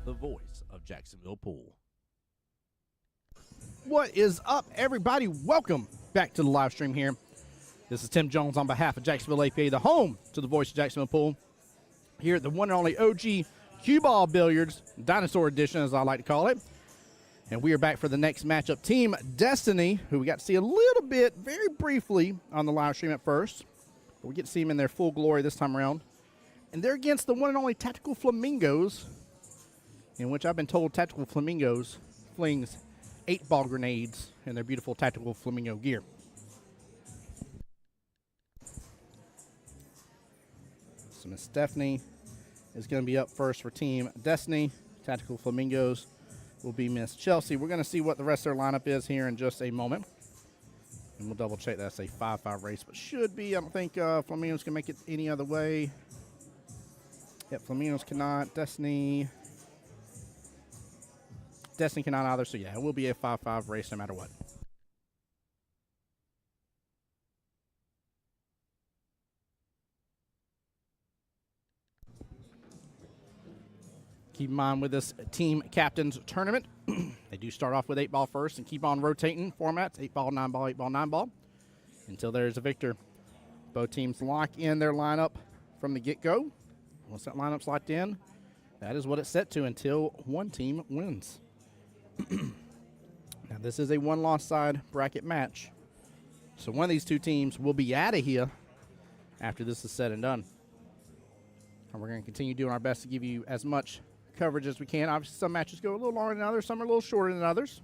the voice of Jacksonville Pool. What is up, everybody? Welcome back to the live stream here. This is Tim Jones on behalf of Jacksonville APA, the home to the voice of Jacksonville Pool, here at the one and only OG QBall Billiards, Dinosaur Edition, as I like to call it. And we are back for the next matchup. Team Destiny, who we got to see a little bit, very briefly, on the live stream at first. But we get to see them in their full glory this time around. And they're against the one and only Tactical Flamingos, in which I've been told Tactical Flamingos flings 8-ball grenades in their beautiful Tactical Flamingo gear. So Miss Stephanie is going to be up first for Team Destiny. Tactical Flamingos will be Miss Chelsea. We're going to see what the rest of their lineup is here in just a moment. And we'll double check that's a 5-5 race, but should be. I don't think Flamingos can make it any other way. Yep, Flamingos cannot. Destiny cannot either, so yeah, it will be a 5-5 race no matter what. Keep in mind with this team captain's tournament, they do start off with 8-ball first and keep on rotating formats, 8-ball, 9-ball, 8-ball, 9-ball, until there's a victor. Both teams lock in their lineup from the get-go. Once that lineup's locked in, that is what it's set to until one team wins. Now, this is a one-loss side bracket match, so one of these two teams will be out of here after this is said and done. And we're going to continue doing our best to give you as much coverage as we can. Obviously, some matches go a little longer than others. Some are a little shorter than others.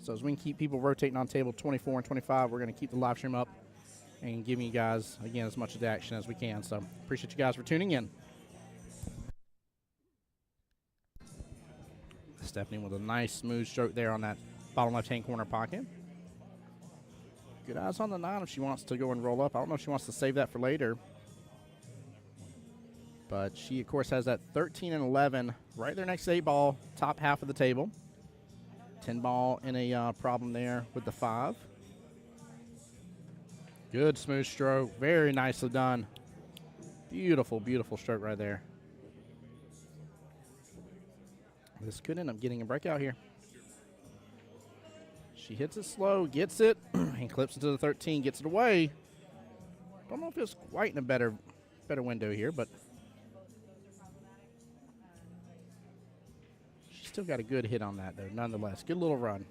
So as we can keep people rotating on table 24 and 25, we're going to keep the live stream up and giving you guys, again, as much of the action as we can. So appreciate you guys for tuning in. Stephanie with a nice smooth stroke there on that bottom left-hand corner pocket. Good eyes on the 9 if she wants to go and roll up. I don't know if she wants to save that for later. But she, of course, has that 13 and 11 right there next to 8-ball, top half of the table. 10-ball in a problem there with the 5. Good smooth stroke. Very nicely done. Beautiful, beautiful stroke right there. This could end up getting a breakout here. She hits it slow, gets it, and clips into the 13, gets it away. Don't know if it's quite in a better window here, but she's still got a good hit on that, though, nonetheless. Good little run.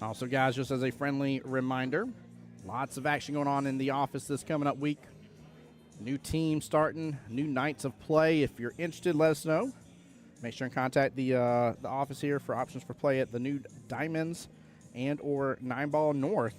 Also, guys, just as a friendly reminder, lots of action going on in the office this coming up week. New team starting, new nights of play. If you're interested, let us know. Make sure and contact the office here for options for play at the new Diamonds and or 9-ball North.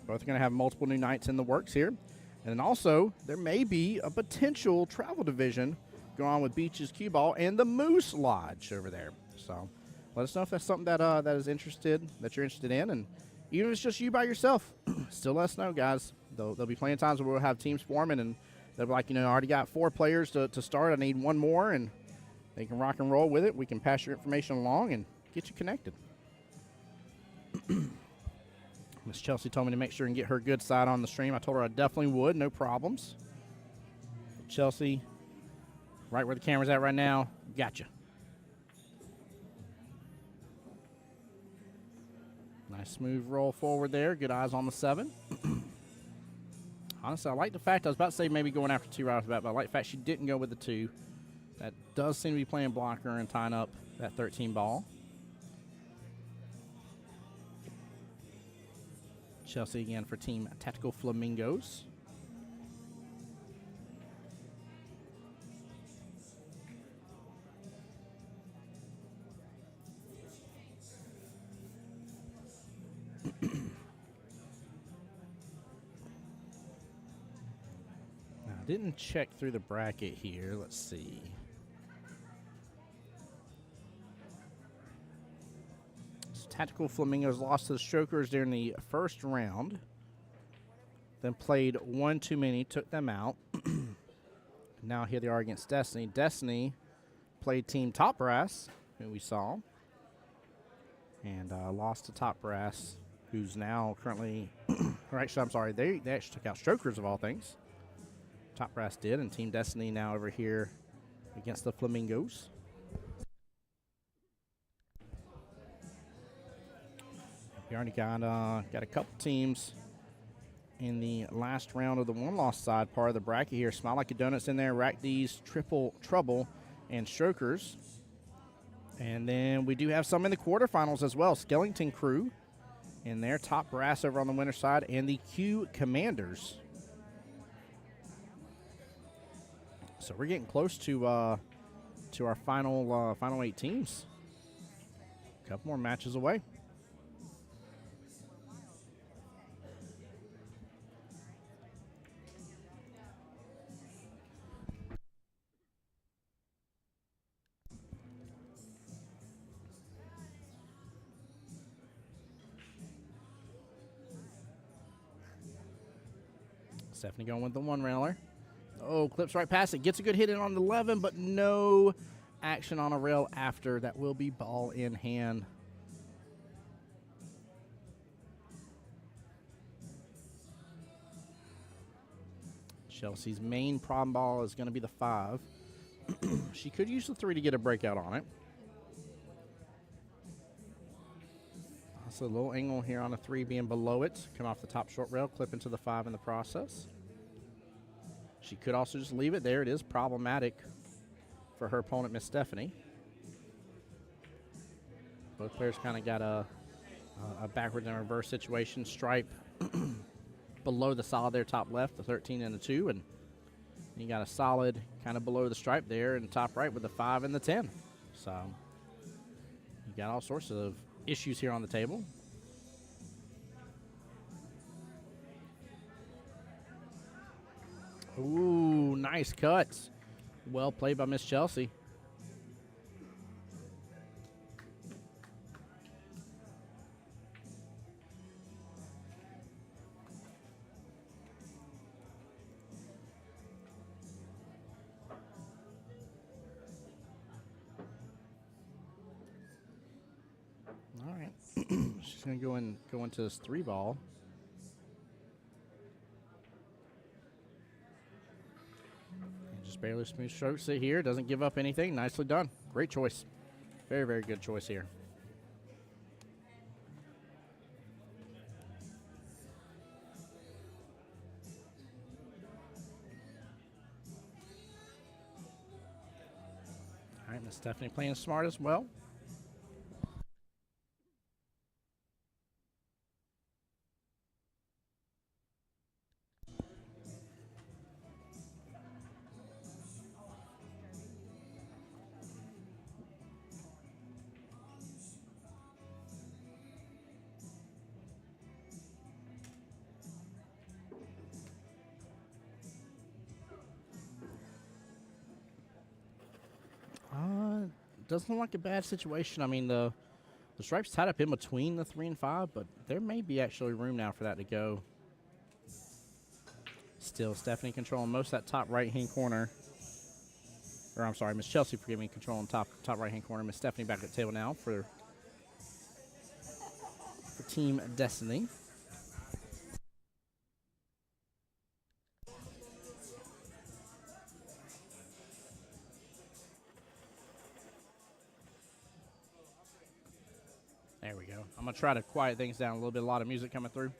Both are going to have multiple new nights in the works here. And then also, there may be a potential travel division going on with Beach's QBall and the Moose Lodge over there. So let us know if that's something that that you're interested in. And even if it's just you by yourself, still let us know, guys. There'll be plenty of times where we'll have teams forming, and they'll be like, I already got 4 players to start. I need 1 more, and they can rock and roll with it. We can pass your information along and get you connected. Miss Chelsea told me to make sure and get her good side on the stream. I told her I definitely would, no problems. Chelsea, right where the camera's at right now, gotcha. Nice smooth roll forward there. Good eyes on the 7. Honestly, I like the fact, I was about to say maybe going after 2 right off the bat, but I like the fact she didn't go with the 2. That does seem to be playing blocker and tying up that 13 ball. Chelsea again for Team Tactical Flamingos. Now, I didn't check through the bracket here. Let's see. Tactical Flamingos lost to the Strokers during the first round. Then played 1 too many, took them out. Now here they are against Destiny. Destiny played Team Top Brass, who we saw, and lost to Top Brass, who's now currently Or actually, I'm sorry, they actually took out strokers of all things. Top brass did, and Team Destiny now over here against the Flamingos. We already got a couple teams in the last round of the one-loss side part of the bracket here. Smile Like a Donut's in there, Rack D's, Triple Trouble, and Strokers. And then we do have some in the quarterfinals as well. Skellington Crew in there, Top Brass over on the winner's side, and the Q Commanders. So we're getting close to our final 8 teams. A couple more matches away. Stephanie going with the one railer. Oh, clips right past it. Gets a good hit in on the 11, but no action on a rail after. That will be ball in hand. Chelsea's main problem ball is going to be the 5. She could use the 3 to get a breakout on it. Also a little angle here on a 3 being below it. Come off the top short rail, clip into the 5 in the process. She could also just leave it there. It is problematic for her opponent, Miss Stephanie. Both players kind of got a backwards and reverse situation. Stripe below the solid there, top left, the 13 and the 2. And you got a solid kind of below the stripe there in the top right with the 5 and the 10. So you got all sorts of issues here on the table. Ooh, nice cuts. Well played by Miss Chelsea. All right. She's going to go into this 3 ball. Just barely smooth strokes it here. Doesn't give up anything. Nicely done. Great choice. Very, very good choice here. All right, Miss Stephanie playing smart as well. Doesn't look like a bad situation. I mean, the stripe's tied up in between the 3 and 5, but there may be actually room now for that to go. Still, Stephanie controlling most of that top right-hand corner. Or, I'm sorry, Miss Chelsea, forgive me, controlling top right-hand corner. Miss Stephanie back at the table now for Team Destiny. There we go. I'm going to try to quiet things down a little bit. A lot of music coming through.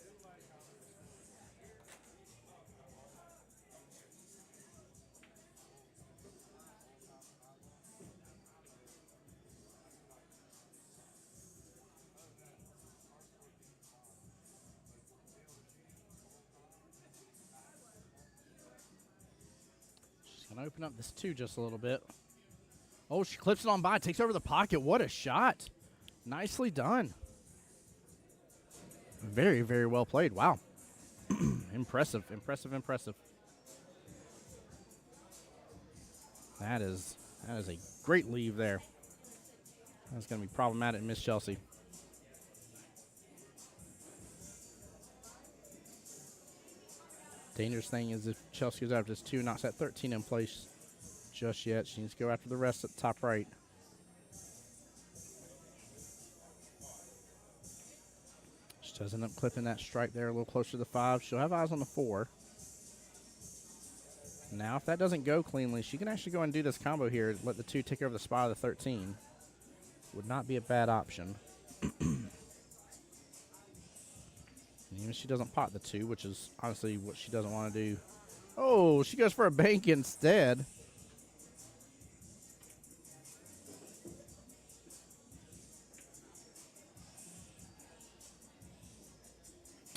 She's going to open up this 2 just a little bit. Oh, she clips it on by. Takes over the pocket. What a shot. Nicely done. Very, very well played. Wow. Impressive, impressive, impressive. That is a great leave there. That's going to be problematic, Miss Chelsea. Dangerous thing is if Chelsea goes after this 2, knocks that 13 in place just yet. She needs to go after the rest at the top right. She does end up clipping that strike there a little closer to the 5. She'll have eyes on the 4. Now, if that doesn't go cleanly, she can actually go and do this combo here. Let the 2 take over the spot of the 13. Would not be a bad option. And even if she doesn't pot the 2, which is honestly what she doesn't want to do. Oh, she goes for a bank instead.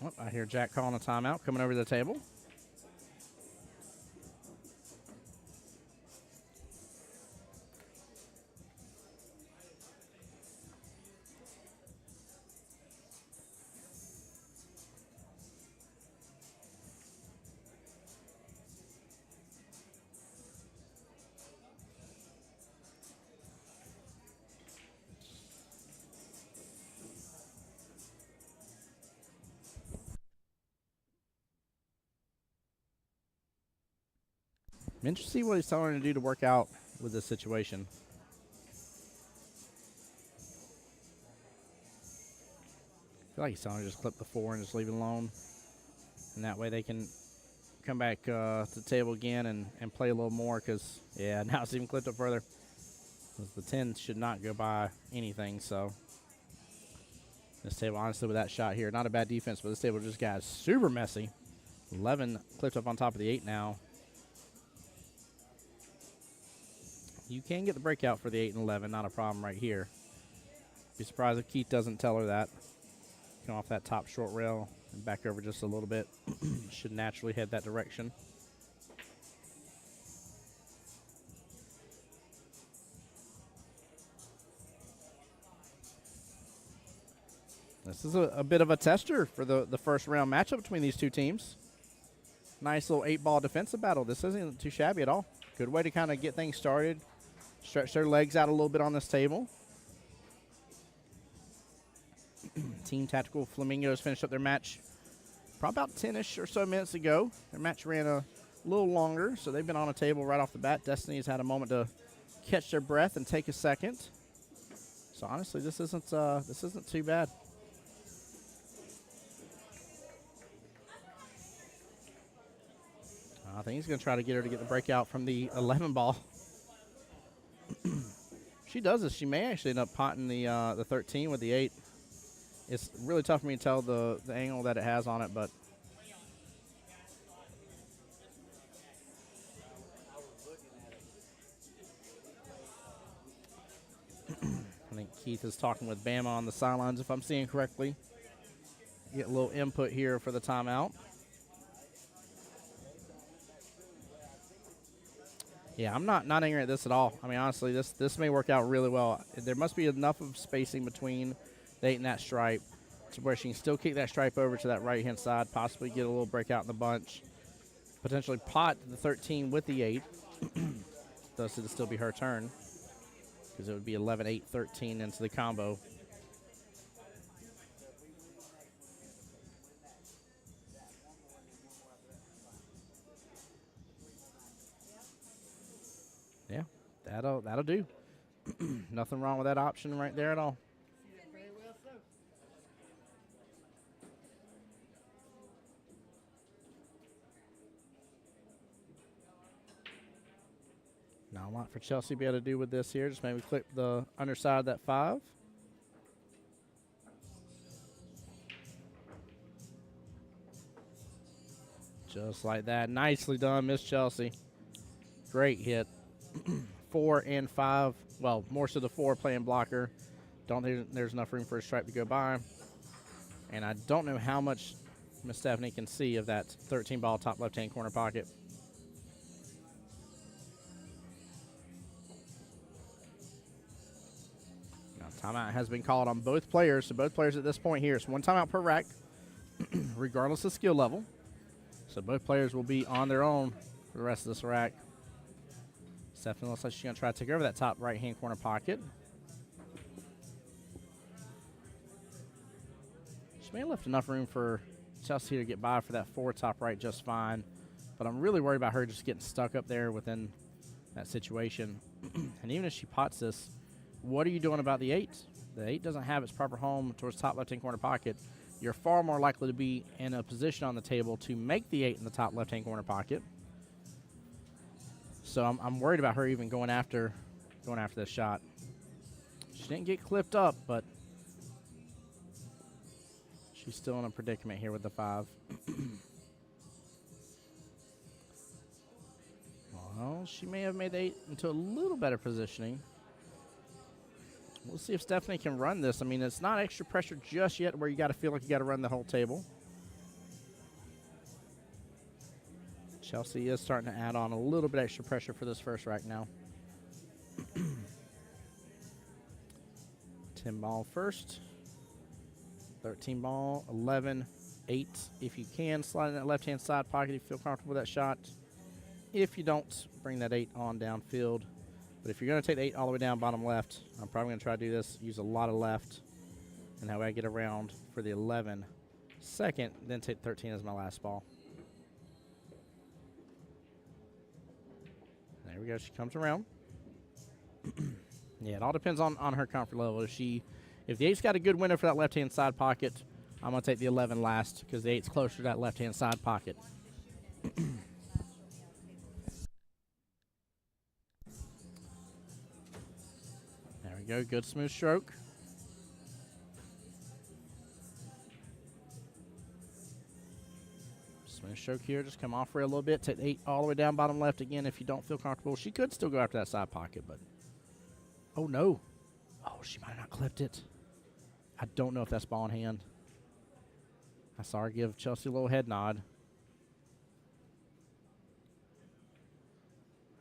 Oh, I hear Jack calling a timeout, coming over to the table. I'm interested to see what he's telling her to do to work out with this situation. I feel like he's telling her to just clip the 4 and just leave it alone. And that way they can come back to the table again and play a little more because, yeah, now it's even clipped up further. The 10 should not go by anything, so. This table, honestly, with that shot here, not a bad defense, but this table just got super messy. 11 clipped up on top of the 8 now. You can get the breakout for the 8 and 11, not a problem right here. Be surprised if Keith doesn't tell her that. Come off that top short rail and back over just a little bit. Should naturally head that direction. This is a bit of a tester for the first round matchup between these two teams. Nice little 8-ball defensive battle. This isn't too shabby at all. Good way to kind of get things started. Stretch their legs out a little bit on this table. Team Tactical Flamingos finished up their match probably about 10-ish or so minutes ago. Their match ran a little longer, so they've been on a table right off the bat. Destiny's had a moment to catch their breath and take a second. So honestly, this isn't too bad. I think he's going to try to get her to get the breakout from the 11 ball. She does this. She may actually end up potting the 13 with the 8. It's really tough for me to tell the angle that it has on it, but I think Keith is talking with Bama on the sidelines, if I'm seeing correctly. Get a little input here for the timeout. Yeah, I'm not angry at this at all. I mean, honestly, this may work out really well. There must be enough of spacing between the 8 and that stripe to where she can still kick that stripe over to that right-hand side, possibly get a little breakout in the bunch, potentially pot the 13 with the 8. Thus, it'll still be her turn because it would be 11, 8, 13 into the combo. Yeah, that'll do. Nothing wrong with that option right there at all. Not a lot for Chelsea to be able to do with this here. Just maybe clip the underside of that 5. Just like that. Nicely done, Miss Chelsea. Great hit. 4 and 5. Well, more so the 4 playing blocker. Don't think there's enough room for a stripe to go by. And I don't know how much Miss Stephanie can see of that 13 ball top left-hand corner pocket. Now, timeout has been called on both players. So both players at this point here. It's 1 timeout per rack, regardless of skill level. So both players will be on their own for the rest of this rack. Stephanie looks like she's going to try to take over that top right-hand corner pocket. She may have left enough room for Chelsea to get by for that 4 top right just fine. But I'm really worried about her just getting stuck up there within that situation. And even if she pots this, what are you doing about the 8? The 8 doesn't have its proper home towards top left-hand corner pocket. you're far more likely to be in a position on the table to make the 8 in the top left-hand corner pocket. So I'm worried about her even going after this shot. She didn't get clipped up, but she's still in a predicament here with the 5. Well, she may have made the 8 into a little better positioning. We'll see if Stephanie can run this. I mean, it's not extra pressure just yet where you got to feel like you got to run the whole table. Chelsea is starting to add on a little bit extra pressure for this first rack now. 10 ball first. 13 ball, 11, 8. If you can, slide in that left-hand side pocket if you feel comfortable with that shot. If you don't, bring that 8 on downfield. But if you're going to take the 8 all the way down bottom left, I'm probably going to try to do this, use a lot of left, and that way I get around for the 11 second, then take 13 as my last ball. There we go. She comes around. Yeah, it all depends on her comfort level. If the 8's got a good window for that left-hand side pocket, I'm going to take the 11 last because the 8's closer to that left-hand side pocket. There we go. Good smooth stroke. Smooth stroke here. Just come off for a little bit. Take the 8 all the way down bottom left again if you don't feel comfortable. She could still go after that side pocket, but... Oh, no. Oh, she might have not clipped it. I don't know if that's ball in hand. I saw her give Chelsea a little head nod.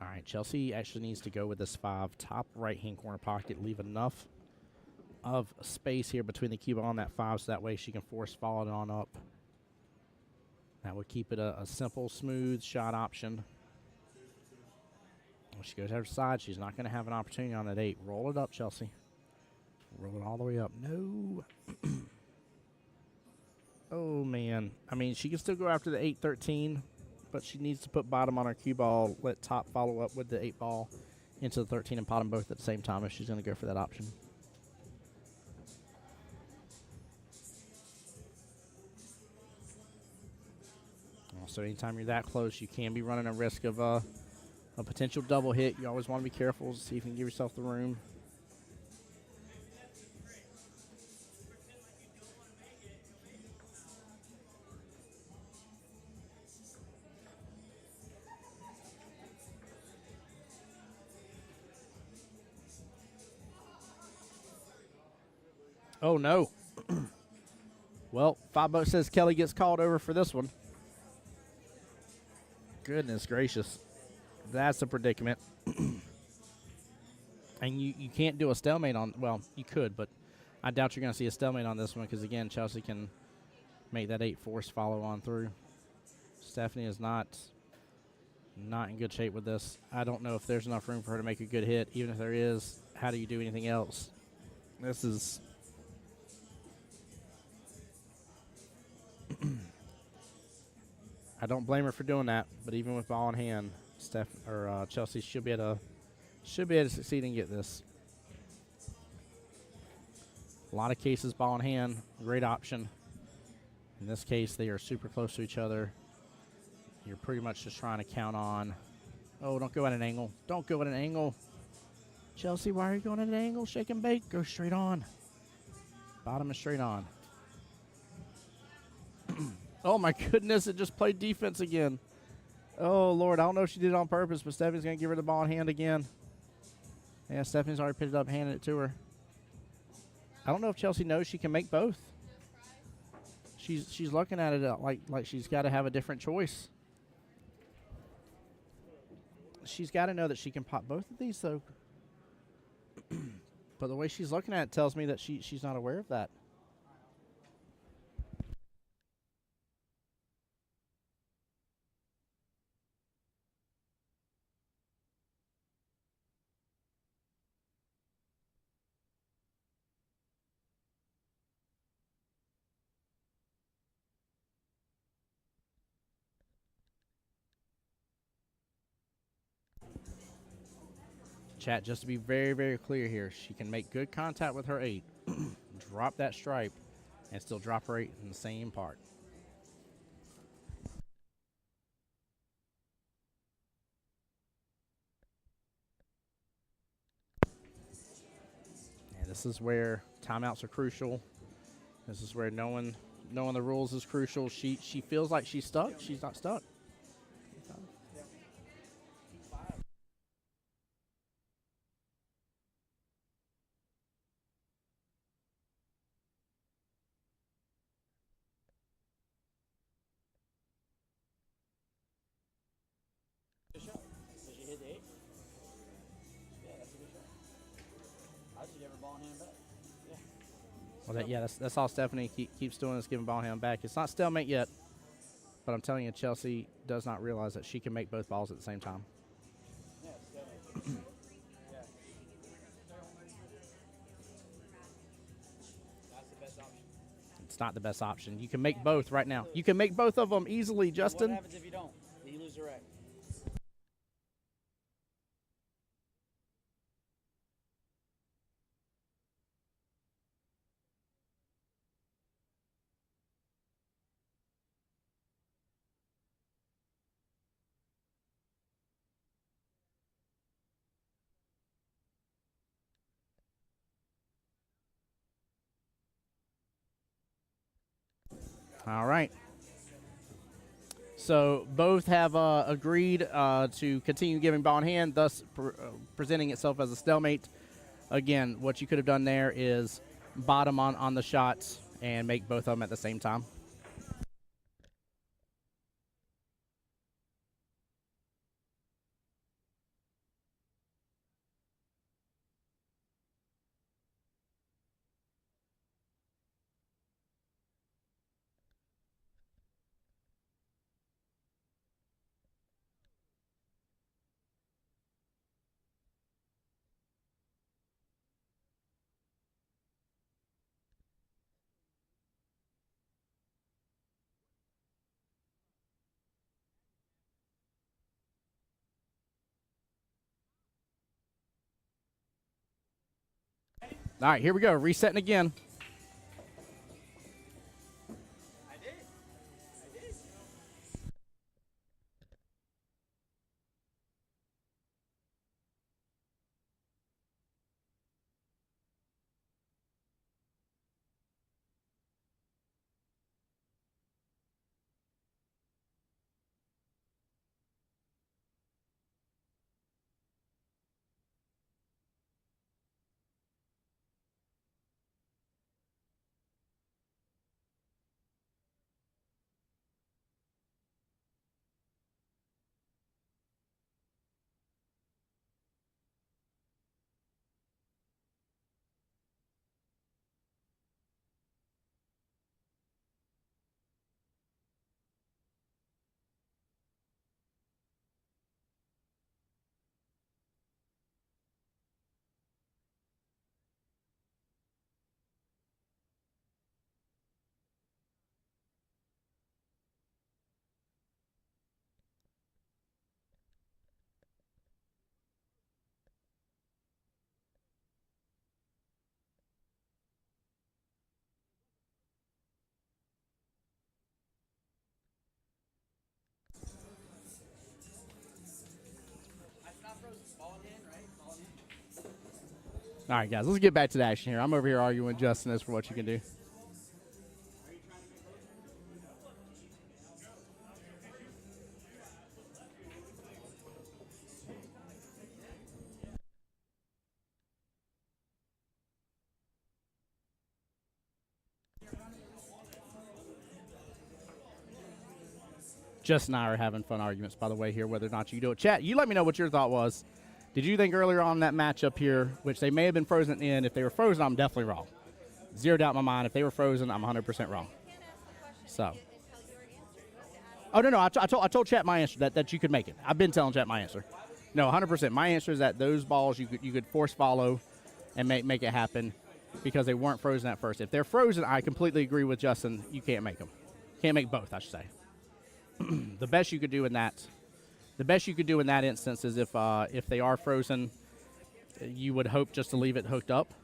All right, Chelsea actually needs to go with this 5 top right-hand corner pocket. Leave enough of space here between the cue ball and that 5 so that way she can force follow it on up. That would keep it a simple, smooth shot option. When she goes to her side, she's not going to have an opportunity on that 8. Roll it up, Chelsea. Roll it all the way up. No. Oh, man. I mean, she can still go after the 8-13, but she needs to put bottom on her cue ball, let top follow up with the 8 ball into the 13 and bottom both at the same time if she's going to go for that option. So anytime you're that close, you can be running a risk of a potential double hit. You always want to be careful to see if you can give yourself the room. Oh, no. Well, 5 Boat says Kelly gets called over for this one. Goodness gracious. That's a predicament. And you can't do a stalemate on, well, you could, but I doubt you're going to see a stalemate on this one because, again, Chelsea can make that 8 force follow on through. Stephanie is not in good shape with this. I don't know if there's enough room for her to make a good hit. Even if there is, how do you do anything else? This is... I don't blame her for doing that, but even with ball in hand, Chelsea should be able to succeed and get this. A lot of cases, ball in hand, great option. In this case, they are super close to each other. You're pretty much just trying to count on. Oh, don't go at an angle. Don't go at an angle. Chelsea, why are you going at an angle? Shake and bake. Go straight on. Bottom is straight on. Oh, my goodness. It just played defense again. Oh, Lord. I don't know if she did it on purpose, but Stephanie's going to give her the ball in hand again. Yeah, Stephanie's already picked it up, handed it to her. I don't know if Chelsea knows she can make both. She's looking at it like she's got to have a different choice. She's got to know that she can pop both of these, though. But the way she's looking at it tells me that she's not aware of that. Chat, just to be very, very clear here, she can make good contact with her 8, drop that stripe, and still drop rate in the same part. And this is where timeouts are crucial. This is where knowing the rules is crucial. She feels like she's stuck. She's not stuck. Well, that's all Stephanie keeps doing is giving ball hand back. It's not stalemate yet, but I'm telling you, Chelsea does not realize that she can make both balls at the same time. It's not the best option. You can make both right now. You can make both of them easily, Justin. What happens if you don't? You lose the rack. All right. So both have agreed to continue giving ball in hand, thus presenting itself as a stalemate. Again, what you could have done there is bottom on the shots and make both of them at the same time. All right, here we go. Resetting again. All right, guys, let's get back to the action here. I'm over here arguing with Justin as for what you can do. Justin and I are having fun arguments, by the way, here, whether or not you do it. Chat, you let me know what your thought was. Did you think earlier on that matchup here, which they may have been frozen in, if they were frozen, I'm definitely wrong. Zero doubt in my mind. If they were frozen, I'm 100% wrong. So. Oh, no. I told chat my answer, that you could make it. I've been telling chat my answer. No, 100%. My answer is that those balls you could force follow and make it happen because they weren't frozen at first. If they're frozen, I completely agree with Justin. You can't make them. Can't make both, I should say. The best you could do in that instance is if they are frozen, you would hope just to leave it hooked up.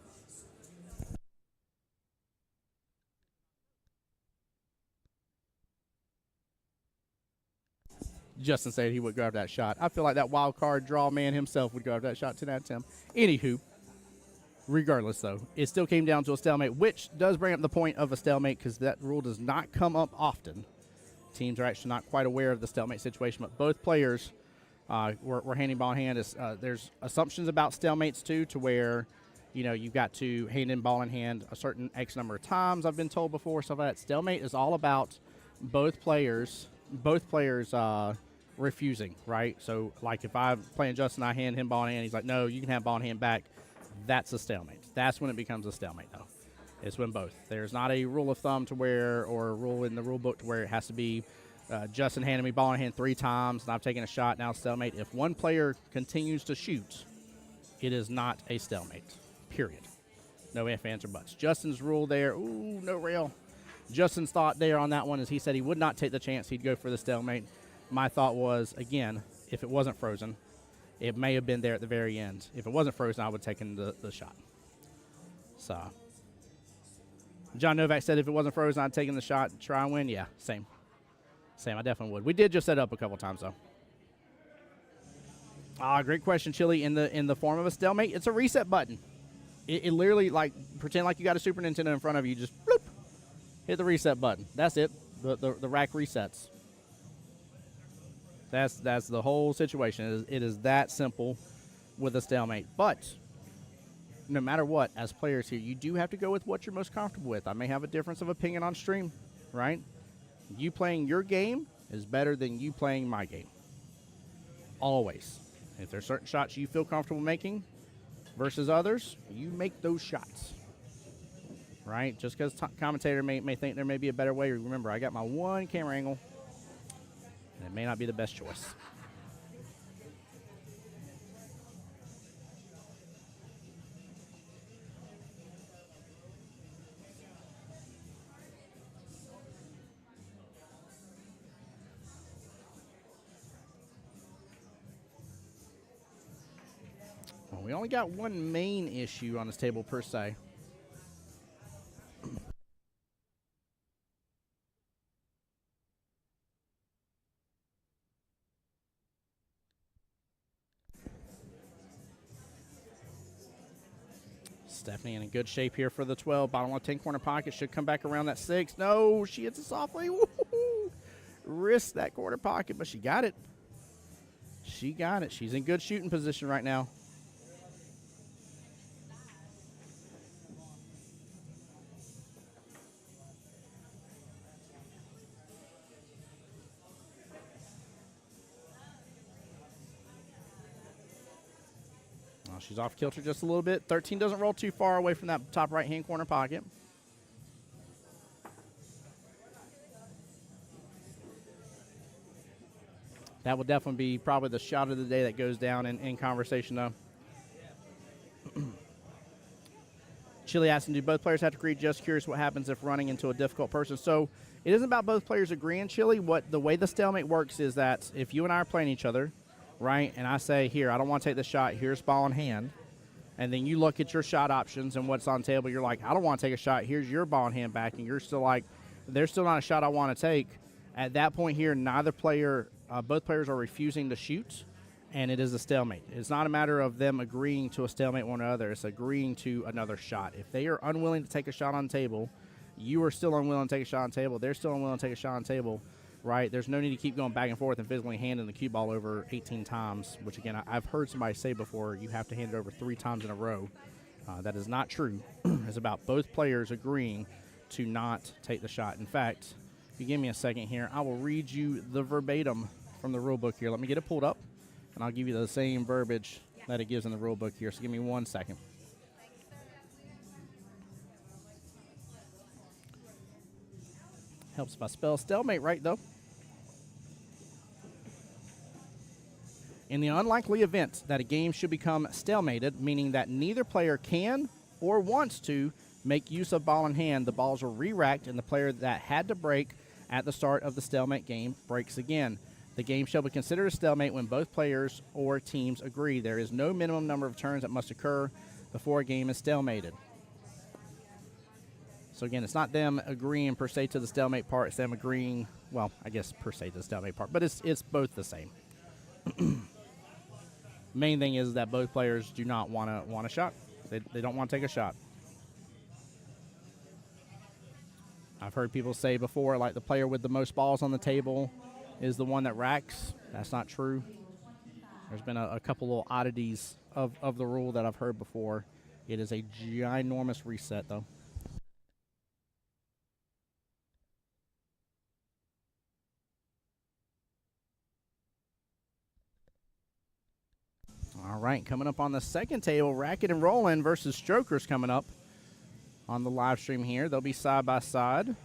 Justin said he would go after that shot. I feel like that wild card draw man himself would go after that shot 10 out of 10. Anywho, regardless, though, it still came down to a stalemate, which does bring up the point of a stalemate because that rule does not come up often. Teams are actually not quite aware of the stalemate situation, but both players were handing ball in hand. There's assumptions about stalemates, too, to where, you've got to hand in ball in hand a certain X number of times, I've been told before, stuff like that. Stalemate is all about both players refusing, right? So, like, if I'm playing Justin, I hand him ball in hand, he's like, no, you can have ball in hand back. That's a stalemate. That's when it becomes a stalemate, though. It's when both. There's not a rule of thumb to where, or a rule in the rule book to where it has to be Justin handed me ball in hand 3 times, and I've taken a shot, now it's stalemate. If one player continues to shoot, it is not a stalemate, period. No ifs, ands, or buts. Justin's rule there, ooh, no rail. Justin's thought there on that one is he said he would not take the chance. He'd go for the stalemate. My thought was, again, if it wasn't frozen, it may have been there at the very end. If it wasn't frozen, I would have taken the shot. So, John Novak said if it wasn't frozen, I'd taken the shot, try and win. Yeah, same. I definitely would. We did just set up a couple times, though. Great question, Chili. In the form of a stalemate, it's a reset button. It literally, like, pretend like you got a Super Nintendo in front of you, just bloop, hit the reset button. That's it. The rack resets. That's the whole situation. It is that simple with a stalemate. But no matter what, as players here, you do have to go with what you're most comfortable with. I may have a difference of opinion on stream, right? You playing your game is better than you playing my game. Always. If there's certain shots you feel comfortable making versus others, you make those shots. Right? Just because commentator may think there may be a better way. Remember, I got my one camera angle, and it may not be the best choice. Well, we only got one main issue on this table per se. Stephanie in good shape here for the 12. Bottom left 10 corner pocket. Should come back around that 6. No, she hits it softly. Woo-hoo-hoo. Risked that corner pocket, but she got it. She got it. She's in good shooting position right now. She's off kilter just a little bit. 13 doesn't roll too far away from that top right-hand corner pocket. That will definitely be probably the shot of the day that goes down in conversation, though. Chili asking, do both players have to agree? Just curious what happens if running into a difficult person. So it isn't about both players agreeing, Chili. The way the stalemate works is that if you and I are playing each other, right, and I say, here, I don't want to take the shot, here's ball in hand, and then you look at your shot options and what's on the table, you're like, I don't want to take a shot, here's your ball in hand back, and you're still like, there's still not a shot I want to take. At that point here, both players are refusing to shoot, and it is a stalemate. It's not a matter of them agreeing to a stalemate one or other, it's agreeing to another shot. If they are unwilling to take a shot on the table, you are still unwilling to take a shot on the table, they're still unwilling to take a shot on the table, right? There's no need to keep going back and forth and physically handing the cue ball over 18 times, which, again, I've heard somebody say before, you have to hand it over 3 times in a row. That is not true. It's about both players agreeing to not take the shot. In fact, if you give me a second here, I will read you the verbatim from the rule book here. Let me get it pulled up, and I'll give you the same verbiage that it gives in the rule book here. So give me 1 second. Helps if I spell stalemate right, though. In the unlikely event that a game should become stalemated, meaning that neither player can or wants to make use of ball in hand, the balls are re-racked, and the player that had to break at the start of the stalemate game breaks again. The game shall be considered a stalemate when both players or teams agree. There is no minimum number of turns that must occur before a game is stalemated. So again, it's not them agreeing per se to the stalemate part. It's them agreeing, well, I guess per se to the stalemate part, but it's both the same. Main thing is that both players do not want a shot. They don't want to take a shot. I've heard people say before, like the player with the most balls on the table is the one that racks. That's not true. There's been a couple little oddities of the rule that I've heard before. It is a ginormous reset, though. All right, coming up on the second table, Racket and Rollin versus Strokers coming up on the live stream here. They'll be side by side.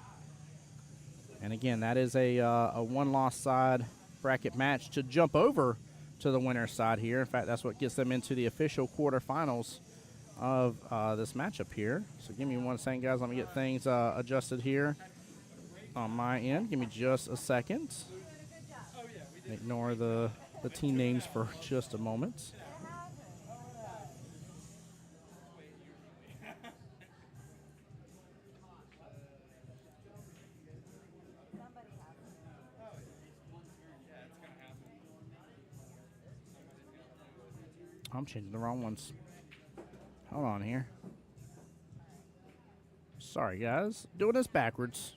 And again, that is a one-loss side bracket match to jump over to the winner's side here. In fact, that's what gets them into the official quarterfinals of this matchup here. So give me 1 second, guys. Let me get things adjusted here on my end. Give me just a second. Ignore the team names for just a moment. I'm changing the wrong ones. Hold on here. Sorry, guys. Doing this backwards.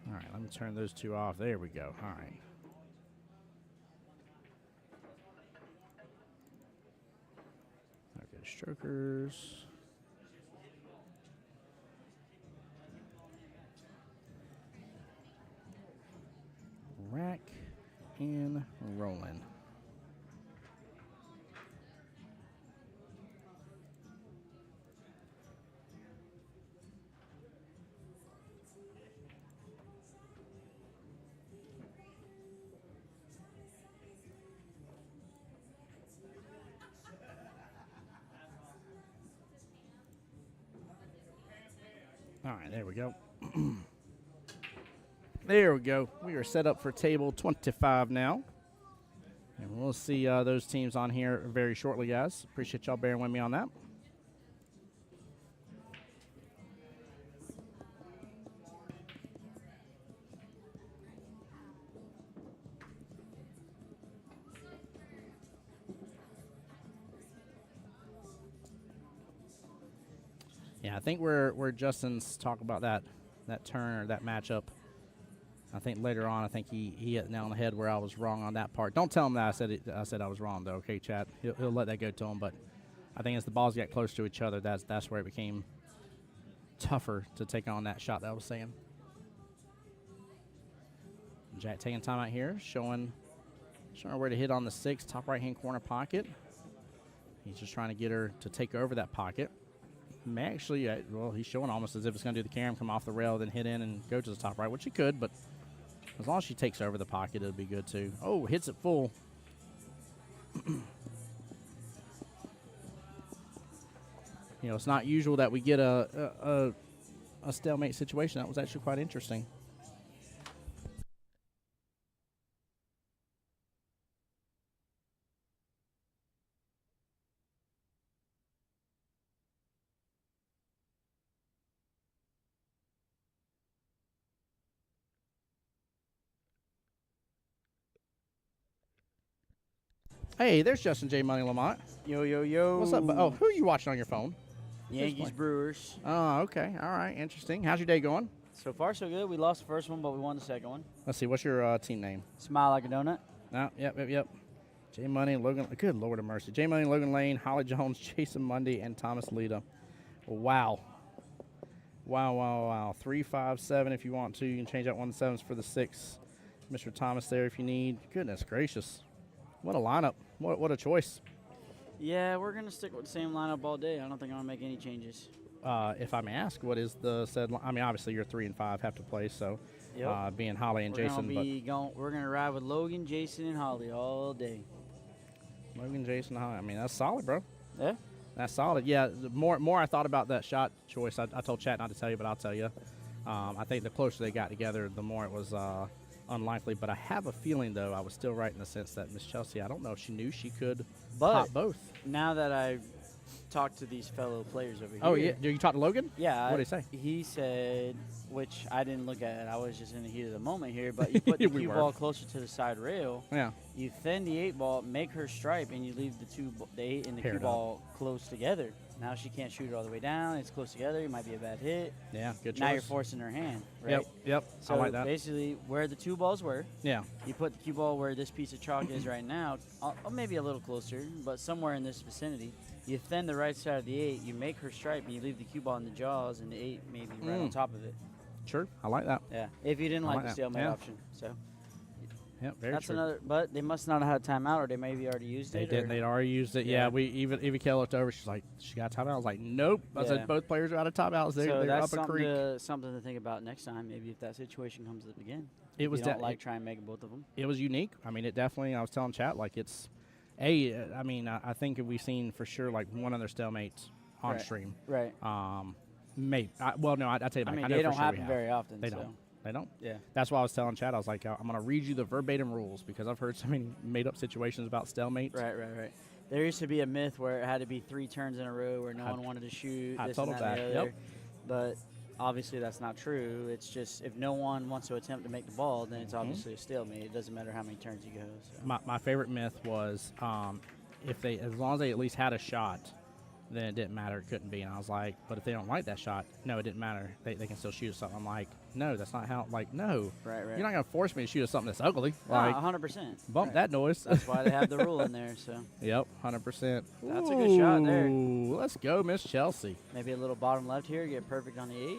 All right, let me turn those two off. There we go. All right. Okay, Strokers. Rack and Rollin. All right, there we go. There we go. We are set up for table 25 now. And we'll see those teams on here very shortly, guys. Appreciate y'all bearing with me on that. Yeah, I think where Justin's talking about that turn or that matchup. I think later on, I think he hit the nail on the head where I was wrong on that part. Don't tell him that I said I was wrong though. Okay, chat. He'll let that go to him. But I think as the balls get close to each other, that's where it became tougher to take on that shot that I was saying. Jack taking time out here, showing where to hit on the 6, top right hand corner pocket. He's just trying to get her to take over that pocket. May actually, well, he's showing almost as if it's going to do the carom, come off the rail, then hit in and go to the top right, which he could, but as long as she takes over the pocket, it'll be good too. Oh, hits it full. You know, it's not usual that we get a stalemate situation. That was actually quite interesting. Hey, there's Justin J. Money Lamont. Yo, yo, yo. What's up? Oh, who are you watching on your phone? Yankees, Brewers. Oh, okay. All right. Interesting. How's your day going? So far, so good. We lost the first one, but we won the second one. Let's see. What's your team name? Smile like a donut. No, yep. J Money, Logan. Good Lord of mercy. J Money, Logan Lane, Holly Jones, Jason Mundy, and Thomas Lita. Wow. 3, 5, 7 if you want to. You can change out 1 of the 7s for the 6. Mr. Thomas there if you need. Goodness gracious. What a lineup. What a choice. Yeah, we're going to stick with the same lineup all day. I don't think I'm going to make any changes. If I may ask, what is the said? I mean, obviously you're 3 and 5 have to play, so Yep. Being Holly and Jason. We're going to ride with Logan, Jason, and Holly all day. Logan, Jason, Holly. I mean, that's solid, bro. Yeah. That's solid. Yeah, the more I thought about that shot choice, I told Chat not to tell you, but I'll tell you. I think the closer they got together, the more it was unlikely. But I have a feeling, though, I was still right in the sense that Miss Chelsea, I don't know if she knew she could pop both. Now that I talked to these fellow players over here. Oh, yeah. Did you talk to Logan? Yeah. What did he say? He said, which I didn't look at. I was just in the heat of the moment here. But you put the We cue were. ball closer to the side rail. Yeah. You thin the 8 ball, make her stripe, and you leave the 8 and the Paired cue up. ball close together. Now she can't shoot it all the way down. It's close together. It might be a bad hit. Yeah, good choice. Now you're forcing her hand, right? Yep. So I like that. basically, where the 2 balls were, Yeah. you put the cue ball where this piece of chalk is right now, maybe a little closer, but somewhere in this vicinity. You thin the right side of the 8, you make her stripe, and you leave the cue ball in the jaws, and the 8 maybe right on top of it. Sure. I like that. Yeah, if you didn't I like like the that. stalemate Yeah. option. So Yep, very that's true. another, but they must not have had a timeout, or they maybe already used They it. didn't. or- They'd already used it. Yeah. Yeah, we even Kay looked over. She's like, she got a timeout. I was like, nope. I Yeah. said both players are out of timeouts. So They're that's up a creek. something to think about next time. Maybe if that situation comes up again. It If was you don't de- like try and make both of them. It was unique. I mean, it definitely. I was telling chat like it's. I mean, I think we've seen for sure like one other stalemates on Right. stream. Right. Maybe. Well, no, I tell you I back. mean, I know they for don't sure we happen have. very often. They so. don't. They don't. Yeah. That's why I was telling Chad. I was like, I'm going to read you the verbatim rules because I've heard so many made-up situations about stalemates. Right. There used to be a myth where it had to be 3 turns in a row where no one wanted to shoot. I this told and him that. that, And the yep. other. But obviously that's not true. It's just if no one wants to attempt to make the ball, then it's obviously a stalemate. It doesn't matter how many turns you go. So. My favorite myth was as long as they at least had a shot, then it didn't matter. It couldn't be. And I was like, but if they don't like that shot, no, it didn't matter. They can still shoot something. I'm like, no, that's not how. Like, no. Right. You're not going to force me to shoot at something that's ugly. No, Like, 100%. bump Right. that noise. That's why they have the rule in there. So Yep, 100%. That's a good shot there. Ooh, let's go, Miss Chelsea. maybe a little bottom left here, get perfect on the 8.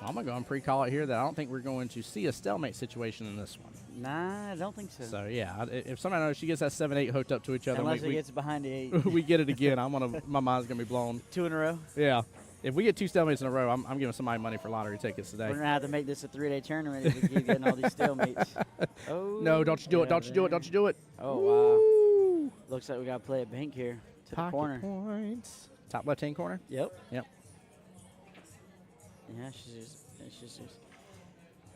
I'm going to go and pre-call it here that I don't think we're going to see a stalemate situation in this one. Nah, I don't think so. So, yeah, if somebody knows she gets that 7-8 hooked up to each other, Unless we, it gets behind the 8. we get it again. My mind's going to be blown. 2 in a row. Yeah. If we get 2 stalemates in a row, I'm giving somebody money for lottery tickets today. We're going to have to make this a 3-day tournament if we keep getting all these stalemates. Oh, No, don't you do it. yeah, Don't you do it. there. Don't you do it. Oh, wow. Woo. Looks like we got to play a bank here to Pocket the corner. points. Top left-hand corner? Yep. Yep. Yeah, it's just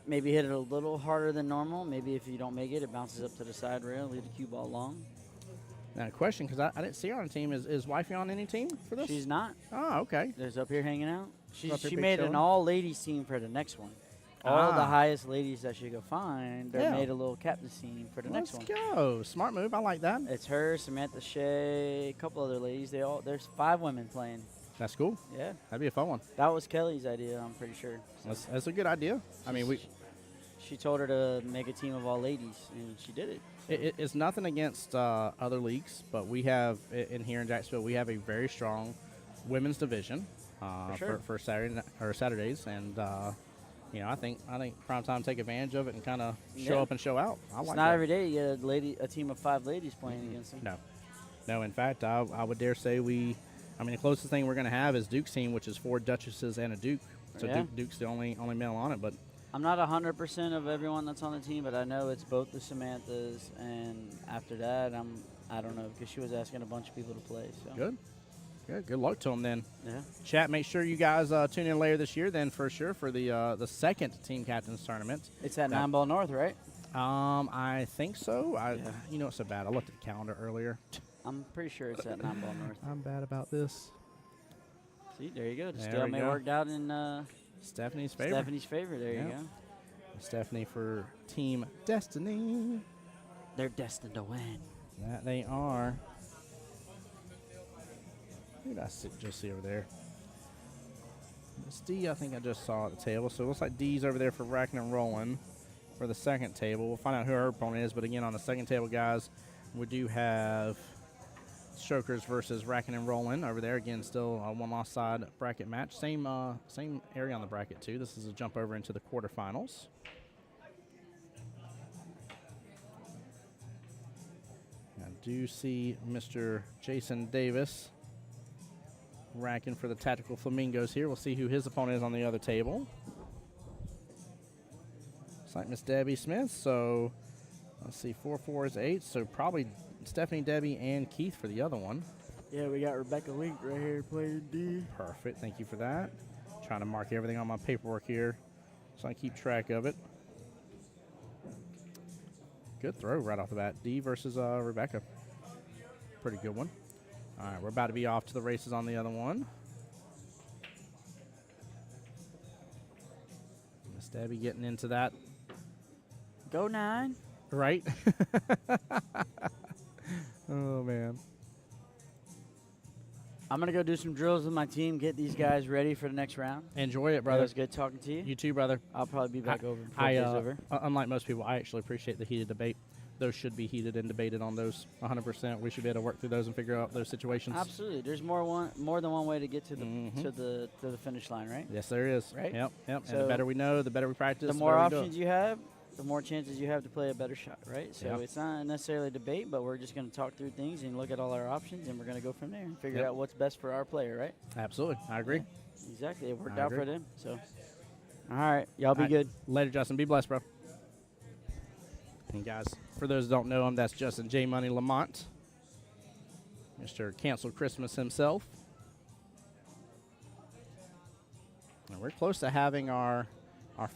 maybe hit it a little harder than normal. Maybe if you don't make it, it bounces up to the side rail, leave the cue ball long. Now, a question, because I didn't see her on a team. Is Wifey on any team for this? She's not. Oh, okay. There's up here hanging out. Up here She big made chillin'? an all-ladies team for the next one. All the Ah. highest ladies that she could find, they Yeah. made a little captain's team for the Let's next one. go. Smart move. I like that. It's her, Samantha Shea, a couple other ladies. There's 5 women playing. That's cool. Yeah, That'd be a fun one. that was Kelly's idea. I'm pretty sure. So That's a good idea. I mean, she told her to make a team of all ladies, and she did it. it's nothing against other leagues, but we have in here in Jacksonville, we have a very strong women's division For sure. for Saturdays, and I think Primetime take advantage of it and kind of show Yeah. up and show out. I It's like not that. every day you get a team of 5 ladies playing against them. No. In fact, I would dare say the closest thing we're going to have is Duke's team, which is 4 Duchesses and a Duke. So Yeah. Duke's the only male on it, but I'm not 100% of everyone that's on the team, but I know it's both the Samanthas, and after that, I don't know, because she was asking a bunch of people to play. So good. Good luck to them then. Yeah. Chat, make sure you guys tune in later this year then for sure for the second Team Captains Tournament. It's at Yeah. 9 Ball North, right? I think so. Yeah. You know it's so bad. I looked at the calendar earlier. I'm pretty sure it's at 9 Ball North. I'm bad about this. See, there you go. The There we stalemate go. worked out in Stephanie's favorite. Stephanie's favor. There you Yep. go. Stephanie for Team Destiny. They're destined to win. That they are. Who did I just see over there? It's D, I think I just saw at the table. So it looks like D's over there for racking and rolling for the second table. We'll find out who her opponent is. But again, on the second table, guys, we do have Strokers versus racking and rolling over there. Again, still a one-loss side bracket match. Same area on the bracket, too. This is a jump over into the quarterfinals. I do see Mr. Jason Davis racking for the Tactical Flamingos here. We'll see who his opponent is on the other table. It's like Miss Debbie Smith. So let's see, 4 is 8. So probably Stephanie, Debbie, and Keith for the other one. Yeah, we got Rebecca Link right here playing D. Perfect. Thank you for that. Trying to mark everything on my paperwork here so I can keep track of it. Good throw right off the bat. D versus Rebecca. Pretty good one. All right, we're about to be off to the races on the other one. Miss Debbie getting into that. Go 9. Right? Oh, man. I'm going to go do some drills with my team, get these guys ready for the next round. Enjoy it, It brother. was good talking to you. You too, brother. I'll probably be back over before it's over. Unlike most people, I actually appreciate the heated debate. Those should be heated and debated on those 100%. We should be able to work through those and figure out those situations. Absolutely. There's more than one way to get to the to the finish line, right? Yes, there is. Right? Yep. And So the better we know, the better we practice. The more better we do options it. you have, the more chances you have to play a better shot, right? So Yep. it's not necessarily a debate, but we're just going to talk through things and look at all our options, and we're going to go from there and figure Yep. out what's best for our player, right? Absolutely. I agree. Yeah, exactly. It worked I out for agree. them. So, all right. Y'all be All right. good. Later, Justin. Be blessed, bro. And guys, for those that don't know him, that's Justin J. Money Lamont, Mr. Canceled Christmas himself. And we're close to having our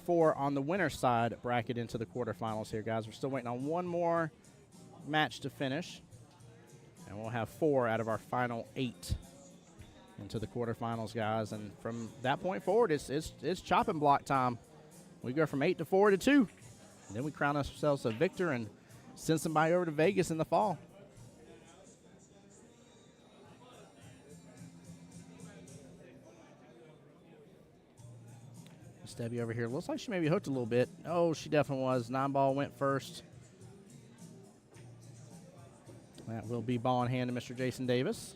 4 on the winner's side bracket into the quarterfinals here, guys. We're still waiting on one more match to finish, and we'll have 4 out of our final 8 into the quarterfinals, guys. And from that point forward, it's chopping block time. We go from 8 to 4 to 2. And then we crown ourselves a victor and send somebody over to Vegas in the fall. Miss Debbie over here looks like she maybe hooked a little bit. Oh, she definitely was. 9-ball went first. That will be ball in hand to Mr. Jason Davis.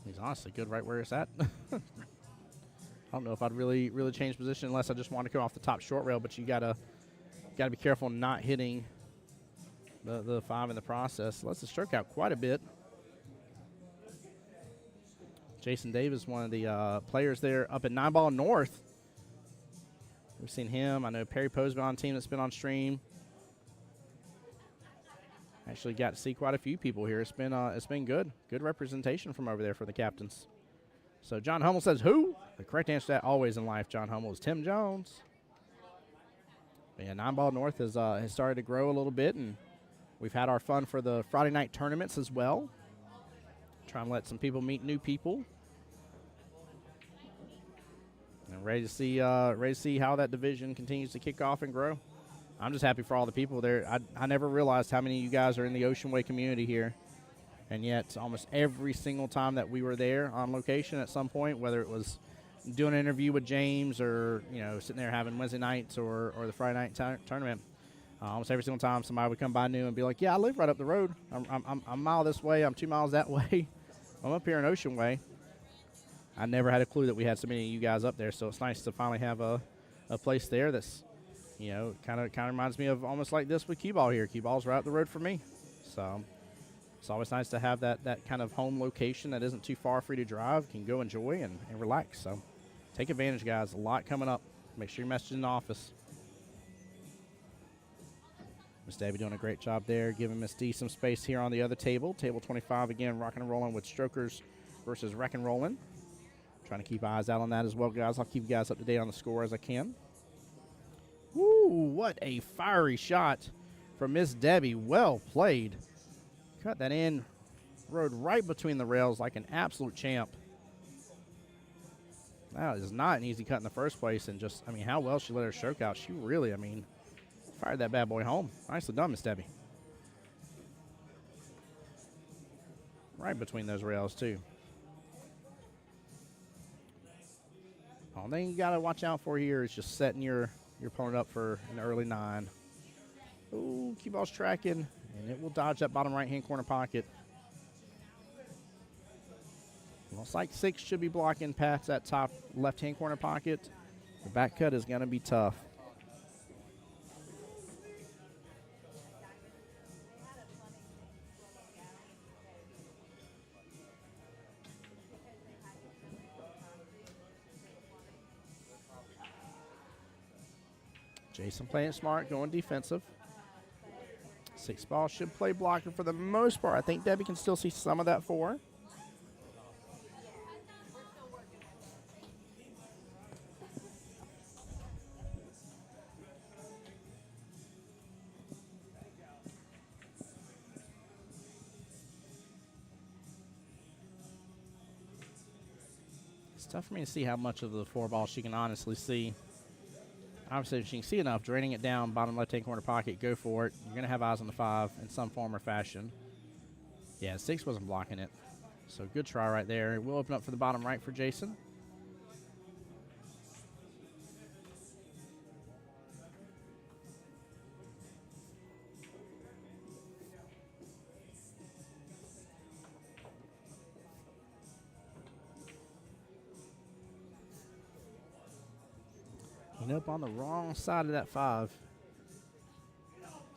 He's honestly good right where it's at. I don't know if I'd really change position unless I just want to go off the top short rail, but you gotta be careful not hitting the 5 in the process. Lets the stroke out quite a bit. Jason Davis, one of the players there up at 9-ball North. We've seen him. I know Perry Poe's been on a team that's been on stream. Actually got to see quite a few people here. It's been good representation from over there for the captains. So John Hummel says who? The correct answer to that always in life, John Hummel, is Tim Jones. But yeah, 9-ball North has started to grow a little bit, and we've had our fun for the Friday night tournaments as well. Trying to let some people meet new people. And ready to see how that division continues to kick off and grow. I'm just happy for all the people there. I never realized how many of you guys are in the Ocean Way community here. And yet, almost every single time that we were there on location at some point, whether it was doing an interview with James or, sitting there having Wednesday nights or the Friday night tournament, almost every single time somebody would come by new and be like, yeah, I live right up the road. I'm a mile this way. I'm 2 miles that way. I'm up here in Ocean Way. I never had a clue that we had so many of you guys up there, so it's nice to finally have a place there that's, kind of reminds me of almost like this with QBall here. QBall's right up the road from me. So it's always nice to have that kind of home location that isn't too far for you to drive, can go enjoy and relax. So take advantage, guys. A lot coming up. Make sure you message in the office. Miss Debbie doing a great job there, giving Miss D some space here on the other table. Table 25, again, rocking and rolling with Strokers versus Wreck and Rollin'. Trying to keep eyes out on that as well, guys. I'll keep you guys up to date on the score as I can. Woo, what a fiery shot from Miss Debbie. Well played. Cut that in, rode right between the rails like an absolute champ. That is not an easy cut in the first place, and just, how well she let her stroke out. She really, fired that bad boy home. Nicely done, Miss Debbie. Right between those rails, too. All thing you got to watch out for here is just setting your opponent up for an early 9. Ooh, QBall's tracking, and it will dodge that bottom right-hand corner pocket. Looks like 6 should be blocking past that top left-hand corner pocket. The back cut is going to be tough. Jason playing smart, going defensive. 6-ball should play blocker for the most part. I think Debbie can still see some of that 4. It's tough for me to see how much of the 4-ball she can honestly see. Obviously, if she can see enough, draining it down, bottom left-hand corner pocket, go for it. You're going to have eyes on the 5 in some form or fashion. Yeah, 6 wasn't blocking it. So good try right there. We'll open up for the bottom right for Jason. Up on the wrong side of that 5.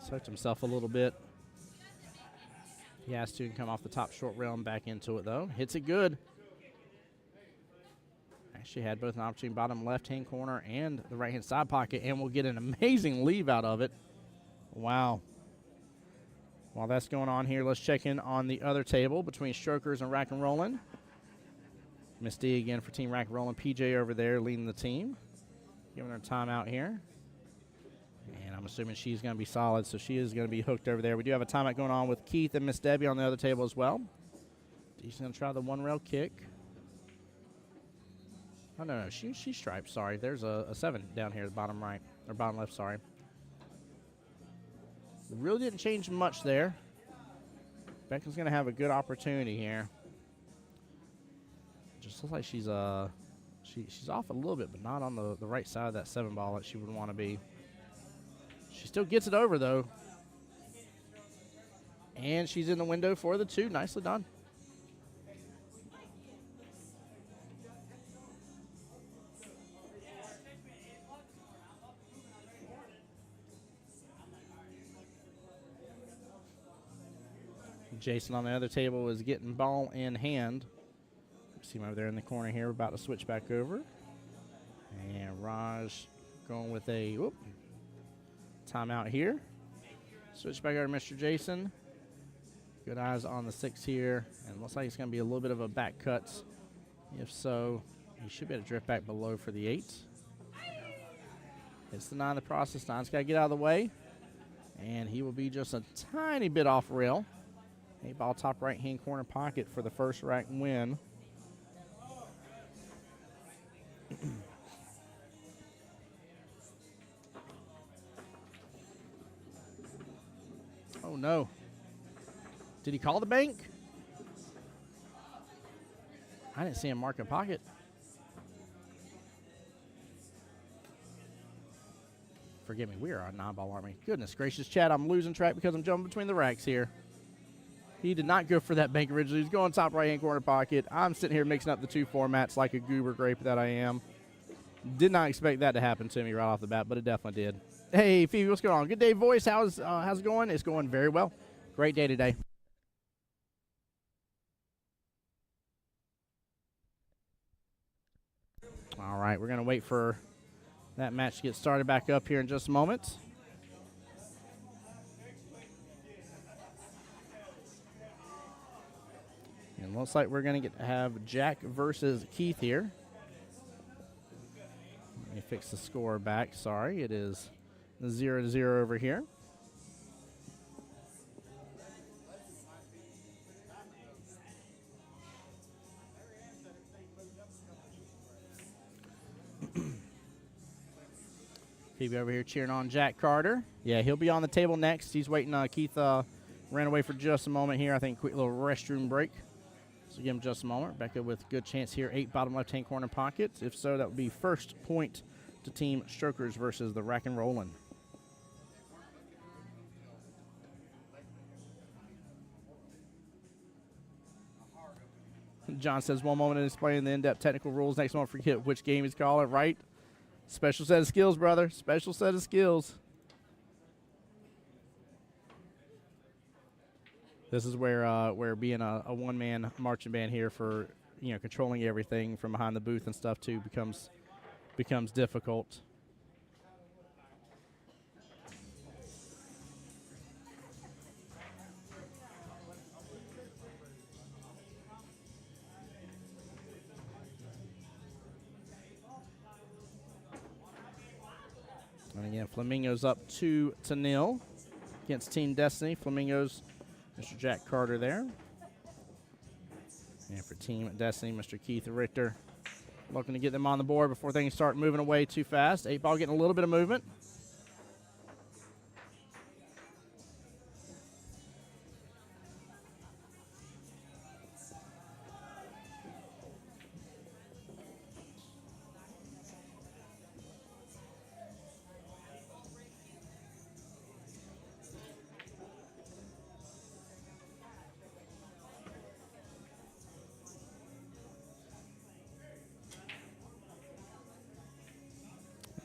Sucked himself a little bit. He has to come off the top short rail and back into it, though. Hits it good. Actually had both an opportunity bottom left-hand corner and the right-hand side pocket, and we'll get an amazing leave out of it. Wow. While that's going on here, let's check in on the other table between Strokers and Rack and Rollin'. Miss D again for Team Rack and Rollin'. PJ over there leading the team. Giving her a timeout here. And I'm assuming she's going to be solid, so she is going to be hooked over there. We do have a timeout going on with Keith and Miss Debbie on the other table as well. She's going to try the 1-rail kick. Oh, no, she striped. Sorry. There's a 7 down here at the bottom right, or bottom left, sorry. Really didn't change much there. Becca's going to have a good opportunity here. Just looks like she's She's off a little bit, but not on the right side of that 7-ball that she would want to be. She still gets it over, though. And she's in the window for the 2. Nicely done. Jason on the other table is getting ball in hand. See him over there in the corner here. We're about to switch back over. And Raj going with a timeout here. Switch back over to Mr. Jason. Good eyes on the 6 here. And looks like it's going to be a little bit of a back cut. If so, he should be able to drift back below for the 8. It's the 9 in the process. 9's got to get out of the way. And he will be just a tiny bit off rail. 8-ball top right-hand corner pocket for the first rack win. Oh, no. Did he call the bank? I didn't see him mark a pocket. Forgive me, we are on 9-ball, aren't we? Goodness gracious, Chad, I'm losing track because I'm jumping between the racks here. He did not go for that bank originally. He's going top right-hand corner pocket. I'm sitting here mixing up the 2 formats like a goober grape that I am. Did not expect that to happen to me right off the bat, but it definitely did. Hey, Phoebe, what's going on? Good day, voice. How's it going? It's going very well. Great day today. All right, we're going to wait for that match to get started back up here in just a moment. And looks like we're going to get to have Jack versus Keith here. Let me fix the score back. Sorry, it is 0-0 over here. Phoebe over here cheering on Jack Carter. Yeah, he'll be on the table next. He's waiting. Keith ran away for just a moment here. I think quick little restroom break. So give him just a moment. Becca with good chance here. 8 bottom left-hand corner pockets. If so, that would be first point to Team Strokers versus the Rack and Rollin'. John says 1 moment in explaining the in-depth technical rules. Next one, forget which game he's calling, right? Special set of skills, brother. Special set of skills. This is where being a one-man marching band here for, you know, controlling everything from behind the booth and stuff too becomes difficult. And again, Flamingos up 2-0 against Team Destiny. Flamingos, Mr. Jack Carter there. And for Team Destiny, Mr. Keith Richter. Looking to get them on the board before things start moving away too fast. 8-ball getting a little bit of movement.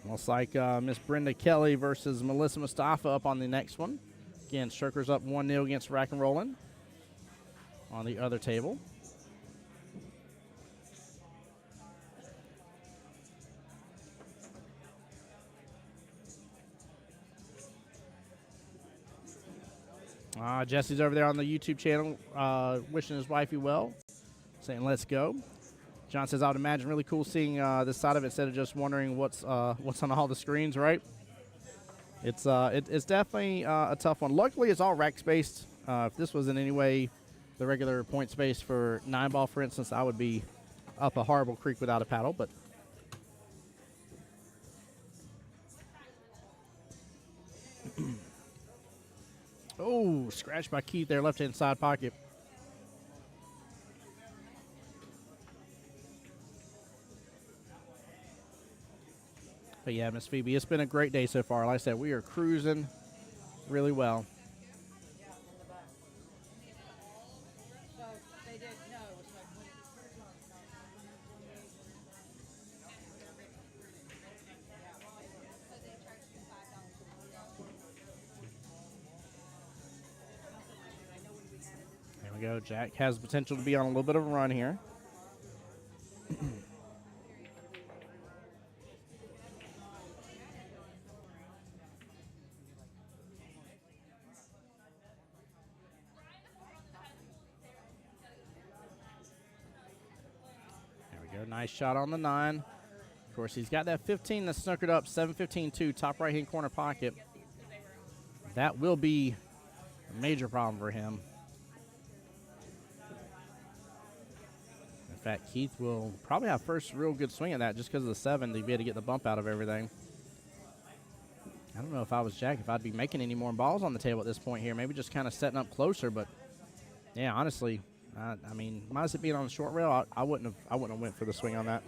Looks like Miss Brenda Kelly versus Melissa Mustafa up on the next one. Again, Shirkers up 1-0 against Rack and Rollin' on the other table. Jesse's over there on the YouTube channel wishing his wifey well, saying let's go. John says, I would imagine really cool seeing this side of it instead of just wondering what's on all the screens, right? It's definitely a tough one. Luckily, it's all rack spaced. If this was in any way the regular point space for 9-ball, for instance, I would be up a horrible creek without a paddle. But oh, scratch by Keith there, left-hand side pocket. But yeah, Miss Phoebe, it's been a great day so far. Like I said, we are cruising really well. There we go. Jack has the potential to be on a little bit of a run here. Nice shot on the 9. Of course, he's got that 15 that's snookered up, 7-15-2, top right-hand corner pocket. That will be a major problem for him. In fact, Keith will probably have first real good swing at that just because of the 7 to be able to get the bump out of everything. I don't know if I was Jack, if I'd be making any more balls on the table at this point here. Maybe just kind of setting up closer, but yeah, honestly, I mean, minus it being on the short rail, I wouldn't have went for the swing on that.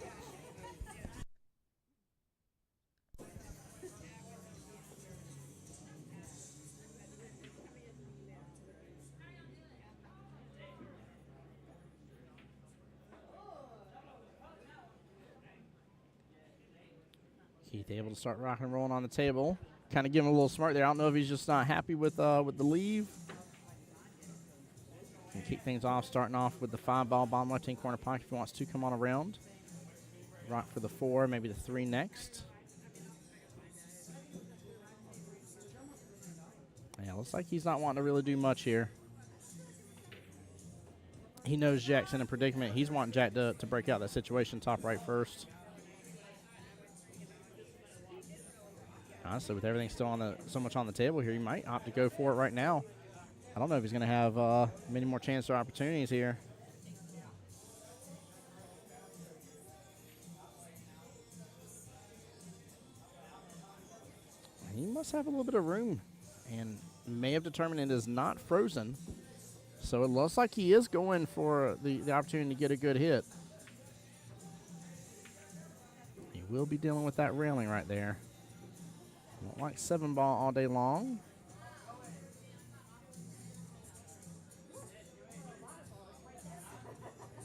Keith able to start rocking and rolling on the table. Kind of giving him a little smirk there. I don't know if he's just not happy with the leave. Can kick things off, starting off with the 5-ball bottom left-hand corner pocket if he wants to come on around. Rock for the 4, maybe the 3 next. Yeah, looks like he's not wanting to really do much here. He knows Jack's in a predicament. He's wanting Jack to break out that situation top right first. Honestly, with everything still on so much on the table here, he might opt to go for it right now. I don't know if he's going to have many more chances or opportunities here. He must have a little bit of room and may have determined it is not frozen. So it looks like he is going for the opportunity to get a good hit. He will be dealing with that railing right there. Don't like 7-ball all day long.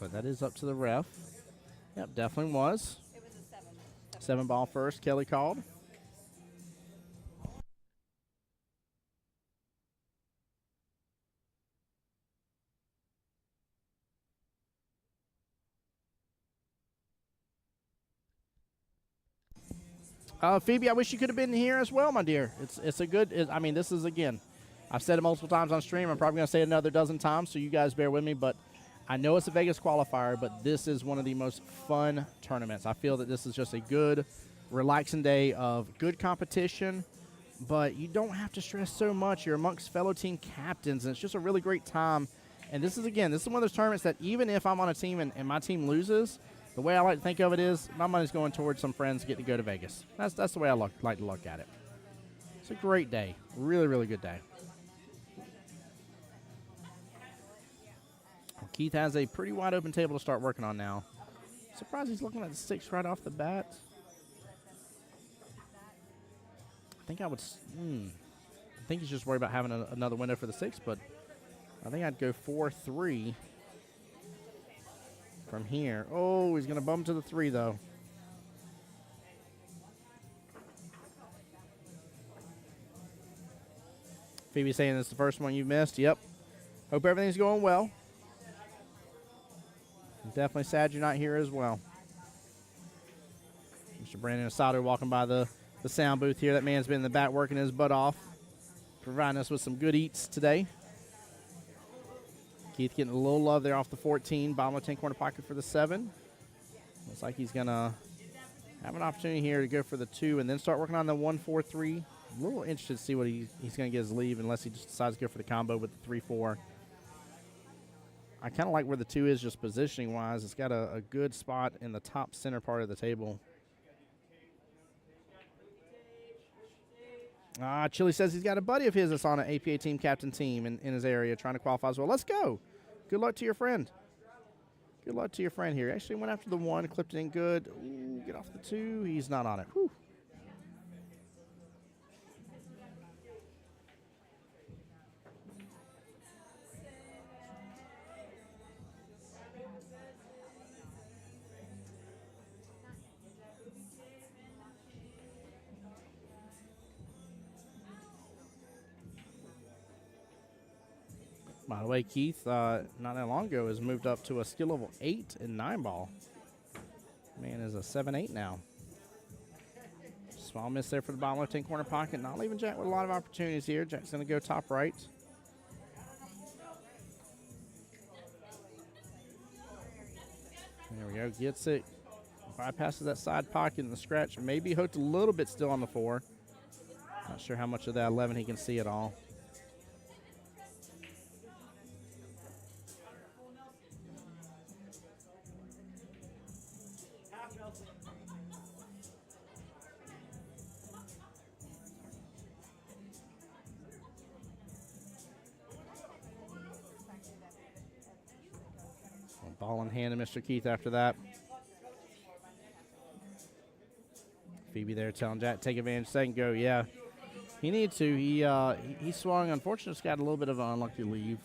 But that is up to the ref. Yep, definitely was. It was a 7-ball first, Kelly called. Phoebe, I wish you could have been here as well, my dear. It's a good, I mean, this is, again, I've said it multiple times on stream. I'm probably going to say it another dozen times, so you guys bear with me. But I know it's a Vegas qualifier, but this is one of the most fun tournaments. I feel that this is just a good, relaxing day of good competition, but you don't have to stress so much. You're amongst fellow team captains, and it's just a really great time. And this is, again, this is one of those tournaments that even if I'm on a team and my team loses, the way I like to think of it is my money's going towards some friends getting to go to Vegas. That's the way I like to look at it. It's a great day. Really, really good day. Keith has a pretty wide open table to start working on now. Surprised he's looking at the 6 right off the bat. I think I would. I think he's just worried about having another window for the 6, but I think I'd go 4-3 from here. Oh, he's going to bump to the 3, though. Phoebe's saying this is the first one you missed. Yep. Hope everything's going well. I'm definitely sad you're not here as well. Mr. Brandon Asado walking by the sound booth here. That man's been in the back working his butt off, providing us with some good eats today. Keith getting a little love there off the 14. Bottom of 10 corner pocket for the 7. Looks like he's going to have an opportunity here to go for the 2 and then start working on the 1-4-3. A little interested to see what he's going to get his leave unless he just decides to go for the combo with the 3-4. I kind of like where the 2 is just positioning-wise. It's got a good spot in the top center part of the table. Chili says he's got a buddy of his that's on an APA team captain team in his area trying to qualify as well. Let's go. Good luck to your friend. Good luck to your friend here. Actually went after the 1, clipped it in good. Ooh, get off the 2. He's not on it. Whew. By the way, Keith, not that long ago, has moved up to a skill level 8 in 9-ball. Man is a 7-8 now. Small miss there for the bottom left-hand corner pocket. Not leaving Jack with a lot of opportunities here. Jack's going to go top right. There we go. Gets it. Bypasses that side pocket in the scratch. Maybe hooked a little bit still on the 4. Not sure how much of that 11 he can see at all. Ball in hand to Mr. Keith after that. Phoebe there telling Jack take advantage, second go. Yeah, he needs to. He swung. Unfortunately, just got a little bit of an unlucky leave.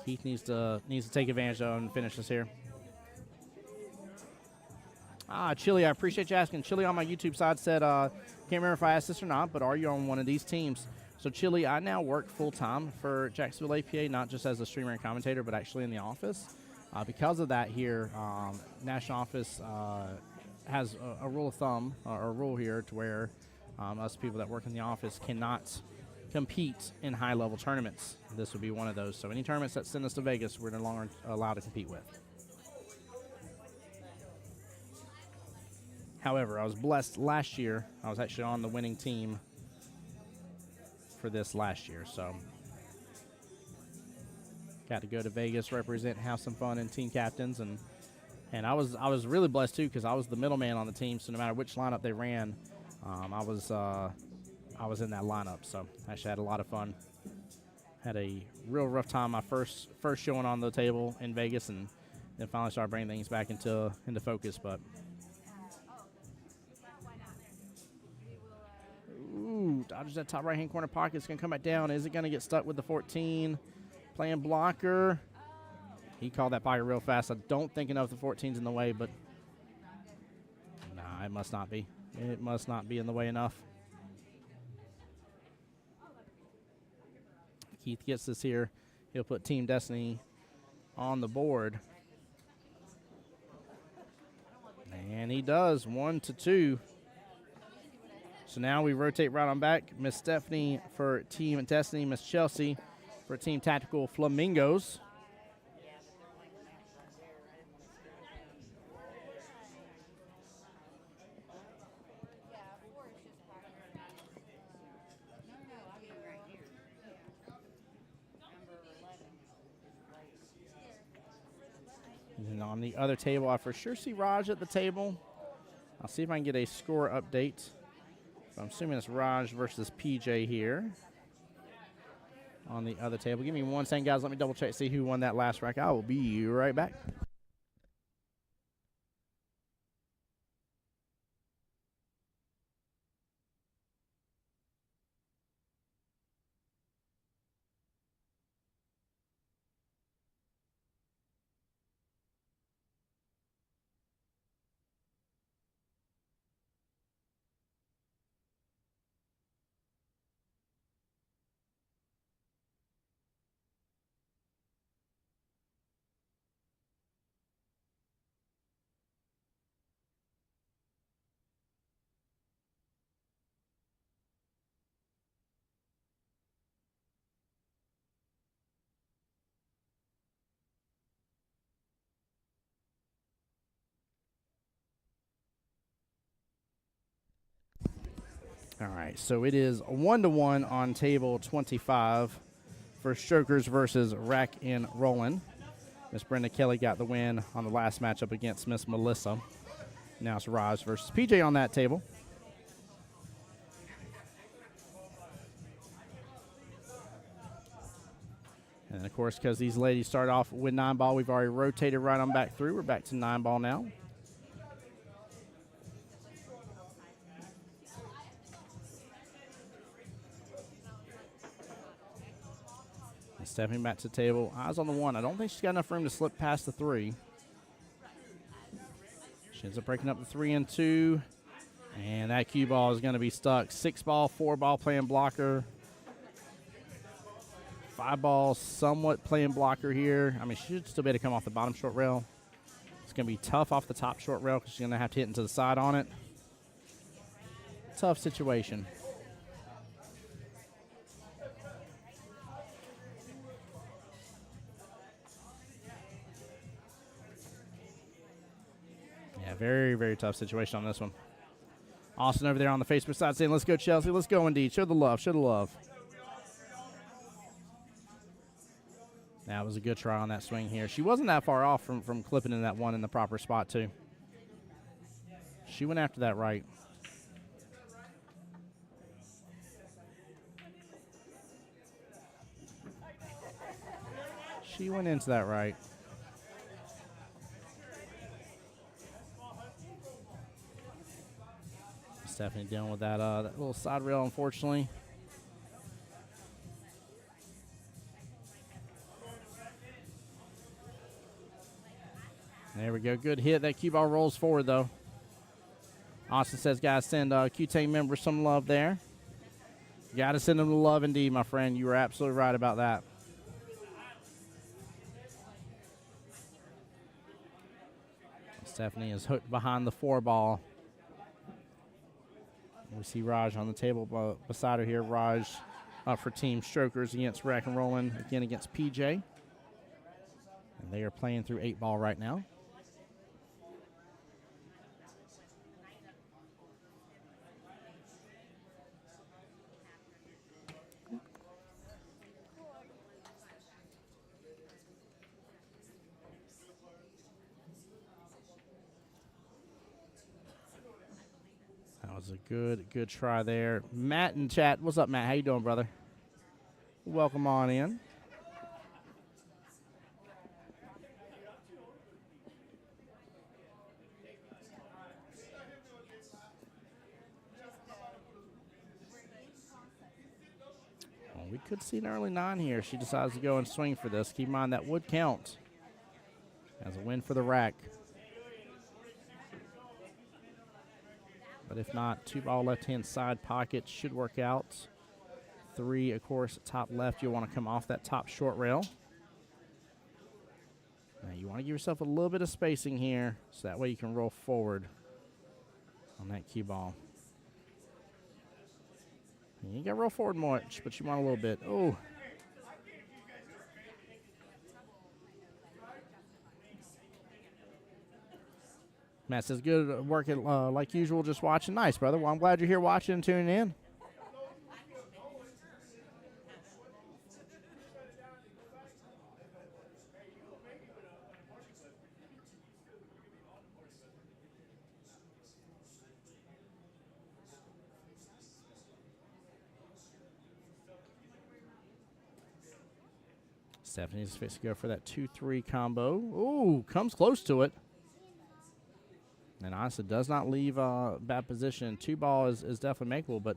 Keith needs to take advantage of and finish this here. Chili, I appreciate you asking. Chili on my YouTube side said, can't remember if I asked this or not, but are you on one of these teams? So, Chili, I now work full-time for Jacksonville APA, not just as a streamer and commentator, but actually in the office. Because of that here, National Office has a rule of thumb, or a rule here, to where us people that work in the office cannot compete in high-level tournaments. This would be one of those. So any tournaments that send us to Vegas, we're no longer allowed to compete with. However, I was blessed last year. I was actually on the winning team for this last year, so got to go to Vegas, represent, have some fun, and team captains, and I was really blessed too because I was the middleman on the team. So no matter which lineup they ran, I was in that lineup. So actually had a lot of fun. Had a real rough time my first showing on the table in Vegas, and then finally started bringing things back into focus, but. Ooh, dodges that top right-hand corner pocket. It's going to come back down. Is it going to get stuck with the 14? Playing blocker. He called that pocket real fast. I don't think enough the 14's in the way, but nah, it must not be. It must not be in the way enough. Keith gets this here. He'll put Team Destiny on the board. And he does. 1-2. So now we rotate right on back. Miss Stephanie for Team Destiny. Miss Chelsea for Team Tactical Flamingos. on the other table, I for sure see Raj at the table. I'll see if I can get a score update. I'm assuming it's Raj versus PJ here on the other table. Give me 1 second, guys. Let me double check, see who won that last rack. I will be right back. All right, so it is 1-1 on table 25 for Strokers versus Rack and Rollin. Miss Brenda Kelly got the win on the last matchup against Miss Melissa. Now it's Raj versus PJ on that table. And, of course, because these ladies start off with 9-ball, we've already rotated right on back through. We're back to 9-ball now. Stepping back to the table, eyes on the 1. I don't think she's got enough room to slip past the 3. She ends up breaking up the 3 and 2. And that cue ball is going to be stuck. 6-ball, 4-ball playing blocker. 5-ball, somewhat playing blocker here. I mean, she should still be able to come off the bottom short rail. It's going to be tough off the top short rail because she's going to have to hit into the side on it. Tough situation. Yeah, very, very tough situation on this one. Austin over there on the Facebook side saying, let's go, Chelsea. Let's go, indeed. Show the love. Show the love. That was a good try on that swing here. She wasn't that far off from clipping in that 1 in the proper spot, too. She went after that right. She went into that right. Stephanie dealing with that, that little side rail, unfortunately. There we go. Good hit. That cue ball rolls forward, though. Austin says, guys, send Q-Tank members some love there. Got to send them the love indeed, my friend. You were absolutely right about that. Stephanie is hooked behind the 4-ball. We see Raj on the table beside her here. Raj up for Team Strokers against Rack and Rollin, again against PJ. And they are playing through 8-ball right now. That was a good try there. Matt in chat. What's up, Matt? How you doing, brother? Welcome on in. Well, we could see an early 9 here. She decides to go and swing for this. Keep in mind that would count as a win for the Rack. But if not, 2-ball left-hand side pocket should work out. 3, of course, top left. You'll want to come off that top short rail. Now you want to give yourself a little bit of spacing here so that way you can roll forward on that cue ball. You ain't got to roll forward much, but you want a little bit. Oh. Matt says, good work like usual, just watching. Nice, brother. Well, I'm glad you're here watching and tuning in. Stephanie's fixed to go for that 2-3 combo. Ooh, comes close to it. And honestly, does not leave a bad position. 2-ball is definitely makeable, but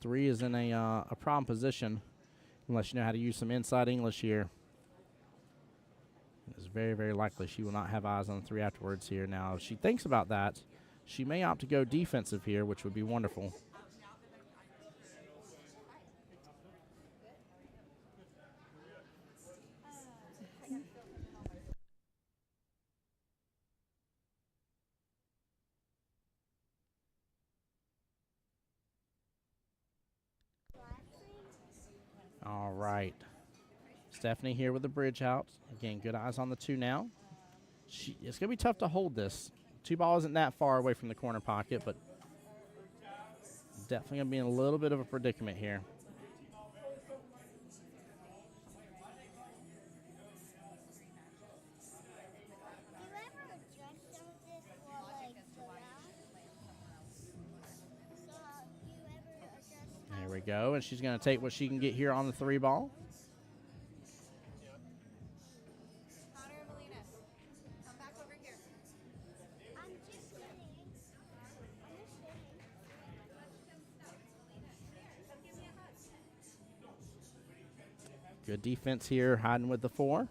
3 is in a problem position unless you know how to use some inside English here. It's very, very likely she will not have eyes on the 3 afterwards here. Now, if she thinks about that, she may opt to go defensive here, which would be wonderful. All right. Stephanie here with the bridge out. Again, good eyes on the 2 now. It's going to be tough to hold this. 2-ball isn't that far away from the corner pocket, but definitely going to be in a little bit of a predicament here. There we go, and she's going to take what she can get here on the 3-ball. Good defense here, hiding with the 4.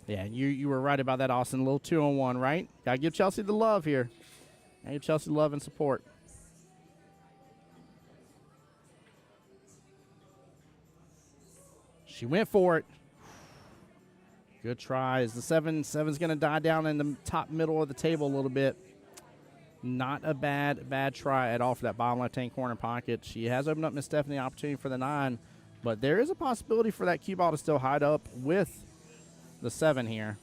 Yeah, you were right about that, Austin. A little 2-on-1, right? Got to give Chelsea the love here. Gotta give Chelsea love and support. She went for it. Good try. Is the 7's going to die down in the top middle of the table a little bit. Not a bad try at all for that bottom left-hand corner pocket. She has opened up Miss Stephanie the opportunity for the 9, but there is a possibility for that cue ball to still hide up with the 7 here.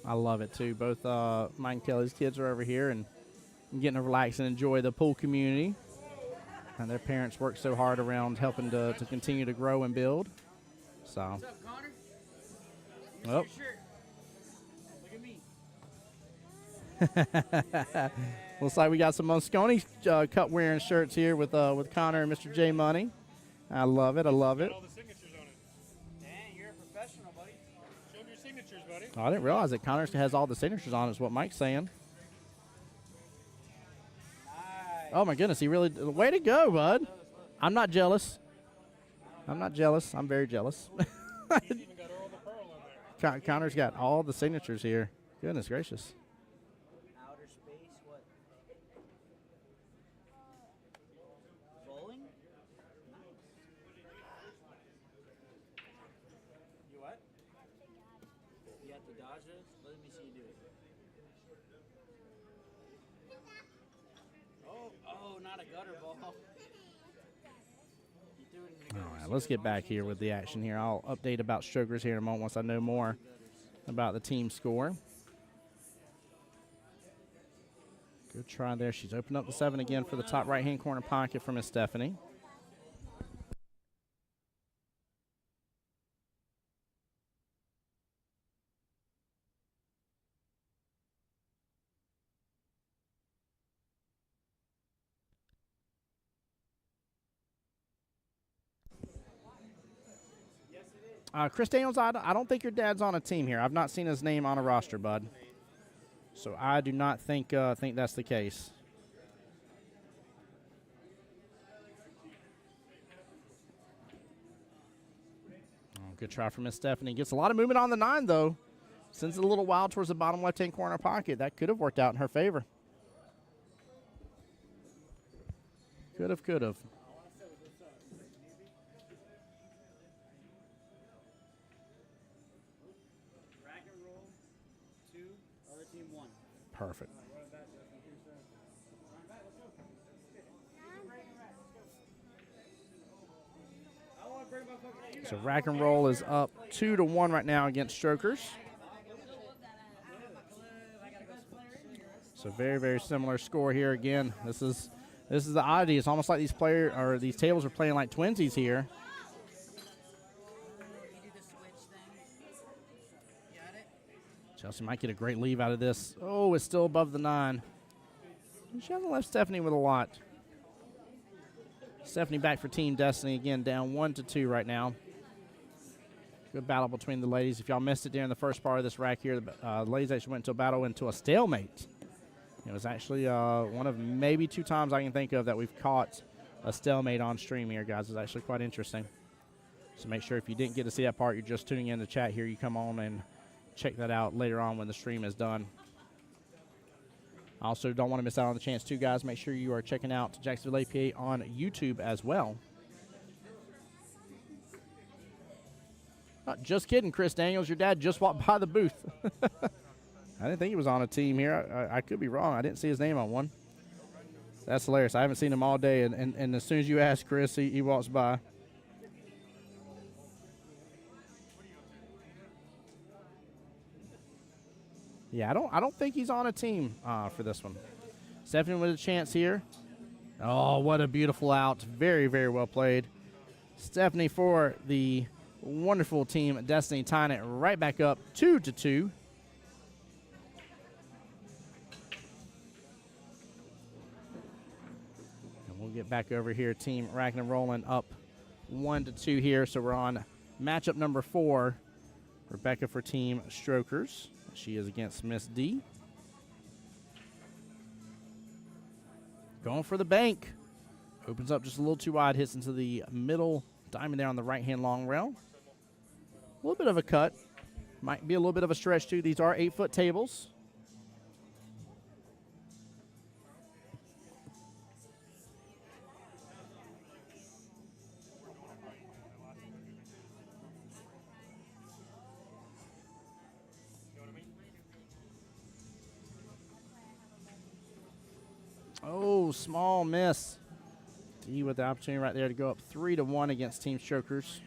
I love it, too. Both Mike and Kelly's kids are over here and getting to relax and enjoy the pool community. And their parents work so hard around helping to continue to grow and build. So. What's up, Connor? Oh. Your shirt. Look at me. Looks like we got some Moscone cut-wearing shirts here with Connor and Mr. J Money. I love it. I love it. All the signatures on it. Dang, you're a professional, buddy. Show them your signatures, buddy. Oh, I didn't realize that Connor has all the signatures on, is what Mike's saying. Nice. Oh, my goodness. He really – way to go, bud. I'm not jealous. I'm not jealous. I'm very jealous. He's even got all the pearl on there. Connor's got all the signatures here. Goodness gracious. Outer space, what? Bowling? Nice. You what? You have to dodge this? Let me see you do it. Oh, not a gutter ball. You threw it in the All gutter. right, let's get back here with the action here. I'll update about strokers here in a moment once I know more about the team score. Good try there. She's opened up the 7 again for the top right-hand corner pocket for Miss Stephanie. Chris Daniels, I don't think your dad's on a team here. I've not seen his name on a roster, bud. So I do not think that's the case. Oh, good try from Miss Stephanie. Gets a lot of movement on the 9, though. Sends it a little wild towards the bottom left-hand corner pocket. That could have worked out in her favor. Could have. Rack and roll, 2, other team 1. Perfect. So rack and roll is up 2-1 right now against strokers. So very, very similar score here. Again, this is the oddity. It's almost like these tables are playing like twinsies here. Chelsea might get a great leave out of this. Oh, it's still above the 9. She hasn't left Stephanie with a lot. Stephanie back for Team Destiny again, down 1-2 right now. Good battle between the ladies. If y'all missed it during the first part of this rack here, the ladies actually went into a stalemate. It was actually one of maybe 2 times I can think of that we've caught a stalemate on stream here, guys. It's actually quite interesting. So make sure if you didn't get to see that part, you're just tuning in the chat here, you come on and check that out later on when the stream is done. Also, don't want to miss out on the chance, too, guys. Make sure you are checking out Jacksonville APA on YouTube as well. Just kidding, Chris Daniels. Your dad just walked by the booth. I didn't think he was on a team here. I could be wrong. I didn't see his name on one. That's hilarious. I haven't seen him all day, and as soon as you ask Chris, he walks by. Yeah, I don't think he's on a team for this one. Stephanie with a chance here. Oh, what a beautiful out. Very, very well played. Stephanie for the Wonderful Team Destiny tying it right back up 2-2. And we'll get back over here. Team Racking and Rolling up 1-2 here. So we're on matchup number 4. Rebecca for Team Strokers. She is against Miss D. Going for the bank. Opens up just a little too wide. Hits into the middle diamond there on the right-hand long rail. A little bit of a cut. Might be a little bit of a stretch, too. These are 8-foot tables. Oh, small miss. D with the opportunity right there to go up 3-1 against Team Strokers.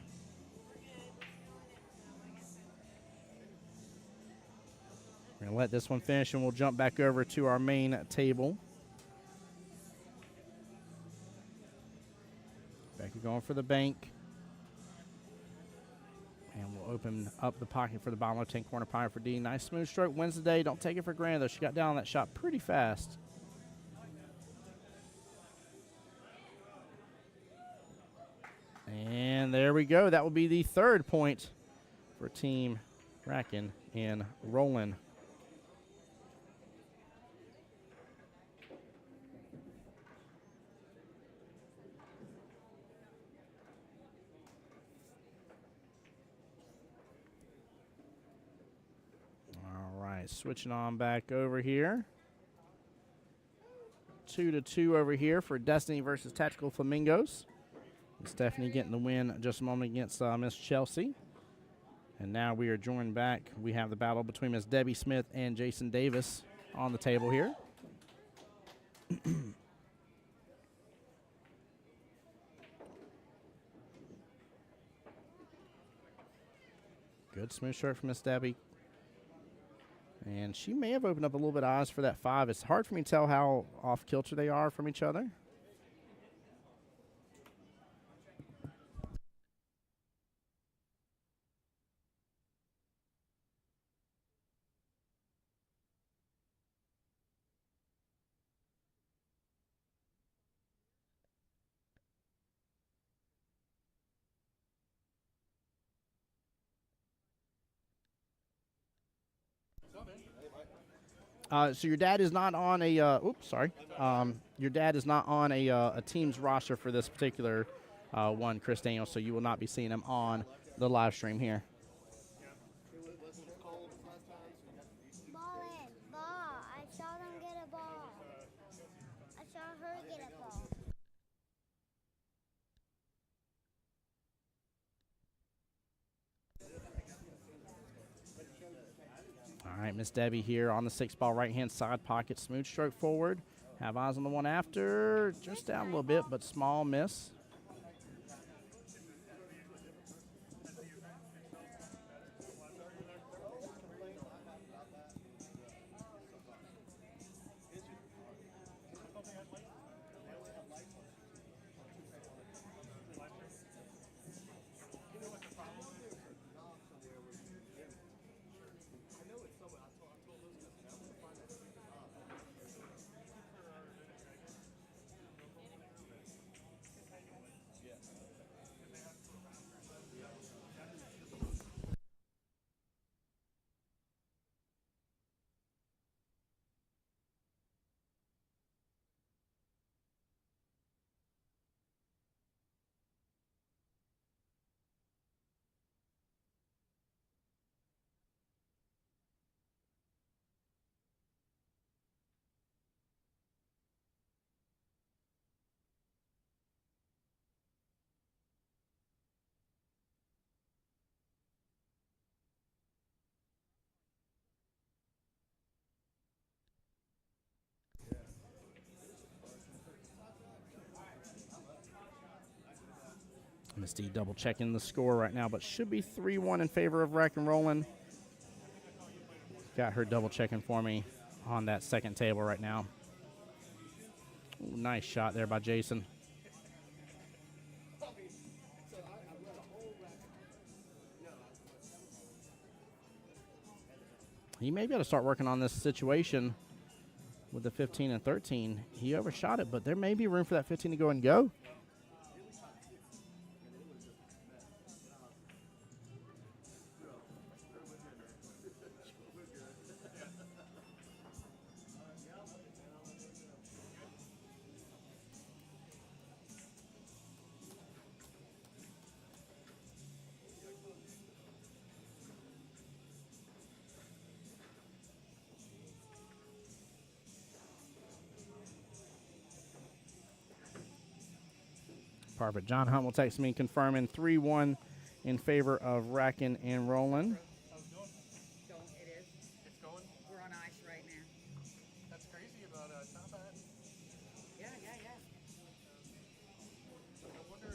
We're going to let this one finish, and we'll jump back over to our main table. Becky going for the bank. And we'll open up the pocket for the bottom left hand corner pie for D. Nice smooth stroke wins the day. Don't take it for granted, though. She got down on that shot pretty fast. And there we go. That will be the 3rd point for Team Rackin' and Rollin'. All right, switching on back over here. 2-2 over here for Destiny versus Tactical Flamingos. Stephanie getting the win just a moment against Miss Chelsea. And now we are joined back. We have the battle between Miss Debbie Smith and Jason Davis on the table here. Good smooth stroke from Miss Debbie. And she may have opened up a little bit of eyes for that 5. It's hard for me to tell how off kilter they are from each other. So your dad is not on a. Oops, sorry. Your dad is not on a team's roster for this particular one, Chris Daniels. So you will not be seeing him on the live stream here. Ball in. Ball. I saw them get a ball. I saw her get a ball. All right, Miss Debbie here on the 6-ball right-hand side pocket. Smooth stroke forward. Have eyes on the one after. Just down a little bit, but small miss. Miss D double checking the score right now, but should be 3-1 in favor of Rack and Rollin'. Got her double checking for me on that second table right now. Ooh, nice shot there by Jason. He may be able to start working on this situation with the 15 and 13. He overshot it, but there may be room for that 15 to go and go. Perfect. John Hunt will text me confirming 3-1 in favor of Rackin and Roland. It is. It's going. We're on ice right now. That's crazy about top hat. Yeah. I wonder if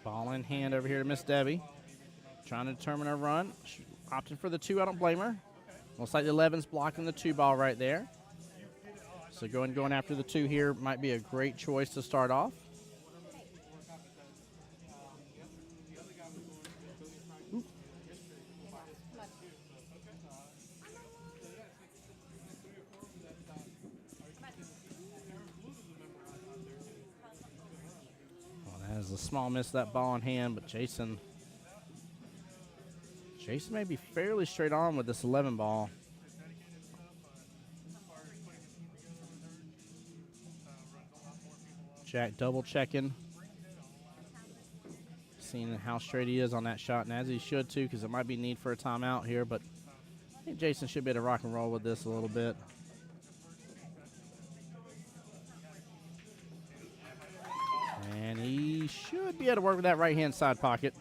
Ball in hand over here to Miss Debbie. Trying to determine her run. Opting for the 2. I don't blame her. Looks like the 11's blocking the 2 ball right there. So going after the 2 here might be a great choice to start off. Well, that is a small miss, that ball in hand, but Jason may be fairly straight on with this 11 ball. Jack double checking. Seeing how straight he is on that shot, and as he should too, because it might be need for a timeout here, but I think Jason should be able to rock and roll with this a little bit. And he should be able to work with that right-hand side pocket.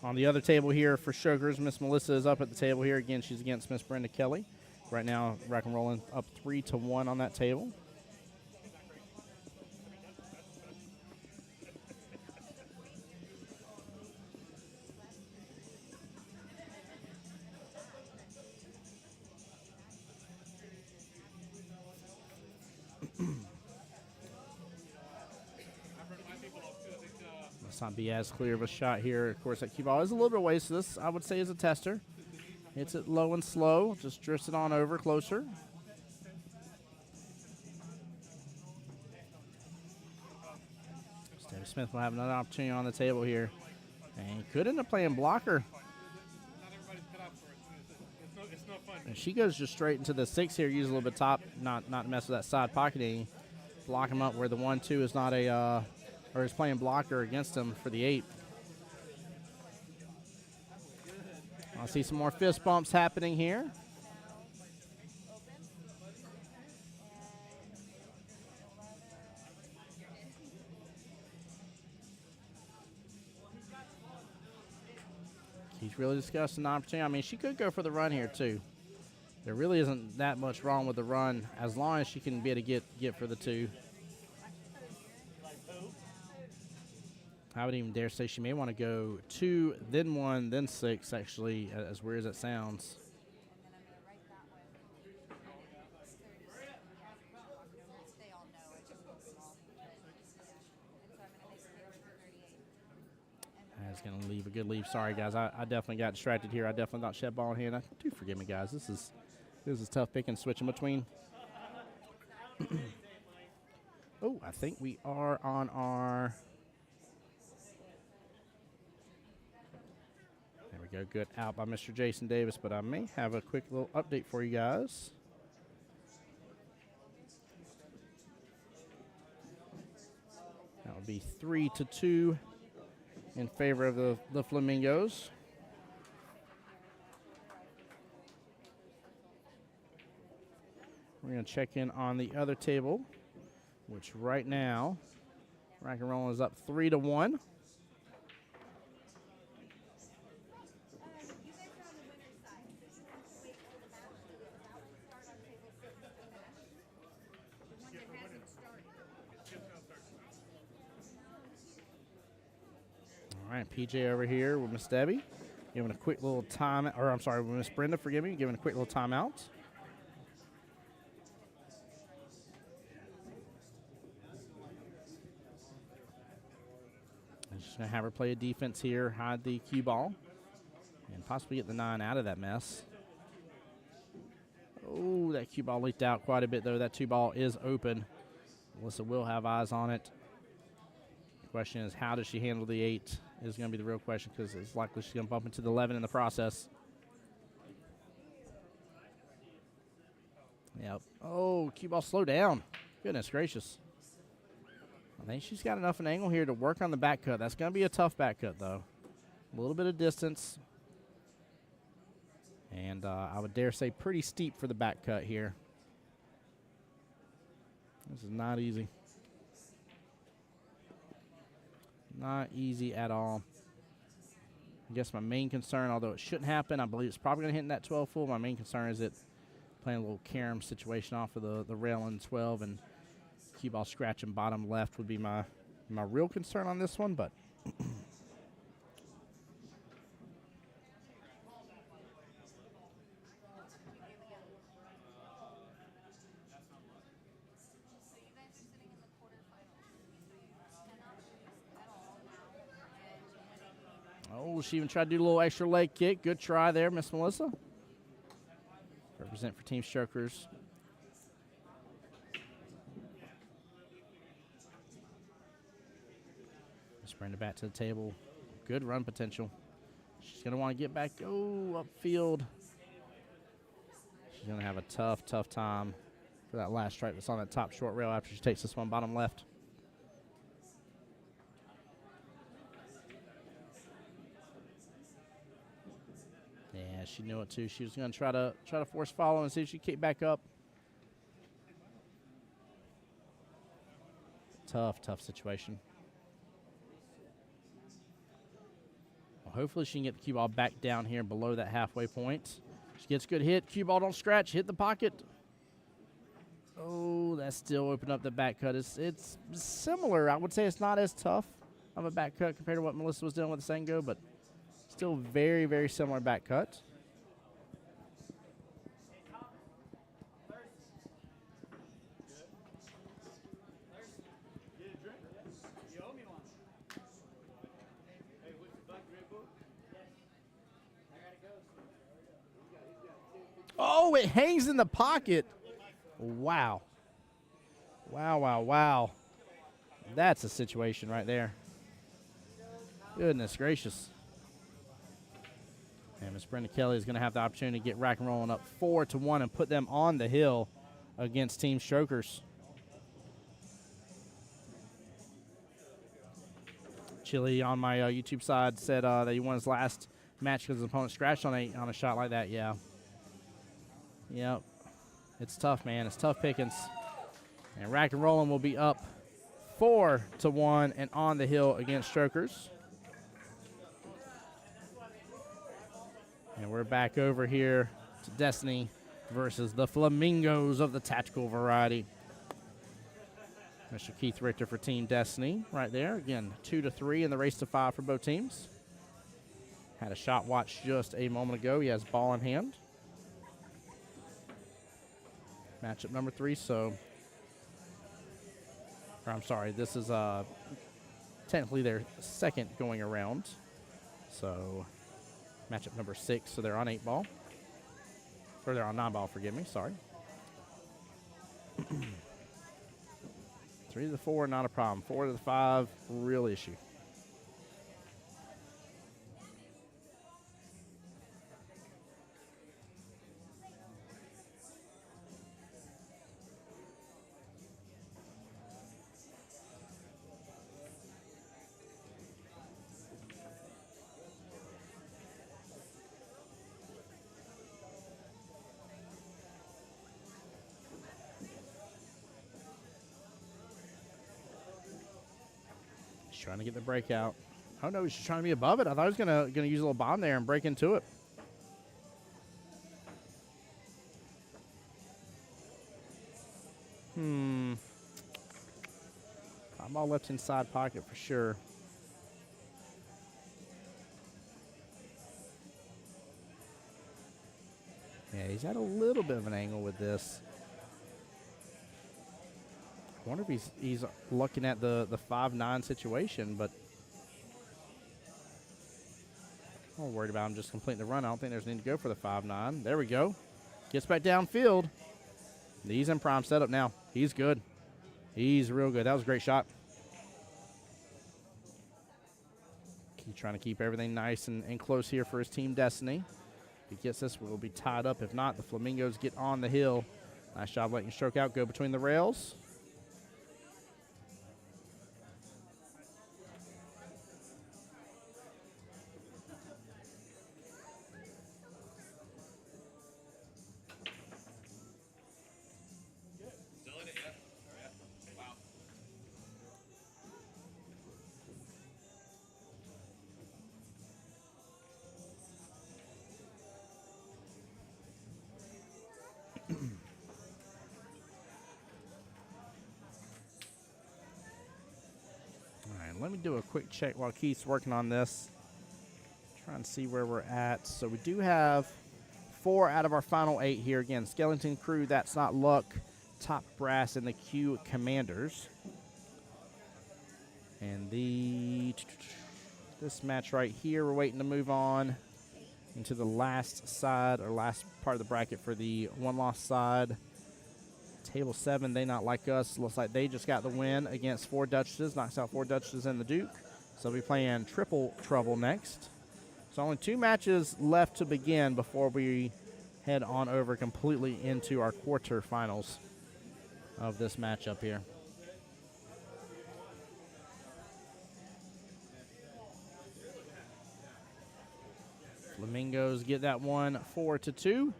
On the other table here for Sugars, Miss Melissa is up at the table here. Again, she's against Miss Brenda Kelly. Right now, Rock and Rollin' up 3-1 on that table. Let's not be as clear of a shot here. Of course, that cue ball is a little bit away, so this, I would say, is a tester. Hits it low and slow, just drifts it on over closer. Stevie Smith will have another opportunity on the table here. And he could end up playing blocker. not everybody's cut out for it. It's no fun. And she goes just straight into the 6 here, use a little bit top, not mess with that side pocketing. Block him up where the 1-2 is not a, or is playing blocker against him for the 8. I'll see some more fist bumps happening here. He's really discussing an opportunity. I mean, she could go for the run here, too. There really isn't that much wrong with the run as long as she can be able to get for the 2. I would even dare say she may want to go 2, then 1, then 6, actually, as weird as it sounds. That's going to leave a good leave. Sorry, guys. I definitely got distracted here. I definitely thought she had ball in hand. Do forgive me, guys. This is tough picking, switching between. Oh, I think we are on our... There we go. Good out by Mr. Jason Davis, but I may have a quick little update for you guys. That would be 3-2 in favor of the Flamingos. We're going to check in on the other table, which right now, Rack and Roll is up 3-1. All right, PJ over here with Miss Debbie, giving a quick little time, or I'm sorry, with Miss Brenda, forgive me, giving a quick little timeout. Just going to have her play a defense here, hide the cue ball, and possibly get the 9 out of that mess. Oh, that cue ball leaked out quite a bit, though. That 2 ball is open. Melissa will have eyes on it. The question is, how does she handle the 8 is going to be the real question, because it's likely she's going to bump into the 11 in the process. Yep. Oh, cue ball, slow down. Goodness gracious. I think she's got enough an angle here to work on the back cut. That's going to be a tough back cut, though. A little bit of distance. And I would dare say pretty steep for the back cut here. This is not easy. Not easy at all. I guess my main concern, although it shouldn't happen, I believe it's probably going to hit in that 12 full. My main concern is it playing a little carom situation off of the rail in 12, and cue ball scratching bottom left would be my real concern on this one, but oh, she even tried to do a little extra leg kick. Good try there, Miss Melissa. Represent for Team Strokers. Let's bring it back to the table. Good run potential. She's going to want to get back, upfield. She's going to have a tough time for that last strike that's on that top short rail after she takes this one bottom left. Yeah, she knew it too. She was going to try to force follow and see if she could kick back up. Tough situation. Well, hopefully she can get the cue ball back down here below that halfway point. She gets a good hit. Cue ball don't scratch. Hit the pocket. Oh, that still opened up the back cut. It's similar. I would say it's not as tough of a back cut compared to what Melissa was doing with the Sengo, but still very, very similar back cut. Oh, it hangs in the pocket. Wow. Wow. That's a situation right there. Goodness gracious. And Miss Brenda Kelly is going to have the opportunity to get Rack and Rolling up 4-1 and put them on the hill against Team Strokers. Chili on my YouTube side said that he won his last match because his opponent scratched on a shot like that. Yeah. Yep. It's tough, man. It's tough pickings. And Rack and Rolling will be up 4-1 and on the hill against Strokers. And we're back over here to Destiny versus the Flamingos of the tactical variety. Mr. Keith Richter for Team Destiny right there. Again, 2-3 in the race to 5 for both teams. Had a shot watch just a moment ago. He has ball in hand. Matchup number 3, I'm sorry, this is technically their second going around. So matchup number 6, so they're on 8-ball. Or they're on 9-ball, forgive me, sorry. 3-4, not a problem. 4-5, real issue. trying to get the breakout. Oh, no, he's just trying to be above it. I thought he was gonna use a little bomb there and break into it. Ball left inside pocket for sure. Yeah, he's at a little bit of an angle with this. I wonder if he's looking at the 5-9 situation, but I'm not worried about him just completing the run. I don't think there's need to go for the 5-9. There we go. Gets back downfield. He's in prime setup now. He's good. He's real good. That was a great shot. He's trying to keep everything nice and close here for his team destiny. If he gets this, we'll be tied up. If not, the Flamingos get on the hill. Nice job letting stroke out, go between the rails. Let me do a quick check while Keith's working on this. Trying to see where we're at. So we do have 4 out of our final 8 here. Again, Skeleton Crew, That's Not Luck, Top Brass, and the Q Commanders. And this match right here, we're waiting to move on into the last side, or last part of the bracket for the one-loss side. Table 7, They Not Like Us. Looks like they just got the win against 4 Duchesses. Knocks out 4 Duchesses and the Duke. So we'll be playing Triple Trouble next. So only 2 matches left to begin before we head on over completely into our quarterfinals of this matchup here. Flamingos get that one 4-2.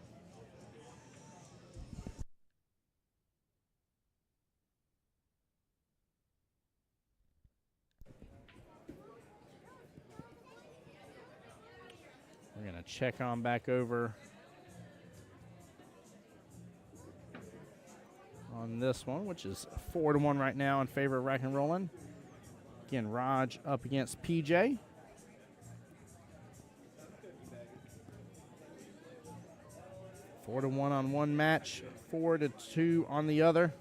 We're going to check on back over on this one, which is 4-1 right now in favor of Rack and Rollin'. Again, Raj up against PJ. Four to 1 on one match, 4-2 on the other.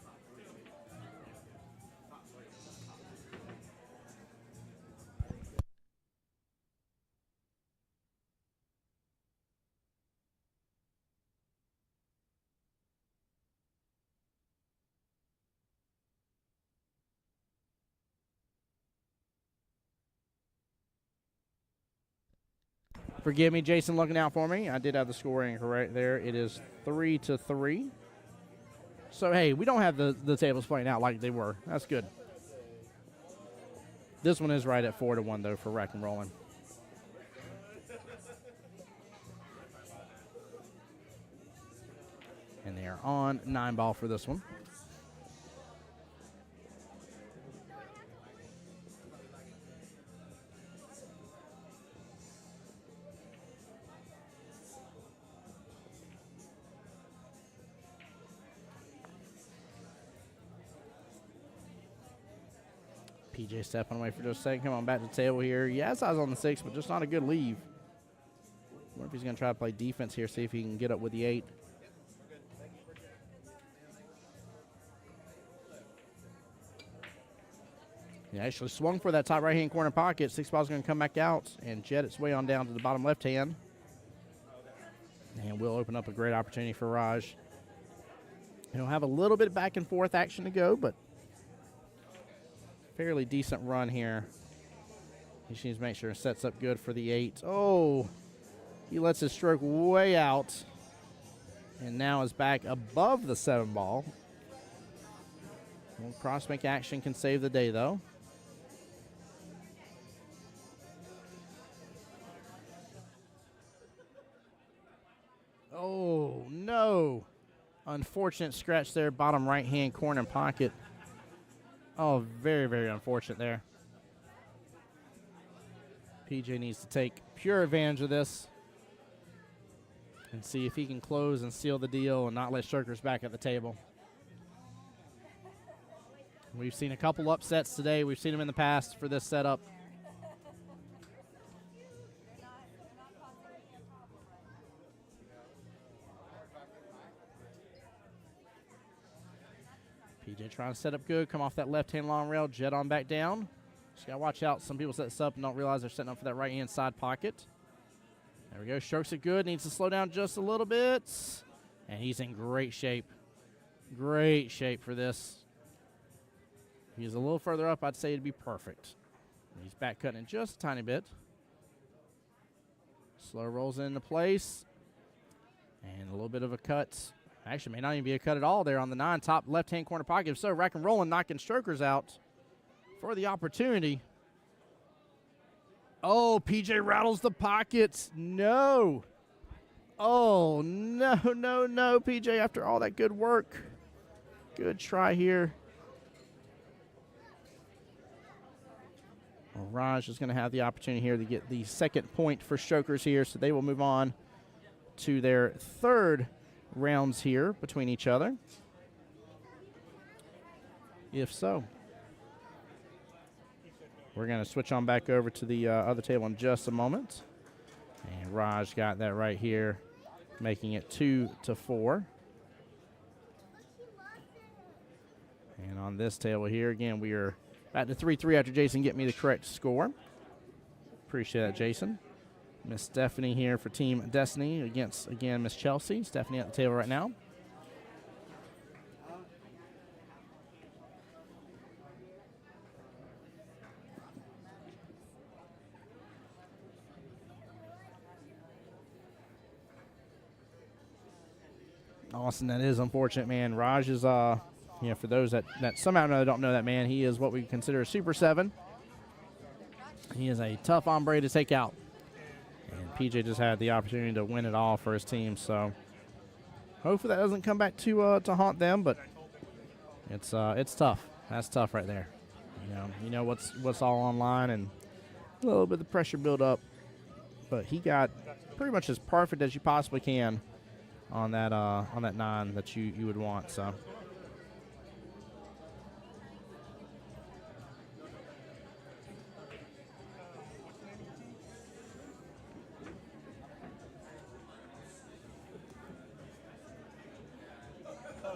Forgive me, Jason, looking out for me. I did have the scoring correct there. It is 3-3. So, hey, we don't have the tables playing out like they were. That's good. This one is right at 4-1, though, for Rack and Rollin'. And they are on 9-ball for this one. PJ stepping away for just a second. Come on back to the table here. Yes, I was on the 6, but just not a good leave. Wonder if he's going to try to play defense here, see if he can get up with the 8. He actually swung for that top right-hand corner pocket. 6-ball's going to come back out and jet its way on down to the bottom left hand. And we'll open up a great opportunity for Raj. He'll have a little bit back and forth action to go, but fairly decent run here. He just needs to make sure it sets up good for the 8. Oh, he lets his stroke way out and now is back above the 7-ball. Well, cross-make action can save the day, though. Oh, no. Unfortunate scratch there, bottom right-hand corner pocket. Oh, very, very unfortunate there. PJ needs to take pure advantage of this and see if he can close and seal the deal and not let Shirkers back at the table. We've seen a couple upsets today. We've seen them in the past for this setup. PJ trying to set up good, come off that left-hand long rail, jet on back down. Just got to watch out. Some people set this up and don't realize they're setting up for that right-hand side pocket. There we go. Strokes it good. Needs to slow down just a little bit. And he's in great shape. Great shape for this. If he's a little further up, I'd say it'd be perfect. He's back cutting it just a tiny bit. Slow rolls into place. And a little bit of a cut. Actually, may not even be a cut at all there on the 9, top left-hand corner pocket. So rack and rolling, knocking Strokers out for the opportunity. Oh, PJ rattles the pockets. No. Oh, no, no, no, PJ, after all that good work. Good try here. Well, Raj is going to have the opportunity here to get the second point for Strokers here, so they will move on to their third rounds here between each other. If so, we're going to switch on back over to the other table in just a moment. And Raj got that right here, making it 2-4. And on this table here, again, we are back to 3-3 after Jason get me the correct score. Appreciate that, Jason. Miss Stephanie here for Team Destiny against, again, Miss Chelsea. Stephanie at the table right now. Austin, that is unfortunate, man. Raj is, for those that somehow or another don't know that man, he is what we consider a Super 7. He is a tough hombre to take out. And PJ just had the opportunity to win it all for his team, so hopefully that doesn't come back to haunt them, but it's tough. That's tough right there. You know what's all online and a little bit of the pressure build up, but he got pretty much as perfect as you possibly can on that 9 that you would want. So.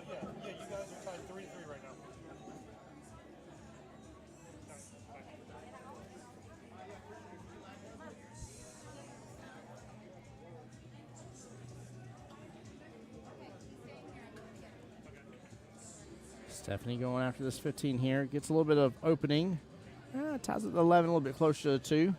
Yeah, you guys are tied 3-3 right now. Stephanie going after this 15 here. Gets a little bit of opening. Ties it to 11, a little bit closer to the 2.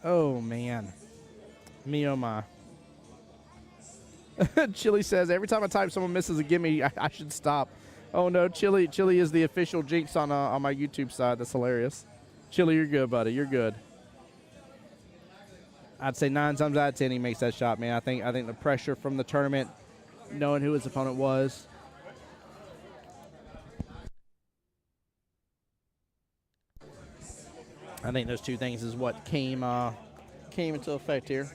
Oh, man. Me, oh, my. Chili says, every time I type someone misses a gimme, I should stop. Oh, no, Chili is the official jinx on my YouTube side. That's hilarious. Chili, you're good, buddy. You're good. I'd say 9 times out of 10 he makes that shot, man. I think the pressure from the tournament, knowing who his opponent was. I think those two things is what came into effect here.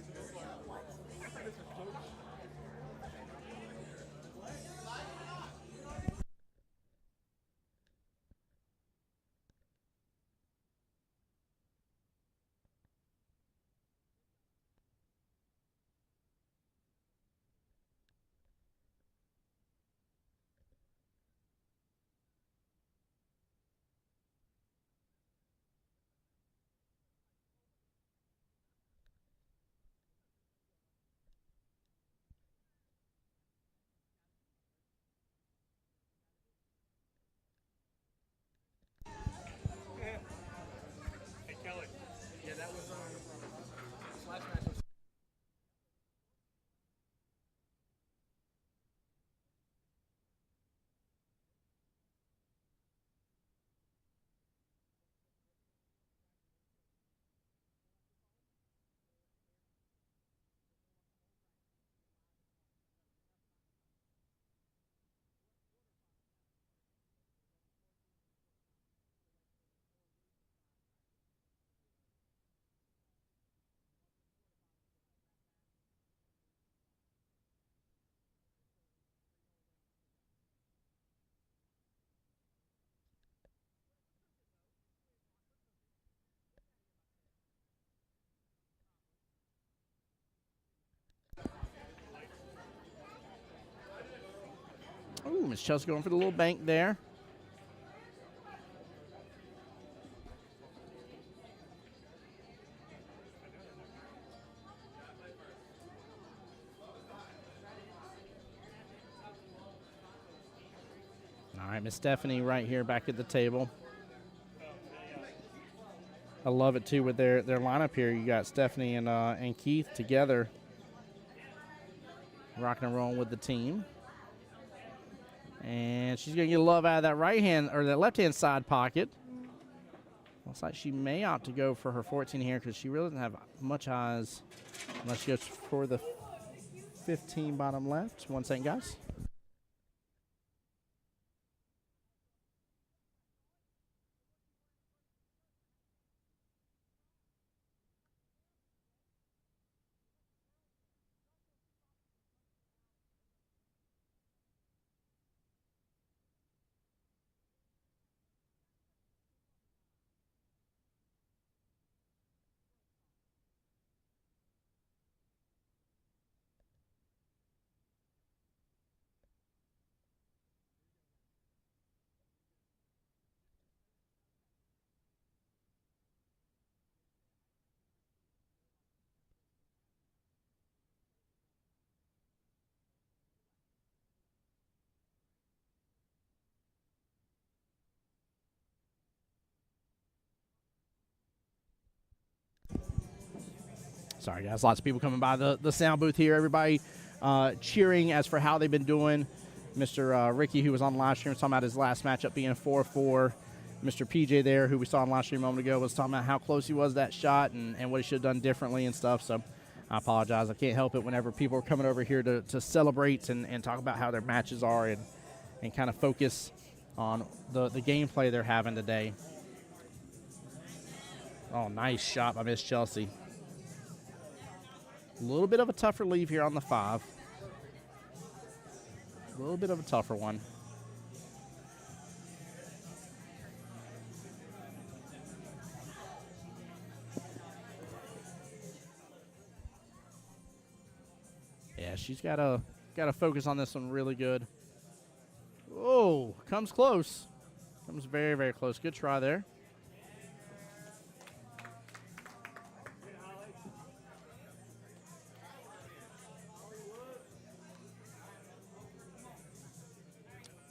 Miss Chelsea going for the little bank there. All right, Miss Stephanie right here back at the table. I love it, too, with their lineup here. You got Stephanie and Keith together rocking and rolling with the team. And she's going to get a love out of that right hand or that left hand side pocket. Looks like she may opt to go for her 14 here because she really doesn't have much eyes unless she goes for the 15 bottom left. 1 second, guys. Sorry, guys. Lots of people coming by the sound booth here. Everybody cheering as for how they've been doing. Mr. Ricky, who was on the live stream, was talking about his last matchup being a 4-4. Mr. PJ there, who we saw on live stream a moment ago, was talking about how close he was that shot and what he should have done differently and stuff. So I apologize. I can't help it whenever people are coming over here to celebrate and talk about how their matches are and kind of focus on the gameplay they're having today. Oh, nice shot by Miss Chelsea. A little bit of a tougher leave here on the 5. A little bit of a tougher one. Yeah, she's got to focus on this one really good. Oh, comes close. Comes very, very close. Good try there.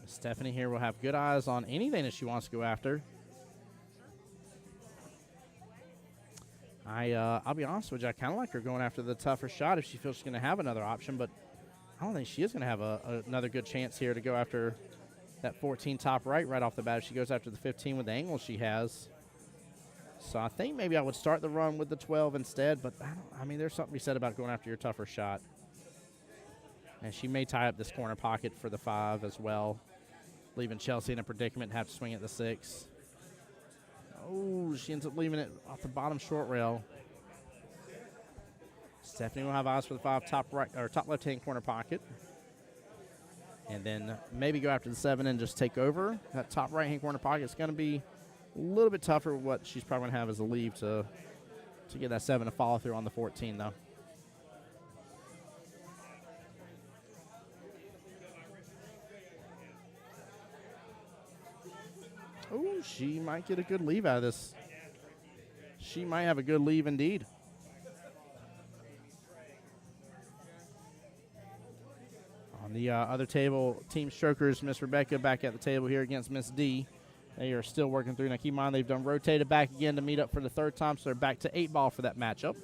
Stephanie here will have good eyes on anything that she wants to go after. I'll be honest with you, I kind of like her going after the tougher shot if she feels she's going to have another option, but I don't think she is going to have another good chance here to go after that 14 top right off the bat if she goes after the 15 with the angle she has. So I think maybe I would start the run with the 12 instead, but I mean, there's something to be said about going after your tougher shot. And she may tie up this corner pocket for the 5 as well, leaving Chelsea in a predicament to have to swing at the 6. Oh, she ends up leaving it off the bottom short rail. Stephanie will have eyes for the 5 top right or top left-hand corner pocket. And then maybe go after the 7 and just take over. That top right-hand corner pocket is going to be a little bit tougher. What she's probably going to have is a leave to get that 7 to follow through on the 14, though. Oh, she might get a good leave out of this. She might have a good leave indeed. On the other table, Team Strokers, Miss Rebecca back at the table here against Miss D. They are still working through. Now, keep in mind, they've done rotated back again to meet up for the 3rd time, so they're back to 8-ball for that matchup.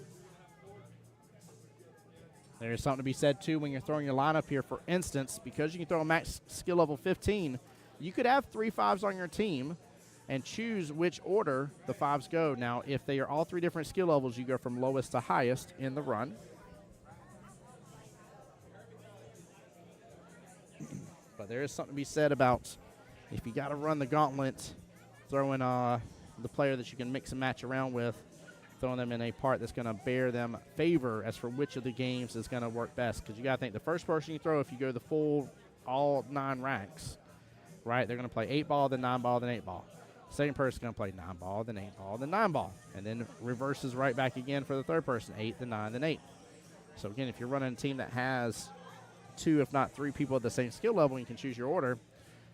There is something to be said, too, when you're throwing your lineup here. For instance, because you can throw a max skill level 15, you could have 3 5s on your team and choose which order the 5s go. Now, if they are all 3 different skill levels, you go from lowest to highest in the run. But there is something to be said about if you got to run the gauntlet, throwing the player that you can mix and match around with, throwing them in a part that's going to bear them favor as for which of the games is going to work best. Because you got to think the first person you throw, if you go the full all 9 racks, right, they're going to play 8-ball, then 9-ball, then 8-ball. Second person is going to play 9-ball, then 8-ball, then 9-ball. And then reverses right back again for the third person, 8, then 9, then 8. So, again, if you're running a team that has 2, if not 3 people at the same skill level, you can choose your order.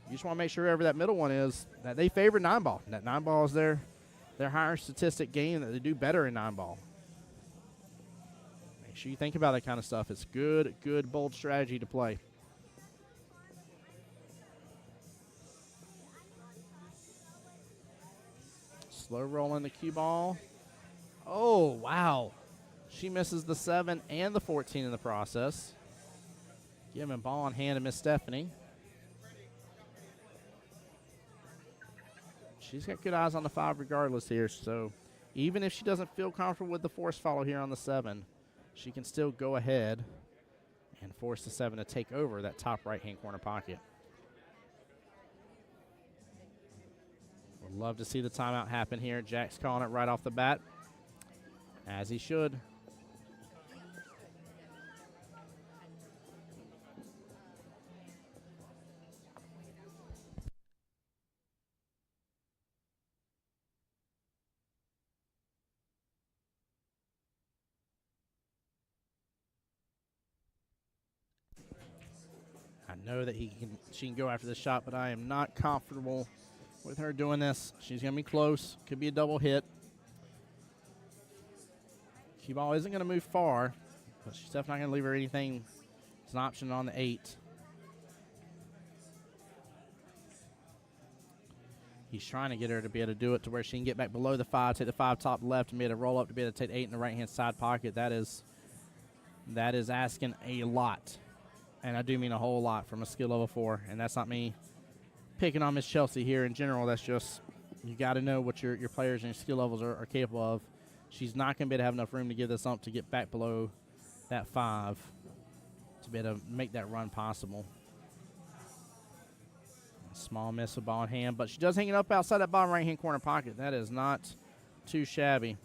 You just want to make sure whoever that middle one is, that they favor 9-ball. That 9-ball is their higher statistic game, that they do better in 9-ball. Make sure you think about that kind of stuff. It's good, bold strategy to play. Slow rolling the cue ball. Oh, wow. She misses the 7 and the 14 in the process. Giving ball in hand to Miss Stephanie. She's got good eyes on the 5 regardless here, so even if she doesn't feel comfortable with the force follow here on the 7, she can still go ahead and force the 7 to take over that top right-hand corner pocket. Would love to see the timeout happen here. Jack's calling it right off the bat, as he should. I know that she can go after this shot, but I am not comfortable with her doing this. She's going to be close. Could be a double hit. Cue ball isn't going to move far, but she's definitely not going to leave her anything as an option on the 8. He's trying to get her to be able to do it to where she can get back below the 5, take the 5 top left, and be able to roll up to be able to take 8 in the right-hand side pocket. That is asking a lot. And I do mean a whole lot from a skill level 4. And that's not me picking on Miss Chelsea here in general. That's just, you got to know what your players and your skill levels are capable of. She's not going to be able to have enough room to give this ump to get back below that 5 to be able to make that run possible. A small miss with ball in hand, but she does hang it up outside that bottom right-hand corner pocket. That is not too shabby.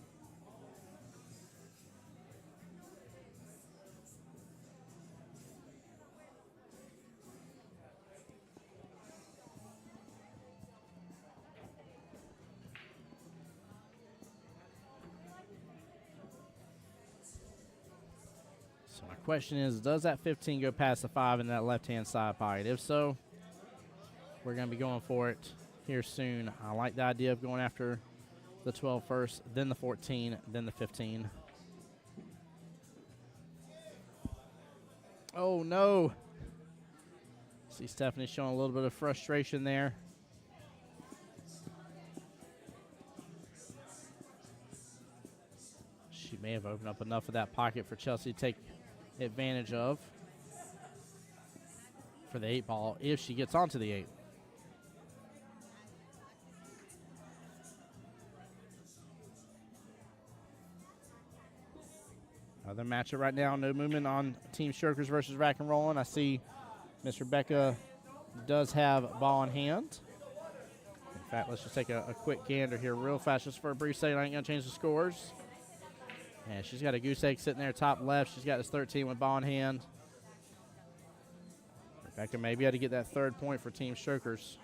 Question is, does that 15 go past the 5 in that left-hand side pocket? If so, we're going to be going for it here soon. I like the idea of going after the 12 first, then the 14, then the 15. Oh, no. See Stephanie showing a little bit of frustration there. She may have opened up enough of that pocket for Chelsea to take advantage of for the 8-ball if she gets onto the 8. Another matchup right now. No movement on Team Shirkers versus Rack and Rollin'. I see Miss Rebecca does have ball in hand. In fact, let's just take a quick gander here real fast just for a brief second. I ain't going to change the scores. And she's got a goose egg sitting there top left. She's got this 13 with ball in hand. Rebecca may be able to get that 3rd point for Team Shirkers.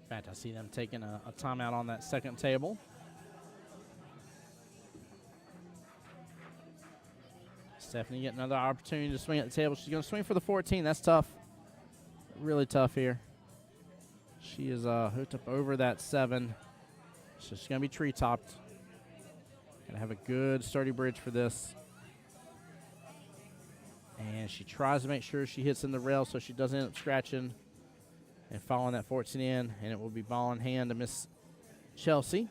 In fact, I see them taking a timeout on that second table. Stephanie getting another opportunity to swing at the table. She's going to swing for the 14. That's tough. Really tough here. She is hooked up over that 7. So she's going to be tree-topped. Going to have a good, sturdy bridge for this. And she tries to make sure she hits in the rail so she doesn't end up scratching and following that 14 in. And it will be ball in hand to Miss Chelsea.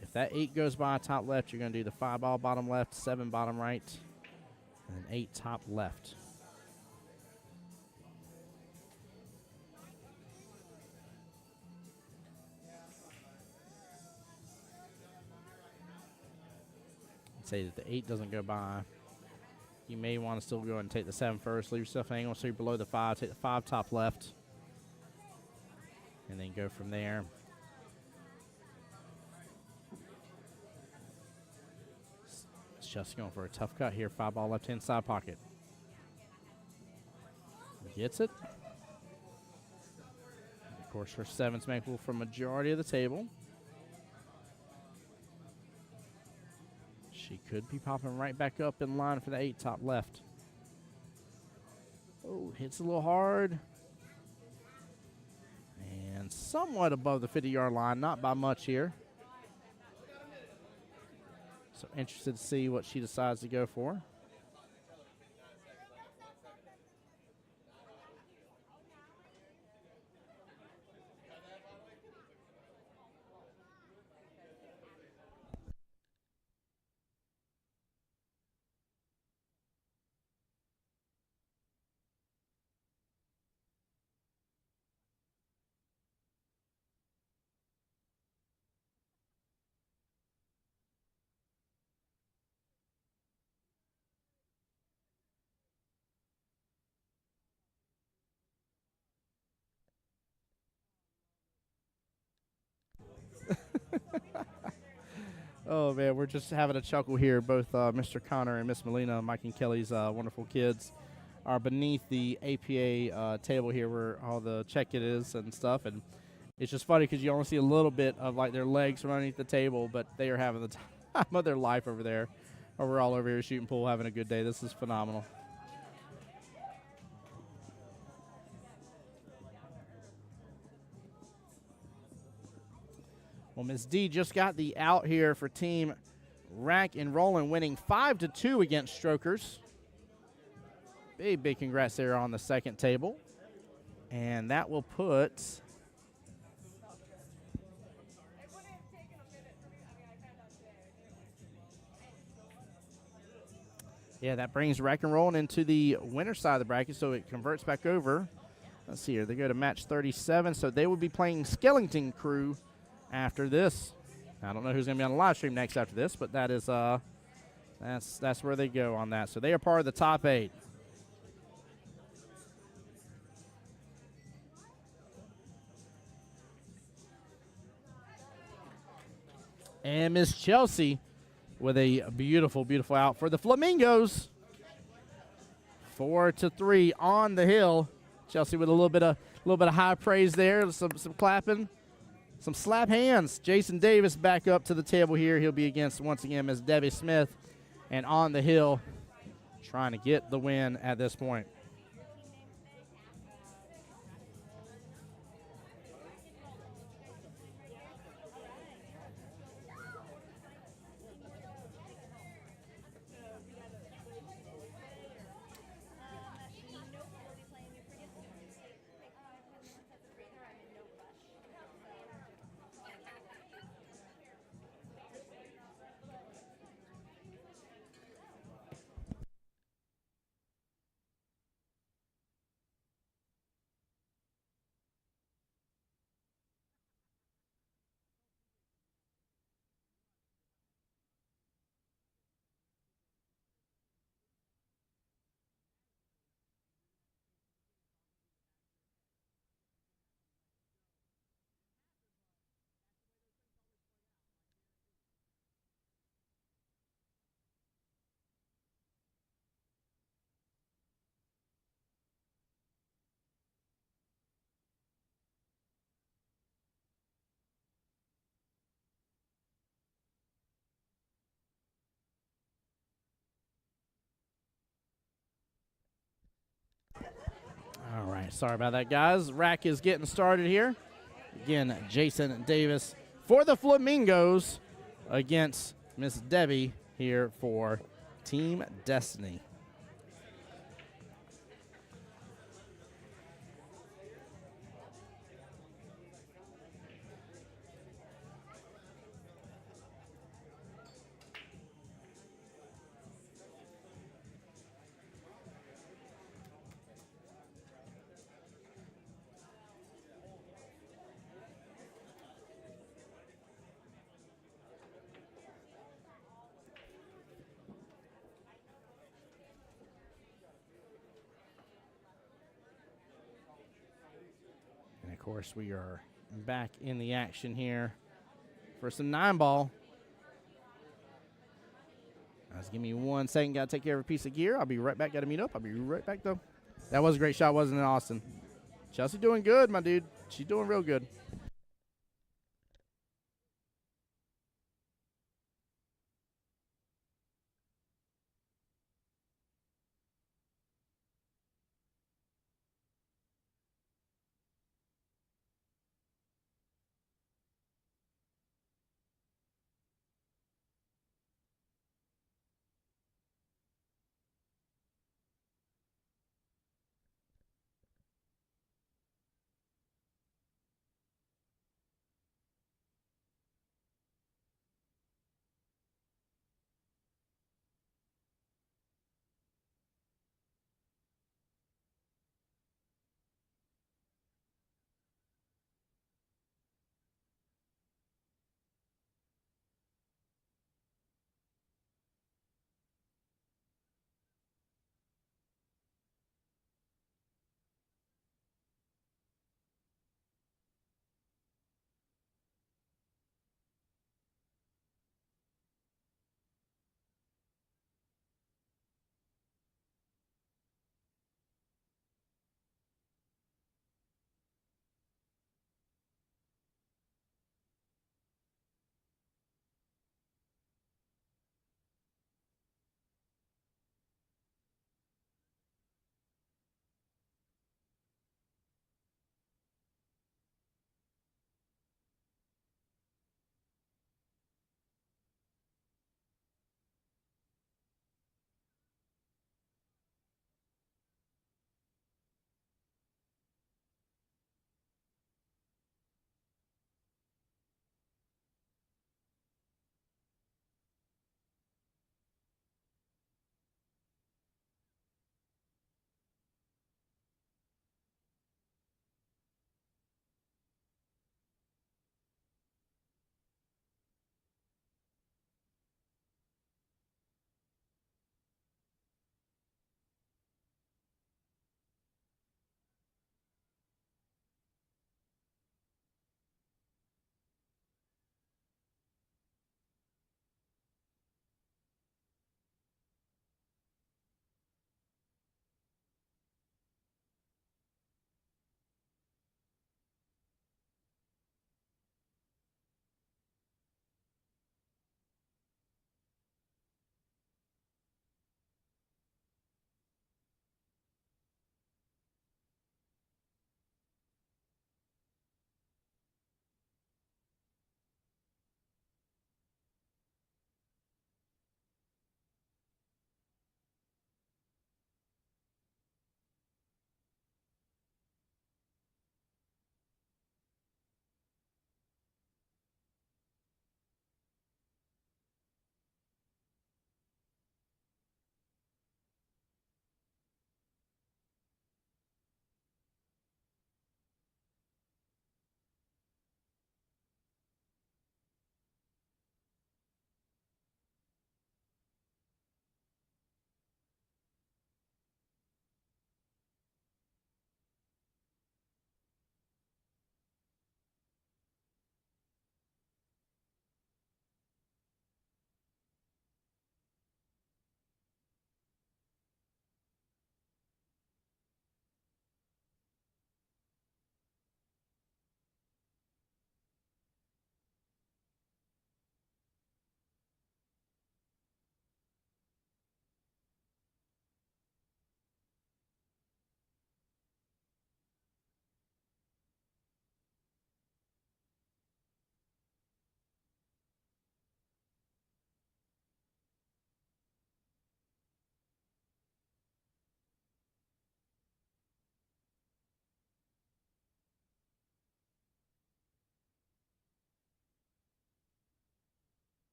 If that 8 goes by top left, you're going to do the 5-ball bottom left, 7 bottom right, and then 8 top left. I'd say that the 8 doesn't go by. You may want to still go and take the 7 first. Leave yourself an angle so you're below the 5. Take the 5 top left, and then go from there. Just going for a tough cut here. 5-ball left-hand side pocket. Gets it. Of course, her sevens makeable from majority of the table. She could be popping right back up in line for the 8 top left. Oh, hits a little hard. And somewhat above the 50-yard line, not by much here. So interested to see what she decides to go for. Oh, man, we're just having a chuckle here. Both Mr. Connor and Miss Melina, Mike and Kelly's wonderful kids, are beneath the APA table here where all the check it is and stuff. And it's just funny because you only see a little bit of, like, their legs from underneath the table, but they are having the time of their life over there. Or we're all over here shooting pool, having a good day. This is phenomenal. Well, Ms. D just got the out here for Team Rack and Rollin', winning 5-2 against Strokers. Big congrats there on the second table. And that will put that brings Rack and Rollin' into the winner side of the bracket, so it converts back over. Let's see here. They go to match 37, so they will be playing Skellington Crew after this. I don't know who's going to be on the live stream next after this, but that is that's where they go on that. So they are part of the top 8. And Miss Chelsea with a beautiful out for the Flamingos. 4-3 on the hill. Chelsea with a little bit of high praise there, some clapping. Some slap hands. Jason Davis back up to the table here. He'll be against, once again, Miss Debbie Smith. And on the hill, trying to get the win at this point. All right, sorry about that, guys. Rack is getting started here. Again, Jason Davis for the Flamingos against Miss Debbie here for Team Destiny. Of course, we are back in the action here for some 9-ball. Guys, give me 1 second. Got to take care of a piece of gear. I'll be right back. Got to meet up. I'll be right back, though. That was a great shot, wasn't it, Austin? Chelsea doing good, my dude. She's doing real good.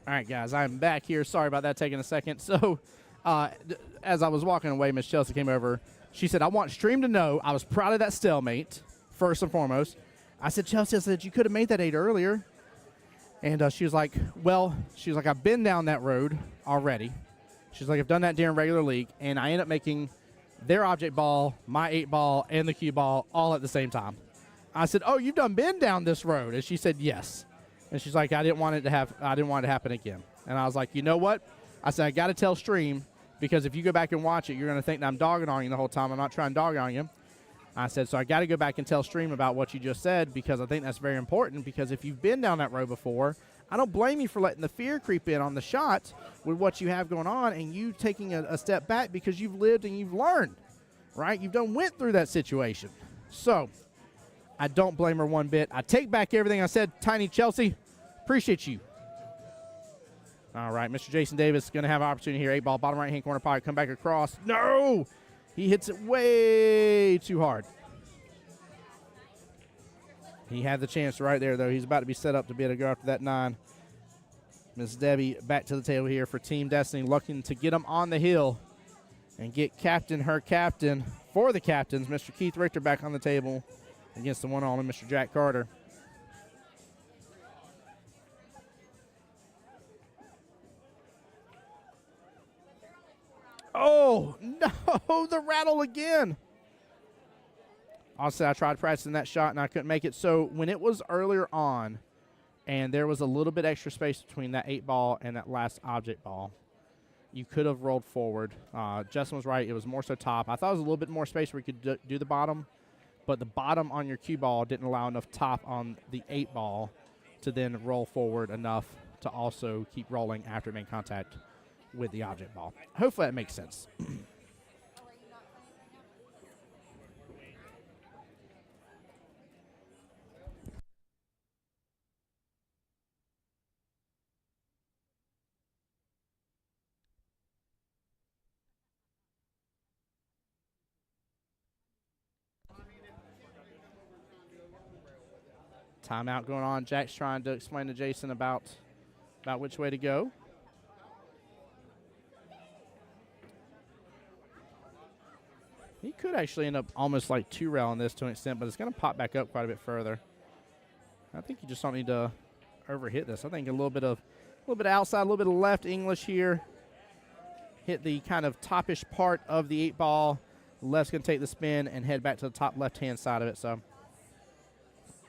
All right, guys, I'm back here. Sorry about that taking a second. So, as I was walking away, Miss Chelsea came over. She said, I want Stream to know I was proud of that stalemate, first and foremost. I said, Chelsea, I said, you could have made that 8 earlier. And she was like, well, she was like, I've been down that road already. She's like, I've done that during regular league, and I end up making their object ball, my 8 ball, and the cue ball all at the same time. I said, oh, you've been down this road? And she said, yes. And she's like, I didn't want it to happen again. And I was like, you know what? I said, I got to tell Stream, because if you go back and watch it, you're going to think that I'm dogging on you the whole time. I'm not trying to dog on you. I said, so I got to go back and tell Stream about what you just said, because I think that's very important, because if you've been down that road before, I don't blame you for letting the fear creep in on the shot with what you have going on and you taking a step back because you've lived and you've learned, right? You've went through that situation. So I don't blame her one bit. I take back everything I said. Tiny Chelsea, appreciate you. All right, Mr. Jason Davis is going to have an opportunity here. 8 ball, bottom right-hand corner pocket, come back across. No! He hits it way too hard. He had the chance right there, though. He's about to be set up to be able to go after that 9. Miss Debbie back to the table here for Team Destiny, looking to get him on the hill and get her captain for the captains, Mr. Keith Richter, back on the table against the one on Mr. Jack Carter. Oh, no, the rattle again. Honestly, I tried practicing that shot, and I couldn't make it. So when it was earlier on, and there was a little bit extra space between that 8 ball and that last object ball, you could have rolled forward. Justin was right. It was more so top. I thought it was a little bit more space where you could do the bottom, but the bottom on your cue ball didn't allow enough top on the 8 ball to then roll forward enough to also keep rolling after it made contact with the object ball. Hopefully that makes sense. Timeout going on. Jack's trying to explain to Jason about which way to go. He could actually end up almost like 2-railing this to an extent, but it's going to pop back up quite a bit further. I think you just don't need to overhit this. I think a little bit of outside, a little bit of left English here. Hit the kind of topish part of the 8 ball. Left's going to take the spin and head back to the top left-hand side of it. So,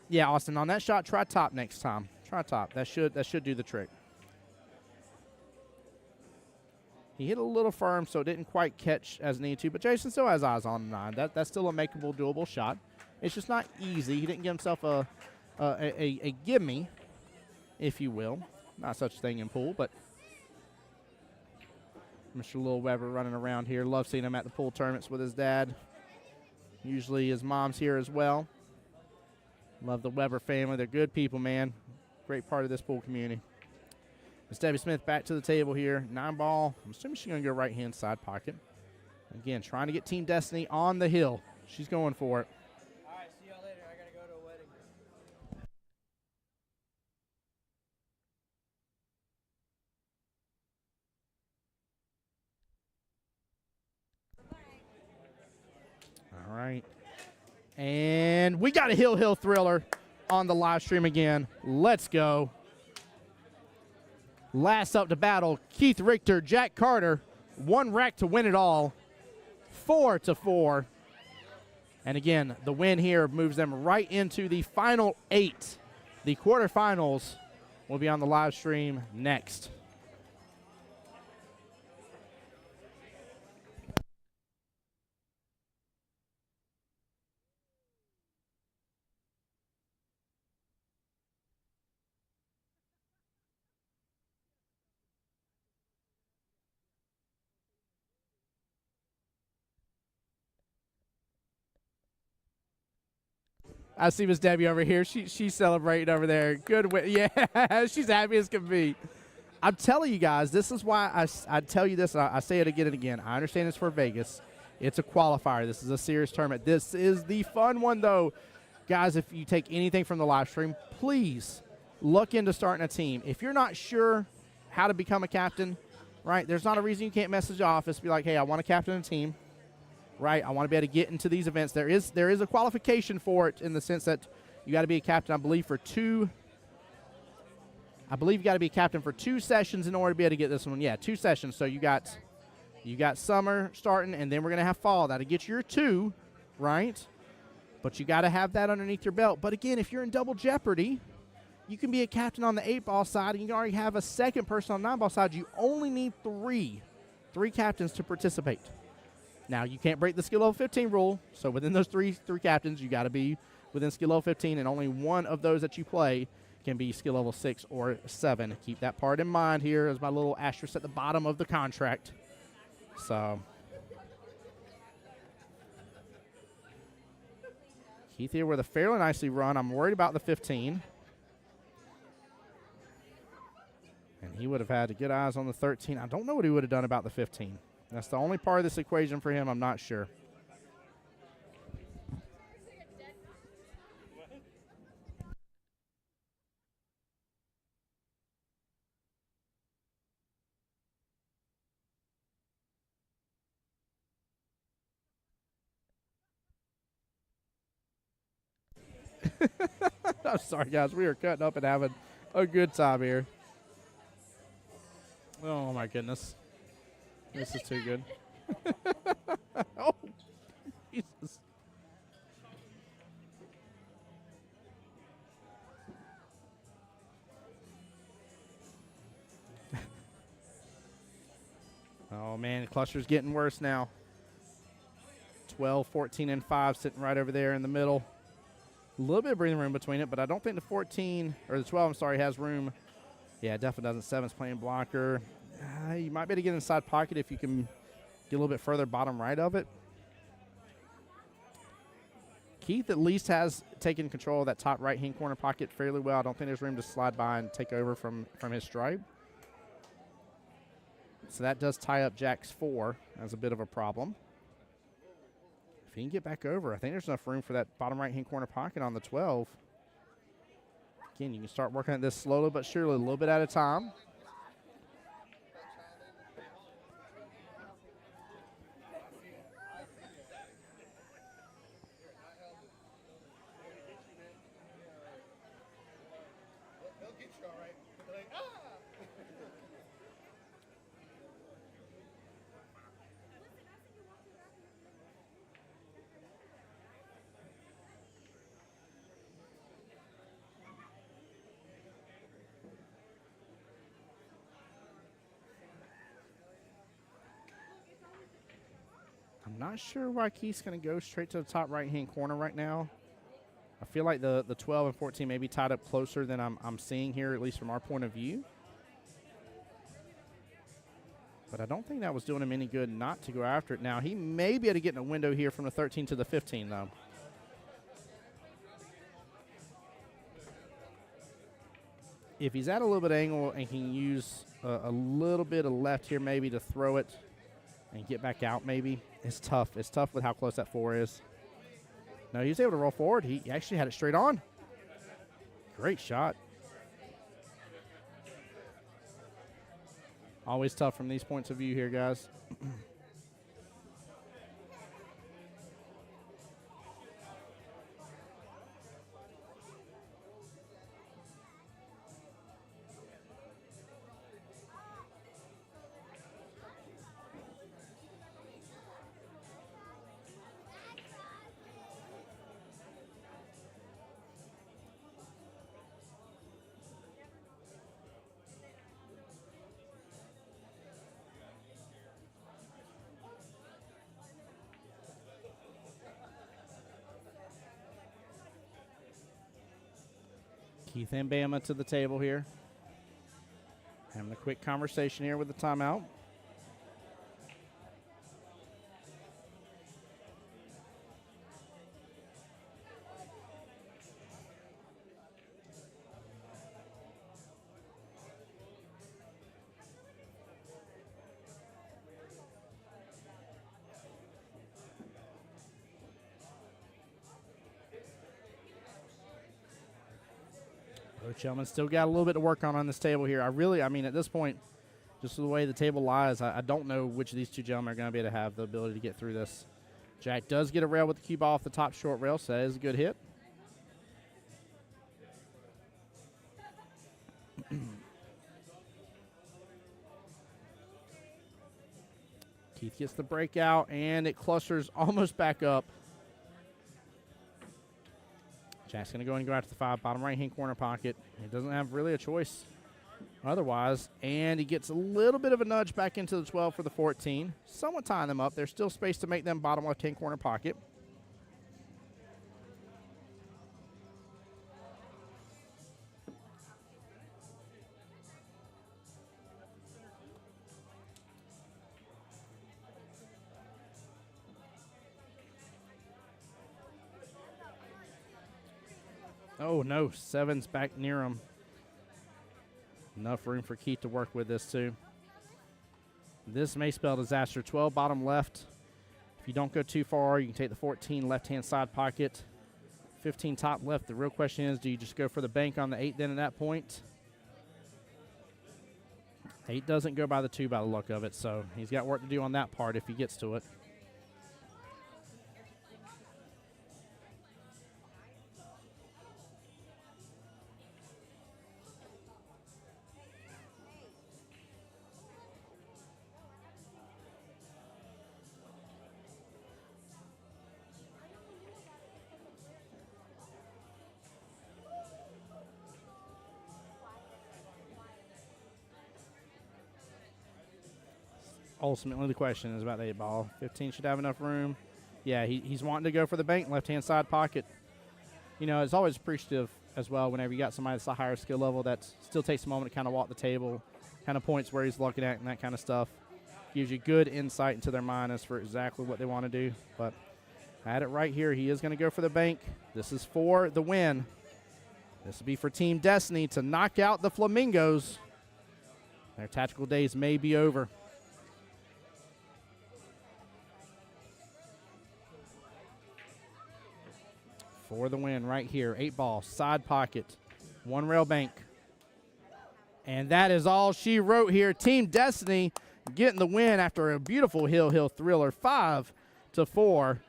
yeah, Austin, on that shot, try top next time. Try top. That should do the trick. He hit a little firm, so it didn't quite catch as needed to, but Jason still has eyes on the 9. That's still a makeable, doable shot. It's just not easy. He didn't give himself a gimme, if you will. Not such a thing in pool, but Mr. Lil Weber running around here. Love seeing him at the pool tournaments with his dad. Usually his mom's here as well. Love the Weber family. They're good people, man. Great part of this pool community. Miss Debbie Smith back to the table here. 9 ball. I'm assuming she's going to go right-hand side pocket. Again, trying to get Team Destiny on the hill. She's going for it. All right, see y'all later. I got to go to a wedding. All right. And we got a Hill Thriller on the live stream again. Let's go. Last up to battle, Keith Richter, Jack Carter. 1 rack to win it all. 4-4. And again, the win here moves them right into the final 8. The quarterfinals will be on the live stream next. I see Miss Debbie over here. She's celebrating over there. Good win. Yeah, she's happy as can be. I'm telling you guys, this is why I tell you this, and I say it again and again. I understand it's for Vegas. It's a qualifier. This is a serious tournament. This is the fun one, though. Guys, if you take anything from the live stream, please look into starting a team. If you're not sure how to become a captain, right? There's not a reason you can't message the office, be like, hey, I want to captain a team, right? I want to be able to get into these events. There is a qualification for it in the sense that you got to be a captain, I believe, for two. I believe you got to be a captain for 2 sessions in order to be able to get this one. Yeah, 2 sessions. So you got summer starting, and then we're gonna have fall. That'll get you your 2, right? But you got to have that underneath your belt. But again, if you're in double jeopardy, you can be a captain on the 8-ball side, and you can already have a second person on the 9-ball side. You only need 3 captains to participate. Now, you can't break the skill level 15 rule, so within those three captains, you got to be within skill level 15, and only one of those that you play can be skill level 6 or 7. Keep that part in mind here as my little asterisk at the bottom of the contract. So, Keith here with a fairly nicely run. I'm worried about the 15. And he would have had to get eyes on the 13. I don't know what he would have done about the 15. That's the only part of this equation for him. I'm not sure. I'm sorry, guys. We are cutting up and having a good time here. Oh, my goodness. This is too good. Oh, Jesus. Oh, man. The cluster's getting worse now. 12, 14, and 5 sitting right over there in the middle. A little bit of breathing room between it, but I don't think the 14, or the 12, I'm sorry, has room. Yeah, it definitely doesn't. 7's playing blocker. You might be able to get inside pocket if you can get a little bit further bottom right of it. Keith at least has taken control of that top right-hand corner pocket fairly well. I don't think there's room to slide by and take over from his stripe. So that does tie up Jack's 4 as a bit of a problem. If he can get back over, I think there's enough room for that bottom right-hand corner pocket on the 12. Again, you can start working at this slowly but surely, a little bit at a time. I'm not sure why Keith's going to go straight to the top right-hand corner right now. I feel like the 12 and 14 may be tied up closer than I'm seeing here, at least from our point of view. But I don't think that was doing him any good not to go after it. Now, he may be able to get in a window here from the 13 to the 15, though. If he's at a little bit of angle and can use a little bit of left here maybe to throw it and get back out maybe, it's tough. It's tough with how close that 4 is. No, he was able to roll forward. He actually had it straight on. Great shot. Always tough from these points of view here, guys. Keith and Bama to the table here. Having a quick conversation here with the timeout. Coach Hellman still got a little bit to work on this table here. I mean, at this point, Just the way the table lies, I don't know which of these two gentlemen are going to be able to have the ability to get through this. Jack does get a rail with the cue ball off the top short rail, so that is a good hit. Keith gets the breakout, and it clusters almost back up. Jack's going to go and go out to the 5, bottom right-hand corner pocket. He doesn't have really a choice otherwise, and he gets a little bit of a nudge back into the 12 for the 14. Somewhat tying them up. There's still space to make them bottom left-hand corner pocket. Oh, no. 7's back near him. Enough room for Keith to work with this, too. This may spell disaster. 12 bottom left. If you don't go too far, you can take the 14 left-hand side pocket. 15 top left. The real question is, do you just go for the bank on the 8 then at that point? 8 doesn't go by the 2 by the luck of it, so he's got work to do on that part if he gets to it. Ultimately, the question is about the 8 ball. 15 should have enough room. Yeah, he's wanting to go for the bank, left-hand side pocket. You know, it's always appreciative as well whenever you got somebody that's a higher skill level that still takes a moment to kind of walk the table, kind of points where he's looking at and that kind of stuff. Gives you good insight into their mind as for exactly what they want to do. But I had it right here. He is going to go for the bank. This is for the win. This will be for Team Destiny to knock out the Flamingos. Their tactical days may be over. For the win right here. 8 ball, side pocket, 1 rail bank. And that is all she wrote here. Team Destiny getting the win after a beautiful hill thriller. 5-4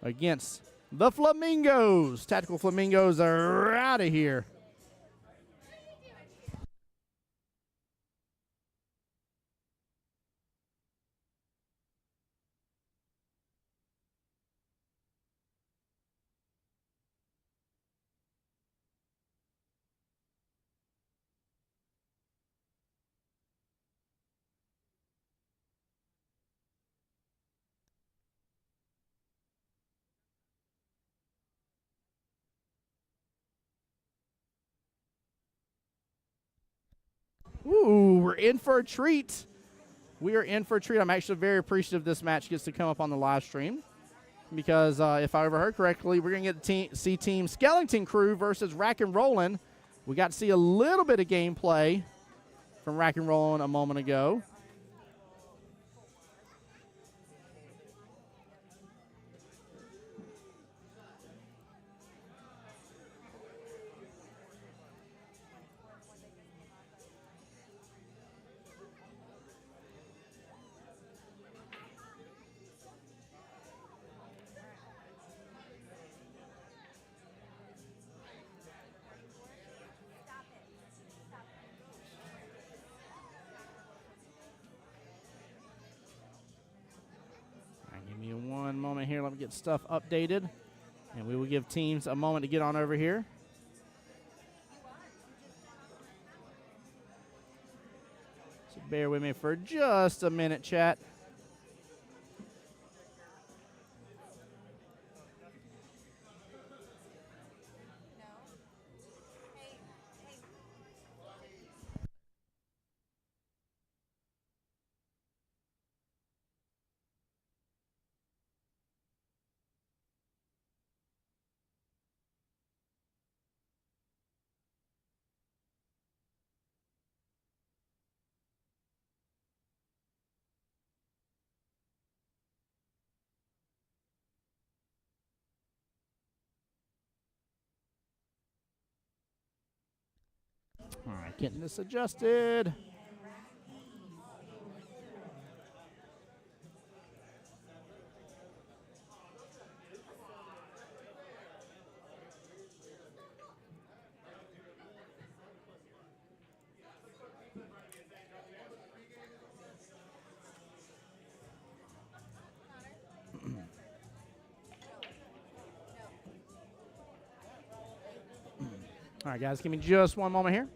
against the Flamingos. Tactical Flamingos are out of here. Ooh, we're in for a treat. We are in for a treat. I'm actually very appreciative this match gets to come up on the live stream because if I overheard correctly, we're going to get to see Team Skellington Crew versus Rack and Rollin'. We got to see a little bit of gameplay from Rack and Rollin' a moment ago. Give me one moment here. Let me get stuff updated. And we will give teams a moment to get on over here. So bear with me for just a minute, chat. All right, getting this adjusted. All right, guys, give me just one moment here.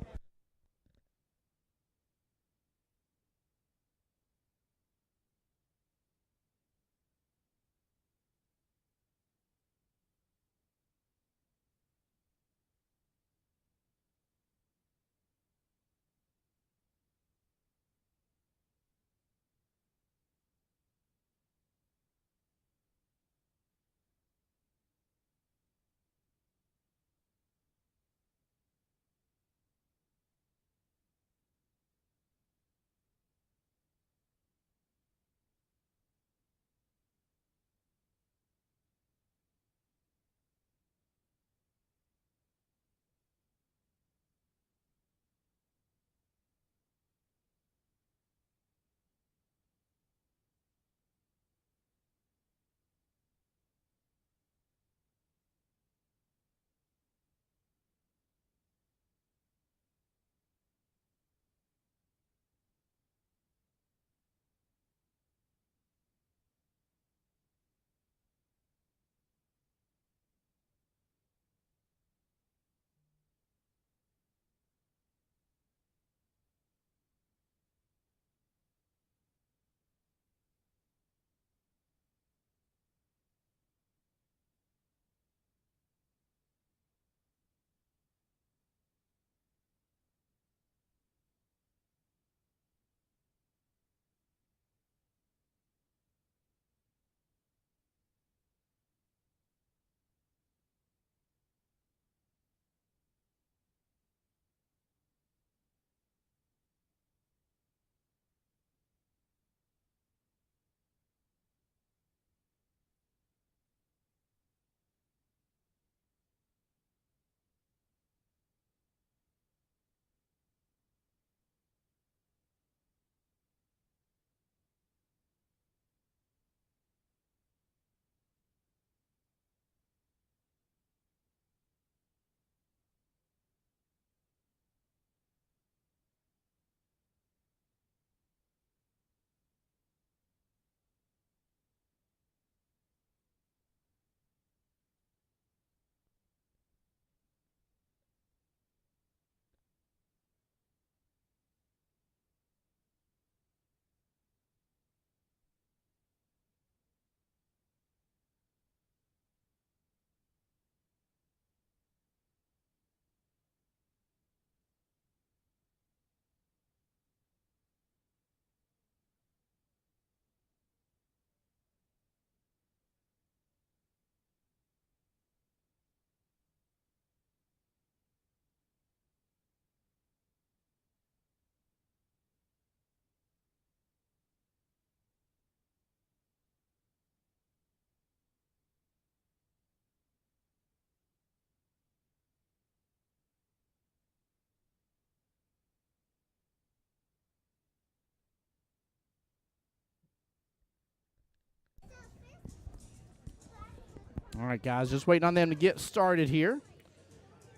All right, guys, just waiting on them to get started here.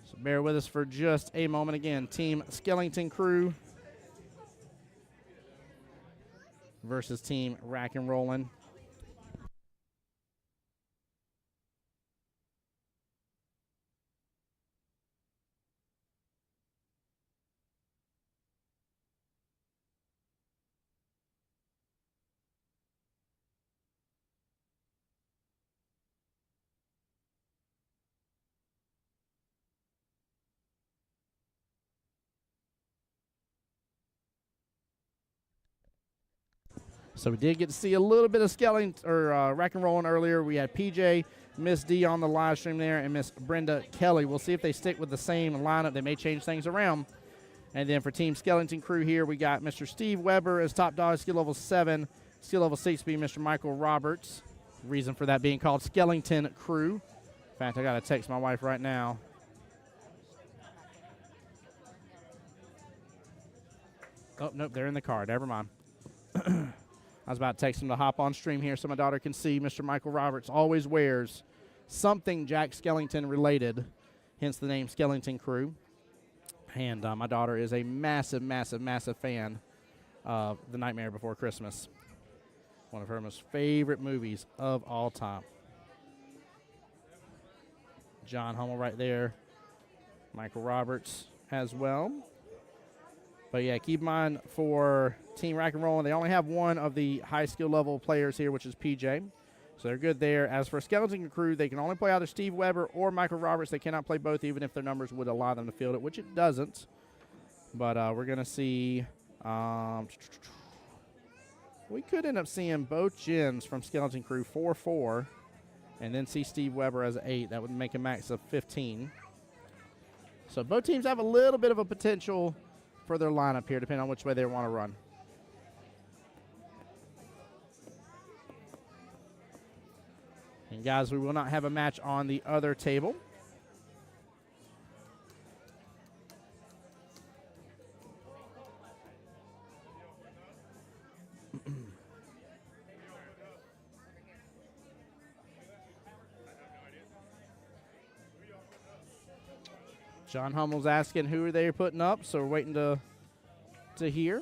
So bear with us for just a moment. Again, Team Skellington Crew versus Team Rack and Rollin'. So we did get to see a little bit of Skellington or Rack and Rollin' earlier. We had PJ, Miss D on the live stream there, and Miss Brenda Kelly. We'll see if they stick with the same lineup. They may change things around. And then for Team Skellington Crew here, we got Mr. Steve Weber as top dog, skill level 7, skill level 6 being Mr. Michael Roberts. Reason for that being called Skellington Crew. In fact, I got to text my wife right now. Oh, nope, they're in the car. Never mind. I was about to text him to hop on stream here so my daughter can see Mr. Michael Roberts always wears something Jack Skellington related, hence the name Skellington Crew. And my daughter is a massive, massive, massive fan of The Nightmare Before Christmas. One of her most favorite movies of all time. John Hummel right there Michael Roberts as well. But yeah, keep in mind for Team Rack and Roll, they only have one of the high skill level players here, which is PJ. So they're good there. As for Skeleton Crew, they can only play either Steve Weber or Michael Roberts. They cannot play both, even if their numbers would allow them to field it, which it doesn't. But we're going to see. We could end up seeing both gens from Skeleton Crew 4-4, and then see Steve Weber as 8. That would make a max of 15. So both teams have a little bit of a potential for their lineup here, depending on which way they want to run. And guys, we will not have a match on the other table. John Hummel's asking who are they putting up, so we're waiting to hear.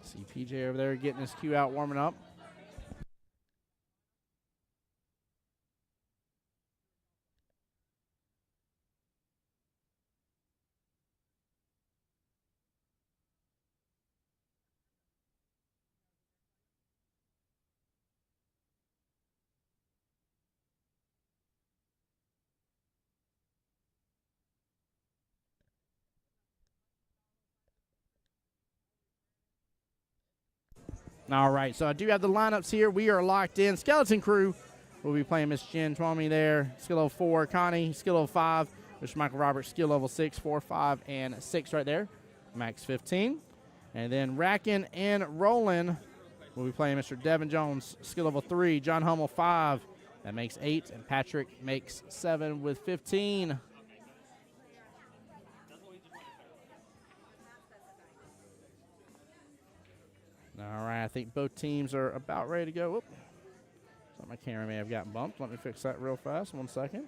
See PJ over there getting his cue out, warming up. All right, so I do have the lineups here. We are locked in. Skeleton Crew will be playing Miss Jen Twomey there. Skill level 4, Connie. Skill level 5, Mr. Michael Roberts. Skill level 6, 4, 5, and 6 right there. Max 15. And then Rackin' and Rollin' will be playing Mr. Devin Jones. Skill level 3, John Hummel 5. That makes 8, and Patrick makes 7 with 15. All right, I think both teams are about ready to go. Whoop. So my camera may have gotten bumped. Let me fix that real fast. 1 second.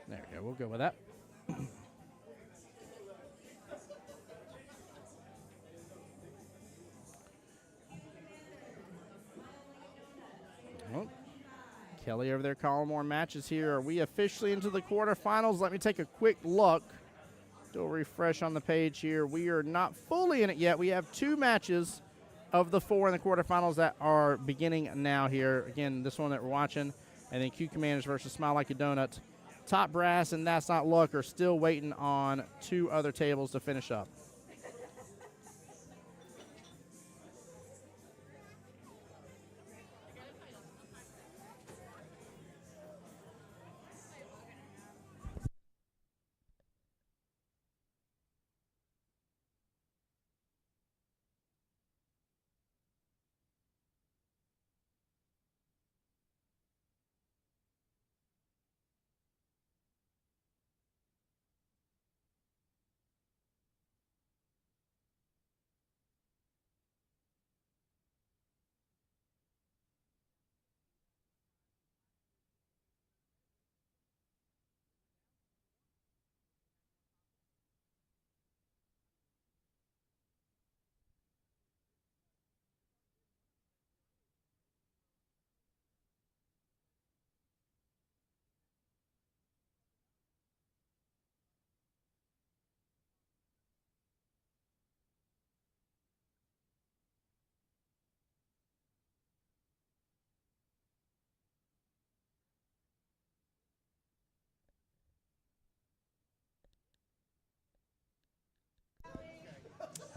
There we go. We'll go with that. Kelly over there calling more matches here. Are we officially into the quarterfinals? Let me take a quick look. Do a refresh on the page here. We are not fully in it yet. We have 2 matches of the 4 in the quarterfinals that are beginning now here. Again, this one that we're watching. And then Q Commanders versus Smile Like a Donut. Top Brass and That's Not Luck are still waiting on 2 other tables to finish up.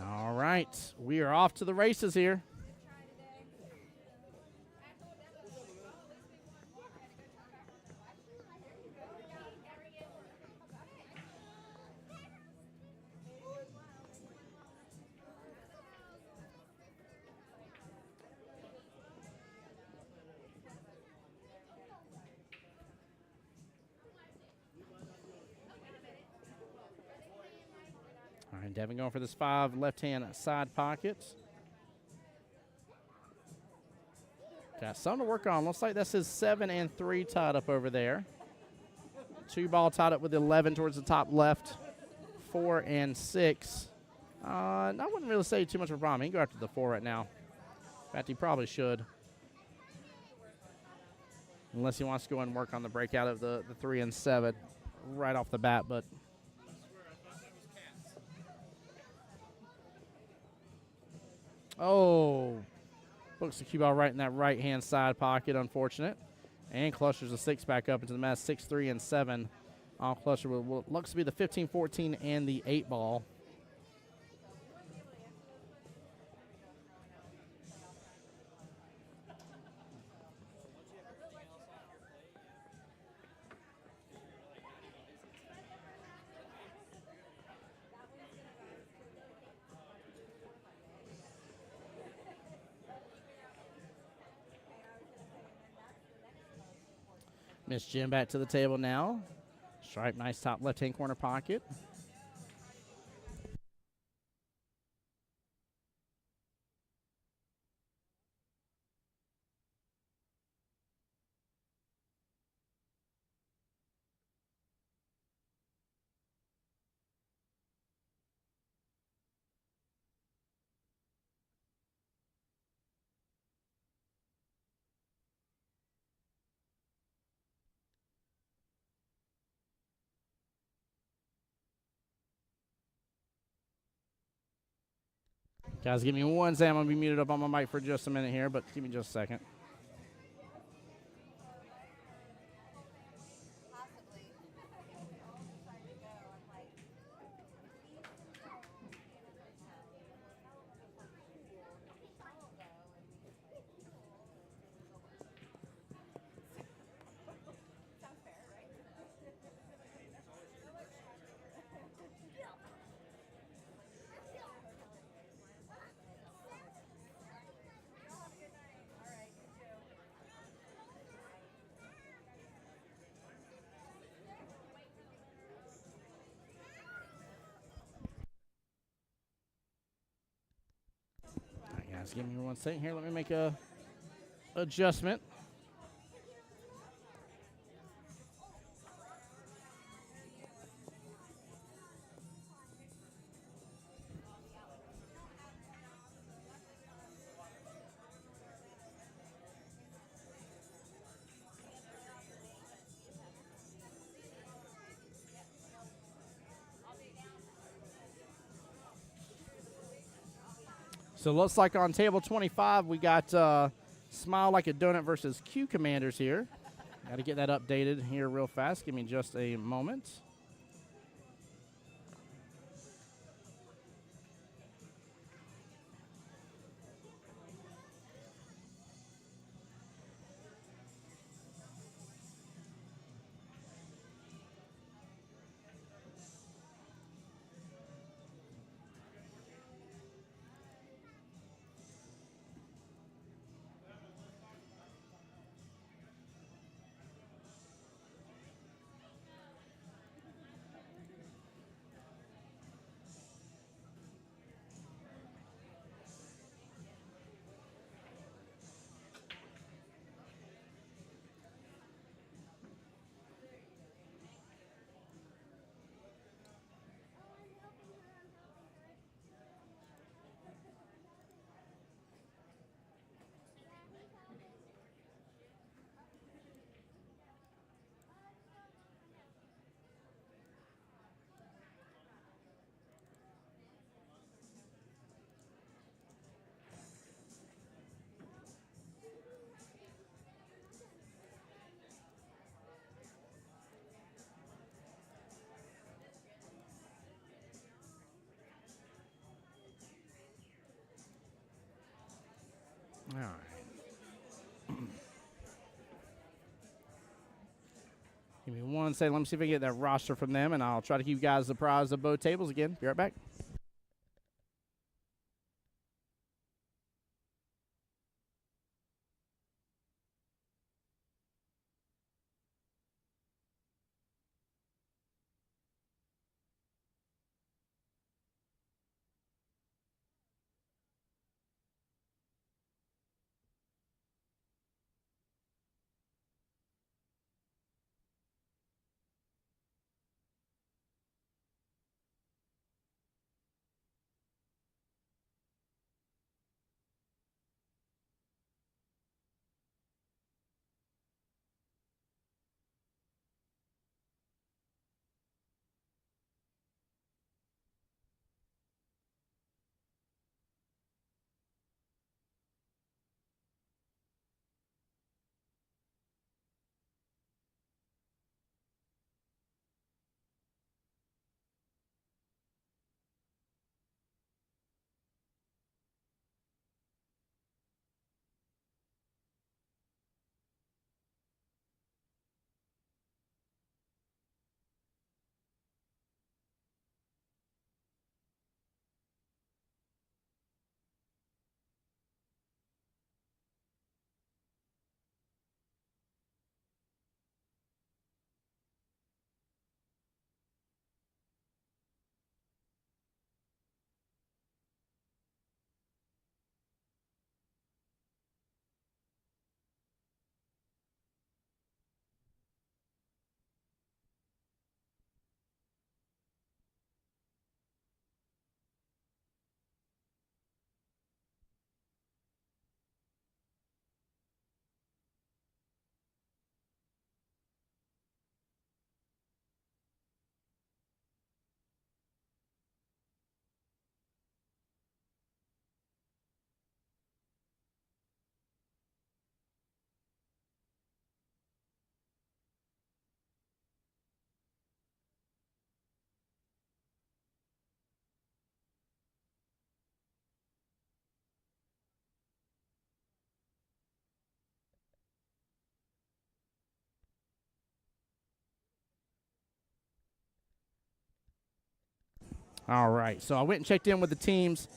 All right, we are off to the races here. And Devin going for this 5 left-hand side pocket. Got something to work on. Looks like that's his 7 and 3 tied up over there. 2 ball tied up with 11 towards the top left. 4 and 6. I wouldn't really say too much of a problem. He can go after the 4 right now. In fact, he probably should. Unless he wants to go and work on the breakout of the 3 and 7 right off the bat. But oh, books the cue ball right in that right-hand side pocket. Unfortunate. And clusters the 6 back up into the mess. 6, 3, and 7. All cluster with what looks to be the 15, 14, and the 8 ball. Miss Jim back to the table now. Stripe, nice top left-hand corner pocket. Guys, give me one second. I'm going to be muted up on my mic for just a minute here, but give me just a second. All right, guys, give me one second here. Let me make a adjustment. So it looks like on table 25, we got Smile Like a Donut versus Q Commanders here. Got to get that updated here real fast. Give me just a moment. All right. Give me one second. Let me see if I can get that roster from them, and I'll try to keep you guys apprised of both tables again. Be right back. All right, so I went and checked in with the teams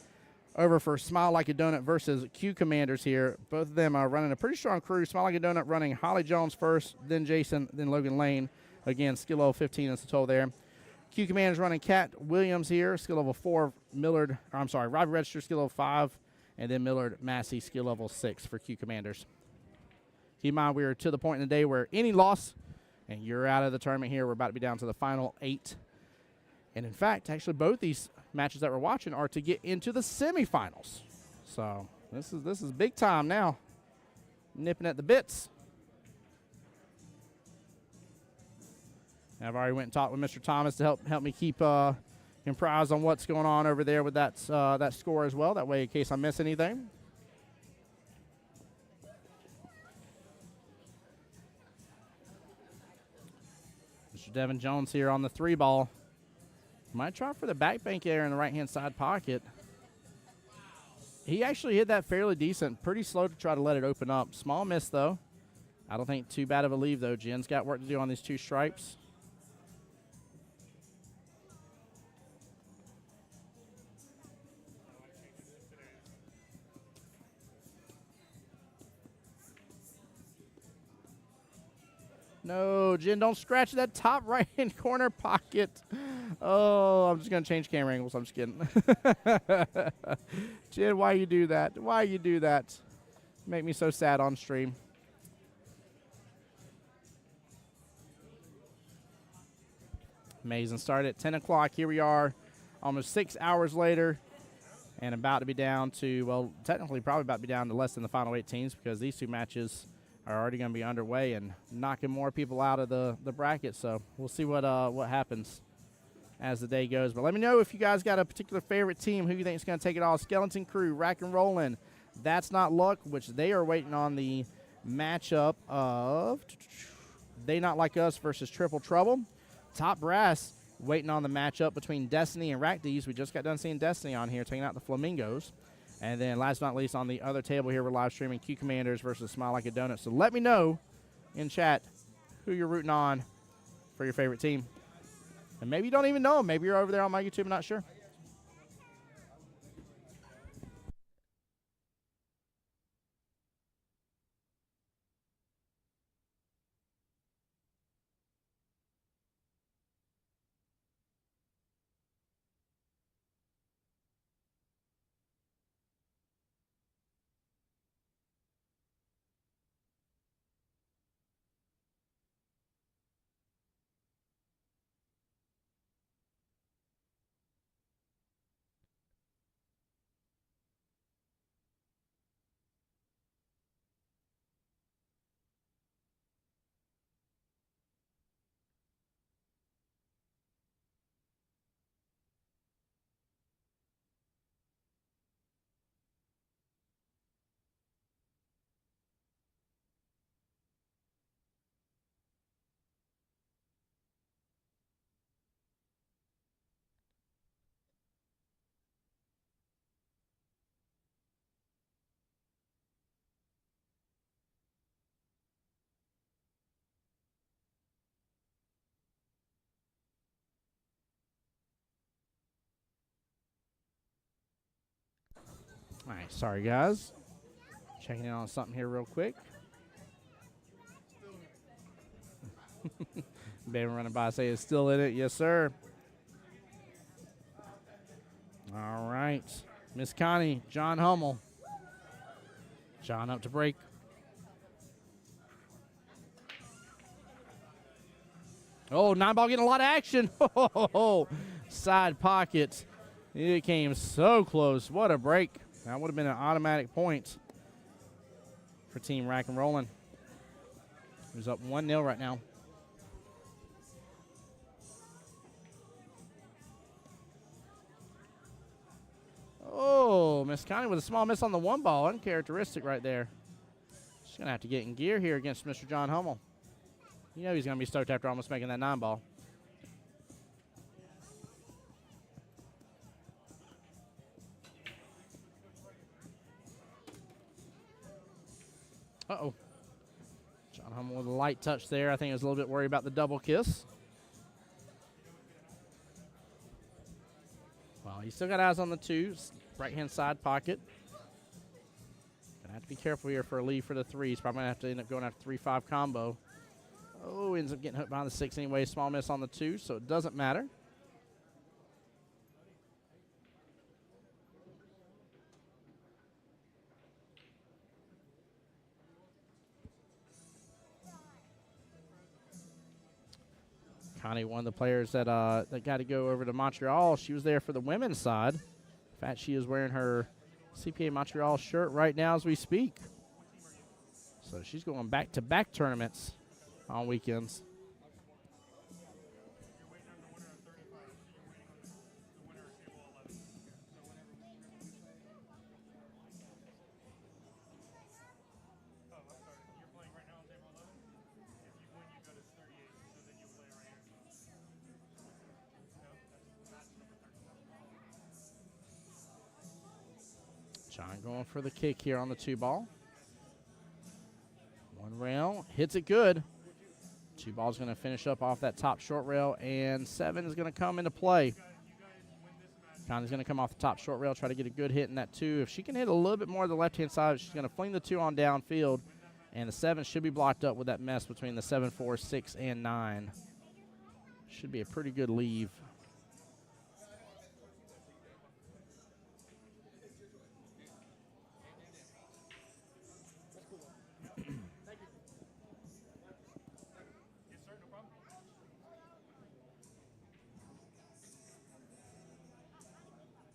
over for Smile Like a Donut versus Q Commanders here. Both of them are running a pretty strong crew. Smile Like a Donut running Holly Jones first, then Jason, then Logan Lane. Again, skill level 15 is the total there. Q Commanders running Kat Williams here, skill level 4. Robbie Register, skill level 5. And then Millard Massey, skill level 6 for Q Commanders. Keep in mind, we are to the point in the day where any loss, and you're out of the tournament here. We're about to be down to the final 8. And in fact, actually, both these matches that we're watching are to get into the semifinals. So this is big time now. Nipping at the bits. I've already went and talked with Mr. Thomas to help me keep apprised on what's going on over there with that score as well. That way, in case I miss anything. Mr. Devin Jones here on the 3-ball. Might try for the back bank there in the right-hand side pocket. He actually hit that fairly decent. Pretty slow to try to let it open up. Small miss, though. I don't think too bad of a leave, though. Jen's got work to do on these 2 stripes. No, Jen, don't scratch that top right-hand corner pocket. Oh, I'm just going to change camera angles. I'm just kidding. Jen, why you do that? Why you do that? Make me so sad on stream. Amazing start at 10 o'clock. Here we are almost 6 hours later and about to be down to, well, technically probably about to be down to less than the final 8 teams because these 2 matches are already going to be underway and knocking more people out of the bracket. So we'll see what happens as the day goes. But let me know if you guys got a particular favorite team, who you think is going to take it all. Skeleton Crew, Rack and Rollin', That's Not Luck, which they are waiting on the matchup of They Not Like Us versus Triple Trouble. Top Brass waiting on the matchup between Destiny and Rack D's. We just got done seeing Destiny on here taking out the Flamingos. And then last but not least, on the other table here, we're live streaming Q Commanders versus Smile Like a Donut. So let me know in chat who you're rooting on for your favorite team. And maybe you don't even know them. Maybe you're over there on my YouTube, I'm not sure. All right, sorry, guys. Checking in on something here real quick. Ben running by say it's still in it. Yes, sir. All right. Miss Connie, John Hummel. John up to break. Oh, 9-ball getting a lot of action. Side pocket. It came so close. What a break. That would have been an automatic point for Team Rack and Rollin'. Who's up 1-0 right now. Oh, Miss Connie with a small miss on the 1-ball. Uncharacteristic right there. She's going to have to get in gear here against Mr. John Hummel. You know he's going to be stoked after almost making that 9-ball. Uh-oh. John Hummel with a light touch there. I think he was a little bit worried about the double kiss. Well, you still got eyes on the 2s. Right-hand side pocket. Gonna have to be careful here for a lead for the 3s. Probably gonna have to end up going after 3-5 combo. Oh, ends up getting hooked behind the 6 anyway. Small miss on the 2, so it doesn't matter. Connie, one of the players that got to go over to Montreal. She was there for the women's side. In fact, she is wearing her CPA Montreal shirt right now as we speak. So she's going back-to-back tournaments on weekends. John going for the kick here on the 2-ball. One rail, hits it good. 2-ball's going to finish up off that top short rail, and 7 is going to come into play. Connie's going to come off the top short rail, try to get a good hit in that 2. If she can hit a little bit more of the left-hand side, she's going to fling the 2 on downfield, and the 7 should be blocked up with that mess between the 7, 4, 6, and 9. Should be a pretty good leave.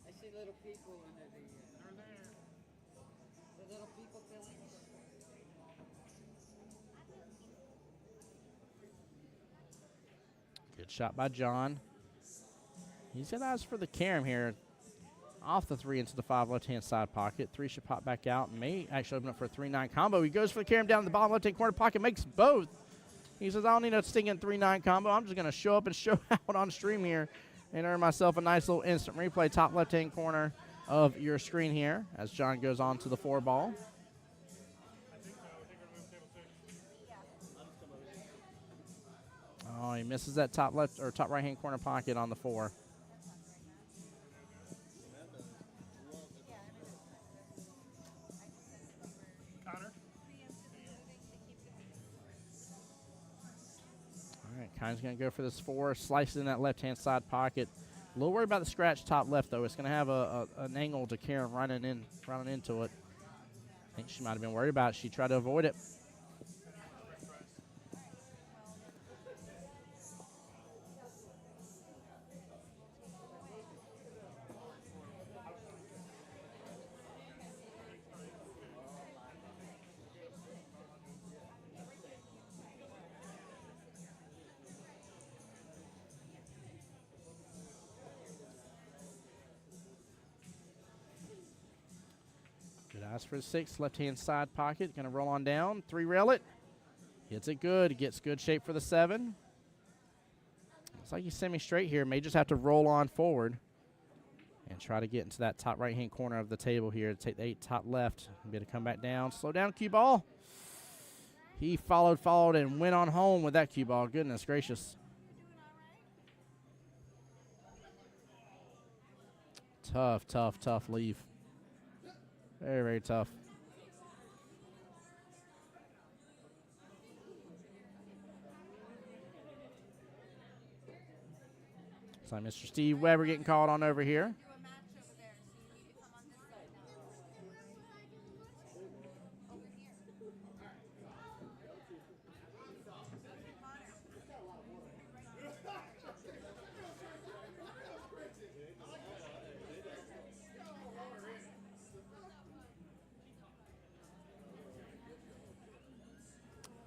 I see little people under the little people filling. Good shot by John. He's got eyes for the carom here. Off the 3 into the 5 left-hand side pocket. 3 should pop back out. May actually open up for a 3-9 combo. He goes for the carom down the bottom left-hand corner pocket. Makes both. He says, I don't need a stinging 3-9 combo. I'm just going to show up and show out on stream here and earn myself a nice little instant replay. Top left-hand corner of your screen here as John goes on to the 4-ball. Oh, he misses that top left or top right-hand corner pocket on the 4. Connie's going to go for this 4, slice it in that left-hand side pocket. A little worried about the scratch top left, though. It's going to have an angle to Karen running into it. I think she might have been worried about it. She tried to avoid it. Eyes for 6, left-hand side pocket. Going to roll on down. 3 rail it. Hits it good. Gets good shape for the 7. Looks like he's semi-straight here. May just have to roll on forward and try to get into that top right-hand corner of the table here to take the 8 top left. Be able to come back down. Slow down, QBall. He followed, and went on home with that QBall. Goodness gracious. Tough leave. Very, very tough. So Mr. Steve Weber getting called on over here.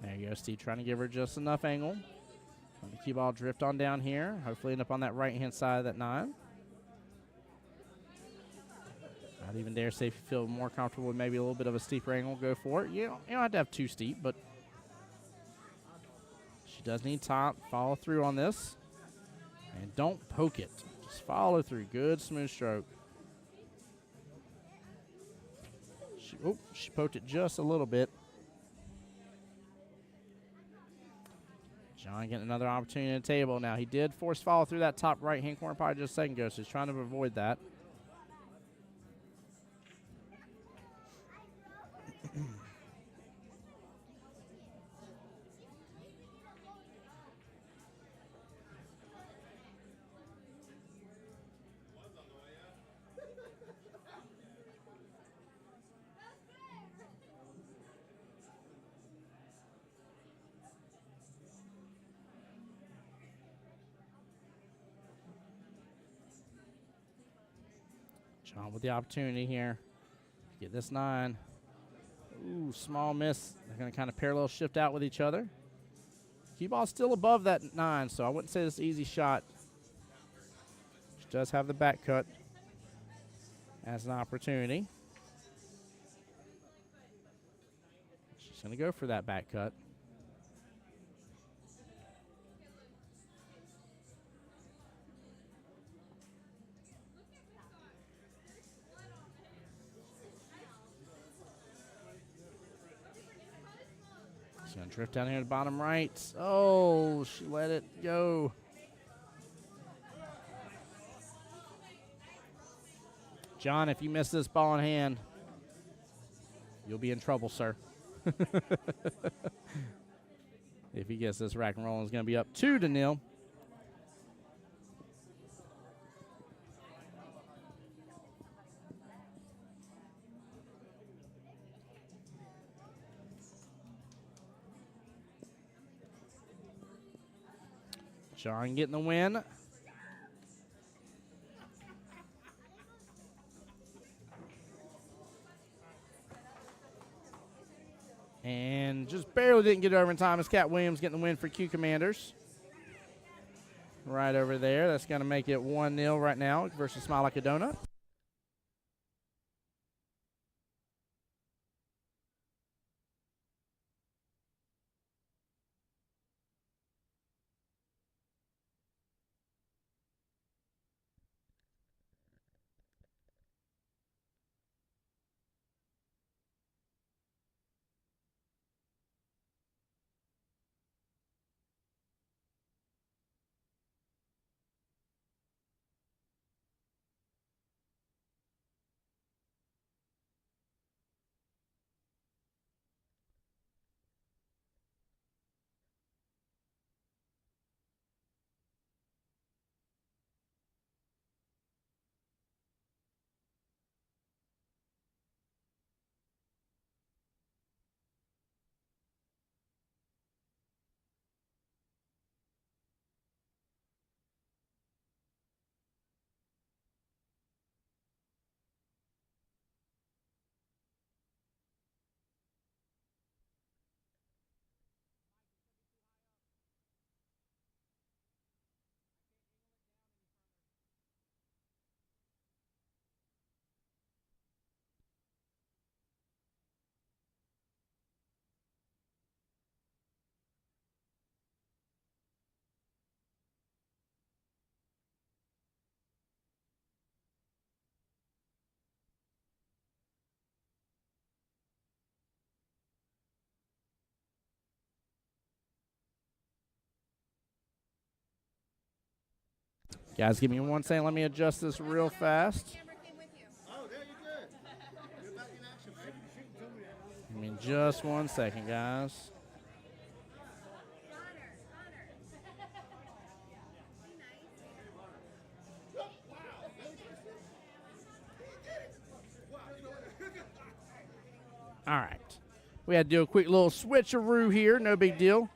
There you go, Steve, trying to give her just enough angle. Let the cue ball drift on down here. Hopefully end up on that right-hand side of that 9. I'd even dare say if you feel more comfortable with maybe a little bit of a steeper angle, go for it. You don't have to have too steep, but she does need top. Follow through on this. And don't poke it. Just follow through. Good, smooth stroke. She poked it just a little bit. John getting another opportunity at the table. Now, he did force follow through that top right-hand corner probably just a second ago, so he's trying to avoid that. John with the opportunity here to get this 9. Ooh, small miss. They're going to kind of parallel shift out with each other. QBall's still above that 9, so I wouldn't say this is an easy shot. She does have the back cut as an opportunity. She's going to go for that back cut. She's going to drift down here to the bottom right. Oh, she let it go. John, if you miss this ball in hand, you'll be in trouble, sir. If he gets this rack and roll, it's going to be up 2-0. John getting the win. And just barely didn't get over in time as Cat Williams getting the win for Q Commanders. Right over there. That's going to make it 1-0 right now versus Smile Like a Donut. Guys, give me 1 second. Let me adjust this real fast. Give me just 1 second, guys. All right. We had to do a quick little switcheroo here. No big deal.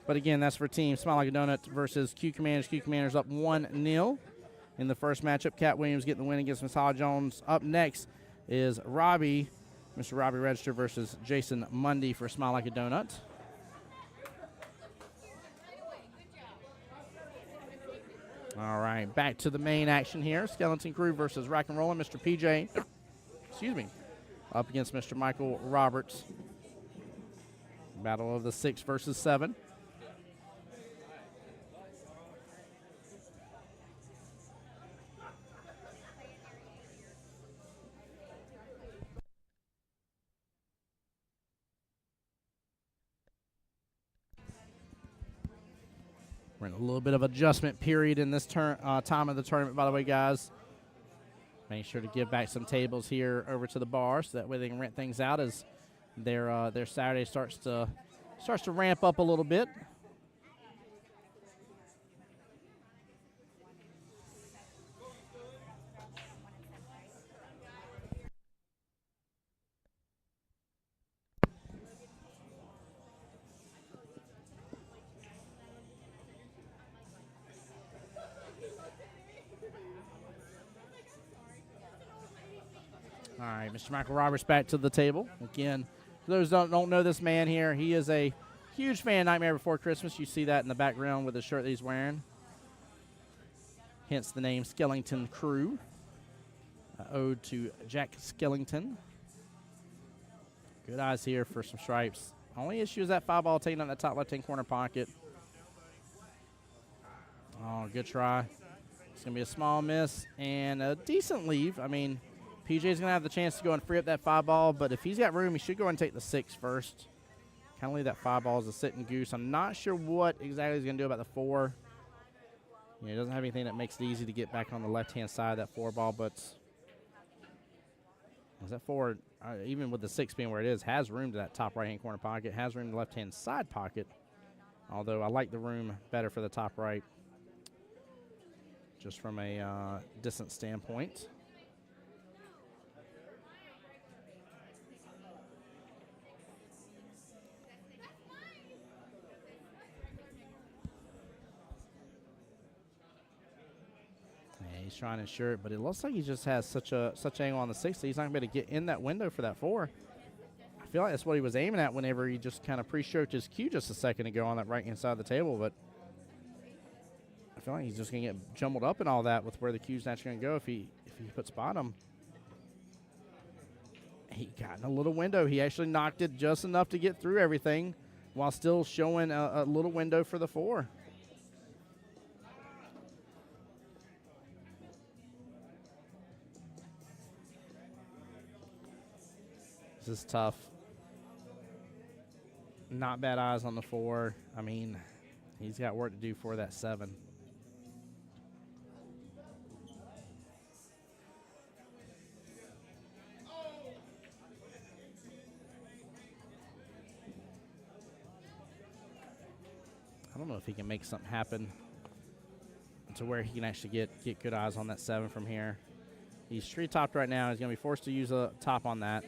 But again, that's for Team Smile Like a Donut versus Q Commanders. Q Commanders up 1-0 in the first matchup. Cat Williams getting the win against Miss Holly Jones. Up next is Robbie, Mr. Robbie Register versus Jason Mundy for Smile Like a Donut. All right, back to the main action here. Skeleton Crew versus Rack and Rollin'. Mr. PJ, excuse me, up against Mr. Michael Roberts. Battle of the 6 versus 7. We're in a little bit of adjustment period in this time of the tournament, by the way, guys. Make sure to give back some tables here over to the bar so that way they can rent things out as their Saturday starts to ramp up a little bit. All right, Mr. Michael Roberts back to the table. Again, for those that don't know this man here, he is a huge fan of Nightmare Before Christmas. You see that in the background with the shirt that he's wearing. Hence the name Skellington Crew. Ode to Jack Skellington. Good eyes here for some stripes. Only issue is that 5-ball taking up that top left-hand corner pocket. Oh, good try. It's going to be a small miss and a decent leave. I mean, PJ's going to have the chance to go and free up that 5-ball, but if he's got room, he should go and take the 6 first. Kind of leave that 5-ball as a sitting goose. I'm not sure what exactly he's going to do about the 4. He doesn't have anything that makes it easy to get back on the left-hand side of that 4-ball, but that 4, even with the 6 being where it is, has room to that top right-hand corner pocket, has room to the left-hand side pocket, although I like the room better for the top right, just from a distance standpoint. He's trying to ensure it, but it looks like he just has such angle on the 6 that he's not going to be able to get in that window for that 4. I feel like that's what he was aiming at whenever he just kind of pre-stroked his cue just a second ago on that right-hand side of the table, but I feel like he's just going to get jumbled up in all that with where the cue's naturally going to go if he puts bottom. He got in a little window. He actually knocked it just enough to get through everything while still showing a little window for the 4. This is tough. Not bad eyes on the 4. I mean, he's got work to do for that 7. I don't know if he can make something happen to where he can actually get good eyes on that 7 from here. He's tree-topped right now. He's going to be forced to use a top on that.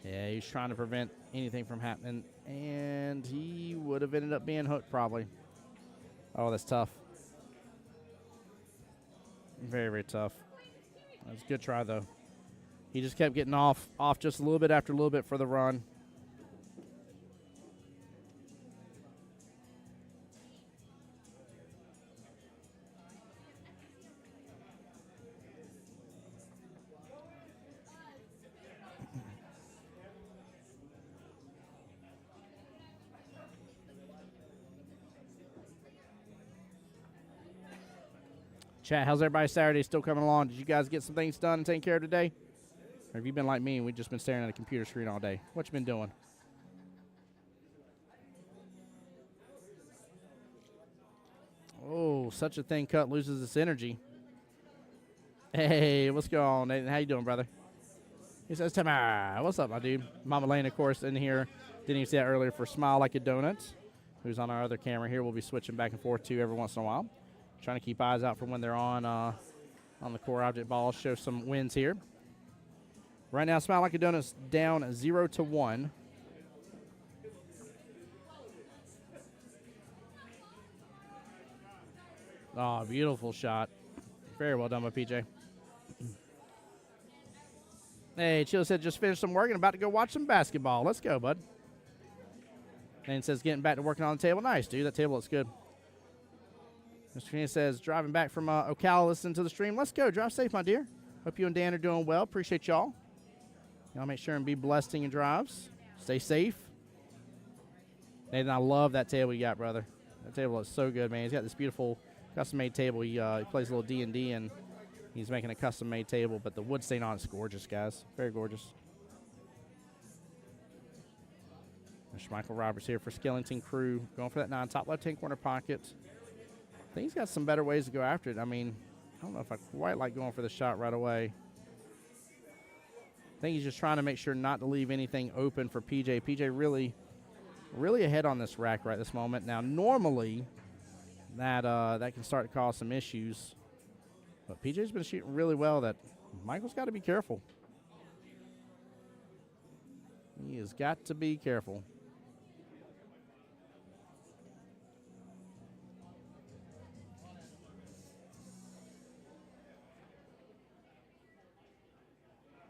Yeah, he's trying to prevent anything from happening, and he would have ended up being hooked probably. Oh, that's tough. Very, very tough. That was a good try, though. He just kept getting off just a little bit after a little bit for the run. Chat, how's everybody Saturday still coming along? Did you guys get some things done and taken care of today? Or have you been like me and we've just been staring at a computer screen all day? What you been doing? Oh, such a thin cut loses its energy. Hey, what's going on, Nathan? How you doing, brother? He says, Timeout. What's up, my dude? Mama Lane, of course, in here. Didn't even see that earlier for Smile Like a Donut, who's on our other camera here. We'll be switching back and forth, too, every once in a while. Trying to keep eyes out for when they're on the core object ball. Show some wins here. Right now, Smile Like a Donut's down 0-1. Oh, beautiful shot. Very well done by PJ. Hey, Chilla said just finished some work and about to go watch some basketball. Let's go, bud. And says getting back to working on the table. Nice, dude. That table looks good. Mr. Keenan says, driving back from Ocala, listening to the stream. Let's go. Drive safe, my dear. Hope you and Dan are doing well. Appreciate y'all. Y'all make sure and be blessed in your drives. Stay safe. Nathan, I love that table you got, brother. That table looks so good, man. He's got this beautiful custom-made table. He plays a little D&D, and he's making a custom-made table, but the wood stain on it's gorgeous, guys. Very gorgeous. Mr. Michael Roberts here for Skellington Crew. Going for that 9 top left-hand corner pocket. I think he's got some better ways to go after it. I mean, I don't know if I quite like going for the shot right away. I think he's just trying to make sure not to leave anything open for PJ. PJ really ahead on this rack right this moment. Now, normally, that can start to cause some issues. But PJ's been shooting really well. That Michael's got to be careful. He has got to be careful.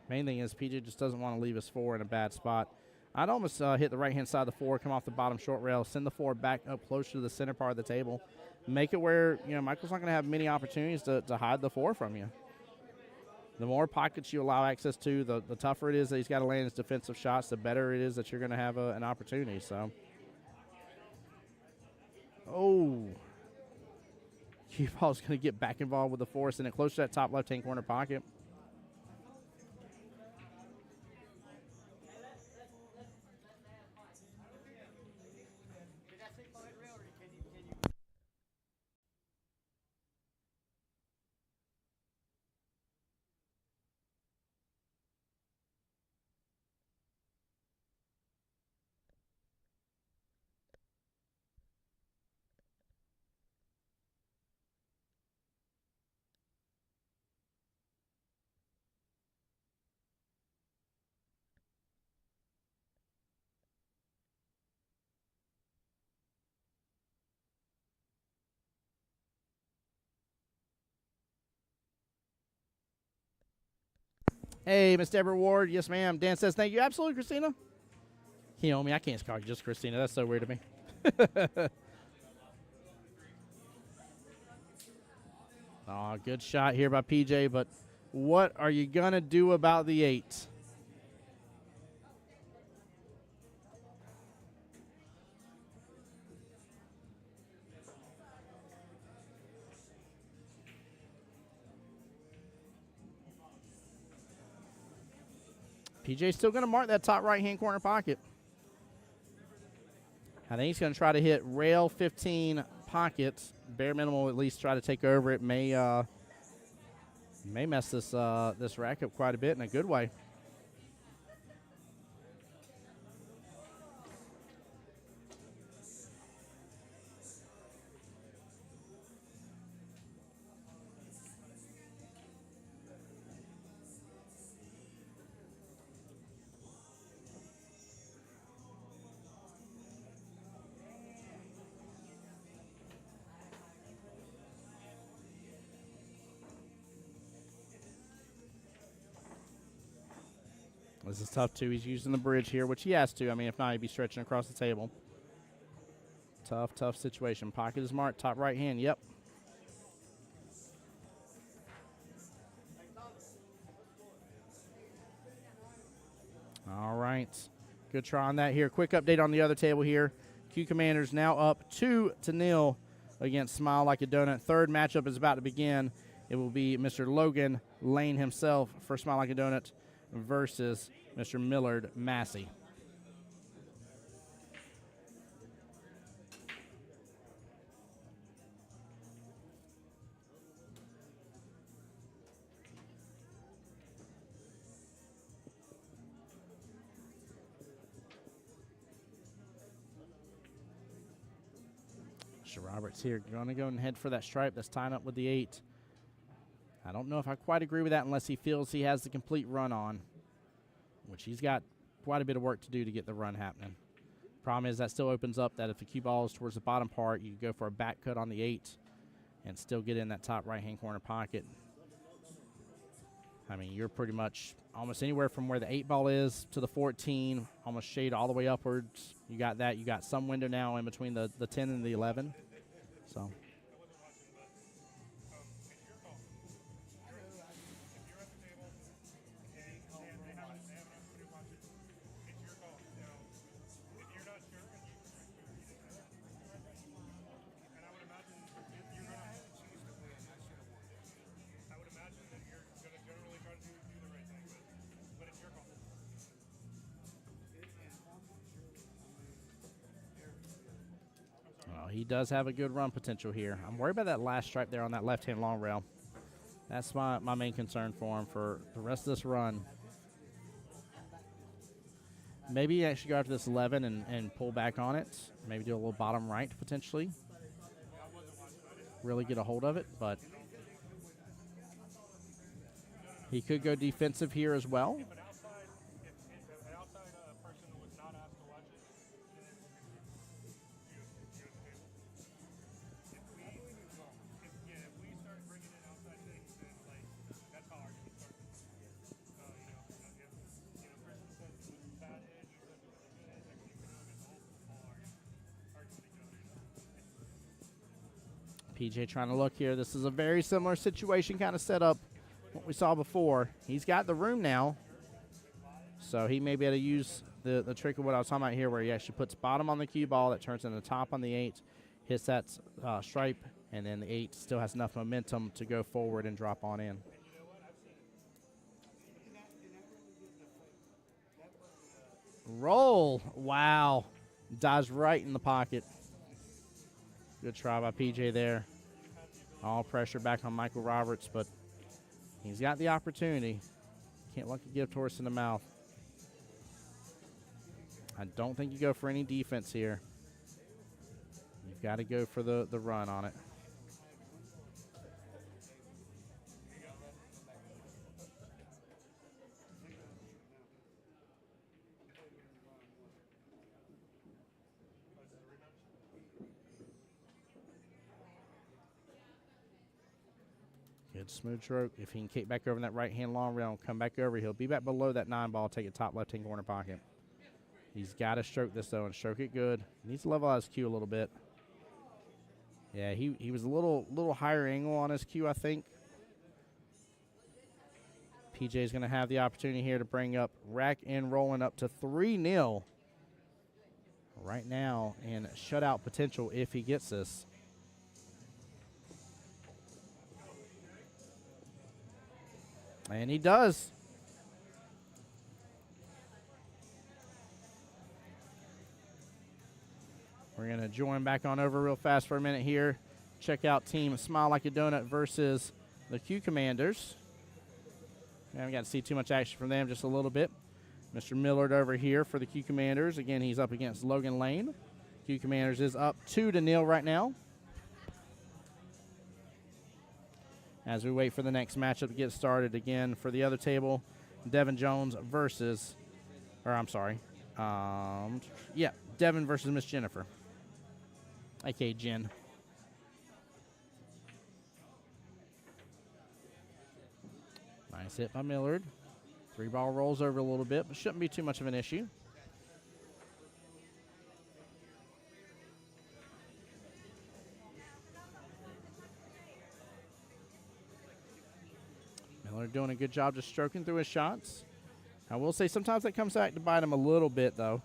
Main thing is PJ just doesn't want to leave his 4 in a bad spot. I'd almost hit the right-hand side of the 4, come off the bottom short rail, send the 4 back up closer to the center part of the table. Make it where, Michael's not going to have many opportunities to hide the 4 from you. The more pockets you allow access to, the tougher it is that he's got to land his defensive shots, the better it is that you're going to have an opportunity. So, QBall's going to get back involved with the 4, send it close to that top left-hand corner pocket. Hey, Miss Deborah Ward. Yes, ma'am. Dan says thank you. Absolutely, Christina. You know me. I can't call you just Christina. That's so weird to me. Oh, good shot here by PJ, but what are you going to do about the 8? PJ's still going to mark that top right-hand corner pocket. I think he's going to try to hit rail 15 pockets. Bare minimum, at least try to take over. It may mess this rack up quite a bit in a good way. This is tough, too. He's using the bridge here, which he has to. I mean, if not, he'd be stretching across the table. Tough situation. Pocket is marked. Top right hand. Yep. All right. Good try on that here. Quick update on the other table here. Q Commanders now up 2-0 against Smile Like a Donut. Third matchup is about to begin. It will be Mr. Logan Lane himself for Smile Like a Donut versus Mr. Millard Massey. Mr. Roberts here going to go and head for that stripe that's tying up with the 8. I don't know if I quite agree with that unless he feels he has the complete run on, which he's got quite a bit of work to do to get the run happening. Problem is that still opens up that if the cue ball is towards the bottom part, you go for a back cut on the 8 and still get in that top right-hand corner pocket. I mean, you're pretty much almost anywhere from where the 8 ball is to the 14, almost shade all the way upwards. You got that. You got some window now in between the 10 and the 11. So. he does have a good run potential here. I'm worried about that last stripe there on that left-hand long rail. That's my main concern for him for the rest of this run. Maybe actually go after this 11 and pull back on it. Maybe do a little bottom right potentially. Really get a hold of it, but he could go defensive here as well. If an outside person was not asked to watch it, if we start bringing in outside things, then like that's how arguments start. If Kristen says it was bad edge, you said it was a good edge, like you can get the whole argument each other. PJ trying to look here. This is a very similar situation kind of setup what we saw before. He's got the room now, so he may be able to use the trick of what I was talking about here, where he actually puts bottom on the cue ball that turns into top on the 8, hits that stripe, and then the 8 still has enough momentum to go forward and drop on in. Roll. Wow. Dives right in the pocket. Good try by PJ there. All pressure back on Michael Roberts, but he's got the opportunity. Can't let the gift horse in the mouth. I don't think you go for any defense here. You've got to go for the run on it. Good smooth stroke. If he can kick back over in that right-hand long rail and come back over, he'll be back below that 9 ball, take a top left-hand corner pocket. He's got to stroke this, though, and stroke it good. He needs to level out his cue a little bit. Yeah, he was a little higher angle on his cue, I think. PJ's going to have the opportunity here to bring up rack and rolling up to 3-0 right now and shutout potential if he gets this. And he does. We're going to join back on over real fast for a minute here. Check out Team Smile Like a Donut versus the Q Commanders. We haven't got to see too much action from them, just a little bit. Mr. Millard over here for the Q Commanders. Again, he's up against Logan Lane. Q Commanders is up 2-0 right now. As we wait for the next matchup to get started again for the other table, Devin Jones versus, Devin versus Miss Jennifer, a.k.a. Jen. Nice hit by Millard. 3-ball rolls over a little bit, but shouldn't be too much of an issue. Miller doing a good job just stroking through his shots. I will say sometimes that comes back to bite him a little bit, though.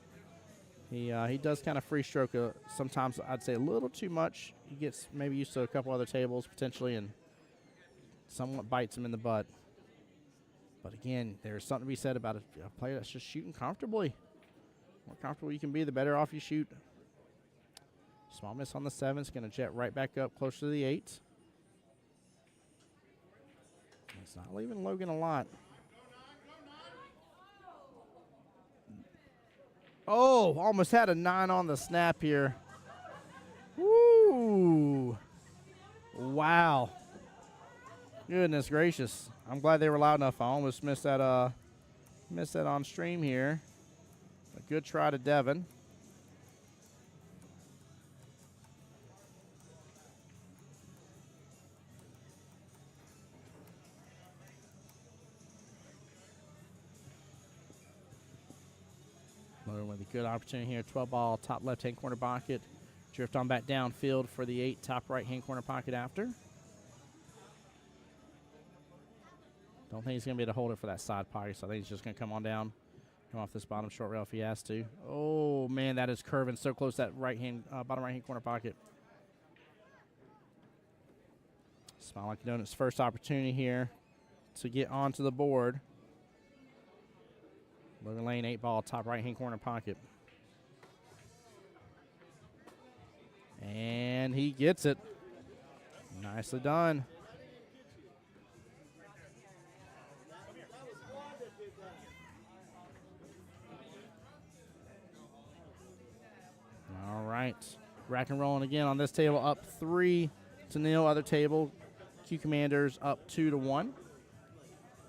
He does kind of free stroke sometimes, I'd say, a little too much. He gets maybe used to a couple other tables potentially and somewhat bites him in the butt. But again, there's something to be said about a player that's just shooting comfortably. The more comfortable you can be, the better off you shoot. Small miss on the 7. It's going to jet right back up closer to the 8. It's not leaving Logan a lot. Oh, almost had a 9 on the snap here. Woo! Wow. Goodness gracious. I'm glad they were loud enough. I almost missed that on stream here. A good try to Devin. Logan with a good opportunity here. 12-ball, top left-hand corner pocket. Drift on back downfield for the 8, top right-hand corner pocket after. Don't think he's going to be able to hold it for that side pocket, so I think he's just going to come on down, come off this bottom short rail if he has to. Oh, man, that is curving so close to that bottom right-hand corner pocket. Smile Like a Donut's first opportunity here to get onto the board. Logan Lane, 8-ball, top right-hand corner pocket. And he gets it. Nicely done. All right. Rack and rolling again on this table, up 3-0. Other table, Q Commanders up 2-1.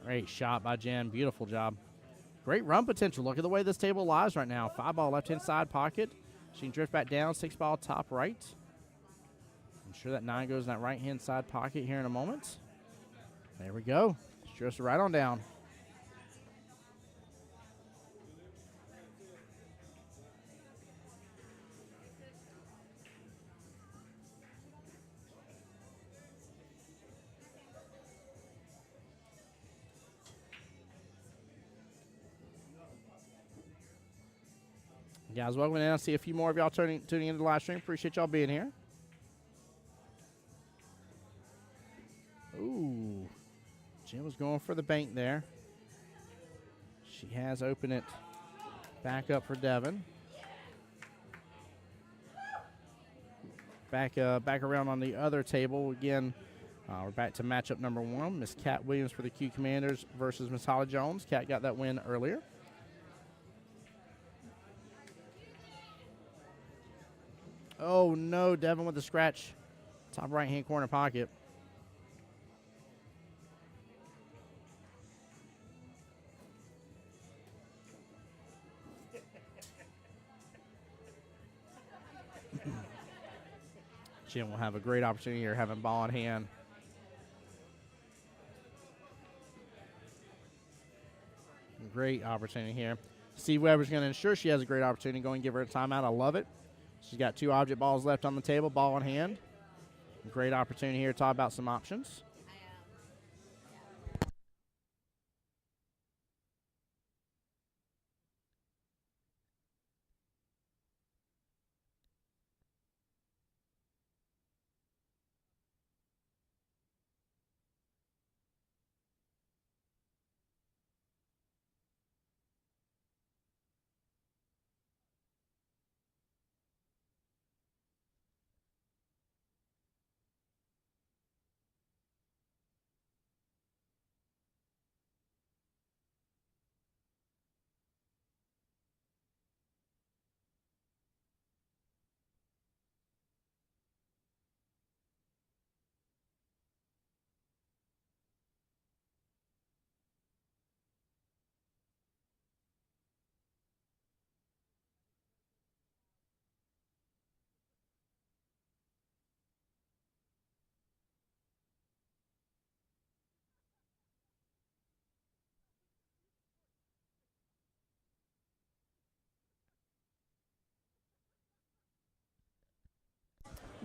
Great shot by Jen. Beautiful job. Great run potential. Look at the way this table lies right now. 5-ball left-hand side pocket. She can drift back down. 6-ball top right. I'm sure that 9 goes in that right-hand side pocket here in a moment. There we go. She drifts right on down. Guys, welcome in. I see a few more of y'all tuning into the live stream. Appreciate y'all being here. Ooh. Jim was going for the bank there. She has opened it back up for Devin. Back around on the other table again. We're back to matchup number 1. Miss Kat Williams for the Q Commanders versus Miss Holly Jones. Kat got that win earlier. Oh, no, Devin with the scratch. Top right-hand corner pocket. Jim will have a great opportunity here, having ball in hand. Great opportunity here. Steve Weber's going to ensure she has a great opportunity. Go and give her a timeout. I love it. She's got 2 object balls left on the table, ball in hand. Great opportunity here to talk about some options.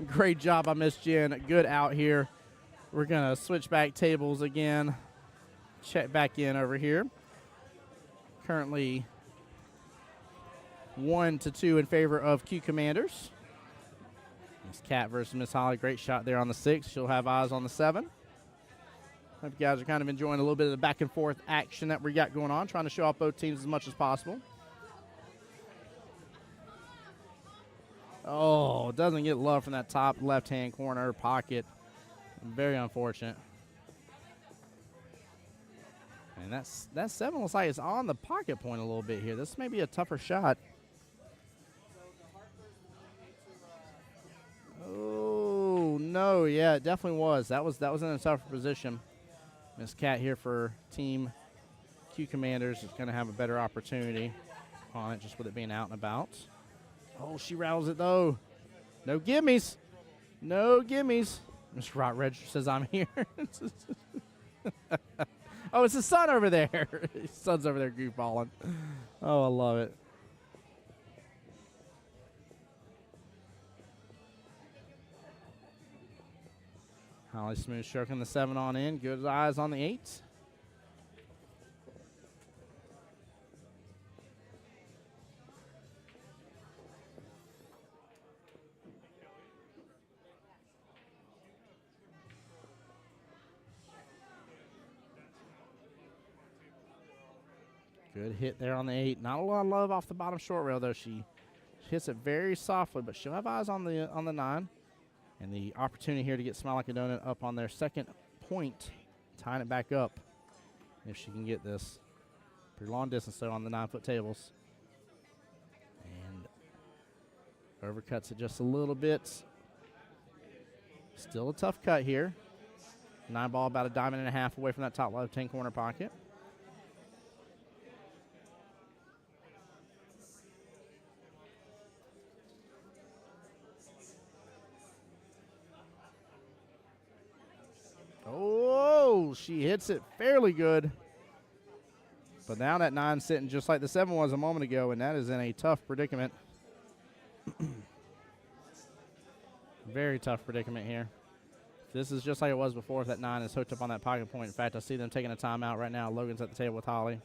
Great job by Miss Jen. Good out here. We're going to switch back tables again. Check back in over here. Currently 1-2 in favor of Q Commanders. Miss Kat versus Miss Holly. Great shot there on the 6. She'll have eyes on the 7. Hope you guys are kind of enjoying a little bit of the back and forth action that we got going on, trying to show off both teams as much as possible. Oh, doesn't get love from that top left-hand corner pocket. Very unfortunate. And that 7 looks like it's on the pocket point a little bit here. This may be a tougher shot. Oh, no, yeah, it definitely was. That was in a tougher position. Miss Cat here for Team Q Commanders is going to have a better opportunity on it, just with it being out and about. Oh, she rattles it, though. No gimmies. No gimmies. Mr. Rot Register says I'm here. Oh, it's the sun over there. His son's over there goofballing. Oh, I love it. Holly Smooth stroking the 7 on in. Good eyes on the 8. Good hit there on the 8. Not a lot of love off the bottom short rail, though. She hits it very softly, but she'll have eyes on the 9. And the opportunity here to get Smile Like a Donut up on their second point, tying it back up if she can get this. Pretty long distance, though, on the 9-foot tables. And overcuts it just a little bit. Still a tough cut here. 9 ball about a diamond and a half away from that top left-hand corner pocket. Oh, she hits it fairly good. But now that 9's sitting just like the 7 was a moment ago, and that is in a tough predicament. Very tough predicament here. This is just like it was before if that 9 is hooked up on that pocket point. In fact, I see them taking a timeout right now. Logan's at the table with Holly.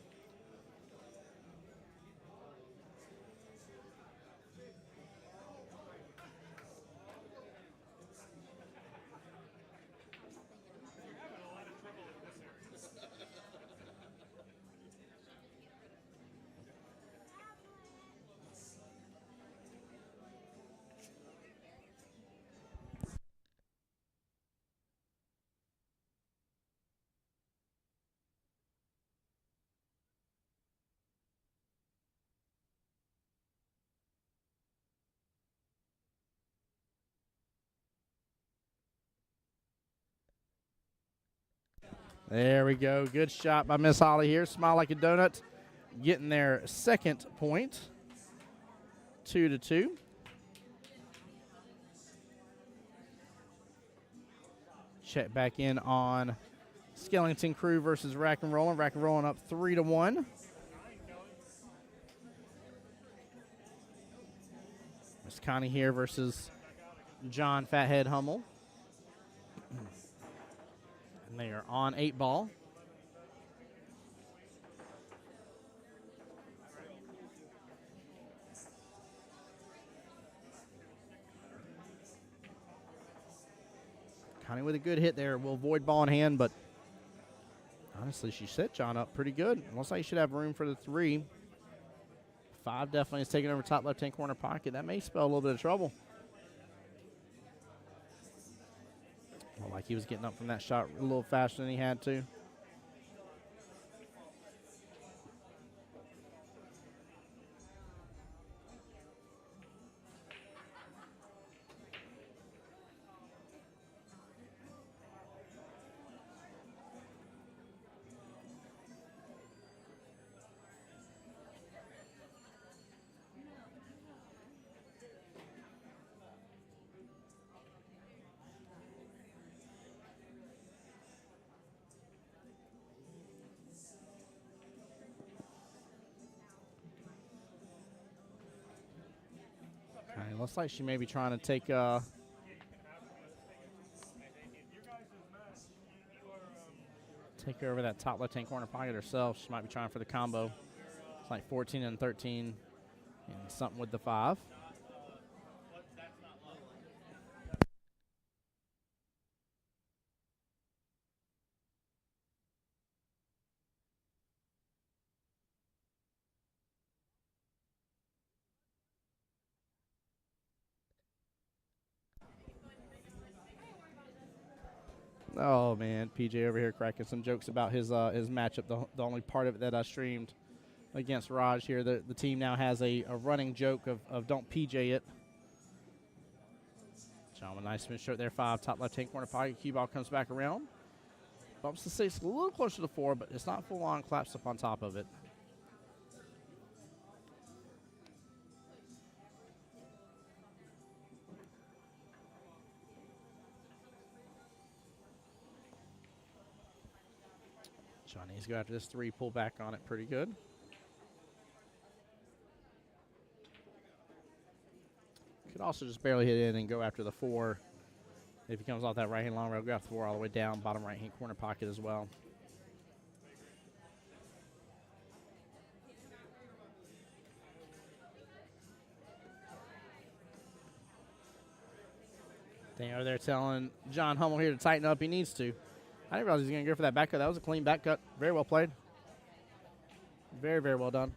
There we go. Good shot by Miss Holly here. Smile Like a Donut getting their second point. 2-2. Check back in on Skellington Crew versus Rack and Rollin'. Rack and Rollin' up 3-1. Miss Connie here versus John Fathead Hummel. And they are on 8 ball. Connie with a good hit there. Will avoid ball in hand, but honestly, she set John up pretty good. Looks like you should have room for the 3. 5 definitely is taking over top left-hand corner pocket. That may spell a little bit of trouble. Well, like he was getting up from that shot a little faster than he had to. Looks like she may be trying to take over that top left-hand corner pocket herself. She might be trying for the combo. It's like 14 and 13 and something with the 5. Oh, man, PJ over here cracking some jokes about his matchup, the only part of it that I streamed against Raj here. The team now has a running joke of don't PJ it. John with a nice spin shirt there, 5, top left-hand corner pocket. Cue ball comes back around. Bumps the 6, a little closer to 4, but it's not full on, claps up on top of it. John needs to go after this 3, pull back on it pretty good. Could also just barely hit in and go after the 4. If he comes off that right-hand long rail, go after the 4 all the way down, bottom right-hand corner pocket as well. They are there telling John Hummel here to tighten up. He needs to. I didn't realize he was going to go for that back cut. That was a clean back cut. Very well played. Very, very well done.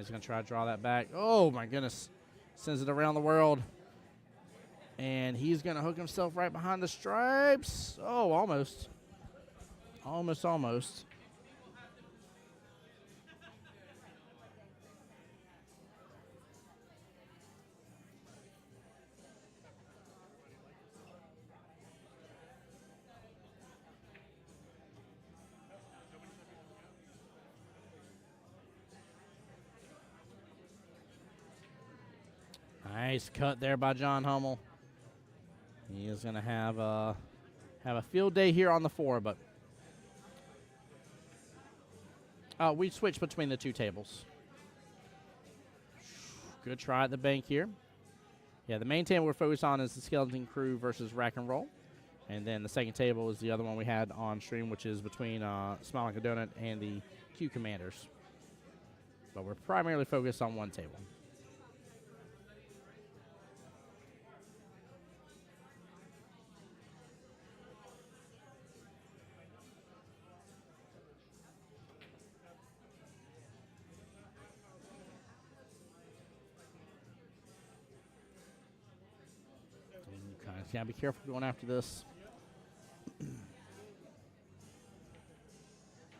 He's going to try to draw that back. Oh, my goodness. Sends it around the world. And he's going to hook himself right behind the stripes. Oh, almost. Almost. Nice cut there by John Hummel. He is going to have a field day here on the 4, but we switched between the two tables. Good try at the bank here. Yeah, the main table we're focused on is the Skeleton Crew versus Rack and Roll. And then the second table is the other one we had on stream, which is between Smile Like a Donut and the Q Commanders. But we're primarily focused on one table. Gotta be careful going after this. I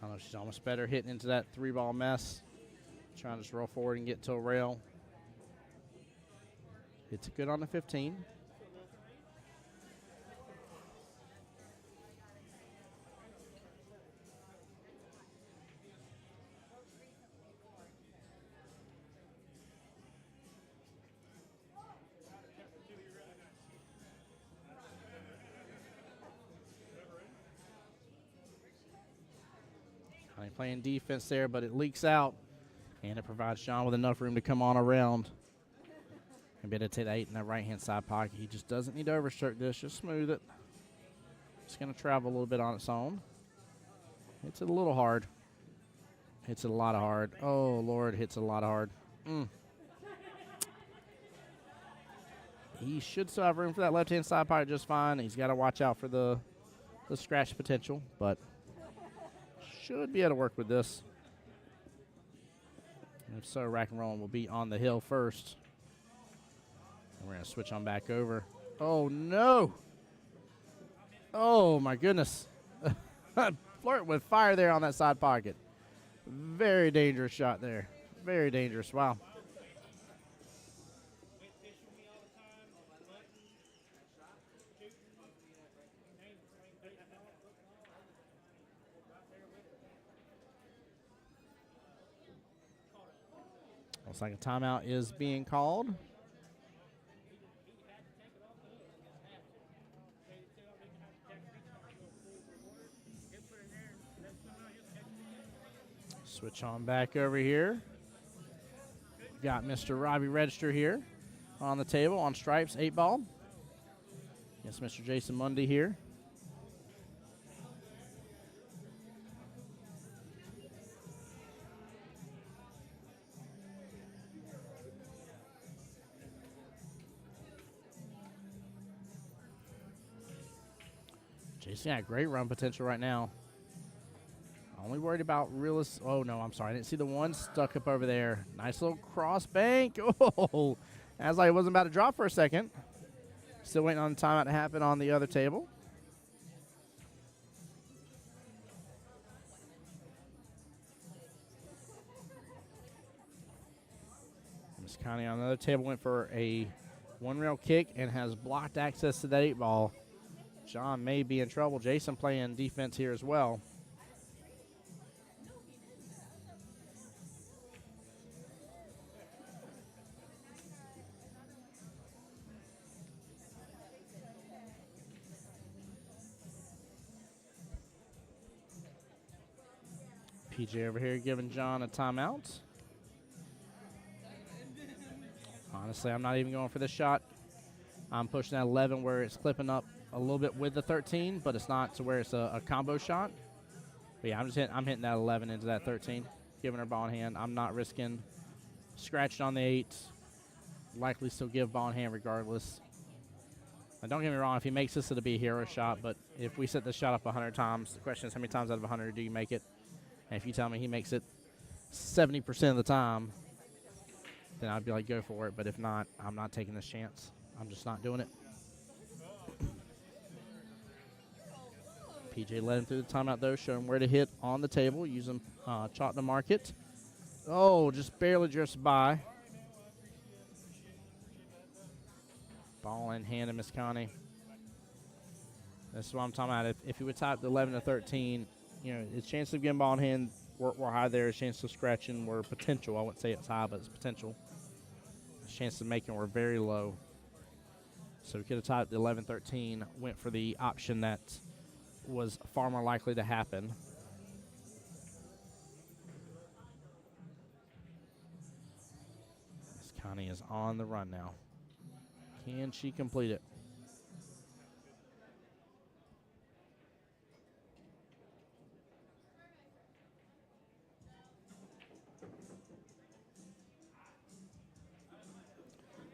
don't know, she's almost better hitting into that 3-ball mess. Trying to just roll forward and get to a rail. It's good on the 15. Playing defense there, but it leaks out, and it provides John with enough room to come on around and be able to take that 8 in that right-hand side pocket. He just doesn't need to overstroke this, just smooth it. It's going to travel a little bit on its own. Hits it a little hard. Hits it a lot of hard. Oh, Lord, hits it a lot of hard. He should still have room for that left-hand side pocket just fine. He's got to watch out for the scratch potential, but should be able to work with this. And if so, Rack and Roll will be on the hill first. And we're going to switch on back over. Oh, no. Oh, my goodness. Flirt with fire there on that side pocket. Very dangerous shot there. Very dangerous. Wow. Looks like a timeout is being called. Switch on back over here. Got Mr. Robbie Register here on the table on stripes, 8-ball. Yes, Mr. Jason Mundy here. Jason got great run potential right now. Only worried about realist. Oh, no, I'm sorry. I didn't see the one stuck up over there. Nice little cross bank. Oh, as I wasn't about to drop for a second. Still waiting on the timeout to happen on the other table. Miss Connie on the other table went for a one-rail kick and has blocked access to that 8-ball. John may be in trouble. Jason playing defense here as well. PJ over here giving John a timeout. Honestly, I'm not even going for this shot. I'm pushing that 11 where it's clipping up a little bit with the 13, but it's not to where it's a combo shot. But yeah, I'm hitting that 11 into that 13, giving her ball in hand. I'm not risking scratching on the 8. Likely still give ball in hand regardless. Now, don't get me wrong, if he makes this, it'll be a hero shot, but if we set the shot up 100 times, the question is how many times out of 100 do you make it? And if you tell me he makes it 70% of the time, then I'd be like, go for it. But if not, I'm not taking this chance. I'm just not doing it. PJ led him through the timeout, though, showing where to hit on the table, using chalk to mark it. Oh, just barely drifts by. Ball in hand of Miss Connie. That's what I'm talking about. If he would type the 11 to 13, you know, his chances of getting ball in hand were high there. His chances of scratching were potential. I wouldn't say it's high, but it's potential. His chances of making were very low. So he could have typed the 11-13, went for the option that was far more likely to happen. Miss Connie is on the run now. Can she complete it?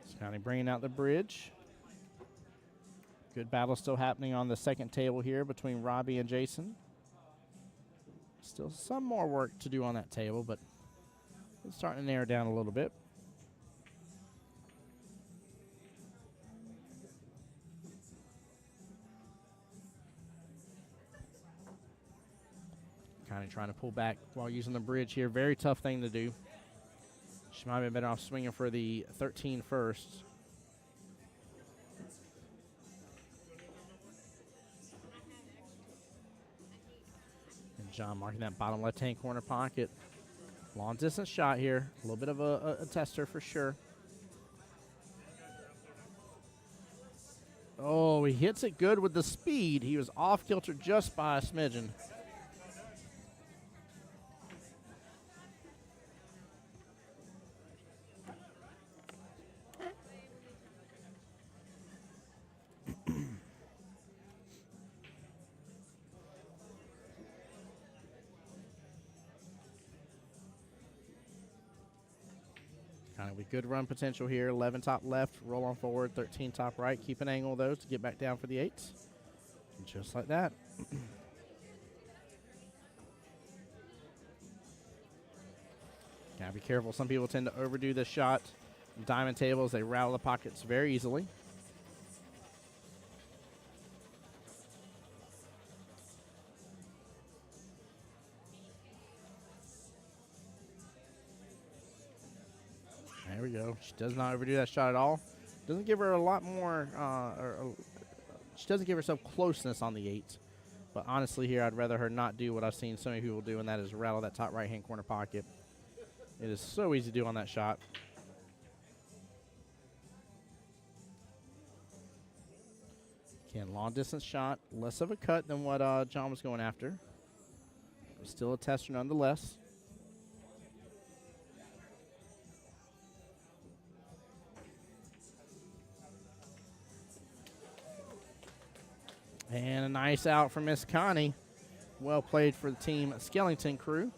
Miss Connie bringing out the bridge. Good battle still happening on the second table here between Robbie and Jason. Still some more work to do on that table, but it's starting to narrow down a little bit. Kind of trying to pull back while using the bridge here. Very tough thing to do. She might have been better off swinging for the 13 first. And John marking that bottom left-hand corner pocket. Long distance shot here. A little bit of a tester for sure. Oh, he hits it good with the speed. He was off kilter just by a smidgen. Kind of with good run potential here. 11 top left, roll on forward, 13 top right. Keep an angle of those to get back down for the 8s. And just like that. Gotta be careful. Some people tend to overdo this shot. Diamond tables, they rattle the pockets very easily. There we go. She does not overdo that shot at all. Doesn't give her a lot more, she doesn't give herself closeness on the 8. But honestly here, I'd rather her not do what I've seen so many people do, and that is rattle that top right-hand corner pocket. It is so easy to do on that shot. Again, long distance shot, less of a cut than what John was going after. Still a tester nonetheless. And a nice out from Miss Connie. Well played for the team Skellington crew.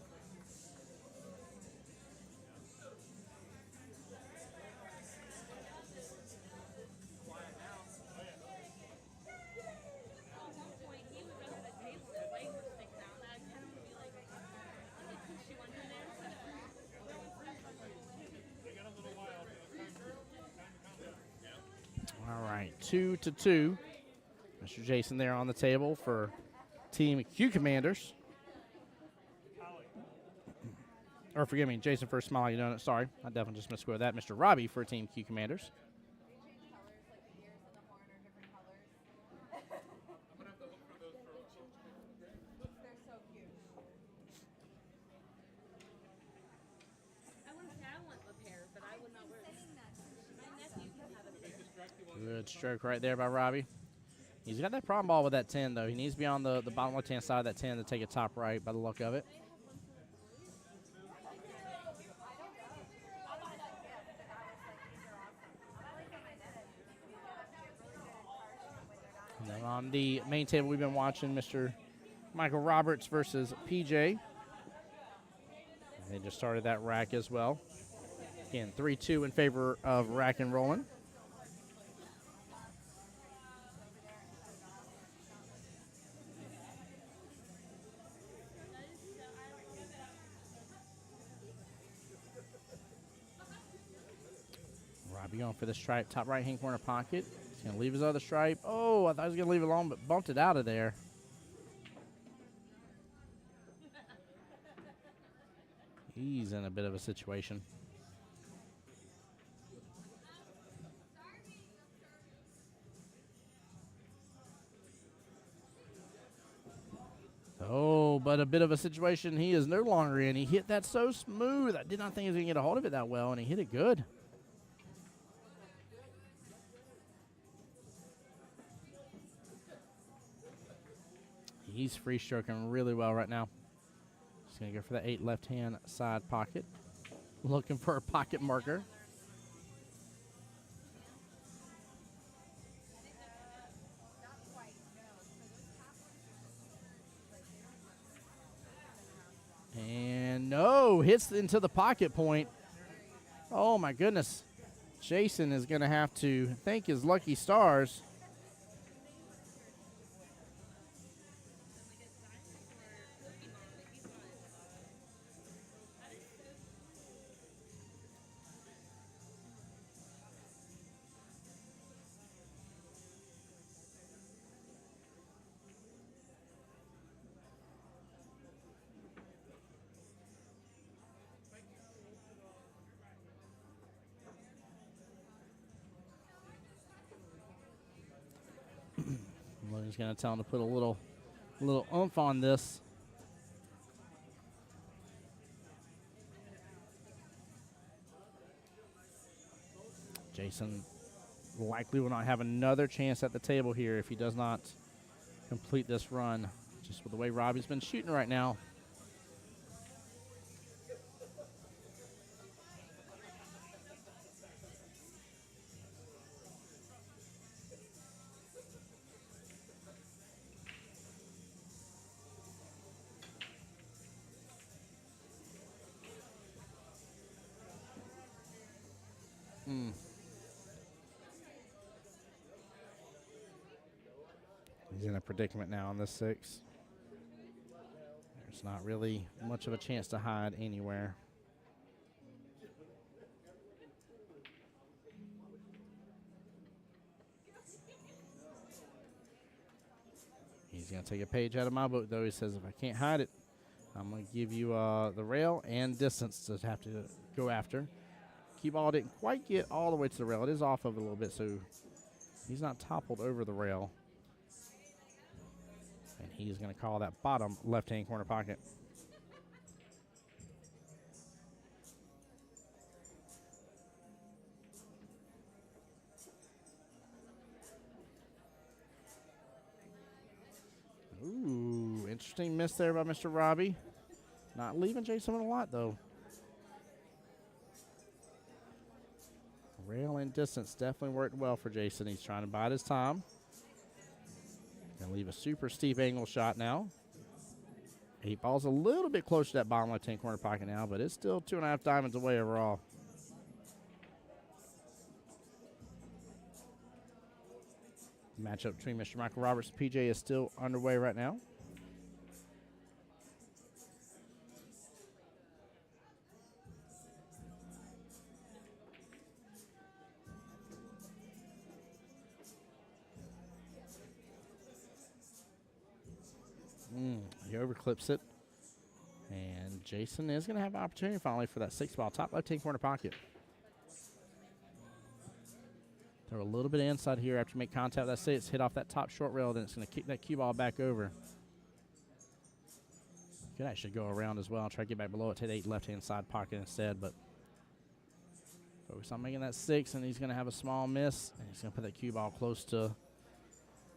All right, 2-2. Mr. Jason there on the table for Team Q Commanders. Or forgive me, Jason for Smiley Donut. Sorry, I definitely just misquoted that. Mr. Robbie for Team Q Commanders. Good stroke right there by Robbie. He's got that problem ball with that 10, though. He needs to be on the bottom left-hand side of that 10 to take a top right by the look of it. And then on the main table, we've been watching Mr. Michael Roberts versus PJ. They just started that rack as well. Again, 3-2 in favor of Rack and Rollin'. Robbie going for the stripe, top right-hand corner pocket. He's going to leave his other stripe. Oh, I thought he was going to leave it alone, but bumped it out of there. He's in a bit of a situation. Oh, but a bit of a situation he is no longer in. He hit that so smooth. I did not think he was going to get a hold of it that well, and he hit it good. He's free stroking really well right now. He's going to go for the 8 left-hand side pocket. Looking for a pocket marker. And no, hits into the pocket point. Oh my goodness. Jason is going to have to thank his lucky stars. Logan's going to tell him to put a little oomph on this. Jason likely will not have another chance at the table here if he does not complete this run. Just with the way Robbie's been shooting right now. He's in a predicament now on this 6. There's not really much of a chance to hide anywhere. He's going to take a page out of my book, though. He says, if I can't hide it, I'm going to give you the rail and distance to have to go after. QBall didn't quite get all the way to the rail. It is off of it a little bit, so he's not toppled over the rail. And he's going to call that bottom left-hand corner pocket. Ooh, interesting miss there by Mr. Robbie. Not leaving Jason with a lot, though. Rail and distance definitely worked well for Jason. He's trying to bide his time. Gonna leave a super steep angle shot now. 8 ball's a little bit closer to that bottom left-hand corner pocket now, but it's still 2.5 diamonds away overall. Matchup between Mr. Michael Roberts and PJ is still underway right now. He overclips it. And Jason is going to have an opportunity finally for that 6 ball, top left-hand corner pocket. Throw a little bit of inside here after you make contact. That's it. It's hit off that top short rail, then it's going to kick that cue ball back over. Could actually go around as well. Try to get back below it to the 8 left-hand side pocket instead, but focus on making that 6, and he's going to have a small miss. And he's going to put that cue ball close to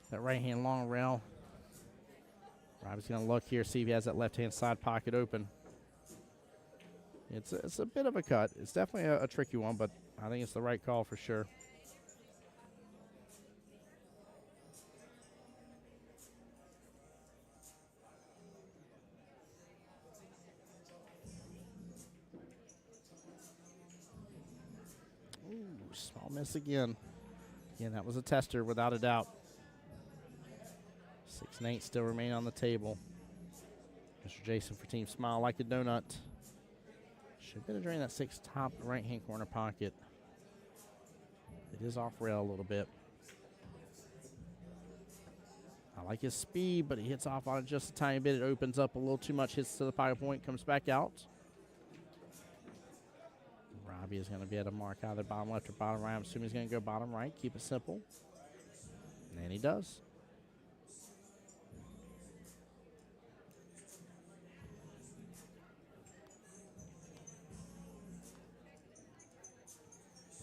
that right-hand long rail. Robbie's going to look here, see if he has that left-hand side pocket open. It's a bit of a cut. It's definitely a tricky one, but I think it's the right call for sure. Ooh, small miss again. Again, that was a tester without a doubt. 6 and 8 still remain on the table. Mr. Jason for Team Smile like a donut. Should be able to drain that 6 top right-hand corner pocket. It is off rail a little bit. I like his speed, but he hits off on it just a tiny bit. It opens up a little too much, hits to the pocket point, comes back out. Robbie is going to be able to mark either bottom left or bottom right. I'm assuming he's going to go bottom right. Keep it simple. And he does.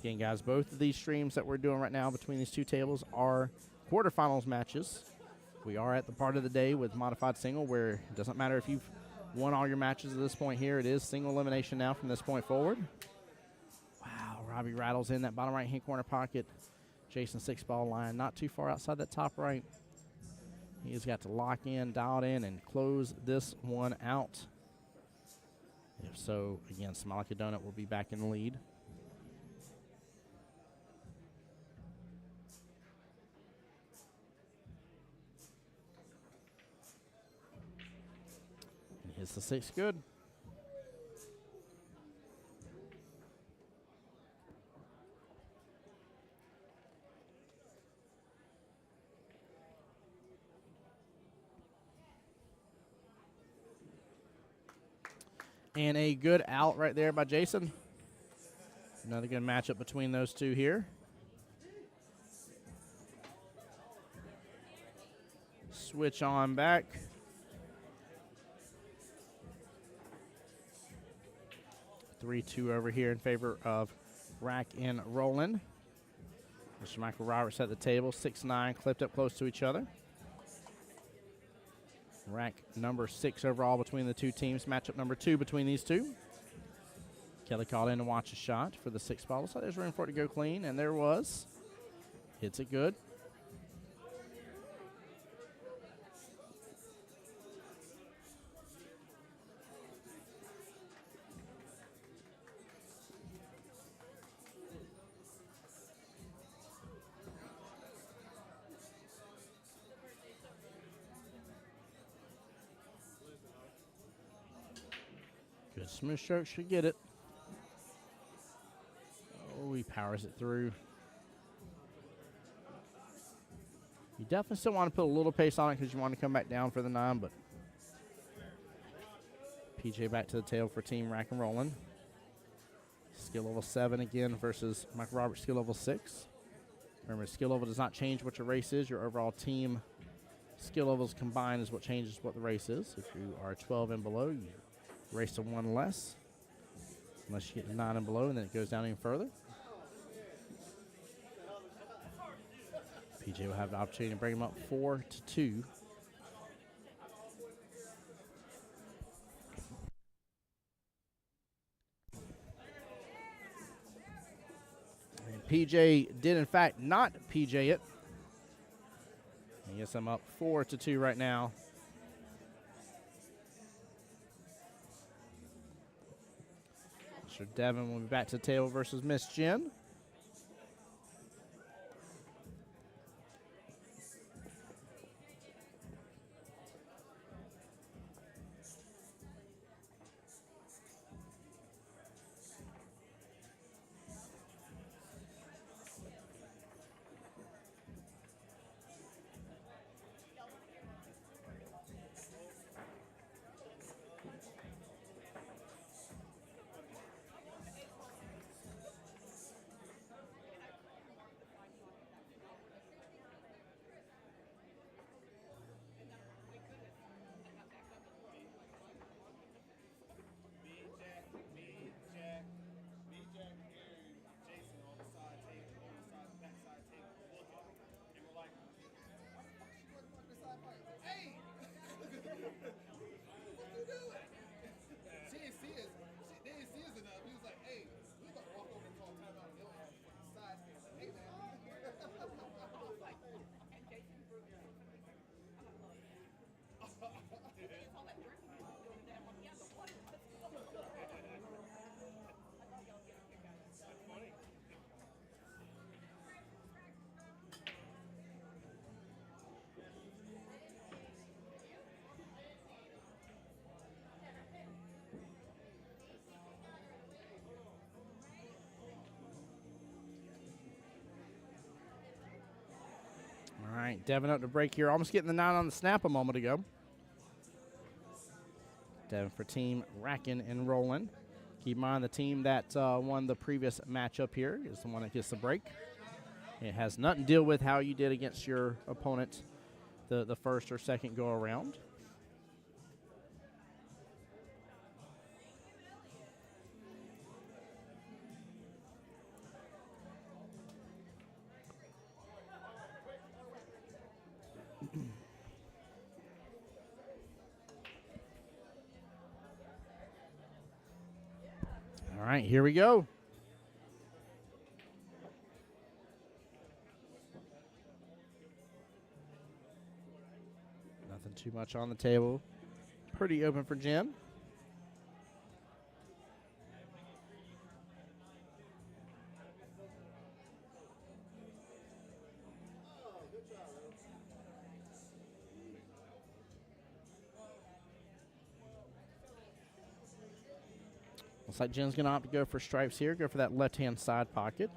Again, guys, both of these streams that we're doing right now between these two tables are quarterfinals matches. We are at the part of the day with modified single where it doesn't matter if you've won all your matches at this point here. It is single elimination now from this point forward. Wow, Robbie rattles in that bottom right-hand corner pocket. Jason 6-ball line, not too far outside that top right. He's got to lock in, dial it in, and close this one out. If so, again, Smile Like a Donut will be back in the lead. Hits the 6 good. And a good out right there by Jason. Another good matchup between those two here. Switch on back. (3-2) over here in favor of Rack and Roland. Mr. Michael Roberts at the table, 6'9", clipped up close to each other. Rack number 6 overall between the two teams. Matchup number 2 between these two. Kelly called in to watch a shot for the 6-ball. So there's room for it to go clean, and there was. Hits it good. Good smooth stroke, should get it. Oh, he powers it through. You definitely still want to put a little pace on it because you want to come back down for the 9, but PJ back to the tail for Team Rack and Rollin'. Skill level 7 again versus Michael Roberts skill level 6. Remember, skill level does not change what your race is. Your overall team skill levels combined is what changes what the race is. If you are 12 and below, you race to 1 less. Unless you get to 9 and below, and then it goes down even further. PJ will have the opportunity to bring him up 4-2. And PJ did, in fact, not PJ it. I guess I'm up 4-2 right now. Mr. Devin will be back to the table versus Miss Jen. right, Devin up to break here. Almost getting the 9 on the snap a moment ago. Devin for team racking and rolling. Keep in mind the team that won the previous matchup here is the one that gets the break. It has nothing to deal with how you did against your opponent the first or second go around. All right, here we go. Nothing too much on the table. Pretty open for Jen. Looks like Jen's going to opt to go for stripes here. Go for that left-hand side pocket.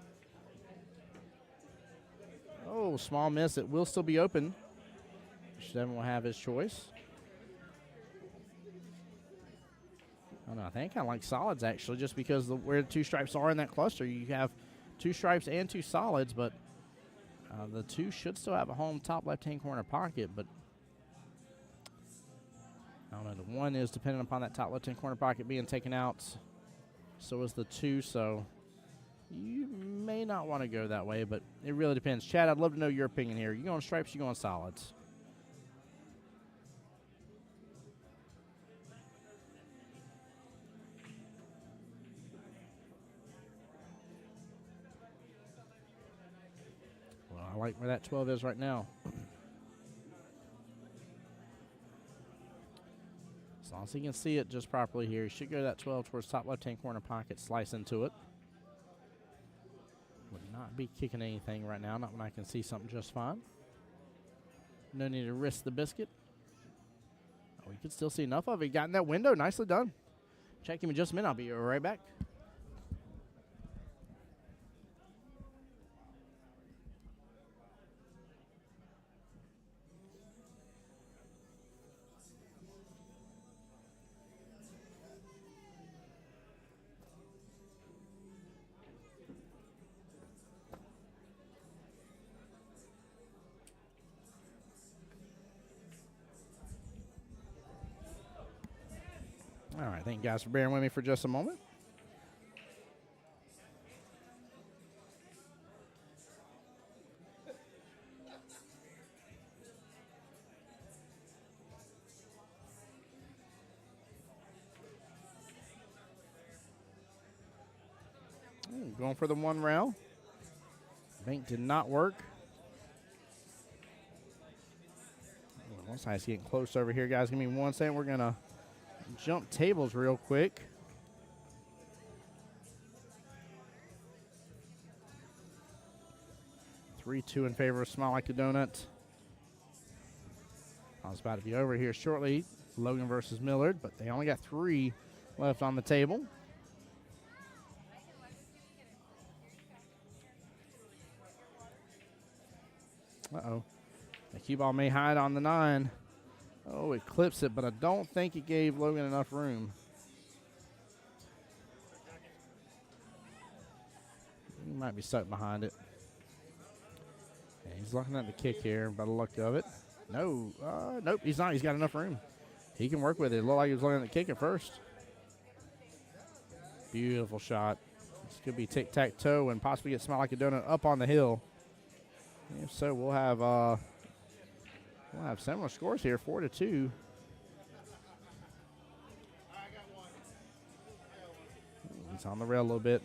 Oh, small miss. It will still be open. Devin will have his choice. Oh, no, I think I like solids, actually, just because where the 2 stripes are in that cluster. You have 2 stripes and 2 solids, but the 2 should still have a home top left-hand corner pocket, but I don't know. The 1 is dependent upon that top left-hand corner pocket being taken out. So is the 2, so you may not want to go that way, but it really depends. Chad, I'd love to know your opinion here. You going stripes, you going solids? Well, I like where that 12 is right now. As long as he can see it just properly here, he should go to that 12 towards top left-hand corner pocket, slice into it. Would not be kicking anything right now, not when I can see something just fine. No need to risk the biscuit. Oh, you can still see enough of it. Got in that window. Nicely done. Check him in just a minute. I'll be right back. All right, thank you guys for bearing with me for just a moment. Going for the 1 rail. Bank did not work. One side's getting close over here, guys. Give me 1 second. We're going to jump tables real quick. 3-2 in favor of Smile Like a Donut. I was about to be over here shortly. Logan versus Millard, but they only got 3 left on the table. Uh-oh. The cue ball may hide on the 9. Oh, it clips it, but I don't think it gave Logan enough room. He might be stuck behind it. Yeah, he's looking at the kick here by the luck of it. No, nope, he's not. He's got enough room. He can work with it. It looked like he was looking at the kick at first. Beautiful shot. This could be tic-tac-toe and possibly get Smile Like a Donut up on the hill. If so, we'll have similar scores here, 4-2. He's on the rail a little bit.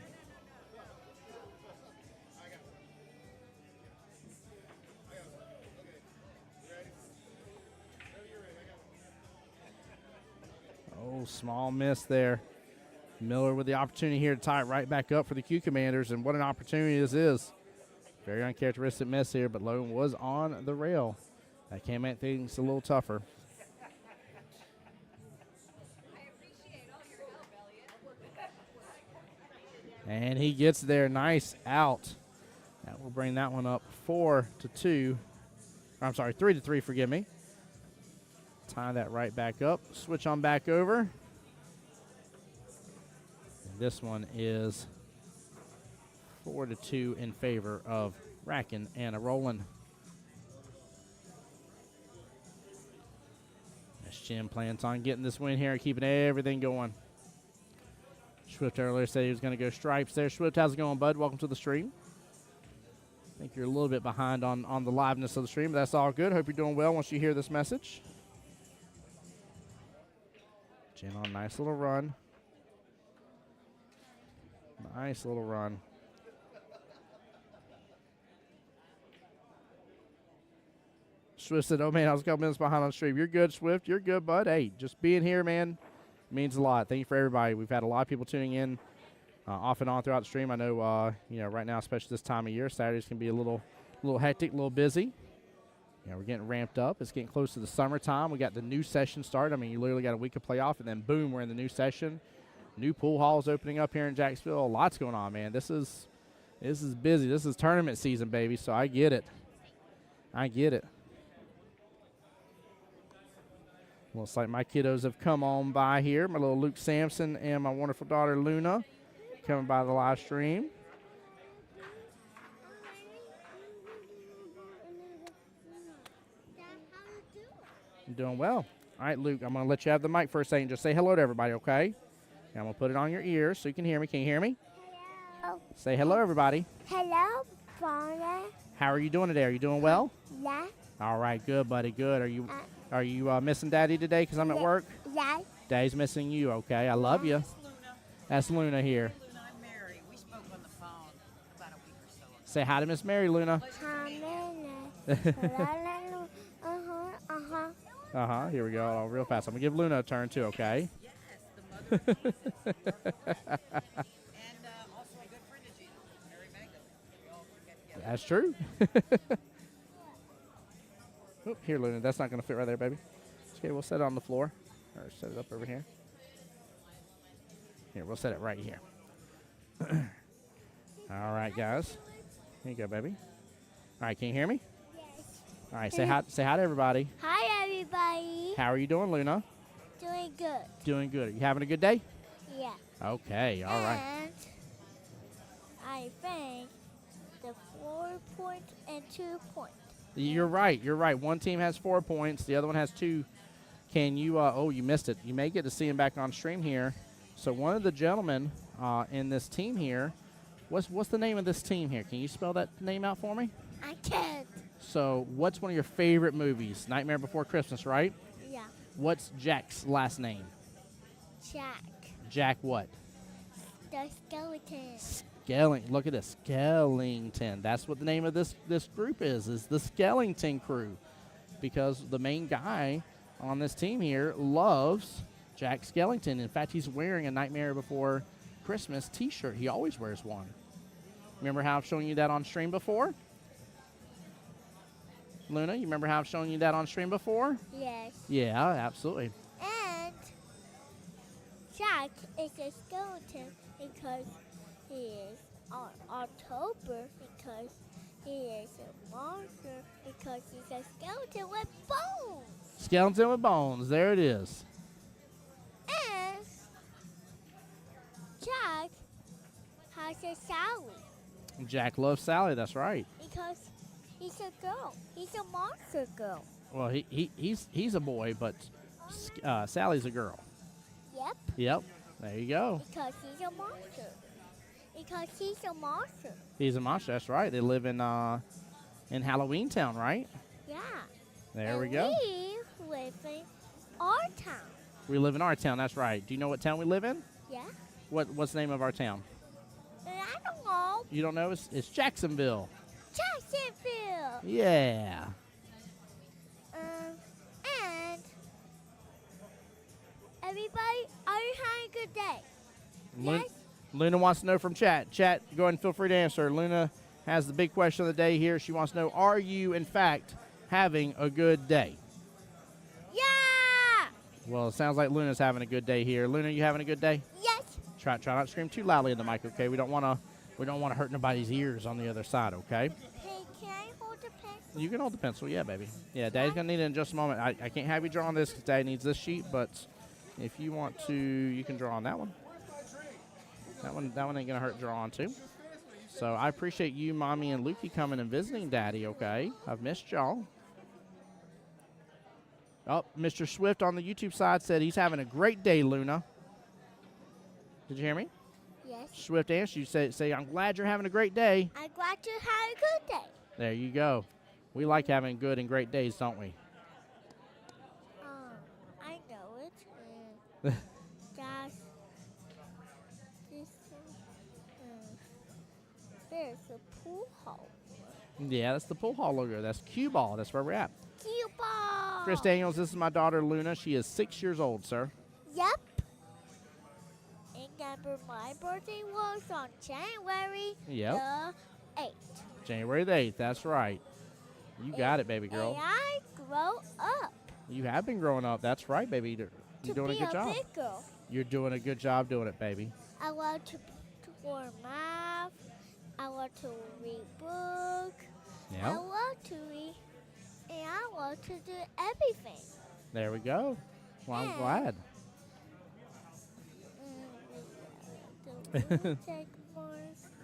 Oh, small miss there. Miller with the opportunity here to tie it right back up for the Q Commanders, and what an opportunity this is. Very uncharacteristic miss here, but Logan was on the rail. That can make things a little tougher. And he gets there. Nice out. That will bring that one up 4-2. I'm sorry, 3-3, forgive me. Tie that right back up. Switch on back over. And this one is 4-2 in favor of Rackin' and a Rollin'. As Jim plans on getting this win here and keeping everything going. Swift earlier said he was going to go stripes there. Swift, how's it going, bud? Welcome to the stream. I think you're a little bit behind on the liveness of the stream, but that's all good. Hope you're doing well once you hear this message. Jim on a nice little run. Nice little run. Swift said, oh, man, I was a couple minutes behind on the stream. You're good, Swift. You're good, bud. Hey, just being here, man, means a lot. Thank you for everybody. We've had a lot of people tuning in off and on throughout the stream. I know, right now, especially this time of year, Saturdays can be a little hectic, a little busy. We're getting ramped up. It's getting close to the summertime. We got the new session started. I mean, you literally got a week of playoff, and then, boom, we're in the new session. New pool halls opening up here in Jacksonville. Lots going on, man. This is busy. This is tournament season, baby, so I get it. I get it. Looks like my kiddos have come on by here. My little Luke Sampson and my wonderful daughter Luna coming by the live stream. I'm doing well. All right, Luke, I'm going to let you have the mic for a second. Just say hello to everybody, okay? And I'm going to put it on your ears so you can hear me. Can you hear me? Hello. Say hello, everybody. Hello, Father. How are you doing today? Are you doing well? Yeah. All right, good, buddy, good. Are you missing Daddy today because I'm at work? Yeah. Daddy's missing you, okay? I love you. That's Luna here. Luna, I'm Mary. We spoke on the phone about a week or so ago. Say hi to Miss Mary, Luna. Here we go. Real fast. I'm going to give Luna a turn, too, okay? Yes, the mother. And also a good friend of Jesus, Mary Magdalene. We all get together. That's true. Oop, here, Luna. That's not going to fit right there, baby. Okay, we'll set it on the floor. Or set it up over here. Here, we'll set it right here. All right, guys. Here you go, baby. All right, can you hear me? Yes. All right, say hi to everybody. Hi, everybody. How are you doing, Luna? Doing good. Doing good. Are you having a good day? Yeah. Okay, all right. And I think the 4 point and 2 point. You're right. You're right. One team has 4 points. The other one has 2. Can you? Oh, you missed it. You may get to see him back on stream here. So one of the gentlemen in this team here, what's the name of this team here? Can you spell that name out for me? I can't. So what's one of your favorite movies? Nightmare Before Christmas, right? Yeah. What's Jack's last name? Jack. Jack what? The skeleton. Look at this. Skellington. That's what the name of this group is the Skellington crew. Because the main guy on this team here loves Jack Skellington. In fact, he's wearing a Nightmare Before Christmas t-shirt. He always wears one. Remember how I've shown you that on stream before? Luna, you remember how I've shown you that on stream before? Yes. Yeah, absolutely. And Jack is a skeleton because he is on October, because he is a monster, because he's a skeleton with bones. Skeleton with bones. There it is. And Jack has a Sally Jack loves Sally. That's right. because he's a girl. He's a monster girl. Well, he's a boy, but Sally's a girl. Yep. Yep. There you go. Because he's a monster. Because he's a monster. He's a monster. That's right. They live in Halloween Town, right? Yeah. There And we go. We live in our town. We live in our town. That's right. Do you know what town we live in? Yeah. What's the name of our town? And I don't know. You don't know? It's Jacksonville. Jacksonville. Yeah. And everybody, are you having a good day? Lun- Yes. Luna wants to know from chat. Chat, go ahead and feel free to answer. Luna has the big question of the day here. She wants to know, are you, in fact, having a good day? Yeah. Well, it sounds like Luna's having a good day here. Luna, you having a good day? Yes. Try not to scream too loudly in the mic, okay? We don't want to hurt nobody's ears on the other side, okay? Hey, can I hold the pen? You can hold the pencil, yeah, baby. Yeah, Daddy's gonna need it in just a moment. I can't have you draw on this because Daddy needs this sheet, but if you want to, you can draw on that one. That one ain't gonna hurt to draw on too. So I appreciate you, Mommy, and Lukey coming and visiting Daddy. Okay, I've missed y'all. Oh, Mr. Swift on the YouTube side said he's having a great day, Luna. Did you hear me? Yes. Swift answered you. Say, I'm glad you're having a great day. I'm glad you had a good day. There you go. We like having good and great days, don't we? I know it. That's this. There's a pool hall. Yeah, that's the pool hall logo. That's QBall. That's where we're at. QBall. Chris Daniels, this is my daughter, Luna. She is 6 years old, sir. Yep. And remember, my birthday was on January Yep. the 8th. January the 8th. That's right. You got it, baby girl. And I grow up You have been growing up. That's right, baby. You're to doing be a good job. big girl. You're doing a good job doing it, baby. I want to learn math. I want to read books. I Yeah. want to read, and I want to do everything. There we go. Well, I'm Yeah. glad.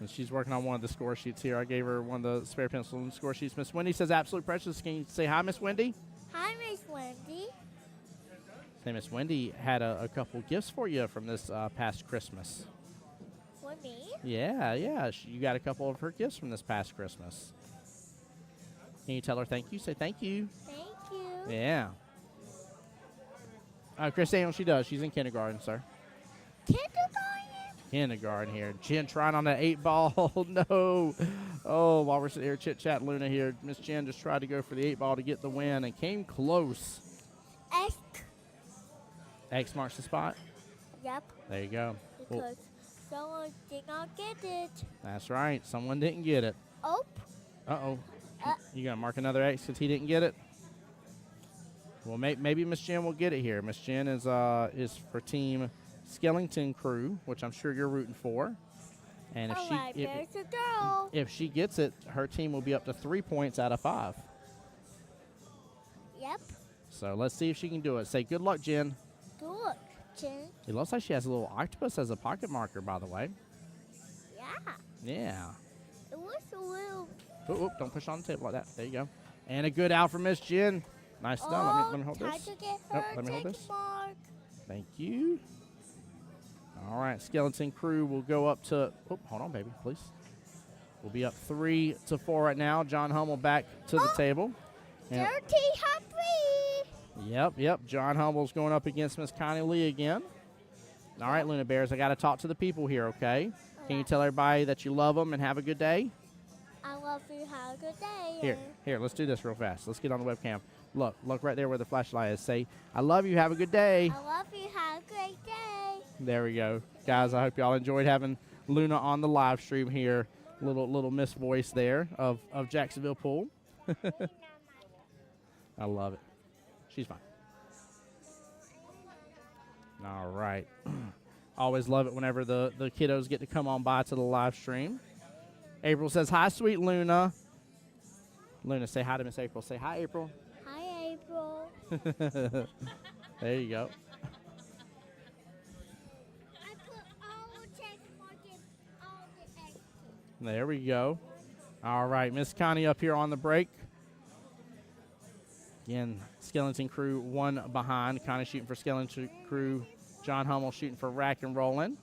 And she's working on one of the score sheets here. I gave her one of the spare pencil and score sheets. Miss Wendy says, absolute precious. Can you say hi, Miss Wendy? Hi, Miss Wendy. Say, Miss Wendy had a couple gifts for you from this past Christmas. For me? Yeah, yeah. You got a couple of her gifts from this past Christmas. Can you tell her thank you? Say thank you. Thank you. Yeah. Chris Daniel, she does. She's in kindergarten, sir. Kindergarten? Kindergarten here. Jen trying on that 8-ball. No. Oh, while we're sitting here chit-chatting, Luna here, Miss Jen just tried to go for the 8-ball to get the win and came close. X. X marks the spot. Yep. There you go. Because Well, someone did not get it. that's right. Someone didn't get it. Oh. Uh-oh. Uh. You going to mark another X because he didn't get it? Well, maybe Miss Jen will get it here. Miss Jen is for Team Skellington Crew, which I'm sure you're rooting for. And if All right, she there's a girl. if she gets it, her team will be up to 3 points out of 5. Yep. So let's see if she can do it. Say good luck, Jen. Good, Jen. It looks like she has a little octopus as a pocket marker, by the way. Yeah. Yeah. It was a little. Don't push on the table like that. There you go. And a good out from Miss Jen. Nice done. Let me hold time this. to get Oh, her let me hold check this. mark. Thank you. All right, Skeleton Crew will go up to. Oh, hold on, baby, please. We'll be up 3-4 right now. John Hummel back to the table. And- Dirty Humphrey. Yep. John Hummel's going up against Miss Connie Lee again. All right, Luna Bears, I got to talk to the people here, okay? Can you tell everybody that you love them and have a good day? I love you. Have a good day. Here, let's do this real fast. Let's get on the webcam. Look right there where the flashlight is. Say, I love you, have a good day. I love you. Have a great day. There we go. Guys, I hope y'all enjoyed having Luna on the live stream here. Little Miss Voice there of Jacksonville Pool. I love it. She's fine. All right. Always love it whenever the kiddos get to come on by to the live stream. April says, hi, sweet Luna. Luna, say hi to Miss April. Say hi, April. Hi, April. There you go. I put all the check mark in all the X's. There we go. All right, Miss Connie up here on the break. Again, Skellington Crew 1 behind. Connie shooting for Skellington Crew. John Hummel shooting for Rack and Rollin'.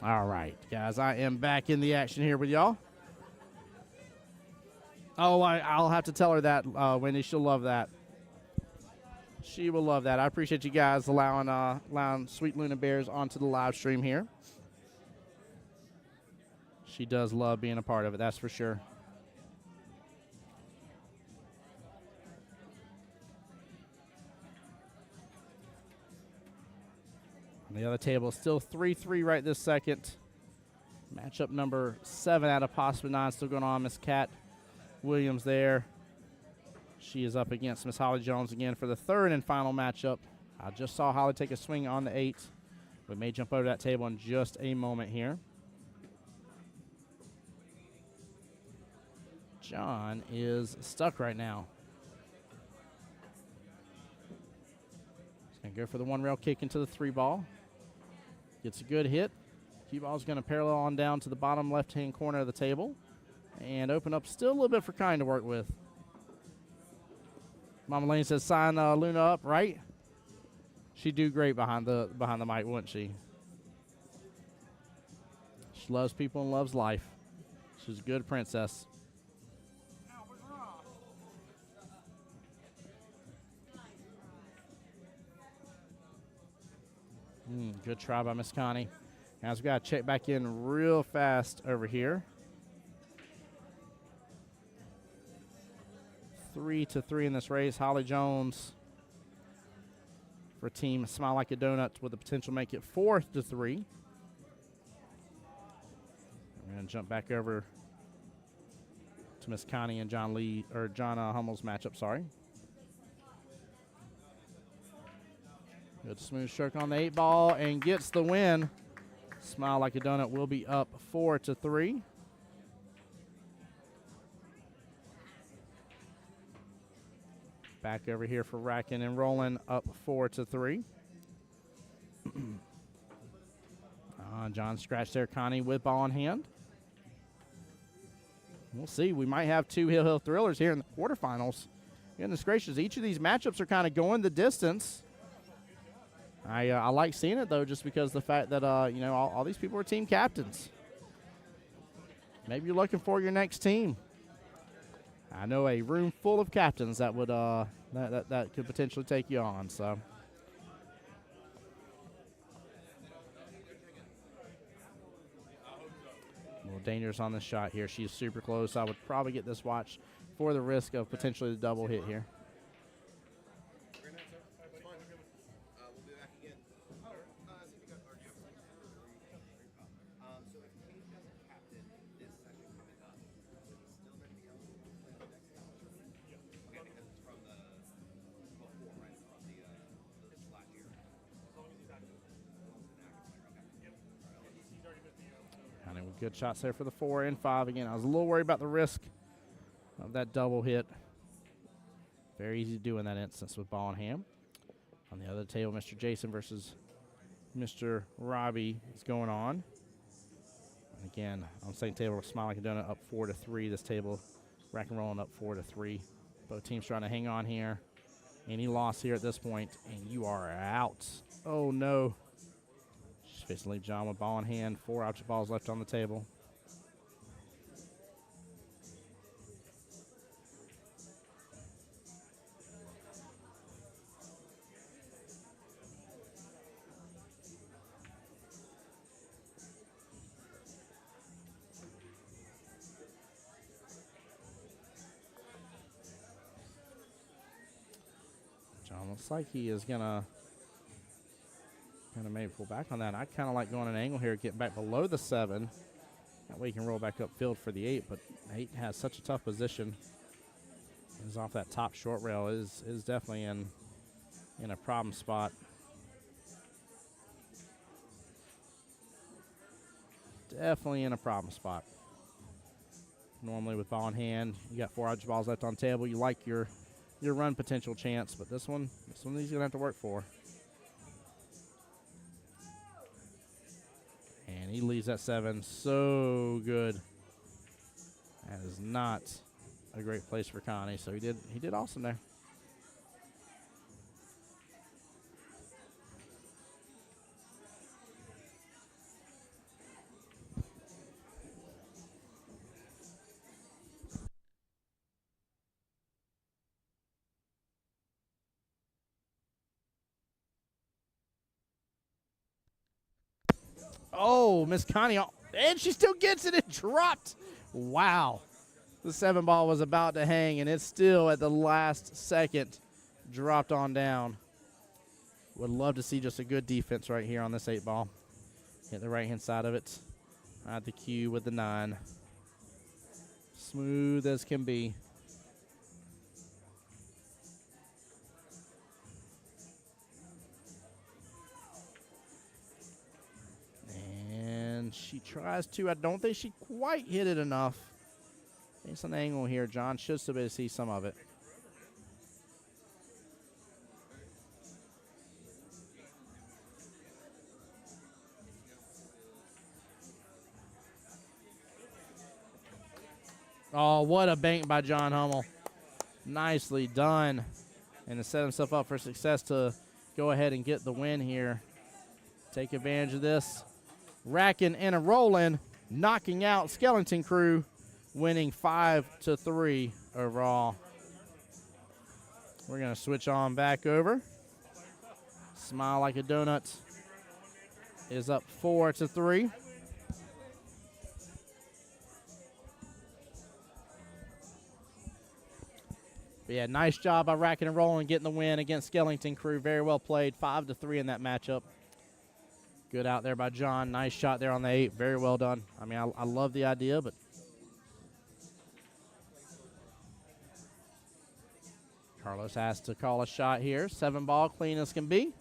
All right, guys, I am back in the action here with y'all. Oh, I'll have to tell her that, Wendy. She'll love that. She will love that. I appreciate you guys allowing Sweet Luna Bears onto the live stream here. She does love being a part of it, that's for sure. On the other table, still 3-3 right this second. Matchup number 7 out of possibly 9 still going on. Miss Kat Williams there. She is up against Miss Holly Jones again for the third and final matchup. I just saw Holly take a swing on the 8. We may jump over that table in just a moment here. John is stuck right now. He's going to go for the 1-rail kick into the 3-ball. Gets a good hit. QBall is going to parallel on down to the bottom left-hand corner of the table and open up still a little bit for Kind to work with. Mama Lane says sign Luna up, right? She'd do great behind the mic, wouldn't she? She loves people and loves life. She's a good princess. Good try by Miss Connie. Now we've got to check back in real fast over here. 3-3 in this race. Holly Jones for team Smile Like a Donut with the potential to make it 4-3. We're going to jump back over to Miss Connie and John Hummel's matchup, sorry. Good smooth stroke on the 8-ball and gets the win. Smile Like a Donut will be up 4-3. Back over here for Racking and Rolling, up 4-3. John scratched there, Connie with ball in hand. We'll see. We might have 2 Hill Thrillers here in the quarterfinals. Goodness gracious, each of these matchups are kind of going the distance. I like seeing it, though, just because of the fact that, all these people are team captains. Maybe you're looking for your next team. I know a room full of captains that would that could potentially take you on. So, a little dangerous on this shot here. She's super close. I would probably get this watch for the risk of potentially the double hit here. Good shots there for the 4 and 5. Again, I was a little worried about the risk of that double hit. Very easy to do in that instance with ball in hand. On the other table, Mr. Jason versus Mr. Robbie is going on. And again, on the same table, Smile Like a Donut up 4-3. This table, Rack and Rolling up 4-3. Both teams trying to hang on here. Any loss here at this point, and you are out. Oh, no. Facing to leave John with ball in hand. 4 option balls left on the table. John looks like he is gonna maybe pull back on that. I kind of like going an angle here, getting back below the 7. That way you can roll back upfield for the 8, but 8 has such a tough position. He's off that top short rail, is definitely in a problem spot. Definitely in a problem spot. Normally with ball in hand, you got 4 edge balls left on the table. You like your run potential chance, but this one he's gonna have to work for. And he leaves that 7 so good. That is not a great place for Connie, so he did awesome there. Oh, Miss Connie. And she still gets it. It dropped. Wow. The 7 ball was about to hang, and it's still at the last second dropped on down. Would love to see just a good defense right here on this 8 ball. Hit the right-hand side of it. At the cue with the 9. Smooth as can be. And she tries to. I don't think she quite hit it enough. It's an angle here. John should still be able to see some of it. Oh, what a bank by John Hummel. Nicely done. And to set himself up for success to go ahead and get the win here. Take advantage of this. Racking and a rolling. Knocking out Skellington Crew. Winning 5-3 overall. We're going to switch on back over. Smile Like a Donut is up 4-3. But yeah, nice job by Racking and Rolling getting the win against Skellington Crew. Very well played. 5-3 in that matchup. Good out there by John. Nice shot there on the 8. Very well done. I mean, I love the idea, but Carlos has to call a shot here. 7 ball, clean as can be.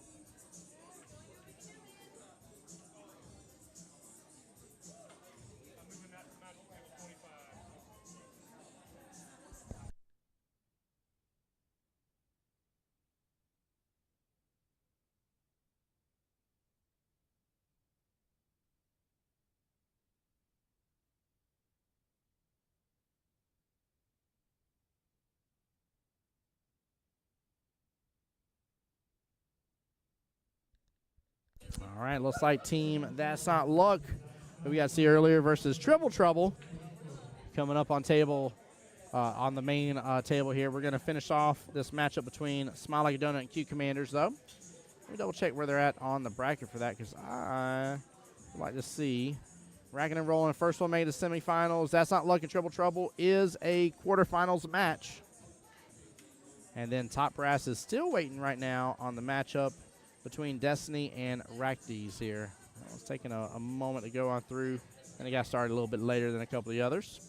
All right, looks like team That's Not Luck that we got to see earlier versus Triple Trouble coming up on table on the main table here. We're going to finish off this matchup between Smile Like a Donut and Q Commanders, though. Let me double check where they're at on the bracket for that because I would like to see. Racking and Rolling, first one made the semifinals. That's Not Luck and Triple Trouble is a quarterfinals match. And then Top Brass is still waiting right now on the matchup between Destiny and Rackdees here. It's taking a moment to go on through, and it got started a little bit later than a couple of the others.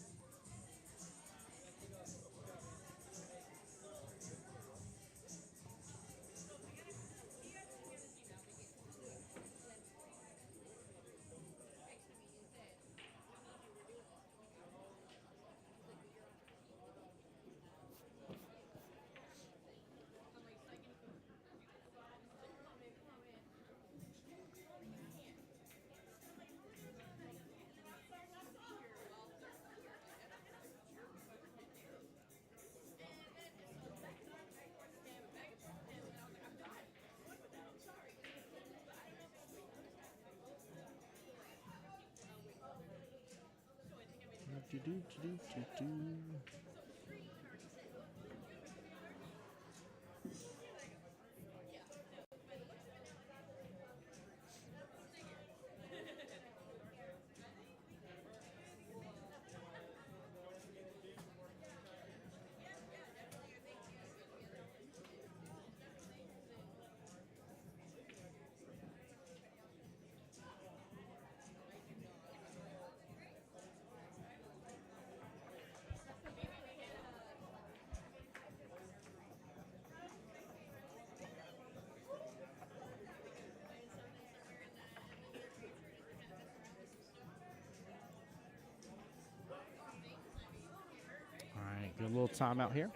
All right, good little timeout here.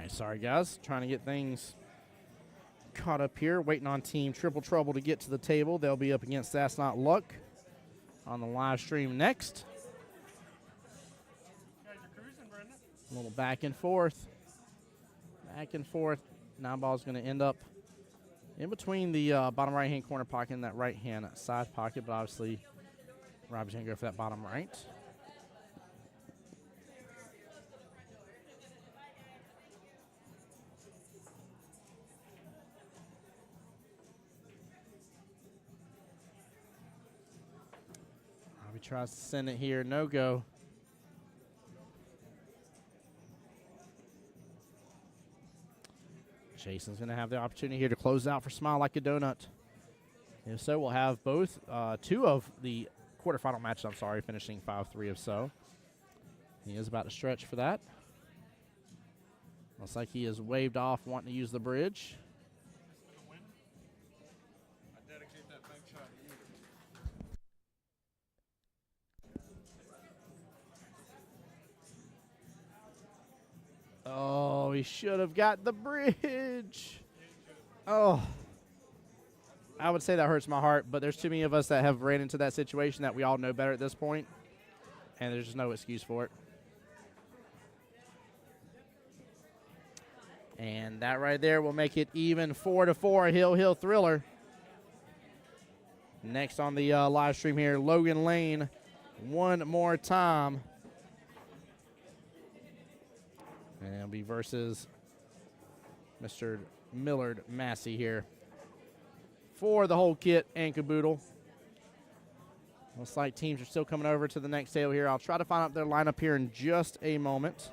right, sorry, guys. Trying to get things caught up here. Waiting on Team Triple Trouble to get to the table. They'll be up against That's Not Luck on the live stream next. You guys are cruising, Brendan. A little back and forth. Back and forth. Now ball's going to end up in between the bottom right-hand corner pocket and that right-hand side pocket, but obviously Robbie's going to go for that bottom right. Robbie tries to send it here. No go. Jason's going to have the opportunity here to close out for Smile Like a Donut. If so, we'll have both, two of the quarterfinal matches, finishing 5-3 if so. He is about to stretch for that. Looks like he is waved off wanting to use the bridge. I dedicate that bank shot to you. Oh, he should have got the bridge. Oh. I would say that hurts my heart, but there's too many of us that have ran into that situation that we all know better at this point, and there's just no excuse for it. And that right there will make it even 4-4, a Hill thriller. Next on the live stream here, Logan Lane, one more time. And it'll be versus Mr. Millard Massey here for the whole kit and caboodle. Looks like teams are still coming over to the next table here. I'll try to find out their lineup here in just a moment.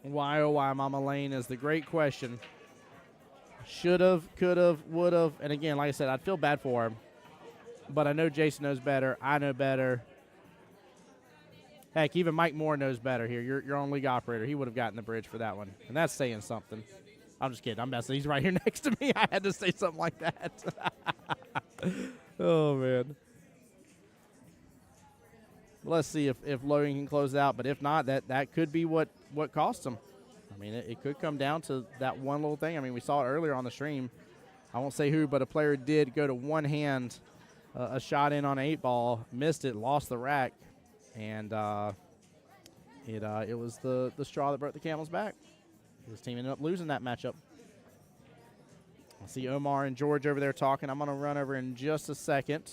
Why, oh, why, Mama Lane is the great question. Should have, could have, would have. And again, like I said, I'd feel bad for him. But I know Jason knows better. I know better. Heck, even Mike Moore knows better here. Your own league operator. He would have gotten the bridge for that one. And that's saying something. I'm just kidding. I'm messing. He's right here next to me. I had to say something like that. Oh, man. Let's see if Logan can close it out. But if not, that could be what cost him. I mean, it could come down to that one little thing. I mean, we saw it earlier on the stream. I won't say who, but a player did go to one hand, a shot in on an 8-ball, missed it, lost the rack, and it was the straw that broke the camel's back. His team ended up losing that matchup. I see Omar and George over there talking. I'm going to run over in just a second.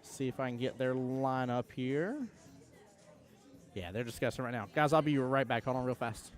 See if I can get their lineup here. Yeah, they're discussing right now. Guys, I'll be right back. Hold on real fast.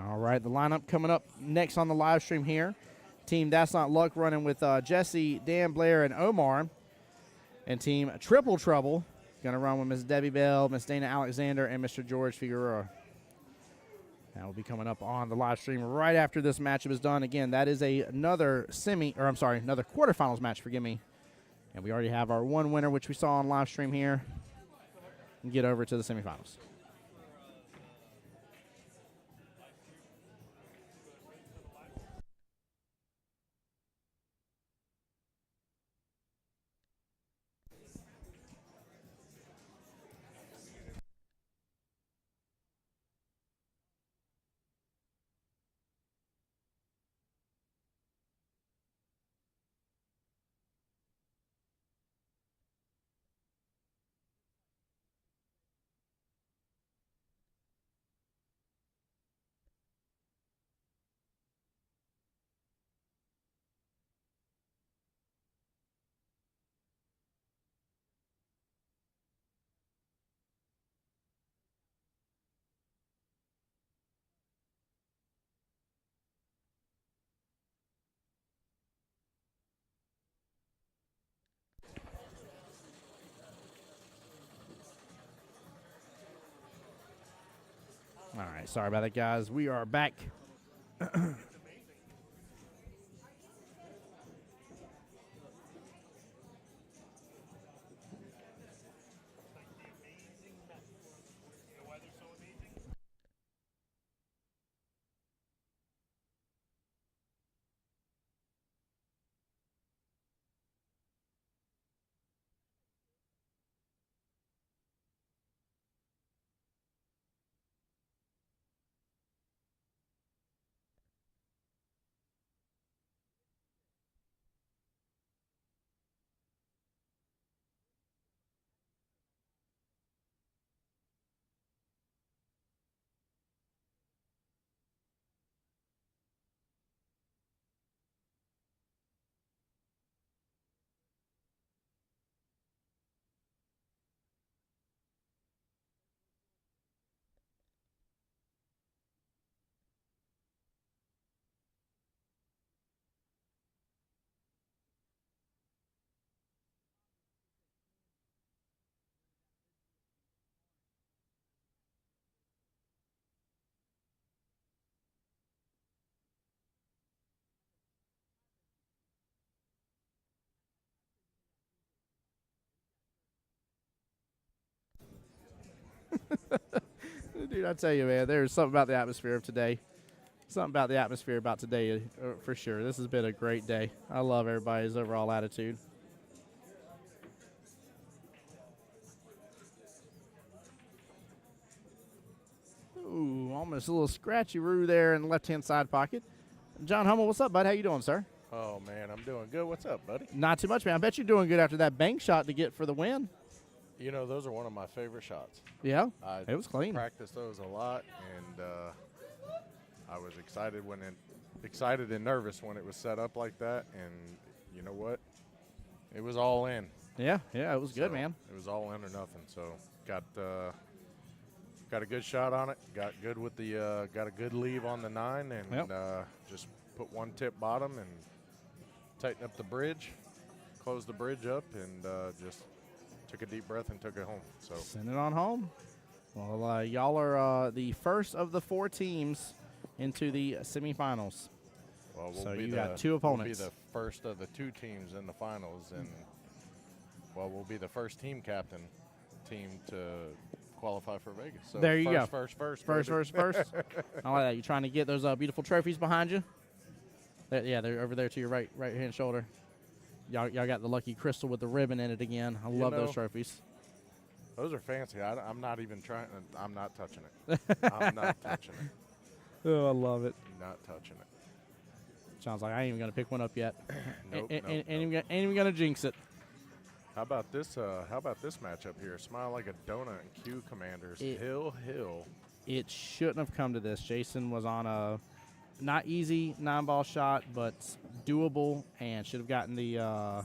All right, the lineup coming up next on the live stream here. Team That's Not Luck running with Jesse, Dan Blair, and Omar. And Team Triple Trouble going to run with Miss Debbie Bell, Miss Dana Alexander, and Mr. George Figueroa. That will be coming up on the live stream right after this matchup is done. Again, that is another quarterfinals match, forgive me. And we already have our one winner, which we saw on live stream here. And get over to the semifinals. All right, sorry about that, guys. We are back. Dude, I tell you, man, there's something about the atmosphere of today. Something about the atmosphere about today, for sure. This has been a great day. I love everybody's overall attitude. Ooh, almost a little scratchy-roo there in the left-hand side pocket. John Hummel, what's up, bud? How you doing, sir? Oh, man, I'm doing good. What's up, buddy? Not too much, man. I bet you're doing good after that bank shot to get for the win. You know, those are one of my favorite shots. Yeah, I it was clean. practiced those a lot, and I was excited and nervous when it was set up like that. And you know what? It was all in. Yeah, it was good, So, man. It was all in or nothing. So got a good shot on it. Got good with the got a good leave on the 9, and just put one tip bottom and tighten up the bridge, close the bridge up, and just took a deep breath and took it home. So Send it on home. Well, y'all are the first of the 4 teams into the semifinals. well, So you got 2 opponents. We'll be the first of the 2 teams in the finals, and we'll be the first team captain team to qualify for Vegas. So There you go. First. First. baby. I like that. You trying to get those beautiful trophies behind you? They're over there to your right hand shoulder. Y'all got the lucky crystal with the ribbon in it again. I love those trophies. Those are fancy. I'm not even trying. I'm not touching it. I'm not touching it. Oh, I love it. Not touching it. Sounds like I ain't even gonna pick one up yet. Nope, Ain't nope. even gonna jinx it. How about this? How about this matchup here? Smile like a donut and Q Commanders. Hill. It shouldn't have come to this. Jason was on a not easy 9-ball shot, but doable, and should have gotten the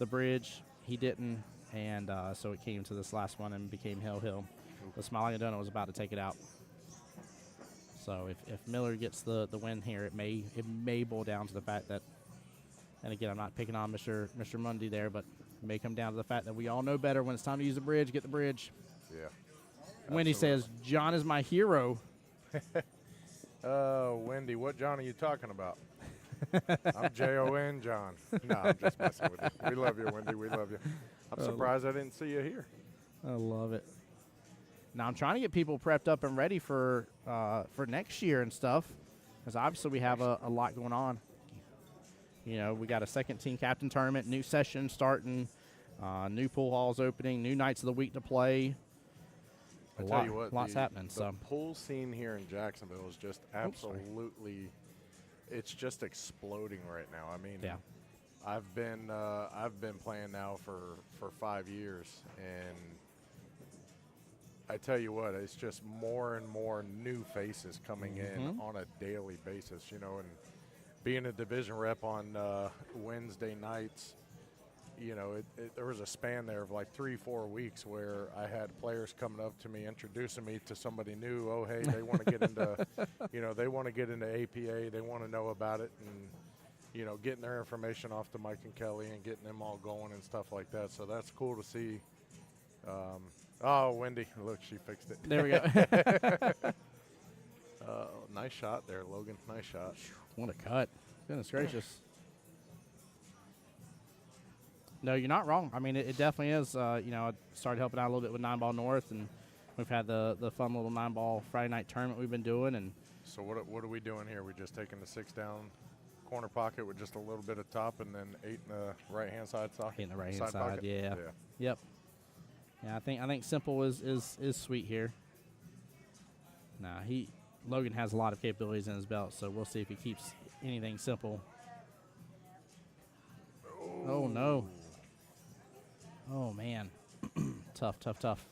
bridge. He didn't, and so it came to this last one and became Hill. The Smile like a donut was about to take it out. So if Miller gets the win here, it may boil down to the fact that, and again, I'm not picking on Mr. Mundy there, but it may come down to the fact that we all know better when it's time to use the bridge. Get the bridge. Yeah. Wendy says, "John is my hero." Wendy, what John are you talking about? I'm Jon John. No, I'm just messing with you. We love you, Wendy. We love you. I'm surprised I didn't see you here. I love it. Now I'm trying to get people prepped up and ready for next year and stuff, because obviously we have a lot going on. You know, we got a second team captain tournament, new session starting, new pool halls opening, new nights of the week to play. I tell you what, lots happening. The pool scene here in Jacksonville is just absolutely, it's just exploding right now. I mean, yeah. I've been playing now for 5 years, and I tell you what, it's just more and more new faces coming in on a daily basis. You know, and being a division rep on Wednesday nights, you know, there was a span there of like 3-4 weeks where I had players coming up to me, introducing me to somebody new. Oh, hey, they want to get into, you know, they want to get into APA. They want to know about it, and, you know, getting their information off to Mike and Kelly and getting them all going and stuff like that. So that's cool to see. Oh, Wendy, look, she fixed it. There we go. Nice shot there, Logan. Nice shot. What a cut. Goodness gracious. No, you're not wrong. I mean, it definitely is. I started helping out a little bit with 9-Ball North, and we've had the fun little 9-ball Friday night tournament we've been doing. And So what are we doing here? We just taking the 6 down corner pocket with just a little bit of top, and then 8 in the right-hand side socket? 8 in the right-hand side, pocket? yeah. Yep. Yeah, I think simple is sweet here. Nah, Logan has a lot of capabilities in his belt, so we'll see if he keeps anything simple. Oh no. Oh man. Tough.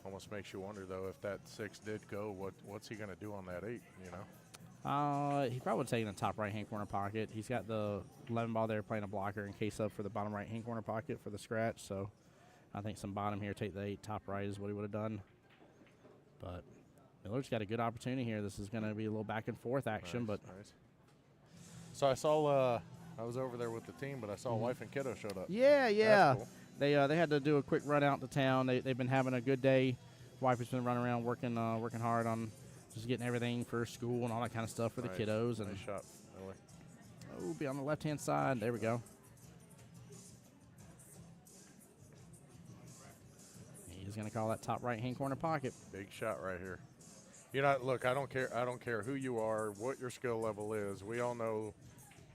Almost makes you wonder, though, if that 6 did go, what's he going to do on that 8, you know? He probably would have taken the top right-hand corner pocket. He's got the 11 ball there playing a blocker in case up for the bottom right-hand corner pocket for the scratch. So I think some bottom here, take the 8, top right is what he would have done. But Miller's got a good opportunity here. This is going to be a little back and forth action. Nice. But So I saw, I was over there with the team, but I saw wife and kiddo showed up. Yeah. That's cool. They had to do a quick run out to town. They've been having a good day. Wife has been running around working hard on just getting everything for school and all that kind of stuff for the kiddos. And nice shot, Miller. oh, be on the left-hand side. There we go. He's going to call that top right-hand corner pocket. Big shot right here. You know, look, I don't care who you are, what your skill level is. We all know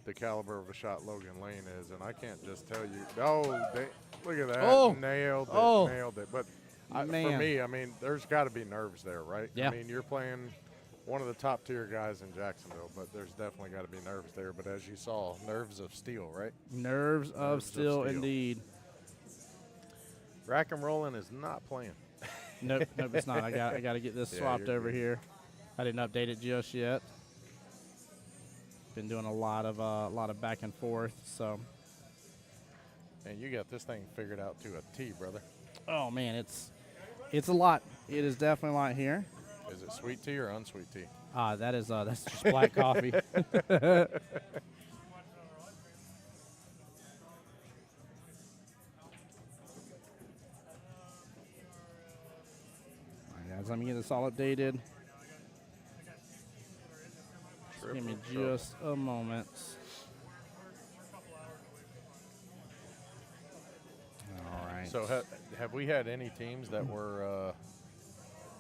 the caliber of a shot Logan Lane is, and I can't just tell you. Oh, look at that! Oh. Nailed it! Oh. Nailed it! But for Man. me, I mean, there's got to be nerves there, right? Yeah. I mean, you're playing one of the top tier guys in Jacksonville, but there's definitely got to be nerves there. But as you saw, nerves of steel, right? Nerves of steel, indeed. Rack and rolling is not playing. Nope, it's not. I got to get this Yeah, swapped you're over good. here. I didn't update it just yet. Been doing a lot of back and forth. So. And you got this thing figured out to a T, brother. Oh man, it's a lot. It is definitely a lot here. Is it sweet tea or unsweet tea? That's just black coffee. Guys, let me get this all updated. Just give me just a moment. All right. So have we had any teams that were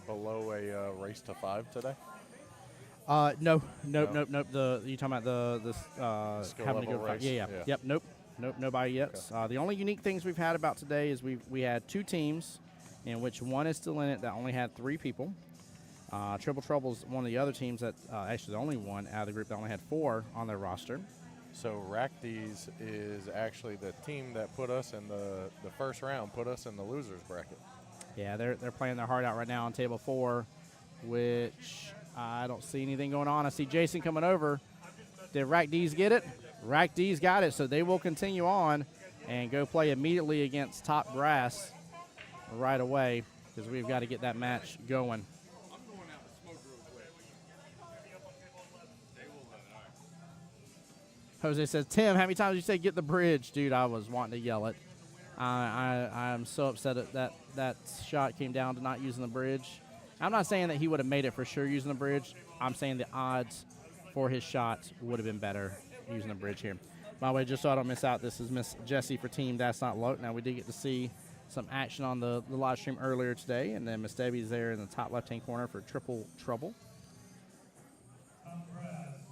below a race to 5 today? Nope. No? You talking about the Skill having to level go race? Yeah. Yep. Nope. Nobody yet. Okay. The only unique things we've had about today is we had 2 teams, in which one is still in it that only had 3 people. Triple Trouble's one of the other teams that actually the only one out of the group that only had 4 on their roster. So Racties is actually the team that put us in the first round, put us in the losers bracket. Yeah, they're playing their heart out right now on table 4, which I don't see anything going on. I see Jason coming over. Did Rack D's get it? Rack D's got it, so they will continue on and go play immediately against Top Brass right away because we've got to get that match going. Jose says, Tim, how many times did you say get the bridge? Dude, I was wanting to yell it. I'm so upset that shot came down to not using the bridge. I'm not saying that he would have made it for sure using the bridge. I'm saying the odds for his shots would have been better using the bridge here. By the way, just so I don't miss out, this is Miss Jessie for Team That's Not Luck. Now, we did get to see some action on the live stream earlier today, and then Miss Debbie's there in the top left-hand corner for Triple Trouble.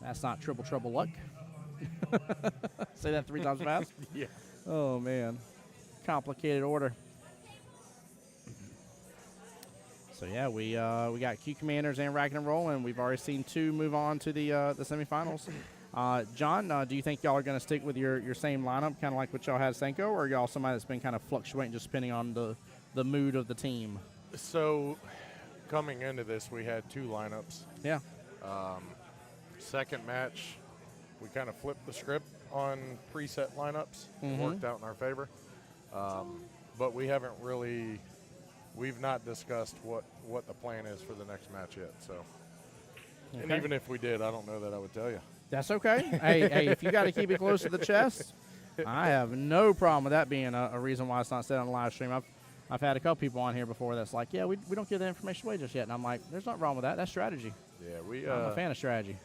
That's not Triple Trouble Luck. Say that 3 times fast. Yeah. Oh, man. Complicated order. So, yeah, we got Q Commanders and Racking and Rolling. We've already seen 2 move on to the semifinals. John, do you think y'all are going to stick with your same lineup, kind of like what y'all had Senko, or are y'all somebody that's been kind of fluctuating just depending on the mood of the team? So coming into this, we had 2 lineups. Yeah. Second match, we kind of flipped the script on preset lineups. It worked out in our favor. But we haven't really, we've not discussed what the plan is for the next match yet. So, and Okay. even if we did, I don't know that I would tell you. That's okay. hey, if you got to keep it close to the chest, I have no problem with that being a reason why it's not said on the live stream. I've had a couple people on here before that's like, yeah, we don't give that information away just yet. And I'm like, there's nothing wrong with that. That's strategy. Yeah, I'm a fan of strategy.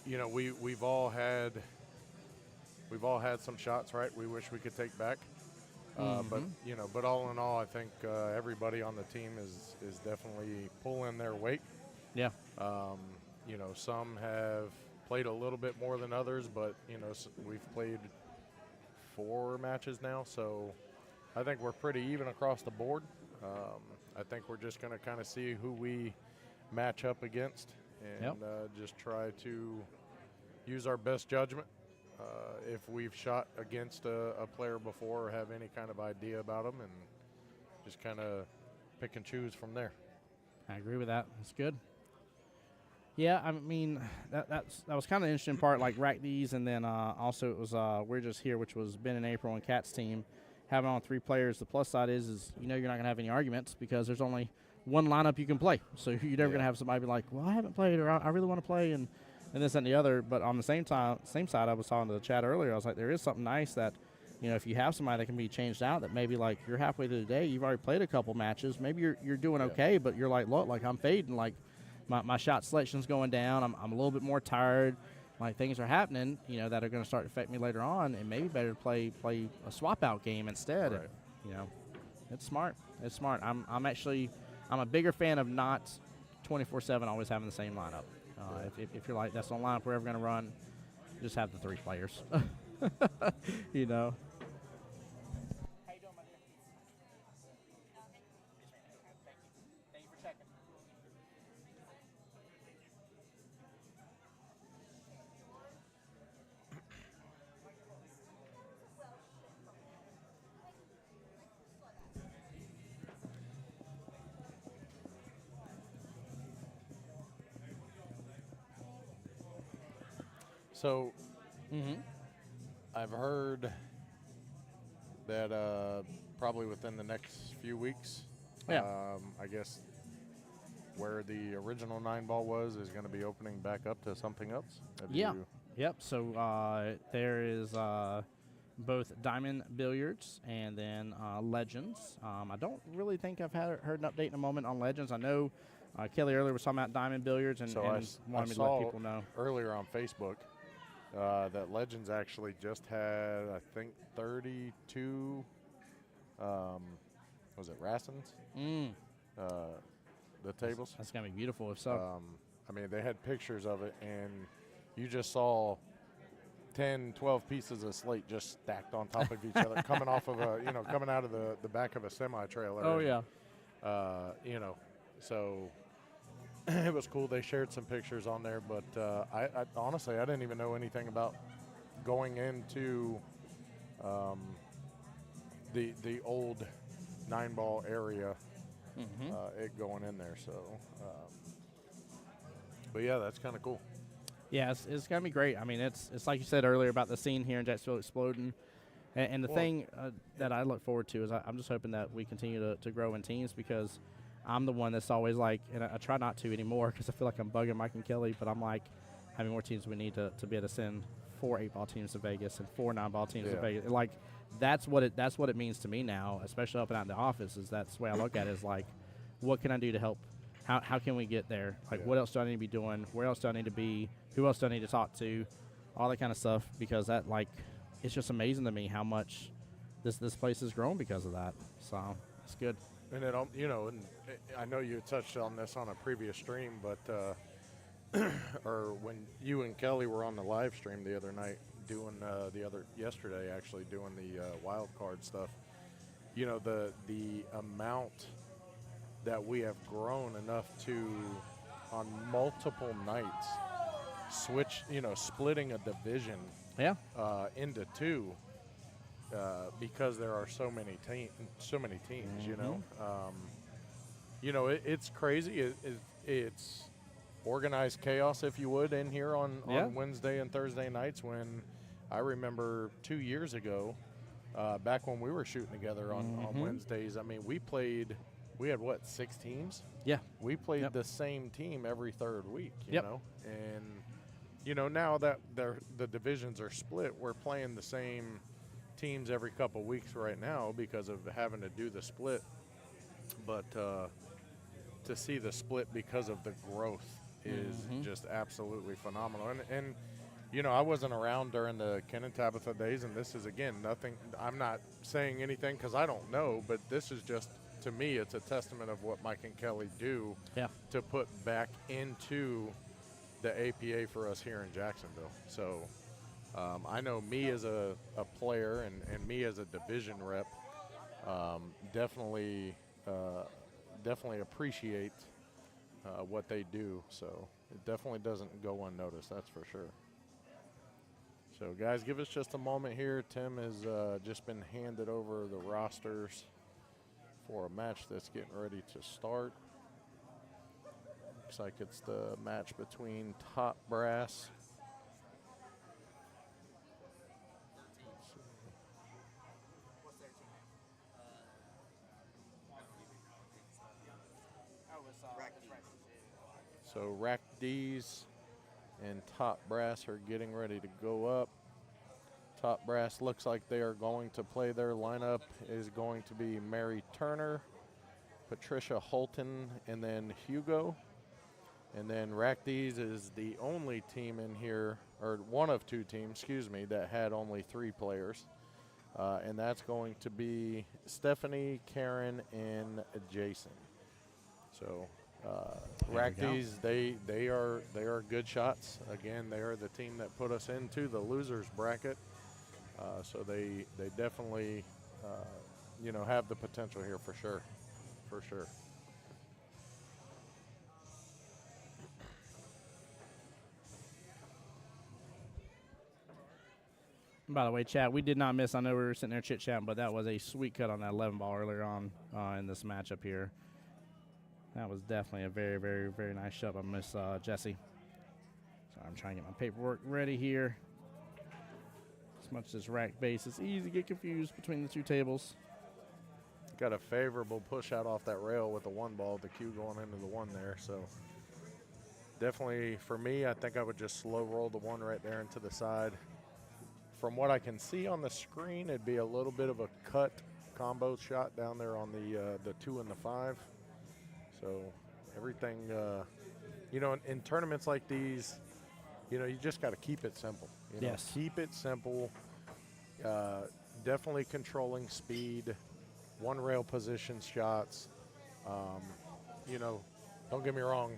you know, we've all had some shots, right? We wish we could take back. But you know, but all in all, I think everybody on the team is definitely pulling their weight. Yeah. You know, some have played a little bit more than others, but you know, we've played 4 matches now, so I think we're pretty even across the board. I think we're just going to kind of see who we match up against and just try to use our best judgment. If we've shot against a player before or have any kind of idea about them, and just kind of pick and choose from there. I agree with that. That's good. Yeah, I mean, that was kind of an interesting part, like rack these, and then also it was We're Just Here, which was Ben and April and Kat's team, having on 3 players. The plus side is you know you're not going to have any arguments because there's only one lineup you can play. So you're never going to have somebody be like, well, I haven't played, or I really want to play, and this and the other. But on the same side, I was talking to the chat earlier, I was like, there is something nice that, you know, if you have somebody that can be changed out, that maybe like you're halfway through the day, you've already played a couple matches, maybe you're doing okay, but you're like, look, like I'm fading, like my shot selection's going down, I'm a little bit more tired, like things are happening, you know, that are going to start to affect me later on, and maybe better to play a swap out game instead. Right. And, you know, it's smart. I'm a bigger fan of not 24/7 always having the same lineup. If you're like, that's the lineup we're ever going to run, just have the 3 players. You know. How you doing, my dear? Thank you for checking. So, I've heard that probably within the next few weeks, I guess where the original 9-ball was is going to be opening back up to something else. Yep. So there is both Diamond Billiards and then Legends. I don't really think I've heard an update in a moment on Legends. I know Kelly earlier was talking about Diamond Billiards and, So and I wanted me to saw let people know. earlier on Facebook that Legends actually just had, I think, 32, was it Rassens? The tables. That's going to be beautiful if so. I mean, they had pictures of it, and you just saw 10, 12 pieces of slate just stacked on top of each other, coming off of coming out of the back of a semi-trailer. Oh, yeah. You know, so it was cool. They shared some pictures on there, but I honestly, I didn't even know anything about going into the old 9-ball area, it going in there. So, but yeah, that's kind of cool. Yeah, it's going to be great. I mean, it's like you said earlier about the scene here in Jacksonville exploding. And the thing that I look forward to is I'm just hoping that we continue to grow in teams, because I'm the one that's always like, and I try not to anymore because I feel like I'm bugging Mike and Kelly, but I'm like, how many more teams we need to be able to send 4 8-ball teams to Vegas and 4 9-ball teams to Vegas. Like, that's what it means to me now, especially up and out in the office, is that's the way I look at it, is like, what can I do to help? How can we get there? Like, what else do I need to be doing? Where else do I need to be? Who else do I need to talk to? All that kind of stuff, because that, like, it's just amazing to me how much this place has grown because of that. So it's good. And it, you know, and I know you touched on this on a previous stream, but or when you and Kelly were on the live stream the other night doing yesterday actually doing the wild card stuff. You know, the amount that we have grown enough to on multiple nights switch, you know, splitting a division into 2 because there are so many teams, you know. You know, it's crazy. It's organized chaos, if you would, in here on Wednesday and Thursday nights. When I remember 2 years ago, back when we were shooting together on Wednesdays, I mean, we had what, 6 teams? Yeah. We played the same team every third week, you know? And, you know, now that the divisions are split, we're playing the same teams every couple weeks right now because of having to do the split. But to see the split because of the growth is just absolutely phenomenal. And you know, I wasn't around during the Ken and Tabitha days, and this is, again, nothing. I'm not saying anything because I don't know, but this is just, to me, it's a testament of what Mike and Kelly do to put back into the APA for us here in Jacksonville. So I know me as a player and me as a division rep definitely appreciate what they do. So it definitely doesn't go unnoticed, that's for sure. So, guys, give us just a moment here. Tim has just been handed over the rosters for a match that's getting ready to start. Looks like it's the match between Top Brass. So Rack D's and Top Brass are getting ready to go up. Top Brass looks like they are going to play. Their lineup is going to be Mary Turner, Patricia Holton, and then Hugo. And then Rack D's is the only team in here, or one of two teams, excuse me, that had only 3 players. And that's going to be Stephanie, Karen, and Jason. So Rack D's, they are good shots. Again, they are the team that put us into the losers bracket. So they definitely you know, have the potential here for sure. For sure. By the way, chat, we did not miss. I know we were sitting there chit-chatting, but that was a sweet cut on that 11 ball earlier on in this matchup here. That was definitely a very, very, very nice shot by Miss Jessie. So I'm trying to get my paperwork ready here. As much as rack base, it's easy to get confused between the two tables. Got a favorable push out off that rail with the 1 ball, the cue going into the 1 there. So definitely for me, I think I would just slow roll the 1 right there into the side. From what I can see on the screen, it'd be a little bit of a cut combo shot down there on the 2 and the 5. So everything, you know, in tournaments like these, you know, you just got to keep it simple. You know? Keep it simple. Definitely controlling speed, 1 rail position shots. You know, don't get me wrong,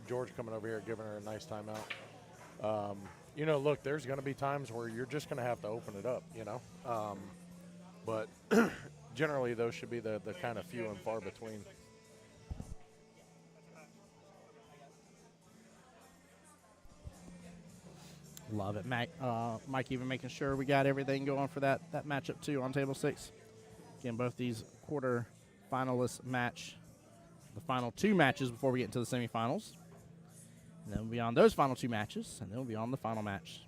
George coming over here giving her a nice timeout. You know, look, there's going to be times where you're just going to have to open it up, you know. But generally, those should be the kind of few and far between. Love it. Mike even making sure we got everything going for that matchup, too, on table 6. Again, both these quarter finalists match the final 2 matches before we get into the semifinals. And then we'll be on those final 2 matches, and then we'll be on the final match.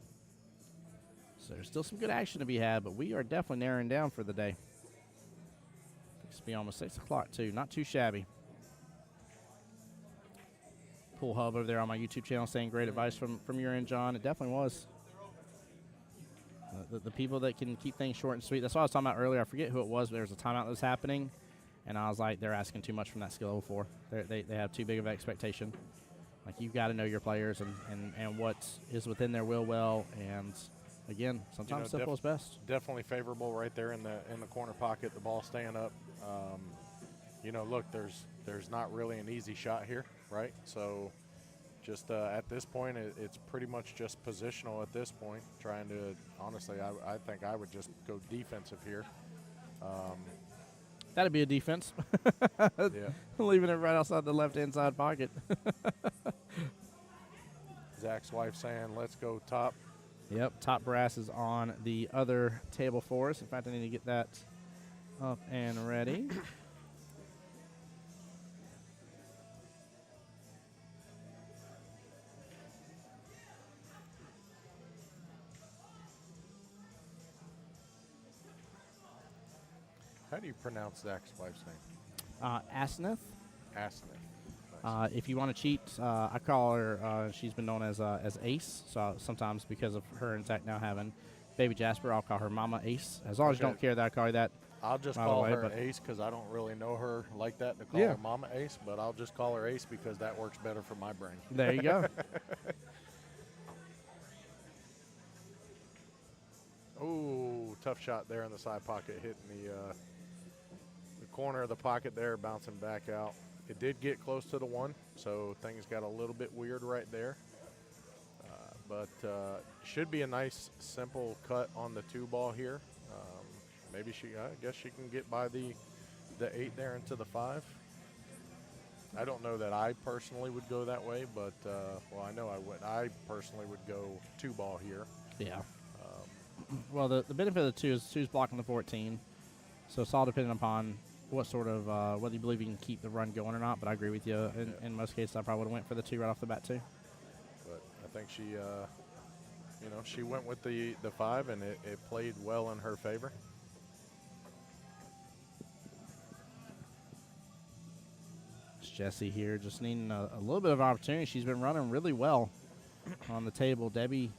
So there's still some good action to be had, but we are definitely narrowing down for the day. It's be almost 6 o'clock, too. Not too shabby. Pool Hub over there on my YouTube channel saying great advice from your end, John. It definitely was. The people that can keep things short and sweet. That's what I was talking about earlier. I forget who it was, but there was a timeout that was happening, and I was like, they're asking too much from that skill level 4. They have too big of an expectation. Like, you've got to know your players and what is within their will well. And, again, sometimes simple is best. Definitely favorable right there in the corner pocket, the ball staying up. You know, look, there's not really an easy shot here, right? So just at this point, it's pretty much just positional at this point. Trying to, honestly, I think I would just go defensive here. That'd be a defense. Yeah. Leaving it right outside the left-hand side pocket. Zach's wife saying, let's go top. Yep, Top Brass is on the other table for us. In fact, I need to get that up and ready. How do you pronounce Zach's wife's name? Asneth. Asneth. If you want to cheat, I call her, she's been known as Ace. So sometimes because of her and Zach now having baby Jasper, I'll call her Mama Ace. As long as you don't care that I call you that, I'll just by the call way, her but- Ace because I don't really know her like that to call Yeah. her Mama Ace, but I'll just call her Ace because that works better for my brain. There you go. Ooh, tough shot there in the side pocket, hitting the corner of the pocket there, bouncing back out. It did get close to the 1, so things got a little bit weird right there. But should be a nice, simple cut on the 2 ball here. Maybe I guess she can get by the 8 there into the 5. I don't know that I personally would go that way, but well, I know I would. I personally would go 2 ball here. Yeah. Well, the benefit of the 2 is 2's blocking the 14, so it's all dependent upon what sort of whether you believe you can keep the run going or not. But I agree with you. In most cases, I probably would have went for the 2 right off the bat too. But I think she, she went with the 5, and it played well in her favor. It's Jessie here, just needing a little bit of opportunity. She's been running really well on the table. Debbie,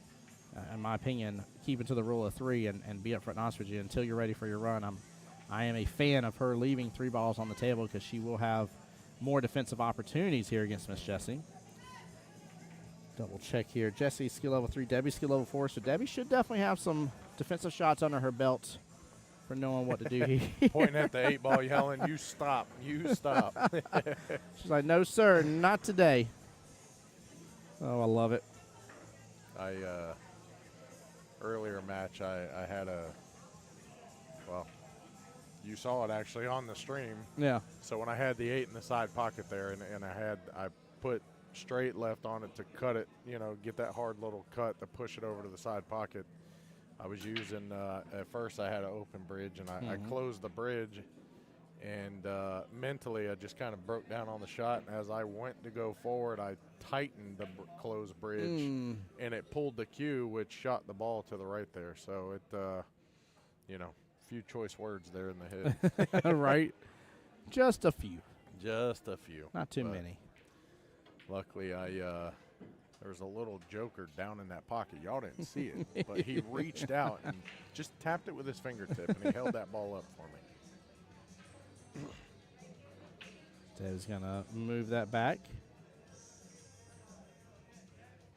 in my opinion, keep it to the rule of 3 and be up front and honest with you until you're ready for your run. I am a fan of her leaving 3 balls on the table because she will have more defensive opportunities here against Miss Jessie. Double check here. Jessie, skill level 3. Debbie, skill level 4. So Debbie should definitely have some defensive shots under her belt for knowing what to do here. Pointing at the 8 ball, yelling, "You stop! You stop!" She's like, "No, sir, not today." Oh, I love it. Earlier match, I had you saw it actually on the stream. Yeah. So when I had the 8 in the side pocket there, and I put straight left on it to cut it, get that hard little cut to push it over to the side pocket. I was using, at first I had an open bridge, and I closed the bridge, and mentally I just kind of broke down on the shot. And as I went to go forward, I tightened the closed bridge, and it pulled the cue, which shot the ball to the right there. So it, few choice words there in the head. Right. Just a few. Just a few. Not too But many. Luckily, there was a little joker down in that pocket. Y'all didn't see it, but he reached out and just tapped it with his fingertip, and he held that ball up for me. Deb's going to move that back.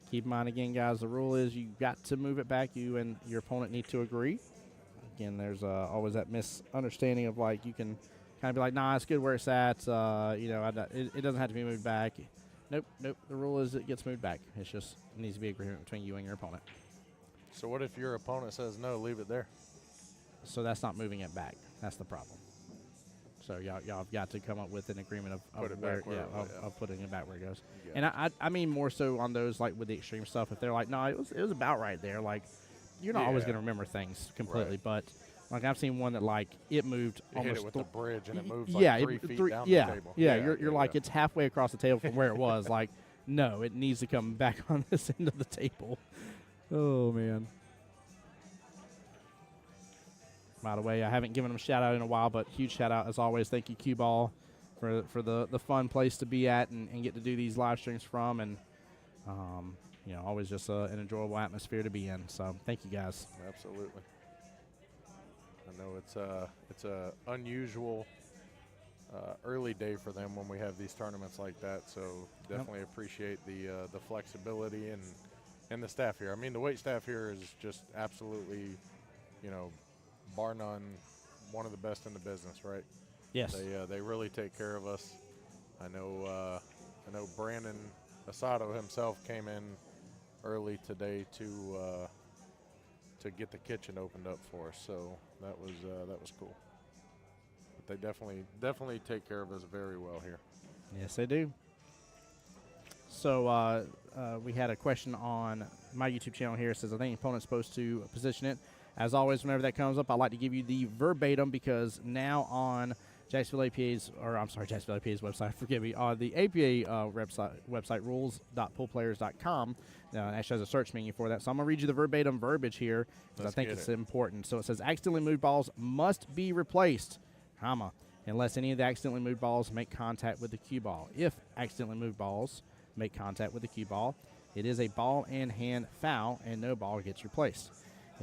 Keep in mind, again, guys, the rule is you got to move it back. You and your opponent need to agree. Again, there's always that misunderstanding of, like, you can kind of be like, nah, it's good where it's at. It doesn't have to be moved back. Nope. The rule is it gets moved back. It's just it needs to be agreement between you and your opponent. So what if your opponent says no, leave it there? So that's not moving it back. That's the problem. So y'all have got to come up with an agreement of Put it where, back where it was, of putting it back where it goes. Yeah. And I mean more so on those, like, with the extreme stuff. If they're like, no, it was about right there. Like, you're not always Yeah. going to remember things completely, Right. but like I've seen one that, like, it moved You almost hit it with the bridge, and it moves yeah, like 3 feet down yeah, the table. Yeah, you're like it's halfway across the table from where it was. Like, no, it needs to come back on this end of the table. Oh man. By the way, I haven't given them a shout out in a while, but huge shout out as always. Thank you, QBall, for the fun place to be at and get to do these live streams from, and always just an enjoyable atmosphere to be in. So thank you guys. Absolutely. I know it's a unusual early day for them when we have these tournaments like that. So definitely appreciate the flexibility and the staff here. I mean, the wait staff here is just absolutely, bar none, one of the best in the business, right? Yes. They really take care of us. I know Brandon Asado himself came in early today to get the kitchen opened up for us, so that was cool. But they definitely take care of us very well here. Yes, they do. So we had a question on my YouTube channel here. It says, I think the opponent's supposed to position it. As always, whenever that comes up, I like to give you the verbatim, because now on Jacksonville APA's website, forgive me, the APA website rules.poolplayers.com, actually has a search menu for that. So I'm going to read you the verbatim verbiage here, because I think it's important. So it says, accidentally moved balls must be replaced, unless any of the accidentally moved balls make contact with the cue ball. If accidentally moved balls make contact with the cue ball, it is a ball and hand foul, and no ball gets replaced.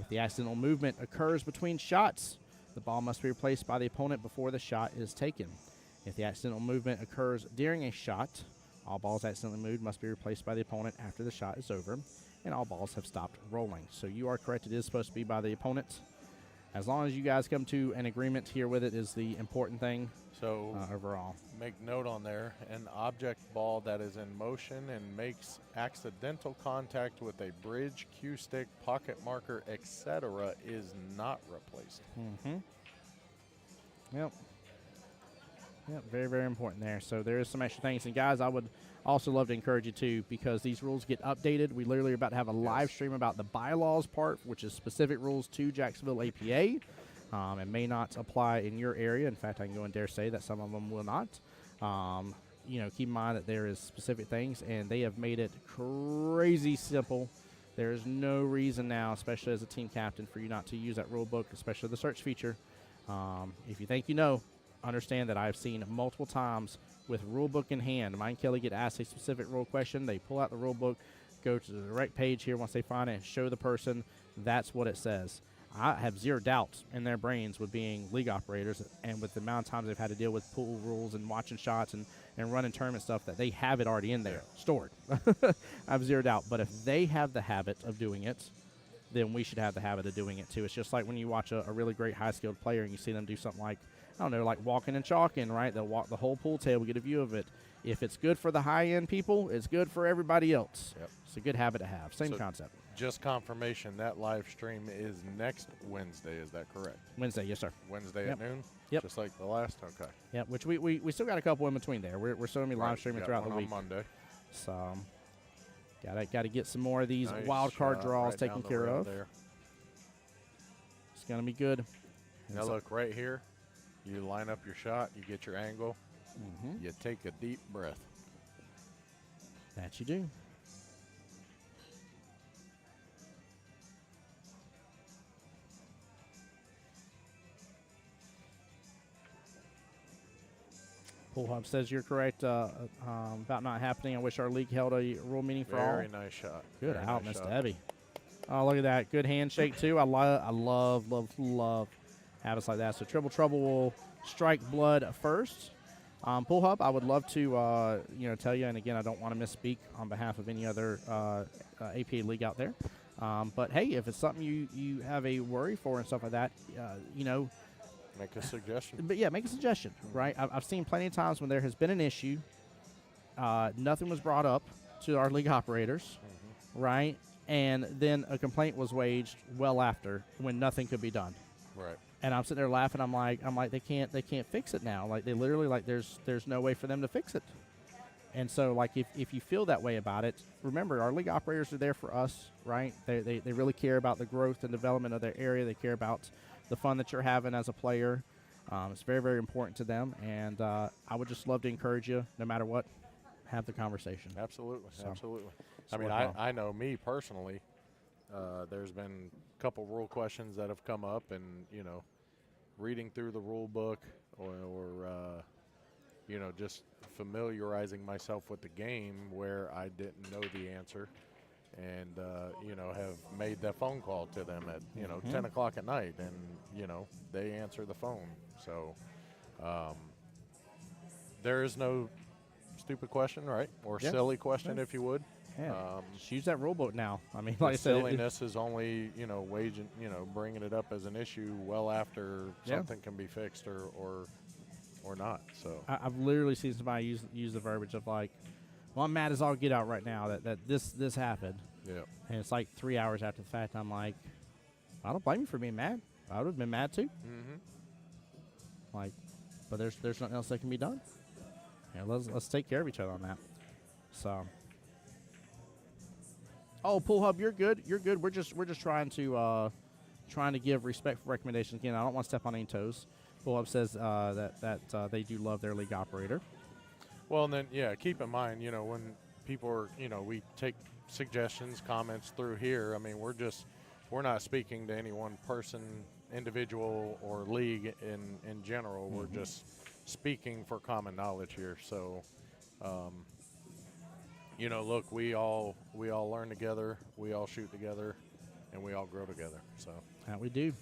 If the accidental movement occurs between shots, the ball must be replaced by the opponent before the shot is taken. If the accidental movement occurs during a shot, all balls accidentally moved must be replaced by the opponent after the shot is over, and all balls have stopped rolling. So you are correct. It is supposed to be by the opponent. As long as you guys come to an agreement here with it is the important thing. So Overall. make note on there, an object ball that is in motion and makes accidental contact with a bridge, cue stick, pocket marker, etc. is not replaced. Yep. Yep, very, very important there. So there is some extra things. And, guys, I would also love to encourage you, too, because these rules get updated. We literally are about to have a live stream about the bylaws part, which is specific rules to Jacksonville APA. And may not apply in your area. In fact, I can go and dare say that some of them will not. Keep in mind that there is specific things, and they have made it crazy simple. There is no reason now, especially as a team captain, for you not to use that rule book, especially the search feature. If you think you know, understand that I've seen multiple times with rule book in hand. Mine and Kelly get asked a specific rule question. They pull out the rule book, go to the direct page here once they find it, and show the person that's what it says. I have zero doubt in their brains with being league operators and with the amount of times they've had to deal with pool rules and watching shots and running tournament stuff that they have it already in there, stored. I have zero doubt. But if they have the habit of doing it, then we should have the habit of doing it too. It's just like when you watch a really great high-skilled player and you see them do something like, I don't know, like walking and chalking, right? They'll walk the whole pool table, get a view of it. If it's good for the high-end people, it's good for everybody else. Yep. It's a good habit to have. Same concept. Just confirmation, that live stream is next Wednesday. Is that correct? Wednesday, yes, sir. Wednesday at noon? Yep. Just like the last? Okay. Yeah, which we still got a couple in between there. We're still going to be live streaming throughout the week. On Monday. So, got to get some more of these Nice wild card shot draws right taken down the care road of. there. It's going to be good. Now look, right here, you line up your shot, you get your angle, you take a deep breath. That you do. Pool Hub says you're correct about not happening. I wish our league held a rule meeting for all. Very nice shot. Good Very out, nice Miss shot. Debbie. Oh, look at that. Good handshake, too. I love habits like that. So Triple Trouble will strike blood first. Pool Hub, I would love to tell you, and again, I don't want to misspeak on behalf of any other APA league out there. But, hey, if it's something you have a worry for and stuff like that, Make a suggestion. But, yeah, make a suggestion, right? I've seen plenty of times when there has been an issue, nothing was brought up to our league operators, right? And then a complaint was waged well after when nothing could be done. Right. And I'm sitting there laughing. I'm like they can't fix it now. Like they literally there's no way for them to fix it. And so like if you feel that way about it, remember our league operators are there for us, right? They really care about the growth and development of their area. They care about the fun that you're having as a player. It's very, very important to them. And I would just love to encourage you, no matter what, have the conversation. Absolutely. So, Absolutely. it's I mean, worthwhile. I know me personally, there's been a couple rule questions that have come up, and, reading through the rule book or just familiarizing myself with the game where I didn't know the answer and, have made that phone call to them at, 10 o'clock at night, and, they answer the phone. So there is no stupid question, right? Or silly question, if you would. Yeah. Just use that rule book now. I mean, like I said, silliness is only, waging, bringing it up as an issue well after something can be fixed or not. So I've literally seen somebody use the verbiage of like, well, I'm mad as all get out right now that this happened. yeah. And it's like 3 hours after the fact. I'm like, I don't blame you for being mad. I would have been mad too. Mm-hmm. Like, but there's nothing else that can be done. Yeah, let's take care of each other on that. So. Oh, Pool Hub, you're good. You're good. We're just trying to give respectful recommendations. Again, I don't want to step on any toes. Pool Hub says that they do love their league operator. Well, and then, keep in mind, when people are, we take suggestions, comments through here. I mean, we're not speaking to any one person, individual, or league in general. We're just speaking for common knowledge here. So, look, we all learn together, we all shoot together, and we all grow together. So That we do.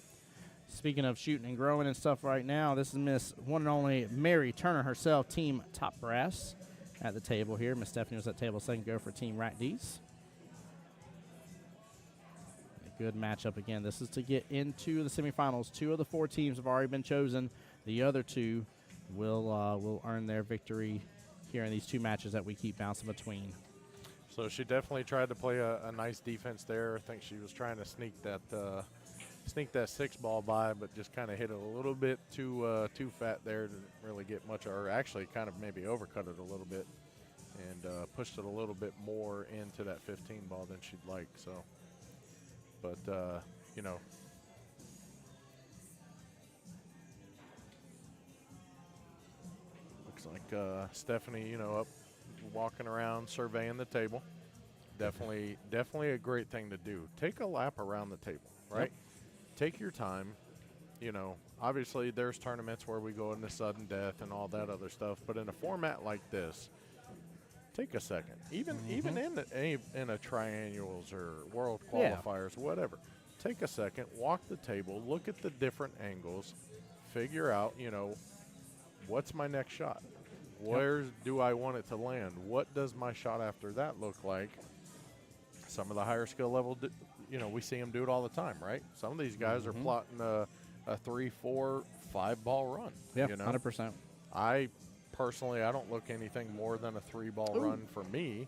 Speaking of shooting and growing and stuff right now, this is Miss one and only Mary Turner herself, Team Top Brass at the table here. Miss Stephanie was at table second go for Team Rat D's. A good matchup again. This is to get into the semifinals. 2 of the 4 teams have already been chosen. The other 2 will earn their victory here in these 2 matches that we keep bouncing between. So she definitely tried to play a nice defense there. I think she was trying to sneak that 6-ball by, but just kind of hit it a little bit too fat there. Didn't really get much, or actually kind of maybe overcut it a little bit and pushed it a little bit more into that 15 ball than she'd like. So, but you know, looks like Stephanie, you know, up walking around surveying the table. Definitely a great thing to do. Take a lap around the table, right? Yep. Take your time. You know, obviously there's tournaments where we go into sudden death and all that other stuff, but in a format like this, take a second. Even in a triannuals or world qualifiers, whatever. Take a second, walk the table, look at the different angles, figure out, you know, what's my next shot? Where do I want it to land? What does my shot after that look like? Some of the higher skill level, you know, we see them do it all the time, right? Some of these guys are plotting a 3, 4, 5-ball run. Yeah, you know? 100%. I personally, I don't look anything more than a 3-ball run for me,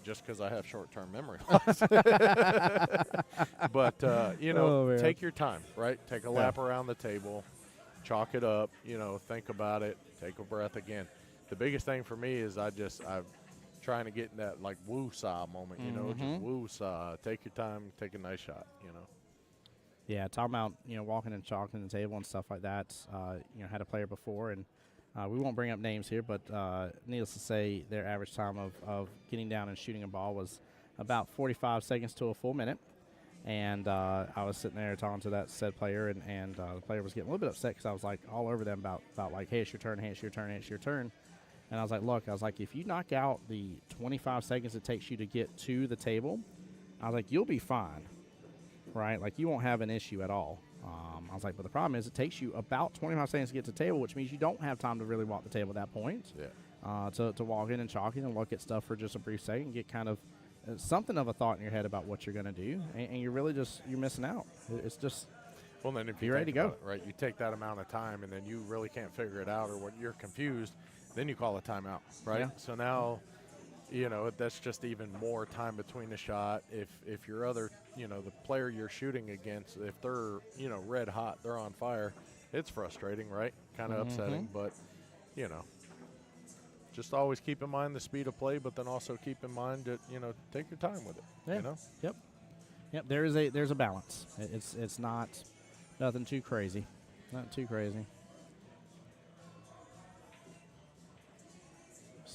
just because I have short-term memory loss. But, you know, take your time, right? Take a lap around the table. Chalk it up, you know, think about it, take a breath again. The biggest thing for me is I'm trying to get in that, like, woo-saw moment, you know, just woo-saw. Take your time, take a nice shot, you know. Yeah, talking about, you know, walking and chalking the table and stuff like that. You know, had a player before, and we won't bring up names here, but needless to say, their average time of getting down and shooting a ball was about 45 seconds to a full minute. And I was sitting there talking to that said player, and the player was getting a little bit upset because I was like all over them about like, hey, it's your turn, hey, it's your turn, hey, it's your turn. And I was like, look, if you knock out the 25 seconds it takes you to get to the table, I was like, you'll be fine, right? Like, you won't have an issue at all. I was like, but the problem is it takes you about 25 seconds to get to the table, which means you don't have time to really walk the table at that point. Yeah. To walk in and chalk in and look at stuff for just a brief second and get kind of something of a thought in your head about what you're going to do, and you're really you're missing out. It's just, well, then if you're ready to go. It, right, you take that amount of time, and then you really can't figure it out, or when you're confused, then you call a timeout, right? Yeah. So now, you know, that's just even more time between the shot. If your other, you know, the player you're shooting against, if they're, you know, red hot, they're on fire, it's frustrating, right? Kind of upsetting, but, you know, just always keep in mind the speed of play, but then also keep in mind that, you know, take your time with it. Yeah. You know? Yep. There's a balance. It's not nothing too crazy. Not too crazy.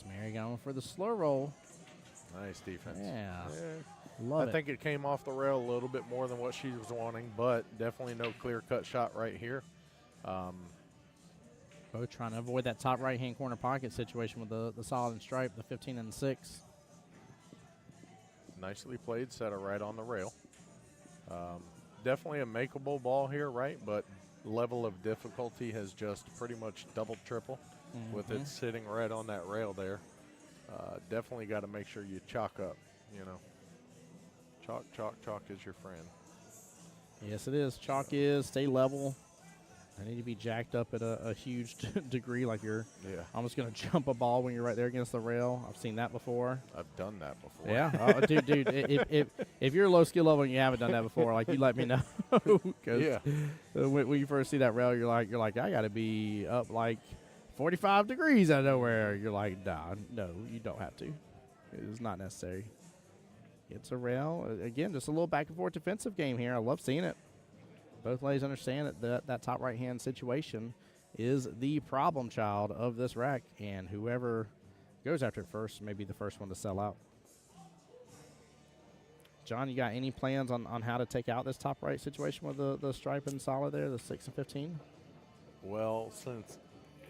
Mary going for the slow roll. Nice defense. Yeah. I think it came off the rail a little bit more than what she was wanting, but definitely no clear-cut shot right here. Both trying to avoid that top right-hand corner pocket situation with the solid and stripe, the 15 and the 6. Nicely played, set it right on the rail. Definitely a makeable ball here, right? But level of difficulty has just pretty much doubled, triple with it sitting right on that rail there. Definitely got to make sure you chalk up, you know. Chalk, chalk, chalk is your friend. Yes, it is. Chalk is. Stay level. I need to be jacked up at a huge degree, like you're almost going to jump a ball when you're right there against the rail. I've seen that before. I've done that before. Yeah. Dude, if you're low skill level and you haven't done that before, like, you let me know. When you first see that rail, you're like, I got to be up like 45 degrees out of nowhere. You're like, nah, no, you don't have to. It's not necessary. It's a rail. Again, just a little back and forth defensive game here. I love seeing it. Both ladies understand that top right-hand situation is the problem child of this rack, and whoever goes after it first may be the first one to sell out. John, you got any plans on how to take out this top right situation with the stripe and solid there, the 6 and 15? Well, since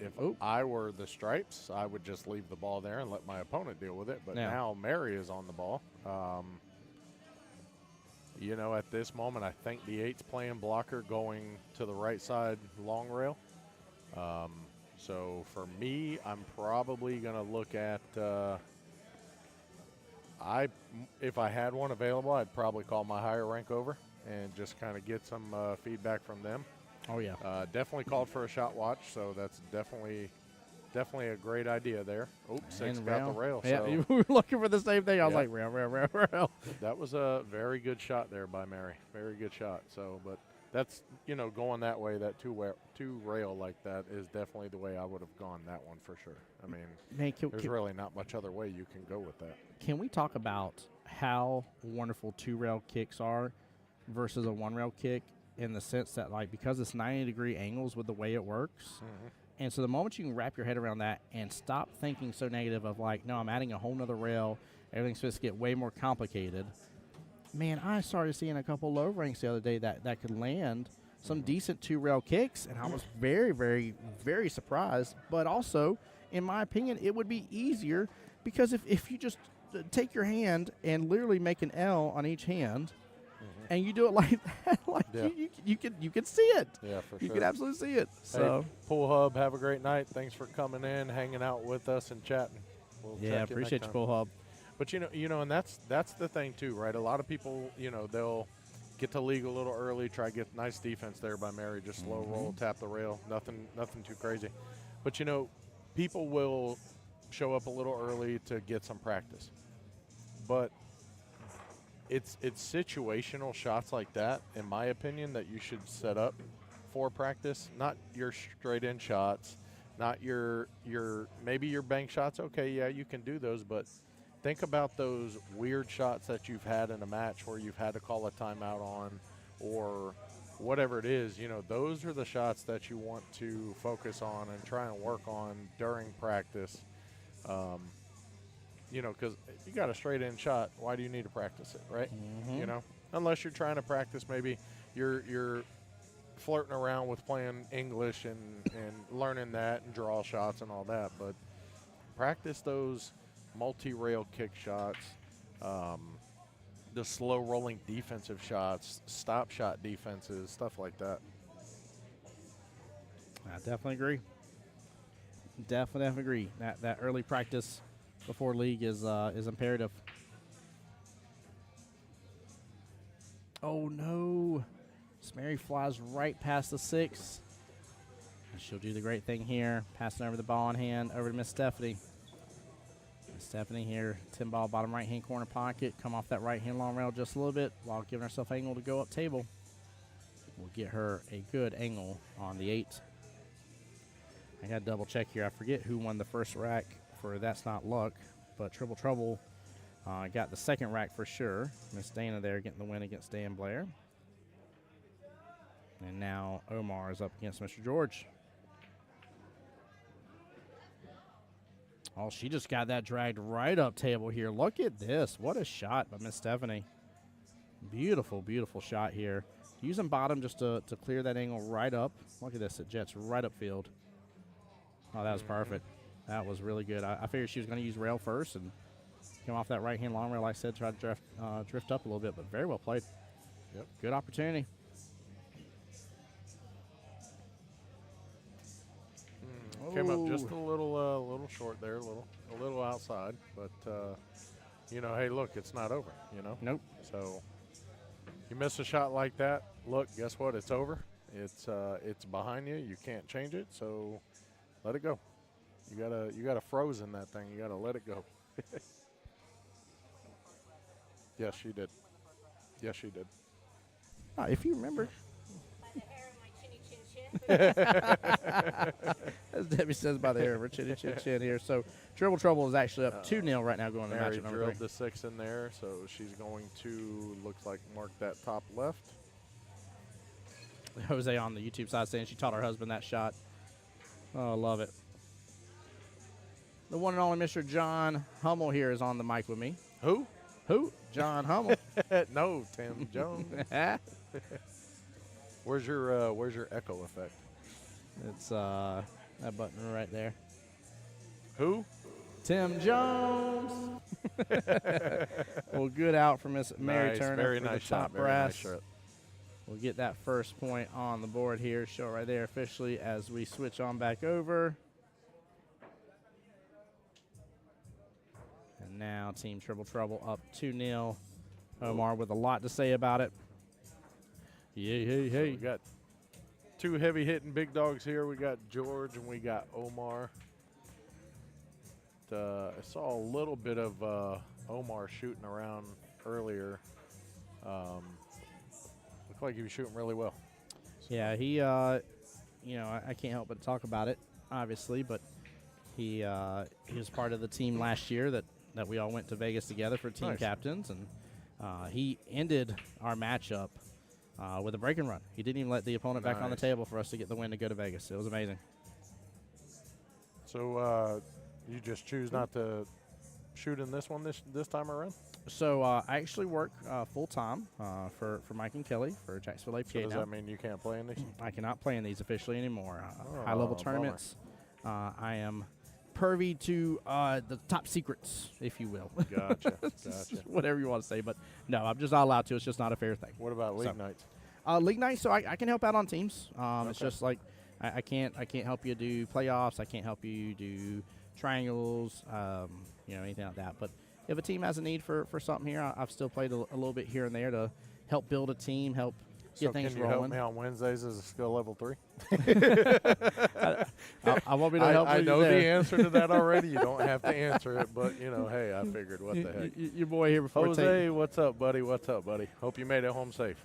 if I were the stripes, I would just leave the ball there and let my opponent deal with it. But now Mary is on the ball. You know, at this moment, I think the 8's playing blocker going to the right side long rail. So for me, I'm probably going to look at if I had one available, I'd probably call my higher rank over and just kind of get some feedback from them. Oh, yeah. Definitely called for a shot watch, so that's definitely a great idea there. Oops, 6 got the rail. Yeah, So we were looking for the same thing. I was Yeah. like, rail. that was a very good shot there by Mary. Very good shot. So, but that's, you know, going that way, that two rail like that is definitely the way I would have gone that one for sure. I mean, Man, there's really not much other way you can go with that. can we talk about how wonderful 2-rail kicks are versus a 1-rail kick in the sense that, like, because it's 90-degree angles with the way it works. Mm-hmm. And so the moment you can wrap your head around that and stop thinking so negative of, like, no, I'm adding a whole nother rail, everything's supposed to get way more complicated. Man, I started seeing a couple low ranks the other day that could land some decent 2-rail kicks, and I was very, very, very surprised. But also, in my opinion, it would be easier because if you just take your hand and literally make an L on each hand, and you do it like that, like Yeah. you can see it. Yeah, for You sure. can absolutely see it. So Hey, Pool Hub, have a great night. Thanks for coming in, hanging out with us, and chatting. We'll yeah, check you next appreciate you, time. Pool Hub. But you know, and that's the thing too, right? A lot of people, you know, they'll get to league a little early, try to get nice defense there by Mary, just slow roll, tap the rail, nothing too crazy. But you know, people will show up a little early to get some practice. But it's situational shots like that, in my opinion, that you should set up for practice, not your straight in shots, not your maybe your bank shots. Okay, yeah, you can do those, but think about those weird shots that you've had in a match where you've had to call a timeout on or whatever it is. You know, those are the shots that you want to focus on and try and work on during practice. You know, because if you got a straight in shot, why do you need to practice it, right? You know, unless you're trying to practice, maybe you're flirting around with playing English and learning that and draw shots and all that. But practice those multi-rail kick shots, the slow rolling defensive shots, stop shot defenses, stuff like that. I definitely agree. Definitely agree. That early practice before league is imperative. Oh no! Mary flies right past the 6. And she'll do the great thing here, passing over the ball in hand over to Miss Stephanie. Miss Stephanie here, 10 ball bottom right hand corner pocket, come off that right hand long rail just a little bit while giving herself angle to go up table. We'll get her a good angle on the 8. I got to double check here. I forget who won the first rack for That's Not Luck, but Triple Trouble got the second rack for sure. Miss Dana there getting the win against Dan Blair. And now Omar is up against Mr. George. Oh, she just got that dragged right up table here. Look at this. What a shot by Miss Stephanie. Beautiful, beautiful shot here. Using bottom just to clear that angle right up. Look at this. It jets right upfield. Oh, that was perfect. That was really good. I figured she was going to use rail first and come off that right-hand long rail, like I said, try to drift up a little bit, but very well played. Yep. Good opportunity. Came up just a little short there, a little outside, but you know, hey, look, it's not over. You know. Nope. So you miss a shot like that. Look, guess what? It's over. It's behind you. You can't change it. So let it go. You gotta frozen that thing. You gotta let it go. Yes, she did. Yes, she did. If you remember. By the hair of my chinny chin chin. As Debbie says, by the hair of her chinny chin chin here. So Triple Trouble is actually up 2-0 right now going to Mary matchup number drilled 3. the 6 in there, so she's going to, looks like, mark that top left. Jose on the YouTube side saying she taught her husband that shot. Oh, love it. The one and only Mr. John Hummel here is on the mic with me. Who? Who? John Hummel. No, Tim Jones. Where's your echo effect? It's that button right there. Who? Tim Jones. Well, good out from Miss Mary Nice, Turner very for nice the shot, top very brass. nice shot. We'll get that first point on the board here. Show it right there officially as we switch on back over. And now Team Triple Trouble up 2-0. Omar with a lot to say about it. Yay, hey, So hey. we got two heavy hitting big dogs here. We got George and we got Omar. I saw a little bit of Omar shooting around earlier. Looked like he was shooting really well. Yeah, he, you know, I can't help but talk about it, obviously, but he was part of the team last year that we all went to Vegas together for team Nice. captains, and he ended our matchup with a break and run. He didn't even let the opponent back on the Nice. table for us to get the win to go to Vegas. It was amazing. So you just choose not to shoot in this one this time around? So I actually work full-time for Mike and Kelly for Jacksonville APA So does now. that mean you can't play in these? I cannot play in these officially anymore. Oh, High-level bummer. tournaments, I am privy to the top secrets, if you will. Gotcha, gotcha. Whatever you want to say, but no, I'm just not allowed to. It's just not a fair thing. What about league So- nights? League night, so I can help out on teams. It's Okay. just like I can't help you do playoffs. I can't help you do triangles, you know, anything like that. But if a team has a need for something here, I've still played a little bit here and there to help build a team, help get So things can you help rolling. me on Wednesdays as a skill level 3? I won't be able to help I you know there. the answer to that already. You don't have to answer it, but you know, hey, I figured what the heck. Your boy here before Jose, what's up, buddy? What's up, buddy? Hope you made it home safe.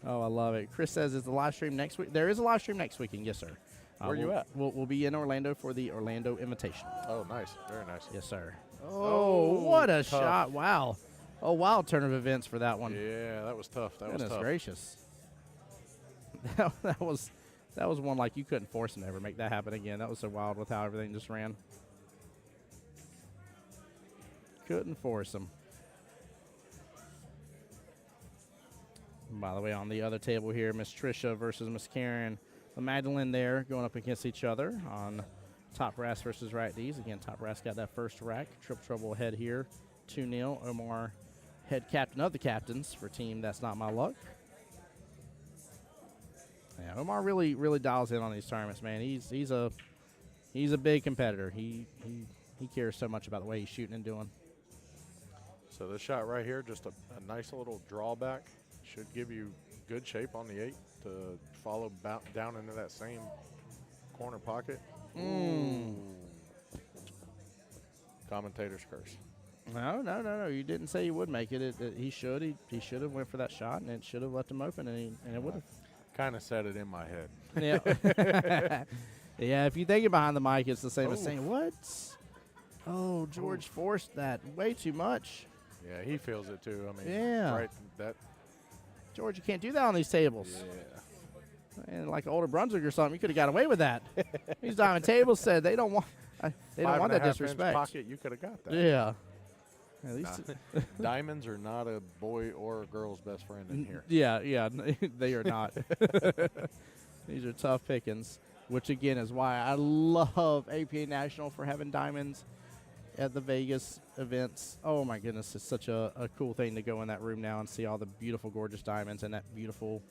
Oh, I love it. Chris says, is the live stream next week? There is a live stream next weekend, yes, sir. Where you at? We'll be in Orlando for the Orlando Invitation. Oh, nice. Very nice. Yes, sir. Oh, What a tough. shot. Wow. A wild turn of events for that one. Yeah, that was tough. That was Goodness tough. gracious. that was one like you couldn't force him to ever make that happen again. That was so wild with how everything just ran. Couldn't force him. By the way, on the other table here, Miss Trisha versus Miss Karen. The Magdalene there going up against each other on Top Brass versus Right D's. Again, Top Brass got that first rack. Triple Trouble ahead here, 2-0. Omar, head captain of the captains for team That's Not My Luck. Yeah, Omar really dials in on these tournaments, man. He's a big competitor. He cares so much about the way he's shooting and doing. So this shot right here, just a nice little drawback. Should give you good shape on the 8 to follow down into that same corner pocket. Ooh. Commentator's curse. No. You didn't say he would make it. He should. He should have went for that shot, and it should have left him open, and it would have. Kind of said it in my head. Yeah. Yeah, if you think it behind the mic, it's the same as saying, what? Oh, George forced that way too much. Yeah, he feels it too. I mean, Yeah. right, that, George, you can't do that on these tables. yeah. And like Older Brunswick or something, you could have got away with that. These diamond tables said they don't want that 5.5 inch disrespect. pocket, you could have got that. Yeah. At least Diamonds are not a boy or a girl's best friend in here. Yeah, they are not. These are tough pickings, which again is why I love APA National for having diamonds at the Vegas events. Oh my goodness, it's such a cool thing to go in that room now and see all the beautiful, gorgeous diamonds and that beautiful,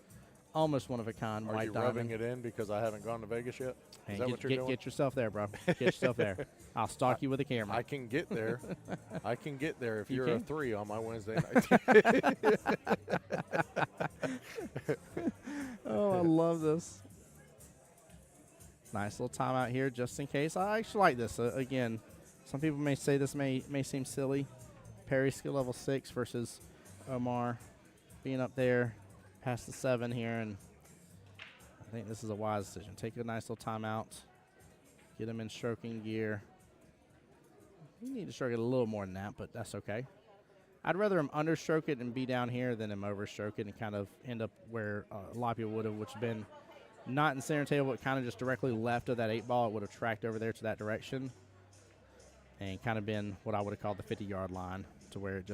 almost one of a kind Are white you diamond. rubbing it in because I haven't gone to Vegas yet? Hey, Is that what you're doing? Get yourself there, bro. Get yourself there. I'll stalk you with a camera. I can get there. I can get there if You you're a can? 3 on my Wednesday night. Oh, I love this. Nice little timeout here just in case. I actually like this. Again, some people may say this may seem silly. Perry skill level 6 versus Omar being up there past the 7 here, and I think this is a wise decision. Take a nice little timeout. Get him in stroking gear. You need to stroke it a little more than that, but that's okay. I'd rather him understroke it and be down here than him overstroke it and kind of end up where a lot of people would have, which been not in center table, but kind of just directly left of that 8 ball. It would have tracked over there to that direction and kind of been what I would have called the 50-yard line, to where it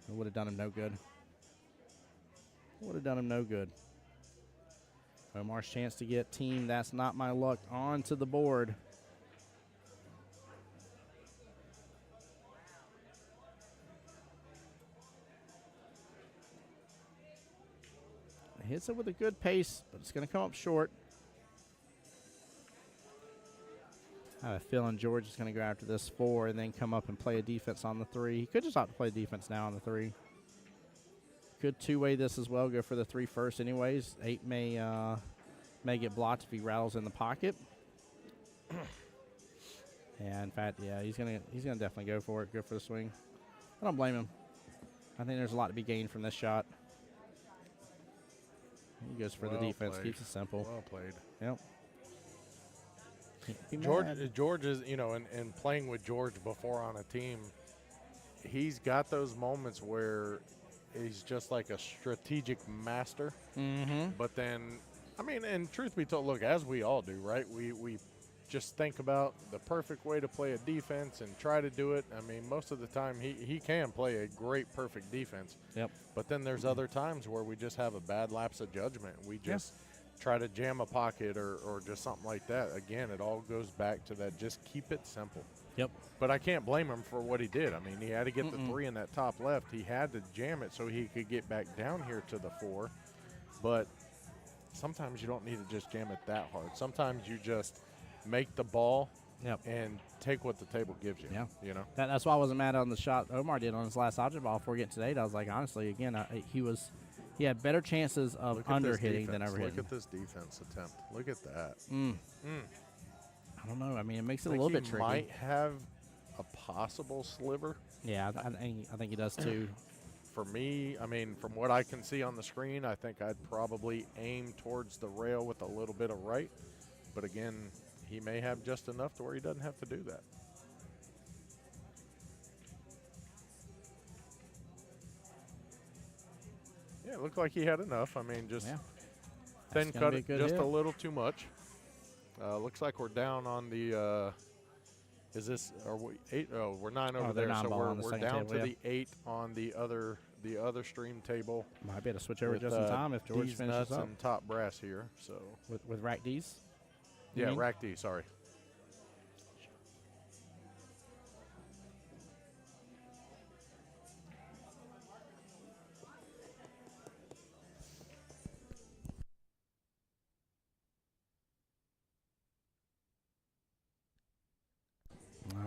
would have done him no good. Would have done him no good. Omar's chance to get team That's Not My Luck onto the board. hits it with a good pace, but it's going to come up short. I have a feeling George is going to go after this 4 and then come up and play a defense on the 3. He could just opt to play defense now on the 3. Could two-way this as well, go for the 3 first anyways. 8 may get blocked if he rattles in the pocket. Yeah, in fact, yeah, he's gonna definitely go for it, go for the swing. I don't blame him. I think there's a lot to be gained from this shot. He goes for the defense, played. keeps it simple. Well played. Yep. Can't be mad. George is, you know, and playing with George before on a team, he's got those moments where he's just like a strategic master. Mm-hmm. But then, I mean, and truth be told, look, as we all do, right? We just think about the perfect way to play a defense and try to do it. I mean, most of the time he can play a great, perfect defense. Yep. But then there's other times where we just have a bad lapse of judgment. We just try to jam a pocket or just something like that. Again, it all goes back to that, just keep it simple. Yep. But I can't blame him for what he did. I mean, he had to get the 3 in that top left. He had to jam it so he could get back down here to the 4. But sometimes you don't need to just jam it that hard. Sometimes you just make the ball and take what the table gives you. Yeah. You know? That's why I wasn't mad on the shot Omar did on his last object ball before getting to 8. I was like, honestly, again, he had better chances of Look at under this hitting than defense. over hitting. Look at this defense attempt. Look at that. I don't know. I mean, it makes it a Like little he bit tricky. might have a possible sliver. Yeah, I think he does too. For me, I mean, from what I can see on the screen, I think I'd probably aim towards the rail with a little bit of right. But again, he may have just enough to where he doesn't have to do that. Yeah, it looked like he had enough. I mean, just thin cut it just a little too much. Looks like we're down on the is this, are we 8? Oh, we're 9 over there. So we're down to the 8 on the other stream table. Might be able to switch over just in time if George D's finishes nuts up. and top brass here. So With rack D's? yeah, rack D, sorry.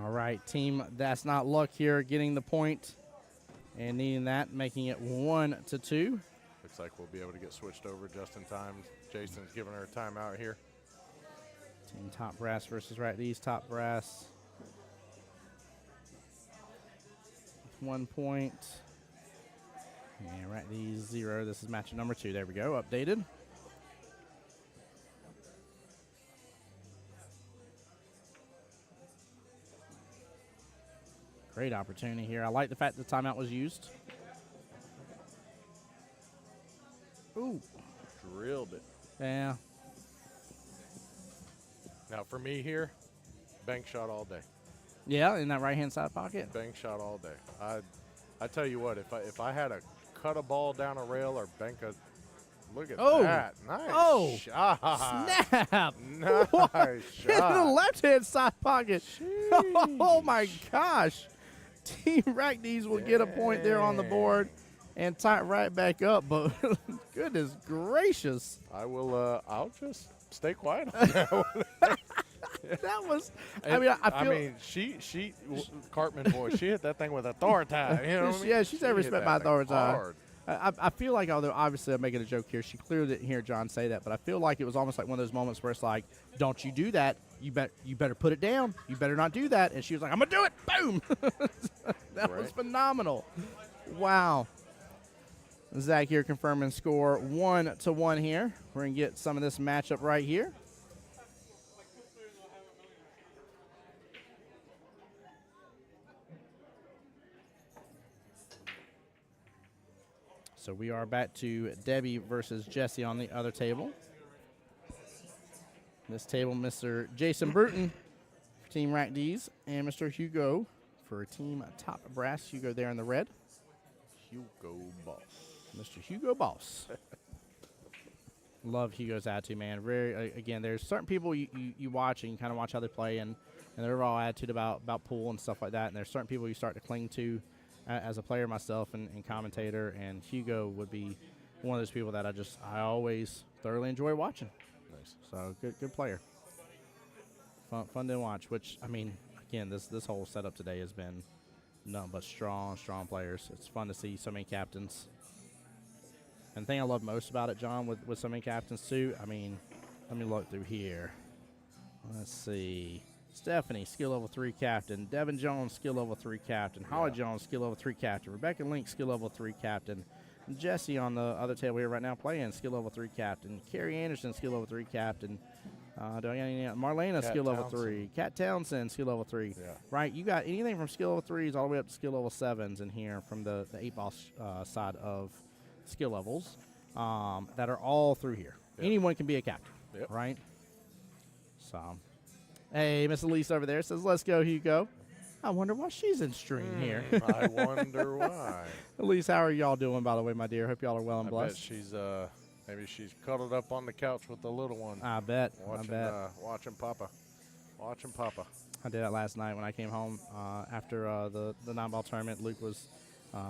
All right, team That's Not Luck here getting the point and needing that, making it 1-2. Looks like we'll be able to get switched over just in time. Jason's giving her a timeout here. Team Top Brass versus Rack D's Top Brass. 1 point. And Rack D's 0. This is match number 2. There we go, updated. Great opportunity here. I like the fact the timeout was used. Ooh. Drilled it. Yeah. Now for me here, bank shot all day. Yeah, in that right-hand side pocket. Bank shot all day. I tell you what, if I had to cut a ball down a rail or bank a, look at that. Nice shot. Snap. Nice In the shot. left-hand side pocket. Oh, my gosh. Team Rack D's will get a point there on the board and tie it right back up, but goodness gracious. I'll just stay quiet on that one. That was, she Cartman boy, she hit that thing with authority. You know what I mean? Yeah, she's She ever hit respect that my thing authority. hard. I feel like, although obviously I'm making a joke here, she clearly didn't hear John say that, but I feel like it was almost like one of those moments where it's like, don't you do that. You better put it down. You better not do that. And she was like, I'm going to do it. Boom. That was phenomenal. Wow. Zach here confirming score 1-1 here. We're going to get some of this matchup right here. So we are back to Debbie versus Jesse on the other table. This table, Mr. Jason Bruton for Team Rack D's and Mr. Hugo for Team Top Brass. Hugo there in the red. Hugo Boss. Mr. Hugo Boss. Love Hugo's attitude, man. Very again, there's certain people you watch and you kind of watch how they play and their overall attitude about pool and stuff like that. And there's certain people you start to cling to as a player myself and commentator. And Hugo would be one of those people that I always thoroughly enjoy watching. Nice. So good player. Fun to watch. Which I mean, again, this whole setup today has been nothing but strong players. It's fun to see so many captains. And the thing I love most about it, John, with so many captains too. I mean, let me look through here. Let's see. Stephanie, skill level 3 captain. Devin Jones, skill level 3 captain. Holly Jones, skill level 3 captain. Rebecca Link, skill level 3 captain. Jesse on the other table here right now playing, skill level 3 captain. Carrie Anderson, skill level 3 captain. Do I got any? Marlena, Kat skill level Townsend. 3. Kat Townsend, skill level 3. Yeah. Right, you got anything from skill level 3s all the way up to skill level 7s in here from the 8-ball side of skill levels that are all through here. Yep. Anyone can be a captain, Yep. right? So, hey, Miss Elise over there says, let's go, Hugo. I wonder why she's in stream here. I wonder why. Elise, how are y'all doing, by the way, my dear? Hope y'all are well and I bet blessed. she's maybe she's cuddled up on the couch with the little one. I bet. Watching, I bet. watching Papa. Watching Papa. I did that last night when I came home after the 9-ball tournament. Luke was,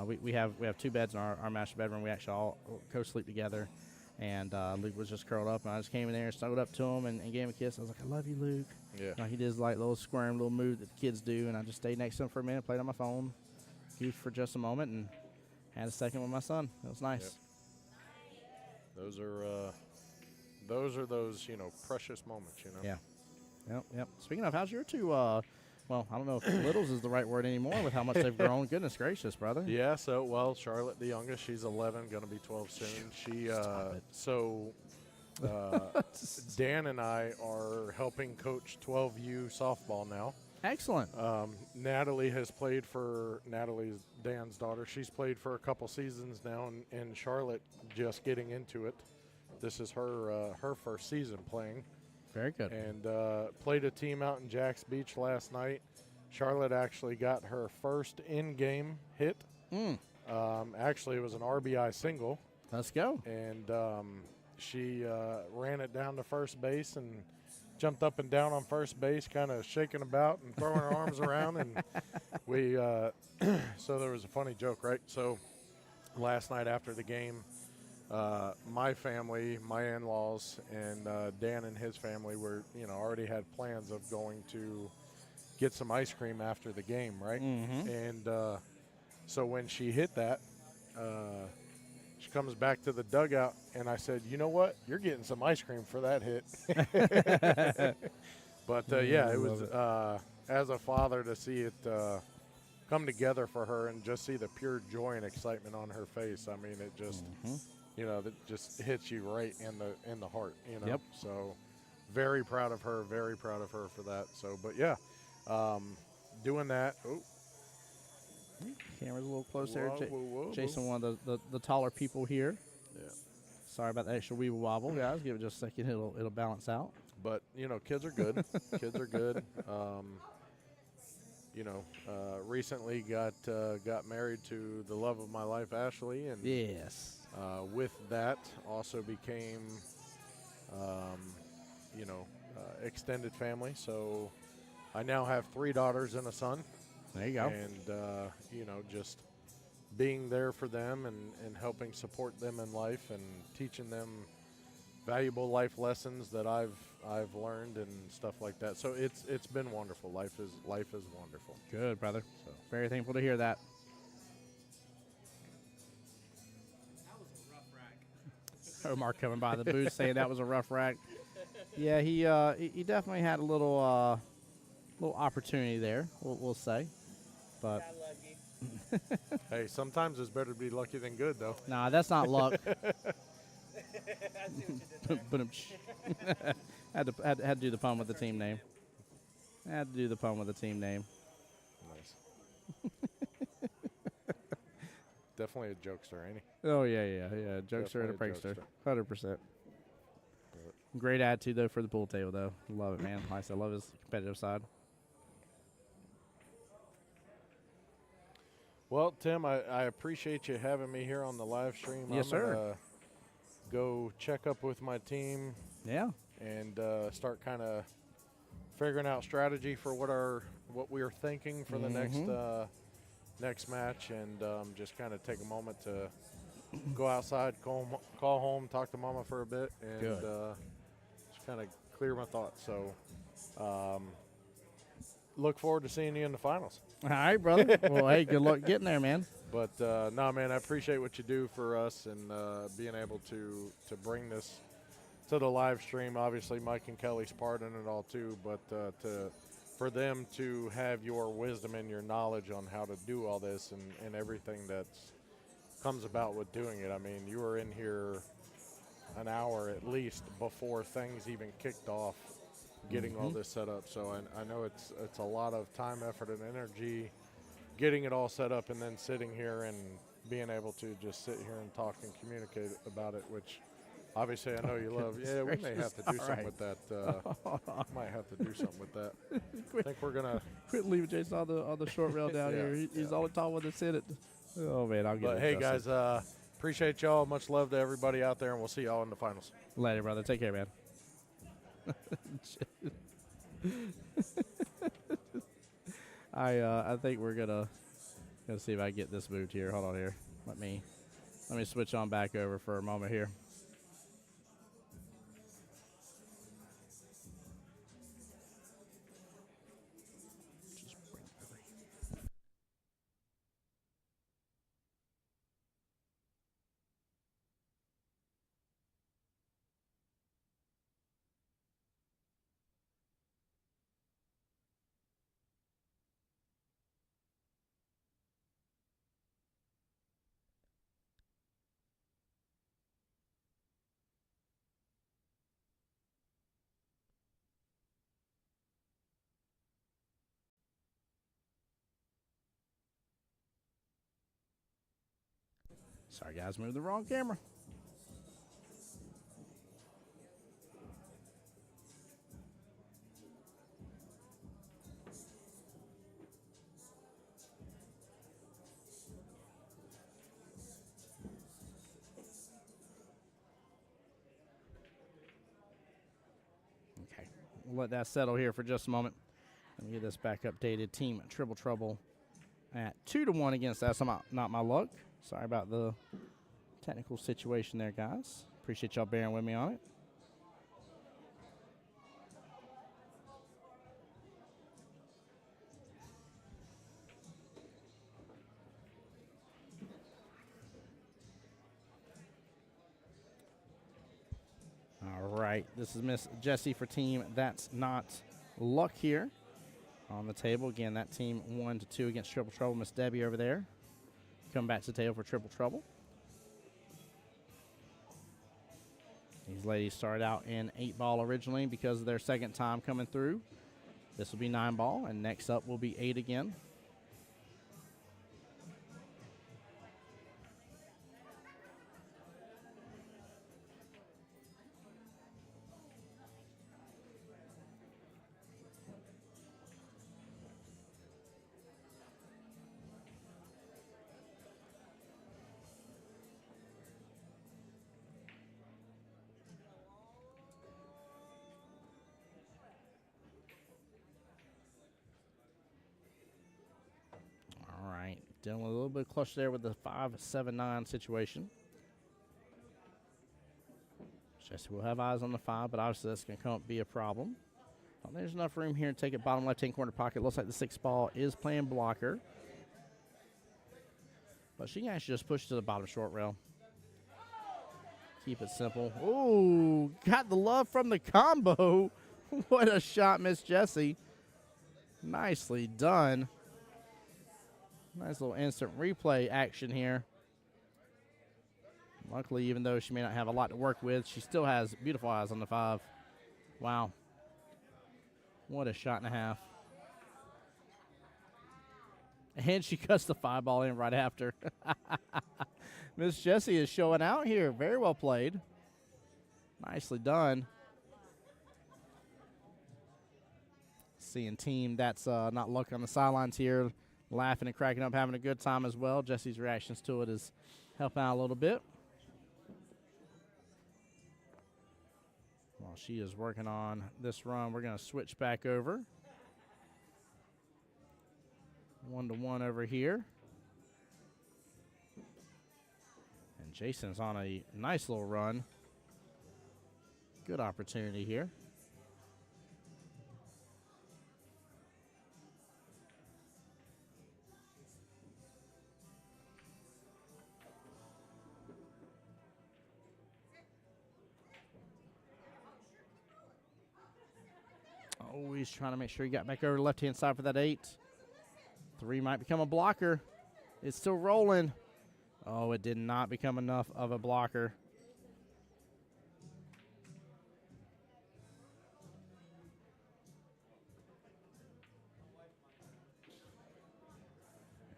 we have 2 beds in our master bedroom. We actually all co-sleep together. And Luke was just curled up, and I just came in there and snuggled up to him and gave him a kiss. I was like, I love you, Luke. Yeah. You know, he did his like little squirm, little move that the kids do, and I just stayed next to him for a minute, played on my phone, goofed for just a moment, and had a second with my son. It was nice. Yep. Those are those precious moments. Yeah. Yep. Speaking of, how's your 2? Well, I don't know if littles is the right word anymore with how much they've grown. Goodness gracious, brother. Yeah. So Charlotte, the youngest, she's 11, gonna be 12 soon. She Dan and I are helping coach 12U softball now. Excellent. Natalie has played for Natalie's Dan's daughter. She's played for a couple seasons now, and Charlotte just getting into it. This is her first season playing. Very good. And played a team out in Jacks Beach last night. Charlotte actually got her first in-game hit. Actually, it was an RBI single. Let's go. And she ran it down to first base and jumped up and down on first base, kind of shaking about and throwing her arms around. And we so there was a funny joke, right? So last night after the game, my family, my in-laws, and Dan and his family were, already had plans of going to get some ice cream after the game, right? Mm-hmm. And so when she hit that, she comes back to the dugout, and I said, you know what? You're getting some ice cream for that hit. But, yeah, it was as a father to see it come together for her and just see the pure joy and excitement on her face. I mean, it just that just hits you right in the heart, Yep. So very proud of her for that. So, but yeah, doing that. Oh, Camera's a little close there. whoa. Jason, one of the taller people here. Yeah. Sorry about the extra weeble wobble, guys. Give it just a second. It'll balance out. But, kids are good. Kids are good. Recently got married to the love of my life, Ashley, and Yes. with that also became, extended family. So I now have 3 daughters and a son. There you go. And, just being there for them and helping support them in life and teaching them valuable life lessons that I've learned and stuff like that. So it's been wonderful. Life is wonderful. Good, brother. So Very thankful to hear that. Omar coming by the booth saying that was a rough rack. Yeah, he definitely had a little opportunity there. We'll say, but I love you. Hey, sometimes it's better to be lucky than good, though. nah, that's not luck. I see what you did there. had to do the pun with the team name. Had to do the pun with the team name. Nice. Definitely a jokester, ain't he? Oh yeah. Jokester and a Definitely a prankster, 100%. Great attitude though for the pool table though. Love it, man. Like I said, love his competitive side. Well, Tim, I appreciate you having me here on the live stream. Yes, I'm sir. gonna go check up with my team Yeah. and start kind of figuring out strategy for what we are thinking for the next match, and just kind of take a moment to go outside, call home, talk to Mama for a bit, and Good. just kind of clear my thoughts. So, look forward to seeing you in the finals. All right, brother. Well, hey, good luck getting there, man. But no, man, I appreciate what you do for us and being able to bring this to the live stream. Obviously, Mike and Kelly's part in it all too, but for them to have your wisdom and your knowledge on how to do all this and everything that comes about with doing it. I mean, you were in here an hour at least before things even kicked off, getting all this set up. So I know it's a lot of time, effort, and energy getting it all set up and then sitting here and being able to just sit here and talk and communicate about it, which obviously I know you love. Yeah, we may have to do something with that. Might have to do something with that. I think we're going to. Quit leaving Jason on the short rail down here. He's all the time with us in it. Oh, man, I'll get it. But, hey, guys, appreciate y'all. Much love to everybody out there, and we'll see y'all in the finals. Later, brother. Take care, man. I think we're gonna see if I can get this moved here. Hold on here. Let me switch on back over for a moment here. Just bring it over here. Sorry, guys, moved the wrong camera. Okay, we'll let that settle here for just a moment. Let me get this back updated. Team Triple Trouble at 2-1 against us. Not my luck. Sorry about the technical situation there, guys. Appreciate y'all bearing with me on it. All right, this is Miss Jessie for team That's Not Luck here on the table. Again, that team 1-2 against Triple Trouble. Miss Debbie over there. Come back to the table for Triple Trouble. These ladies started out in 8-ball originally because of their second time coming through. This will be 9-ball, and next up will be 8 again. Dealing with a little bit of clutch there with the 5-7-9 situation. Jesse will have eyes on the 5, but obviously that's going to be a problem. Well, there's enough room here to take it bottom left-hand corner pocket. Looks like the 6-ball is playing blocker. But she can actually just push to the bottom short rail. Keep it simple. Ooh, got the love from the combo. What a shot, Miss Jessie. Nicely done. Nice little instant replay action here. Luckily, even though she may not have a lot to work with, she still has beautiful eyes on the 5. Wow. What a shot and a half. And she cuts the 5-ball in right after. Miss Jessie is showing out here. Very well played. Nicely done. Seeing team That's Not Luck on the sidelines here, laughing and cracking up, having a good time as well. Jesse's reactions to it is helping out a little bit. While she is working on this run, we're going to switch back over. 1-1 over here. And Jason's on a nice little run. Good opportunity here. Oh, he's trying to make sure he got back over the left-hand side for that 8. 3 might become a blocker. It's still rolling. Oh, it did not become enough of a blocker.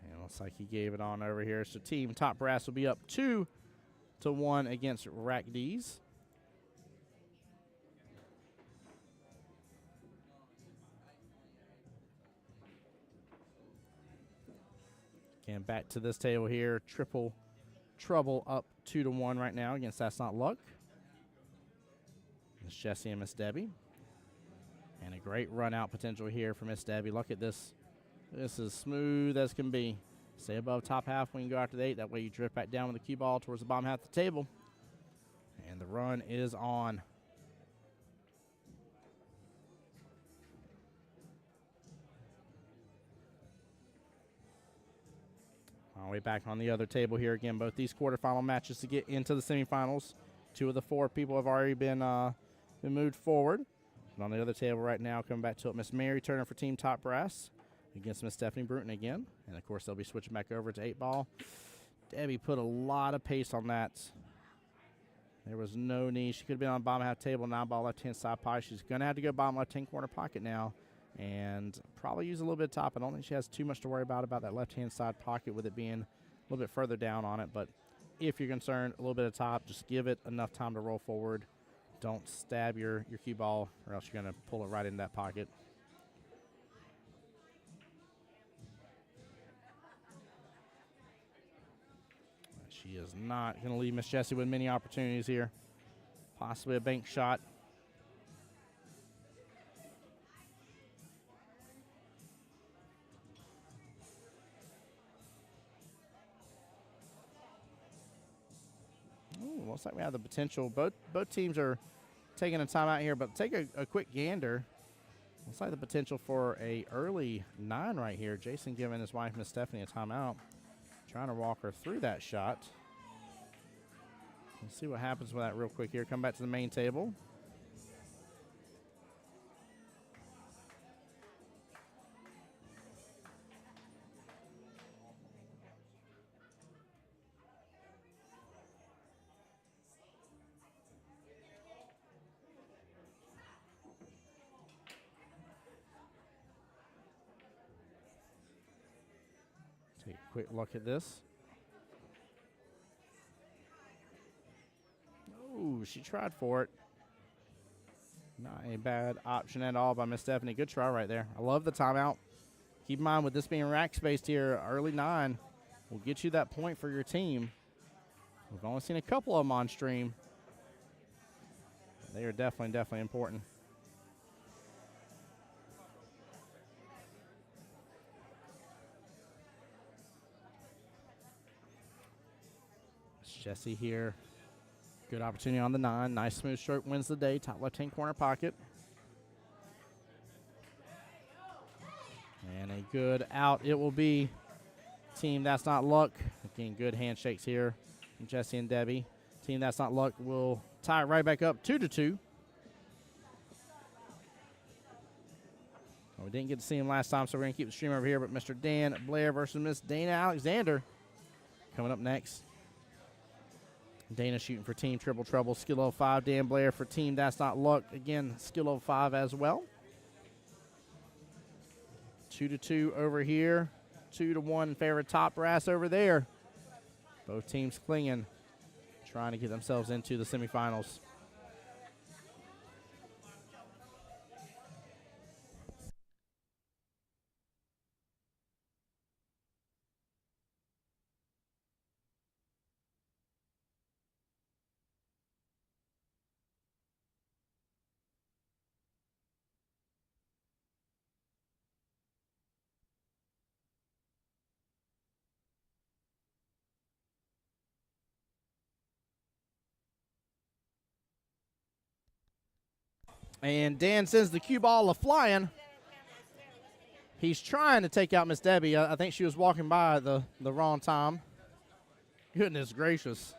And looks like he gave it on over here. So team Top Brass will be up 2-1 against Rack D's. Again, back to this table here. Triple trouble up 2-1 right now against That's Not Luck. Miss Jessie and Miss Debbie. And a great run out potential here for Miss Debbie. Look at this. This is smooth as can be. Stay above top half when you go after the 8. That way you drift back down with the cue ball towards the bottom half of the table. And the run is on. All the way back on the other table here again. Both these quarterfinal matches to get into the semifinals. 2 of the 4 people have already been moved forward. And on the other table right now, coming back to it, Miss Mary Turner for Team Top Brass against Miss Stephanie Bruton again. And, of course, they'll be switching back over to 8-ball. Debbie put a lot of pace on that. There was no need. She could have been on bottom half table, 9-ball left-hand side pocket. She's going to have to go bottom left-hand corner pocket now and probably use a little bit of top. I don't think she has too much to worry about that left-hand side pocket with it being a little bit further down on it. But if you're concerned, a little bit of top, just give it enough time to roll forward. Don't stab your cue ball or else you're going to pull it right into that pocket. She is not going to leave Miss Jessie with many opportunities here. Possibly a bank shot. Ooh, looks like we have the potential. Both teams are taking a timeout here, but take a quick gander. Looks like the potential for a early 9 right here. Jason giving his wife, Miss Stephanie, a timeout. Trying to walk her through that shot. Let's see what happens with that real quick here. Come back to the main table. Take a quick look at this. Ooh, she tried for it. Not a bad option at all by Miss Stephanie. Good try right there. I love the timeout. Keep in mind, with this being rack-spaced here, early 9 will get you that point for your team. We've only seen a couple of them on stream. They are definitely important. It's Jessie here. Good opportunity on the 9. Nice smooth stroke wins the day. Top left-hand corner pocket. And a good out it will be. Team That's Not Luck. Again, good handshakes here from Jessie and Debbie. Team That's Not Luck will tie it right back up 2-2. Well, we didn't get to see him last time, so we're going to keep the stream over here. But Mr. Dan Blair versus Miss Dana Alexander coming up next. Dana shooting for Team Triple Trouble, skill level 5. Dan Blair for Team That's Not Luck. Again, skill level 5 as well. 2-2 over here. 2-1 in favor of Top Brass over there. Both teams clinging, trying to get themselves into the semifinals. And Dan sends the cue ball a-flying. He's trying to take out Miss Debbie. I think she was walking by at the wrong time. Goodness gracious.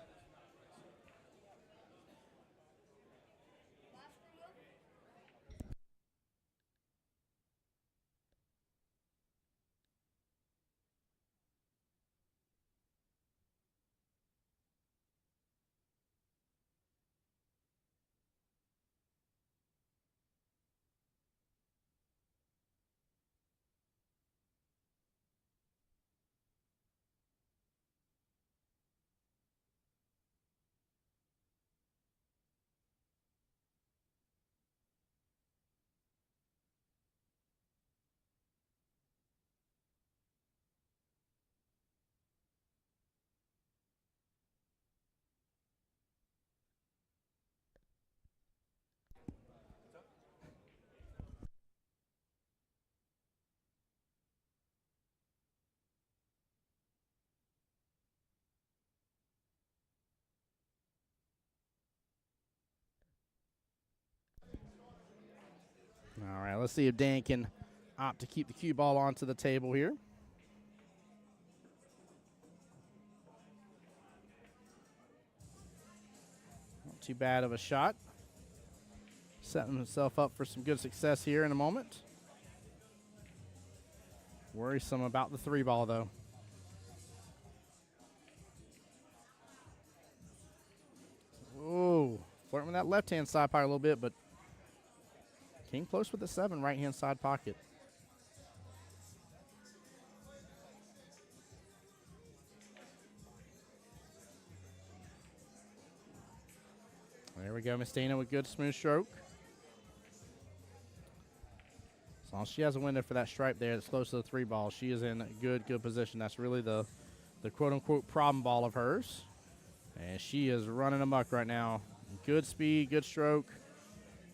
All right, let's see if Dan can opt to keep the cue ball onto the table here. Not too bad of a shot. Setting himself up for some good success here in a moment. Worrisome about the 3-ball, though. Whoa, flirting with that left-hand side pocket a little bit, but came close with the 7 right-hand side pocket. There we go, Miss Dana with good smooth stroke. As long as she has a window for that stripe there that's close to the 3-ball, she is in good position. That's really the quote-unquote problem ball of hers. And she is running amok right now. Good speed, good stroke.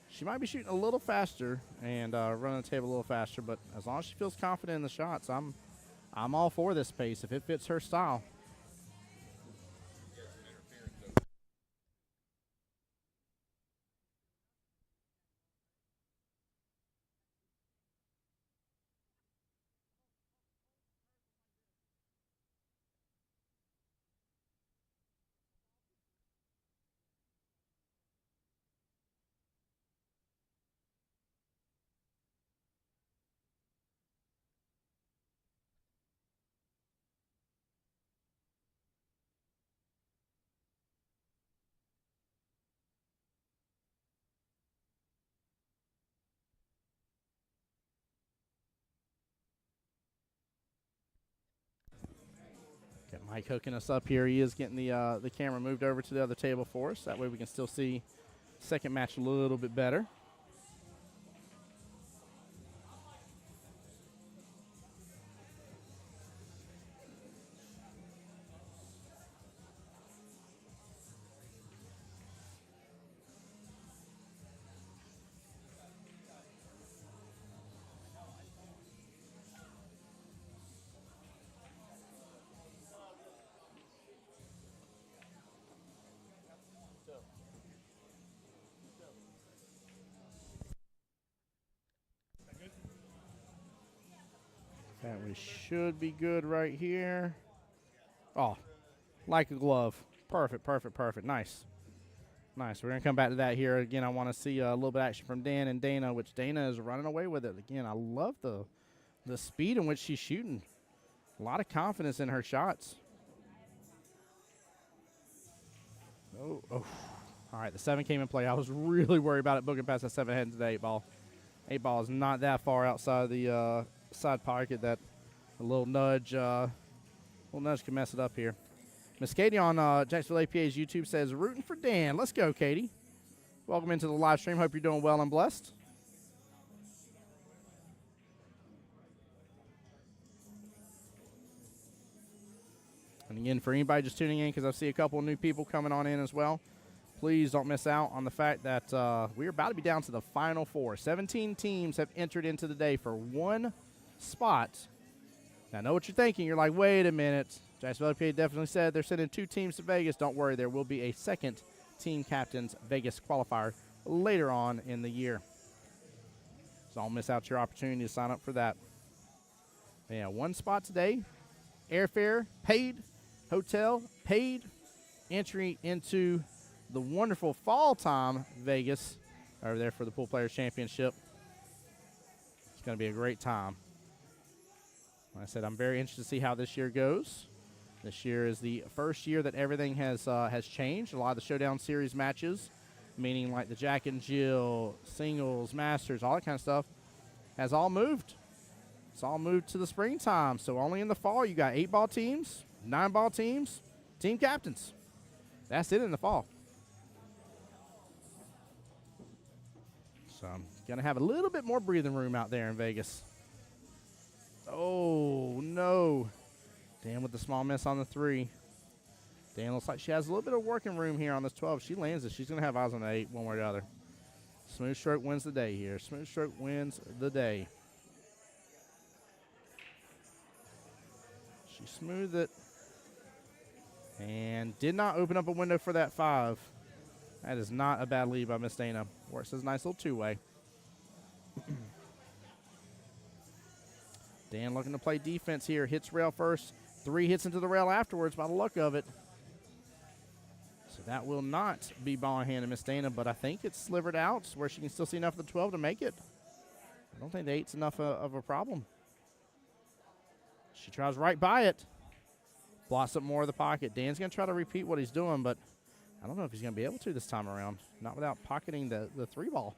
She might be shooting a little faster and running the table a little faster, but as long as she feels confident in the shots, I'm all for this pace if it fits her style. Got Mike hooking us up here. He is getting the camera moved over to the other table for us. That way we can still see second match a little bit better. That we should be good right here. Oh, like a glove. Perfect, perfect, perfect. Nice. Nice. We're going to come back to that here. Again, I want to see a little bit of action from Dan and Dana, which Dana is running away with it. Again, I love the speed in which she's shooting. A lot of confidence in her shots. Oh. All right, the 7 came in play. I was really worried about it booking past that 7 heading to the 8-ball. 8-ball is not that far outside the side pocket. That a little nudge can mess it up here. Miss Katie on Jacksonville APA's YouTube says, rooting for Dan. Let's go, Katie. Welcome into the live stream. Hope you're doing well and blessed. And again, for anybody just tuning in, because I see a couple of new people coming on in as well, please don't miss out on the fact that we're about to be down to the final 4. 17 teams have entered into the day for 1 spot. Now, I know what you're thinking. You're like, wait a minute. Jacksonville APA definitely said they're sending 2 teams to Vegas. Don't worry, there will be a second Team Captains Vegas qualifier later on in the year. So don't miss out your opportunity to sign up for that. Yeah, one spot today. Airfare paid, hotel paid, entry into the wonderful Fall Time Vegas over there for the Pool Players Championship. It's going to be a great time. Like I said, I'm very interested to see how this year goes. This year is the first year that everything has changed. A lot of the Showdown Series matches, meaning like the Jack and Jill, singles, masters, all that kind of stuff, has all moved. It's all moved to the springtime. So only in the fall you got 8-ball teams, 9-ball teams, team captains. That's it in the fall. So I'm going to have a little bit more breathing room out there in Vegas. Oh, no. Dan with the small miss on the 3. Dan looks like she has a little bit of working room here on this 12. If she lands it, she's going to have eyes on the 8 one way or the other. Smooth stroke wins the day here. Smooth stroke wins the day. She smoothed it and did not open up a window for that 5. That is not a bad lead by Miss Dana. Works as a nice little 2-way. Dan looking to play defense here. Hits rail first. 3 hits into the rail afterwards by the luck of it. So that will not be ball in hand to Miss Dana, but I think it's slivered out where she can still see enough of the 12 to make it. I don't think the 8's enough of a problem. She tries right by it. Blocks up more of the pocket. Dan's going to try to repeat what he's doing, but I don't know if he's going to be able to this time around. Not without pocketing the 3-ball.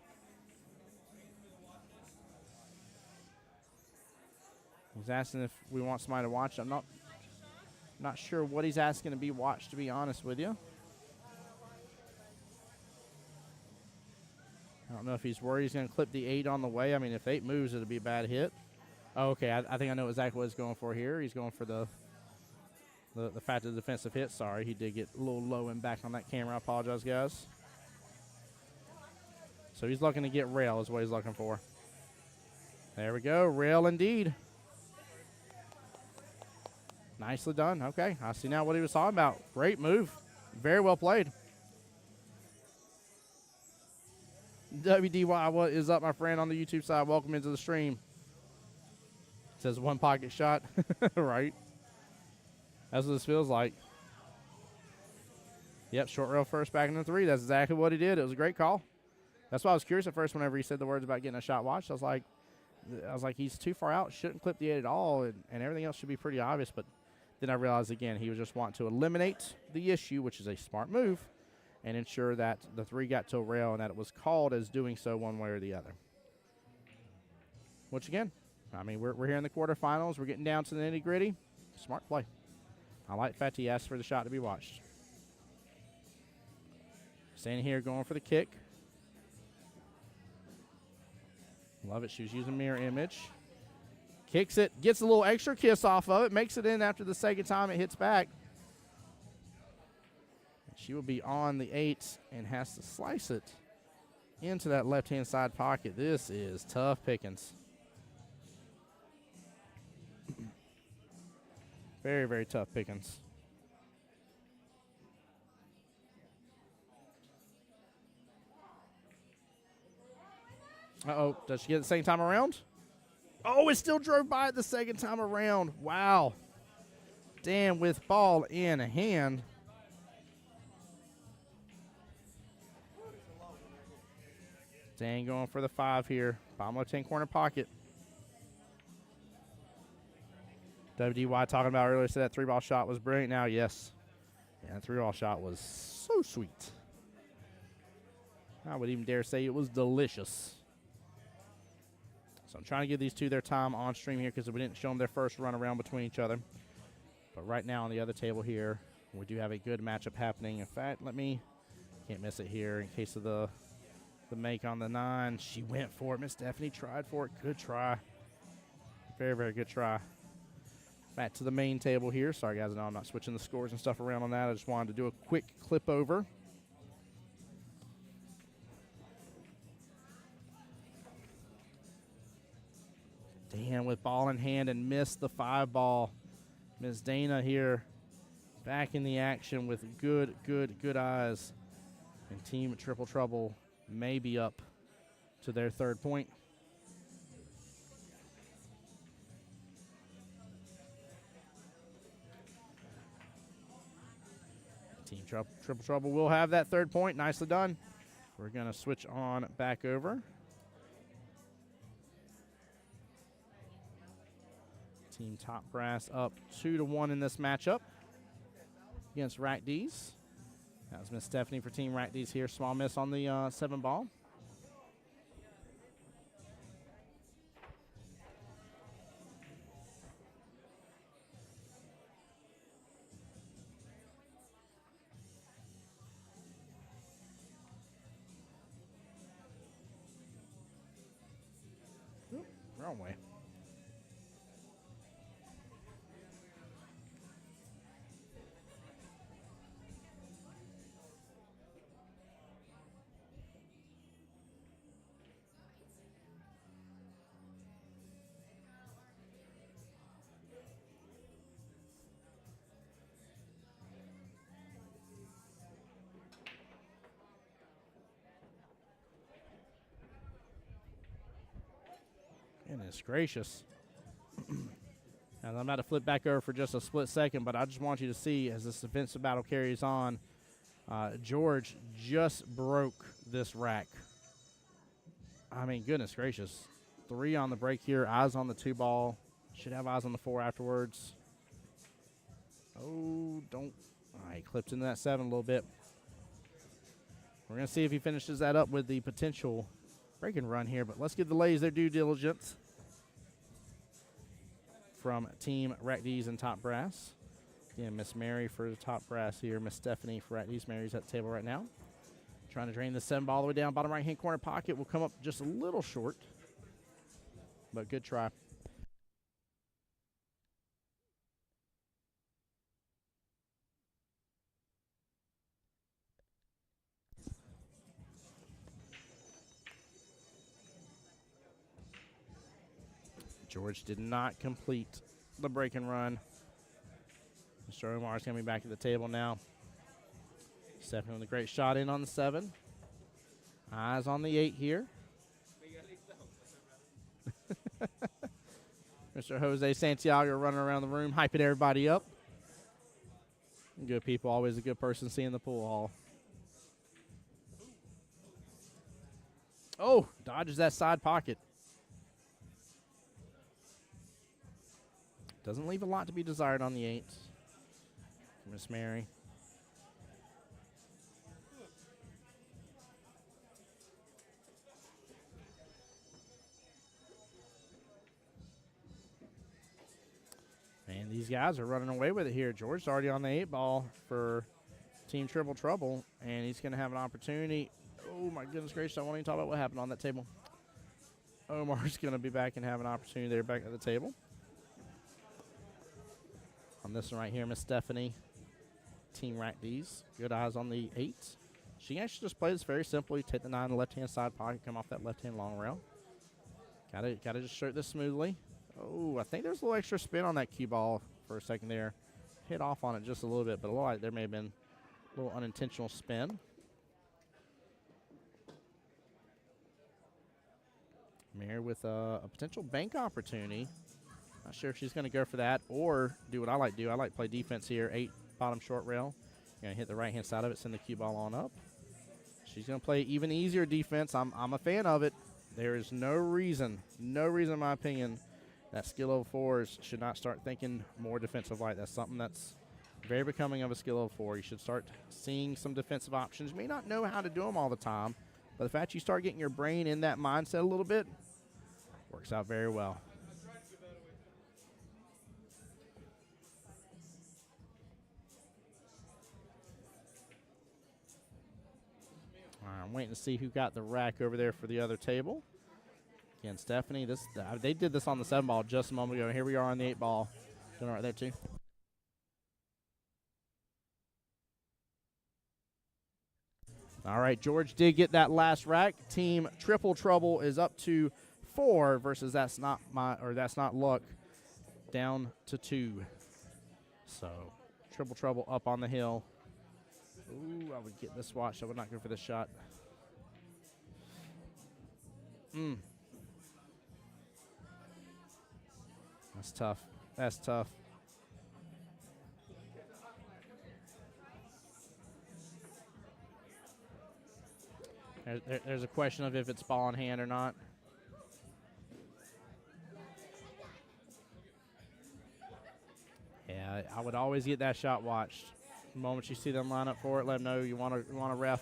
He's asking if we want somebody to watch. I'm not sure what he's asking to be watched, to be honest with you. I don't know if he's worried he's going to clip the 8 on the way. I mean, if 8 moves, it'll be a bad hit. Oh, okay, I think I know exactly what he's going for here. He's going for the fact of the defensive hit. Sorry, he did get a little low and back on that camera. I apologize, guys. So he's looking to get rail is what he's looking for. There we go, rail indeed. Nicely done. Okay, I see now what he was talking about. Great move. Very well played. WDY, what is up, my friend, on the YouTube side? Welcome into the stream. Says one pocket shot. Right. That's what this feels like. Yep, short rail first, back in the 3. That's exactly what he did. It was a great call. That's why I was curious at first whenever he said the words about getting a shot watched. I was like, he's too far out. Shouldn't clip the 8 at all, and everything else should be pretty obvious. But then I realized, again, he was just wanting to eliminate the issue, which is a smart move, and ensure that the 3 got to a rail and that it was called as doing so one way or the other. Which, again, I mean, we're here in the quarterfinals. We're getting down to the nitty-gritty. Smart play. I like the fact he asked for the shot to be watched. Standing here going for the kick. Love it. She was using mirror image. Kicks it. Gets a little extra kiss off of it. Makes it in after the second time it hits back. She will be on the 8 and has to slice it into that left-hand side pocket. This is tough pickings. Very, very tough pickings. Uh-oh. Does she get it the second time around? Oh, it still drove by it the second time around. Wow. Dan with ball in hand. Dan going for the 5 here. Bottom left-hand corner pocket. WDY talking about earlier said that 3-ball shot was brilliant. Now, yes. Yeah, that 3-ball shot was so sweet. I would even dare say it was delicious. So I'm trying to give these two their time on stream here because we didn't show them their first run around between each other. But right now on the other table here, we do have a good matchup happening. In fact, can't miss it here in case of the make on the 9. She went for it. Miss Stephanie tried for it. Good try. Very, very good try. Back to the main table here. Sorry, guys, I know I'm not switching the scores and stuff around on that. I just wanted to do a quick clip over. Dan with ball in hand and missed the 5-ball. Ms. Dana here back in the action with good eyes. And Team Triple Trouble may be up to their 3rd point. Triple Trouble will have that 3rd point. Nicely done. We're going to switch on back over. Team Top Brass up 2-1 in this matchup against Rack D's. That was Miss Stephanie for Team Rack D's here. Small miss on the 7 ball. Oop, wrong way. Goodness gracious. And I'm about to flip back over for just a split second, but I just want you to see as this defensive battle carries on, George just broke this rack. I mean, goodness gracious. 3 on the break here, eyes on the 2 ball. Should have eyes on the 4 afterwards. Oh, don't. He clipped into that 7 a little bit. We're going to see if he finishes that up with the potential break and run here, but let's give the ladies their due diligence from Team Rack D's and Top Brass. Again, Miss Mary for the Top Brass here. Miss Stephanie for Rack D's. Mary's at the table right now. Trying to drain the 7 ball all the way down. Bottom right-hand corner pocket will come up just a little short, but good try. George did not complete the break and run. Mr. Omar's coming back to the table now. Stephanie with a great shot in on the 7. Eyes on the 8 here. Mr. Jose Santiago running around the room, hyping everybody up. Good people, always a good person seeing the pool hall. Oh, dodges that side pocket. Doesn't leave a lot to be desired on the 8. Miss Mary. And these guys are running away with it here. George's already on the 8 ball for Team Triple Trouble, and he's going to have an opportunity. Oh, my goodness gracious. I won't even talk about what happened on that table. Omar's going to be back and have an opportunity there back at the table. On this one right here, Miss Stephanie, Team Rack D's. Good eyes on the 8. She actually just plays very simply. Take the 9 on the left-hand side pocket, come off that left-hand long rail. Gotta just shirt this smoothly. Oh, I think there's a little extra spin on that cue ball for a second there. Hit off on it just a little bit, but a little like there may have been a little unintentional spin. Mary with a potential bank opportunity. Not sure if she's going to go for that or do what I like to do. I like to play defense here. 8 bottom short rail. Going to hit the right-hand side of it, send the cue ball on up. She's going to play even easier defense. I'm a fan of it. There is no reason, in my opinion, that skill level 4s should not start thinking more defensive light. That's something that's very becoming of a skill level 4. You should start seeing some defensive options. You may not know how to do them all the time, but the fact you start getting your brain in that mindset a little bit works out very well. All right, I'm waiting to see who got the rack over there for the other table. Again, Stephanie, they did this on the 7 ball just a moment ago. Here we are on the 8 ball. Doing right there, too. All right, George did get that last rack. Team Triple Trouble is up to 4 versus that's not luck, down to 2. So, Triple Trouble up on the hill. Ooh, I would get this watch. I would not go for this shot. That's tough. That's tough. There's a question of if it's ball in hand or not. Yeah, I would always get that shot watched. The moment you see them line up for it, let them know you want a ref.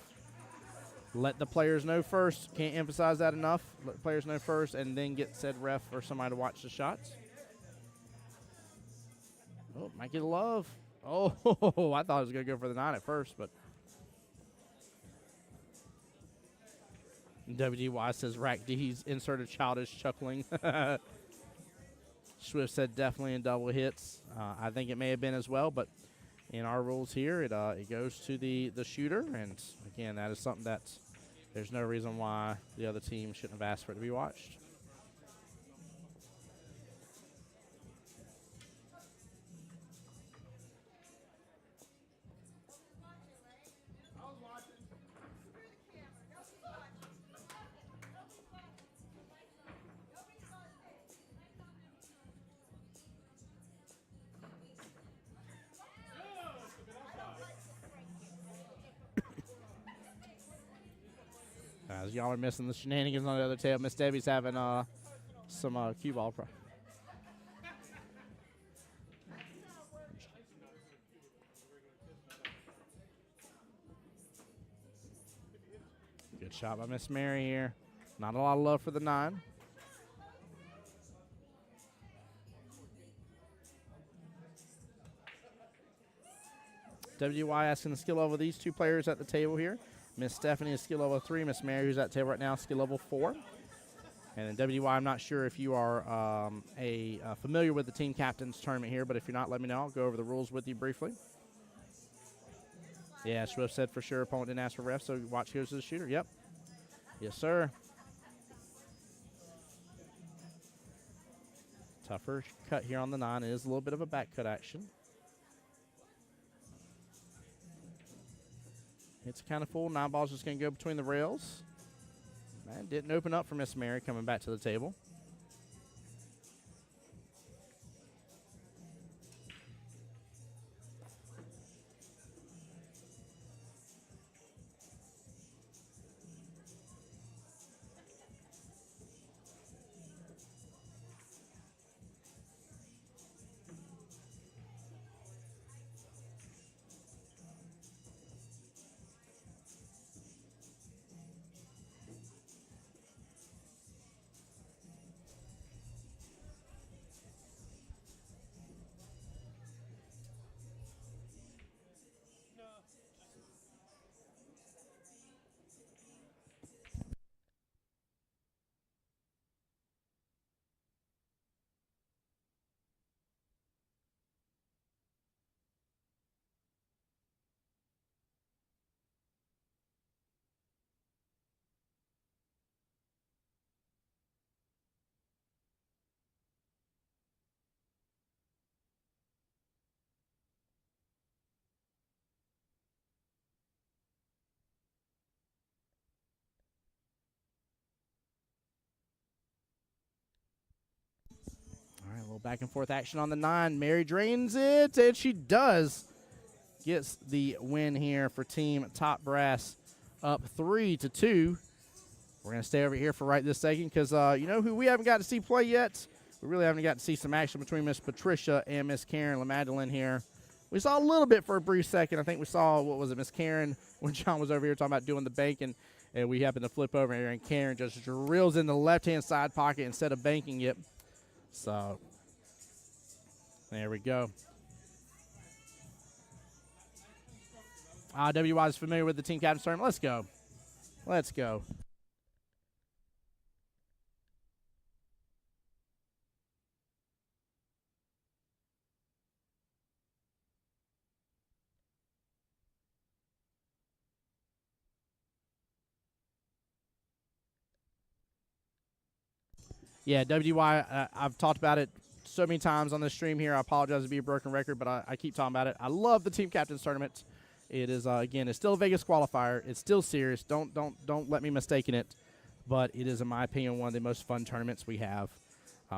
Let the players know first. Can't emphasize that enough. Let the players know first, and then get said ref or somebody to watch the shots. Oh, might get a love. Oh, I thought I was going to go for the 9 at first, but WDY says Rack D's inserted childish chuckling. Swift said definitely in double hits. I think it may have been as well, but in our rules here, it goes to the shooter, and again, that is something that there's no reason why the other team shouldn't have asked for it to be watched. As y'all are missing the shenanigans on the other table, Miss Debbie's having some QBall pro. Good shot by Miss Mary here. Not a lot of love for the 9. WY asking the skill level of these 2 players at the table here. Miss Stephanie is skill level 3. Miss Mary, who's at the table right now, skill level 4. And then WY, I'm not sure if you are familiar with the team captain's tournament here, but if you're not, let me know. I'll go over the rules with you briefly. Yeah, Swift said for sure opponent didn't ask for ref, so watch goes to the shooter. Yep. Yes, sir. Tougher cut here on the 9. It is a little bit of a back cut action. It's kind of full. 9 ball's just going to go between the rails. Man, didn't open up for Miss Mary coming back to the table. All right, a little back and forth action on the 9. Mary drains it, and she does. Gets the win here for Team Top Brass, up 3-2. We're going to stay over here for right this second because you know who we haven't got to see play yet? We really haven't got to see some action between Miss Patricia and Miss Karen LaMadeline here. We saw a little bit for a brief second. I think we saw, what was it, Miss Karen, when John was over here talking about doing the banking, and we happened to flip over here, and Karen just drills in the left-hand side pocket instead of banking it. So, there we go. WY is familiar with the team captain's tournament. Let's go. Let's go. Yeah, WY, I've talked about it so many times on this stream here. I apologize to be a broken record, but I keep talking about it. I love the team captain's tournament. It is, again, it's still a Vegas qualifier. It's still serious. Don't let me mistaken it. But it is, in my opinion, one of the most fun tournaments we have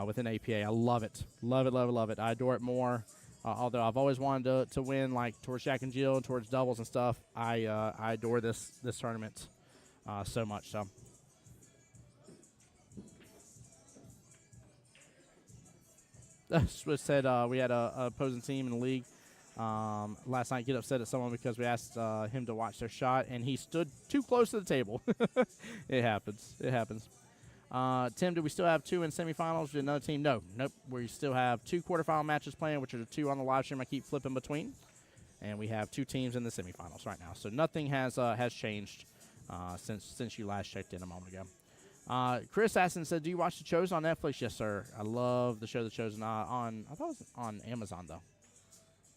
within APA. I love it. Love it, love it, love it. I adore it more. Although I've always wanted to win, like, towards Jack and Jill and towards doubles and stuff, I adore this tournament so much so. Swift said we had a opposing team in the league last night get upset at someone because we asked him to watch their shot, and he stood too close to the table. It happens. It happens. Tim, do we still have 2 in semifinals? Did another team? No. Nope. We still have 2 quarterfinal matches playing, which are the 2 on the live stream I keep flipping between. And we have 2 teams in the semifinals right now. So nothing has changed since you last checked in a moment ago. Chris Aston said, do you watch The Chosen on Netflix? Yes, sir. I love the show The Chosen. I thought it was on Amazon, though.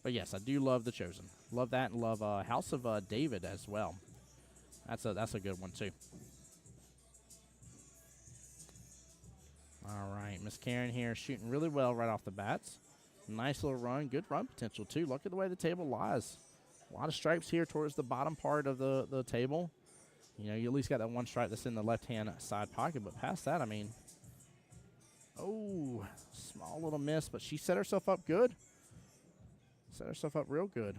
But, yes, I do love The Chosen. Love that, and love House of David as well. That's a good one, too. All right, Miss Karen here shooting really well right off the bats. Nice little run. Good run potential, too. Look at the way the table lies. A lot of stripes here towards the bottom part of the table. You know, you at least got that one stripe that's in the left-hand side pocket. But past that, I mean, oh, small little miss. But she set herself up good. Set herself up real good.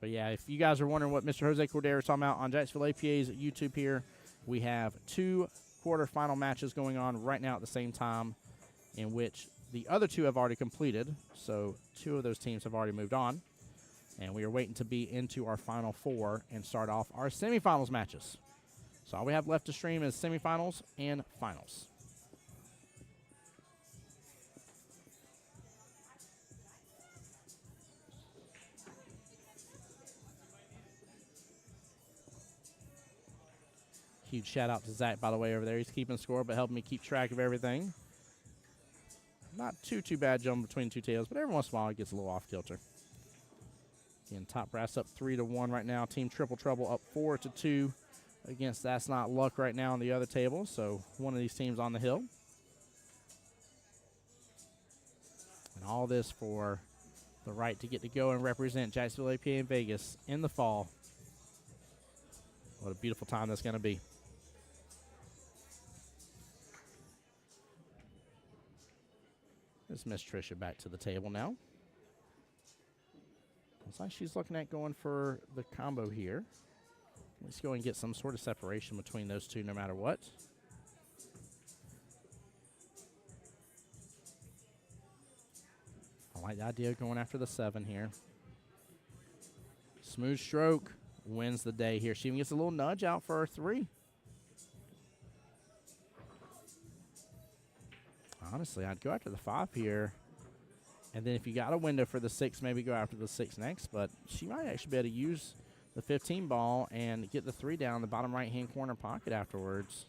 But, yeah, if you guys are wondering what Mr. Jose Cordero is talking about on Jacksonville APA's YouTube here, we have 2 quarterfinal matches going on right now at the same time, in which the other 2 have already completed. So 2 of those teams have already moved on. And we are waiting to be into our final 4 and start off our semifinals matches. So all we have left to stream is semifinals and finals. Huge shout out to Zach, by the way, over there. He's keeping score, but helping me keep track of everything. Not too bad jumping between 2 tails, but every once in a while it gets a little off kilter. Again, top brass up 3-1 right now. Team Triple Trouble up 4-2 against That's Not Luck right now on the other table. So one of these teams on the hill. And all this for the right to get to go and represent Jacksonville APA in Vegas in the fall. What a beautiful time that's going to be. There's Miss Tricia back to the table now. Looks like she's looking at going for the combo here. Let's go and get some sort of separation between those 2 no matter what. I like the idea of going after the 7 here. Smooth stroke wins the day here. She even gets a little nudge out for her 3. Honestly, I'd go after the 5 here. And then if you got a window for the 6, maybe go after the 6 next. But she might actually be able to use the 15 ball and get the 3 down in the bottom right-hand corner pocket afterwards.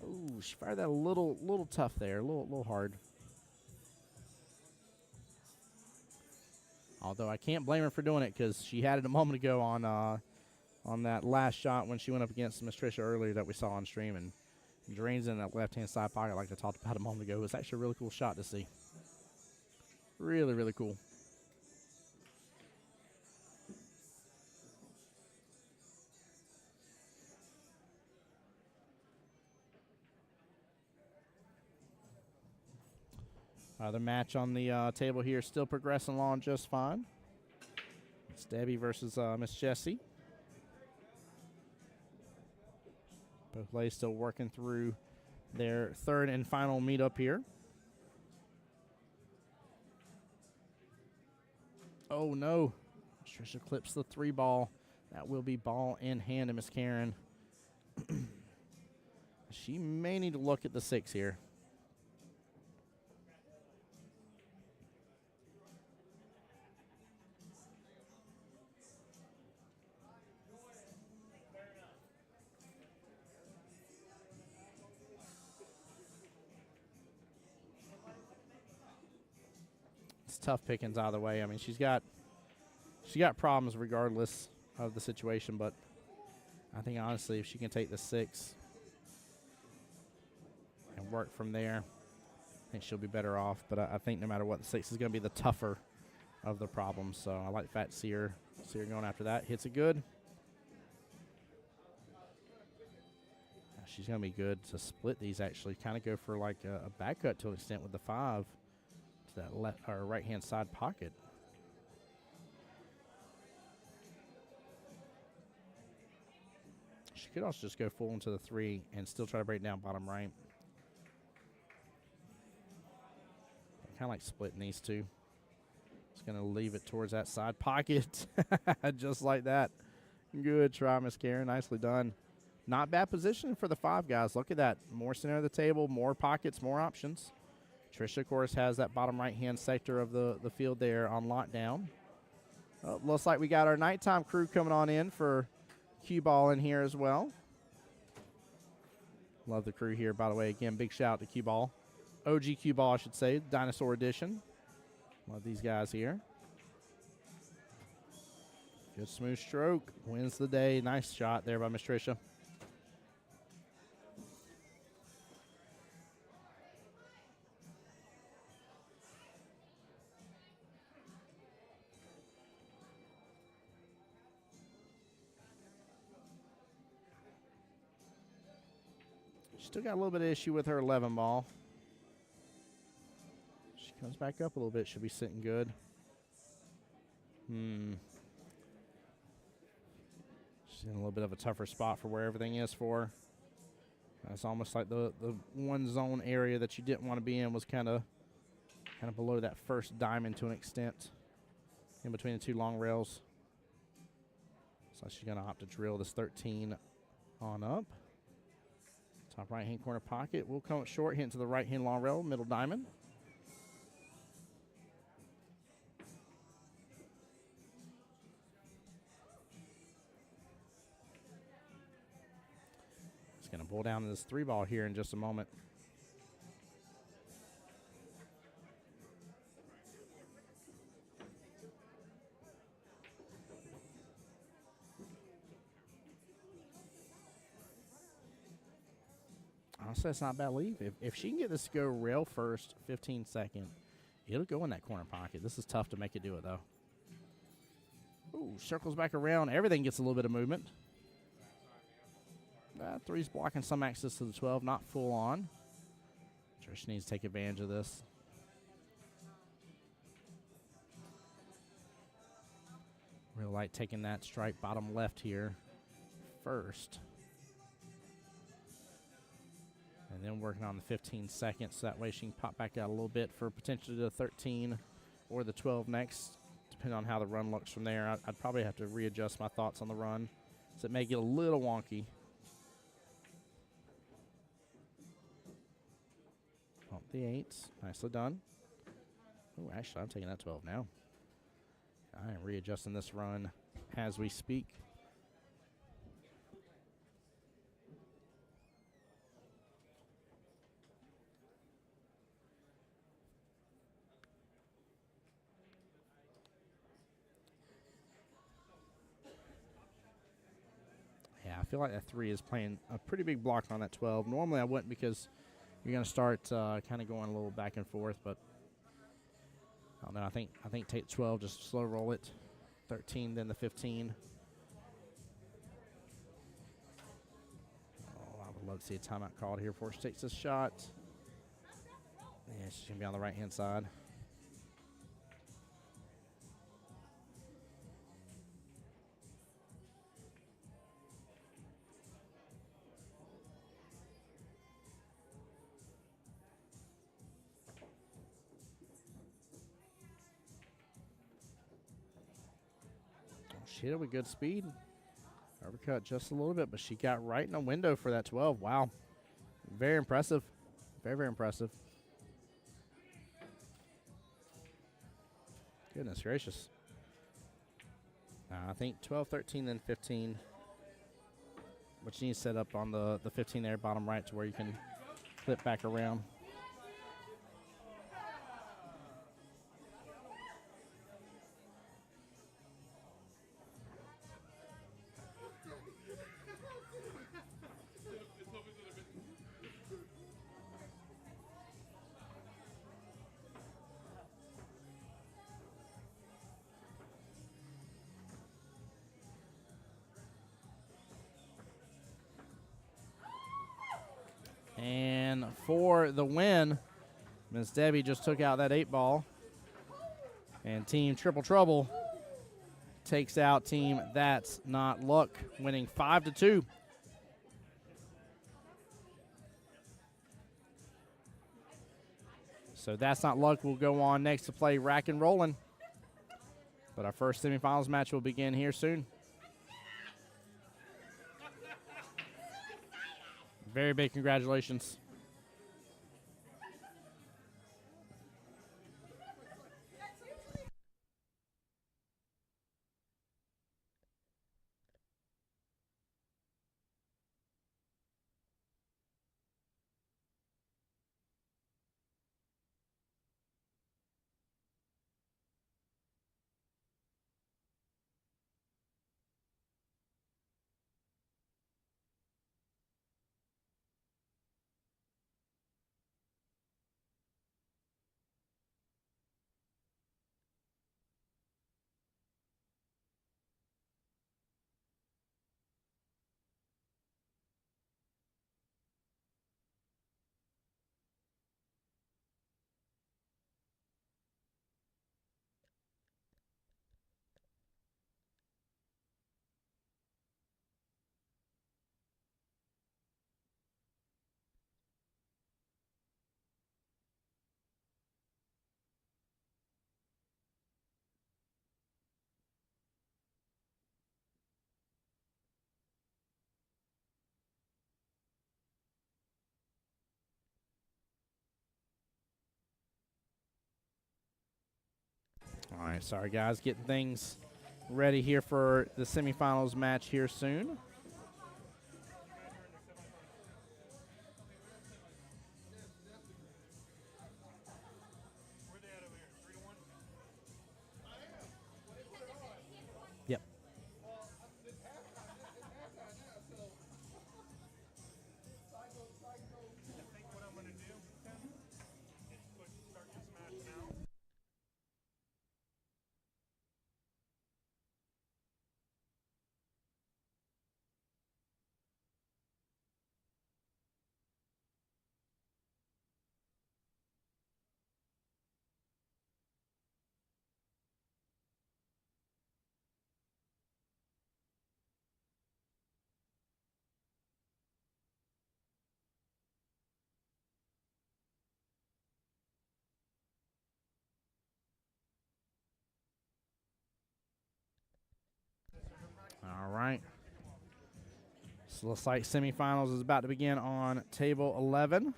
Ooh, she fired that a little tough there, a little hard. Although I can't blame her for doing it because she had it a moment ago on that last shot when she went up against Miss Tricia earlier that we saw on stream, and drains in that left-hand side pocket like I talked about a moment ago. It was actually a really cool shot to see. Really, really cool. The match on the table here still progressing along just fine. It's Debbie versus Miss Jessie. Both ladies still working through their 3rd and final meetup here. Oh, no. Trisha clips the 3 ball. That will be ball in hand to Miss Karen. She may need to look at the 6 here. It's tough pickings either way. I mean, she got problems regardless of the situation, but I think honestly if she can take the 6 and work from there, I think she'll be better off. But I think no matter what, the 6 is going to be the tougher of the problems. So I like the fact to see her going after that. Hits it good. She's going to be good to split these, actually. Kind of go for like a back cut to an extent with the 5 to that left or right-hand side pocket. She could also just go full into the 3 and still try to break down bottom right. Kind of like splitting these two. Just going to leave it towards that side pocket. Just like that. Good try, Miss Karen. Nicely done. Not bad position for the 5 guys. Look at that. More center of the table, more pockets, more options. Trisha, of course, has that bottom right-hand sector of the field there on lockdown. Oh, looks like we got our nighttime crew coming on in for QBall in here as well. Love the crew here, by the way. Again, big shout out to QBall. OG QBall, I should say. Dinosaur Edition. Love these guys here. Good smooth stroke. Wins the day. Nice shot there by Miss Tricia. Still got a little bit of issue with her 11 ball. She comes back up a little bit. Should be sitting good. She's in a little bit of a tougher spot for where everything is for her. It's almost like the one zone area that you didn't want to be in was kind of below that first diamond to an extent, in between the 2 long rails. So she's going to opt to drill this 13 on up. Top right-hand corner pocket. We'll come up short, hit into the right-hand long rail, middle diamond. It's going to pull down this 3 ball here in just a moment. Honestly, that's not a bad leave. If she can get this to go rail first, 15 second, it'll go in that corner pocket. This is tough to make it do it, though. Ooh, circles back around. Everything gets a little bit of movement. That 3's blocking some access to the 12, not full on. Trish needs to take advantage of this. Really like taking that strike bottom left here first. And then working on the 15 seconds, so that way she can pop back out a little bit for potentially the 13 or the 12 next, depending on how the run looks from there. I'd probably have to readjust my thoughts on the run, so it may get a little wonky. Pump the 8s. Nicely done. Oh, actually, I'm taking that 12 now. I am readjusting this run as we speak. I feel like that 3 is playing a pretty big block on that 12. Normally I wouldn't, because you're going to start kind of going a little back and forth, but I don't know. I think take 12, just slow roll it. 13, then the 15. Oh, I would love to see a timeout called here before she takes this shot. Yeah, she's going to be on the right-hand side. She hit it with good speed. Overcut just a little bit, but she got right in the window for that 12. Wow. Very impressive. Very, very impressive. Goodness gracious. I think 12, 13, then 15. But you need to set up on the 15 there, bottom right, to where you can flip back around. And for the win, Miss Debbie just took out that 8-ball. And Team Triple Trouble takes out Team That's Not Luck, winning 5-2. So That's Not Luck will go on next to play Rack and Rollin'. But our first semifinals match will begin here soon. Very big congratulations. All right, sorry guys, getting things ready here for the semifinals match here soon. Where they at over here? 3-1? Yep. I think what I'm going to do, Tim, is start this match now. All right. So looks like semifinals is about to begin on table 11.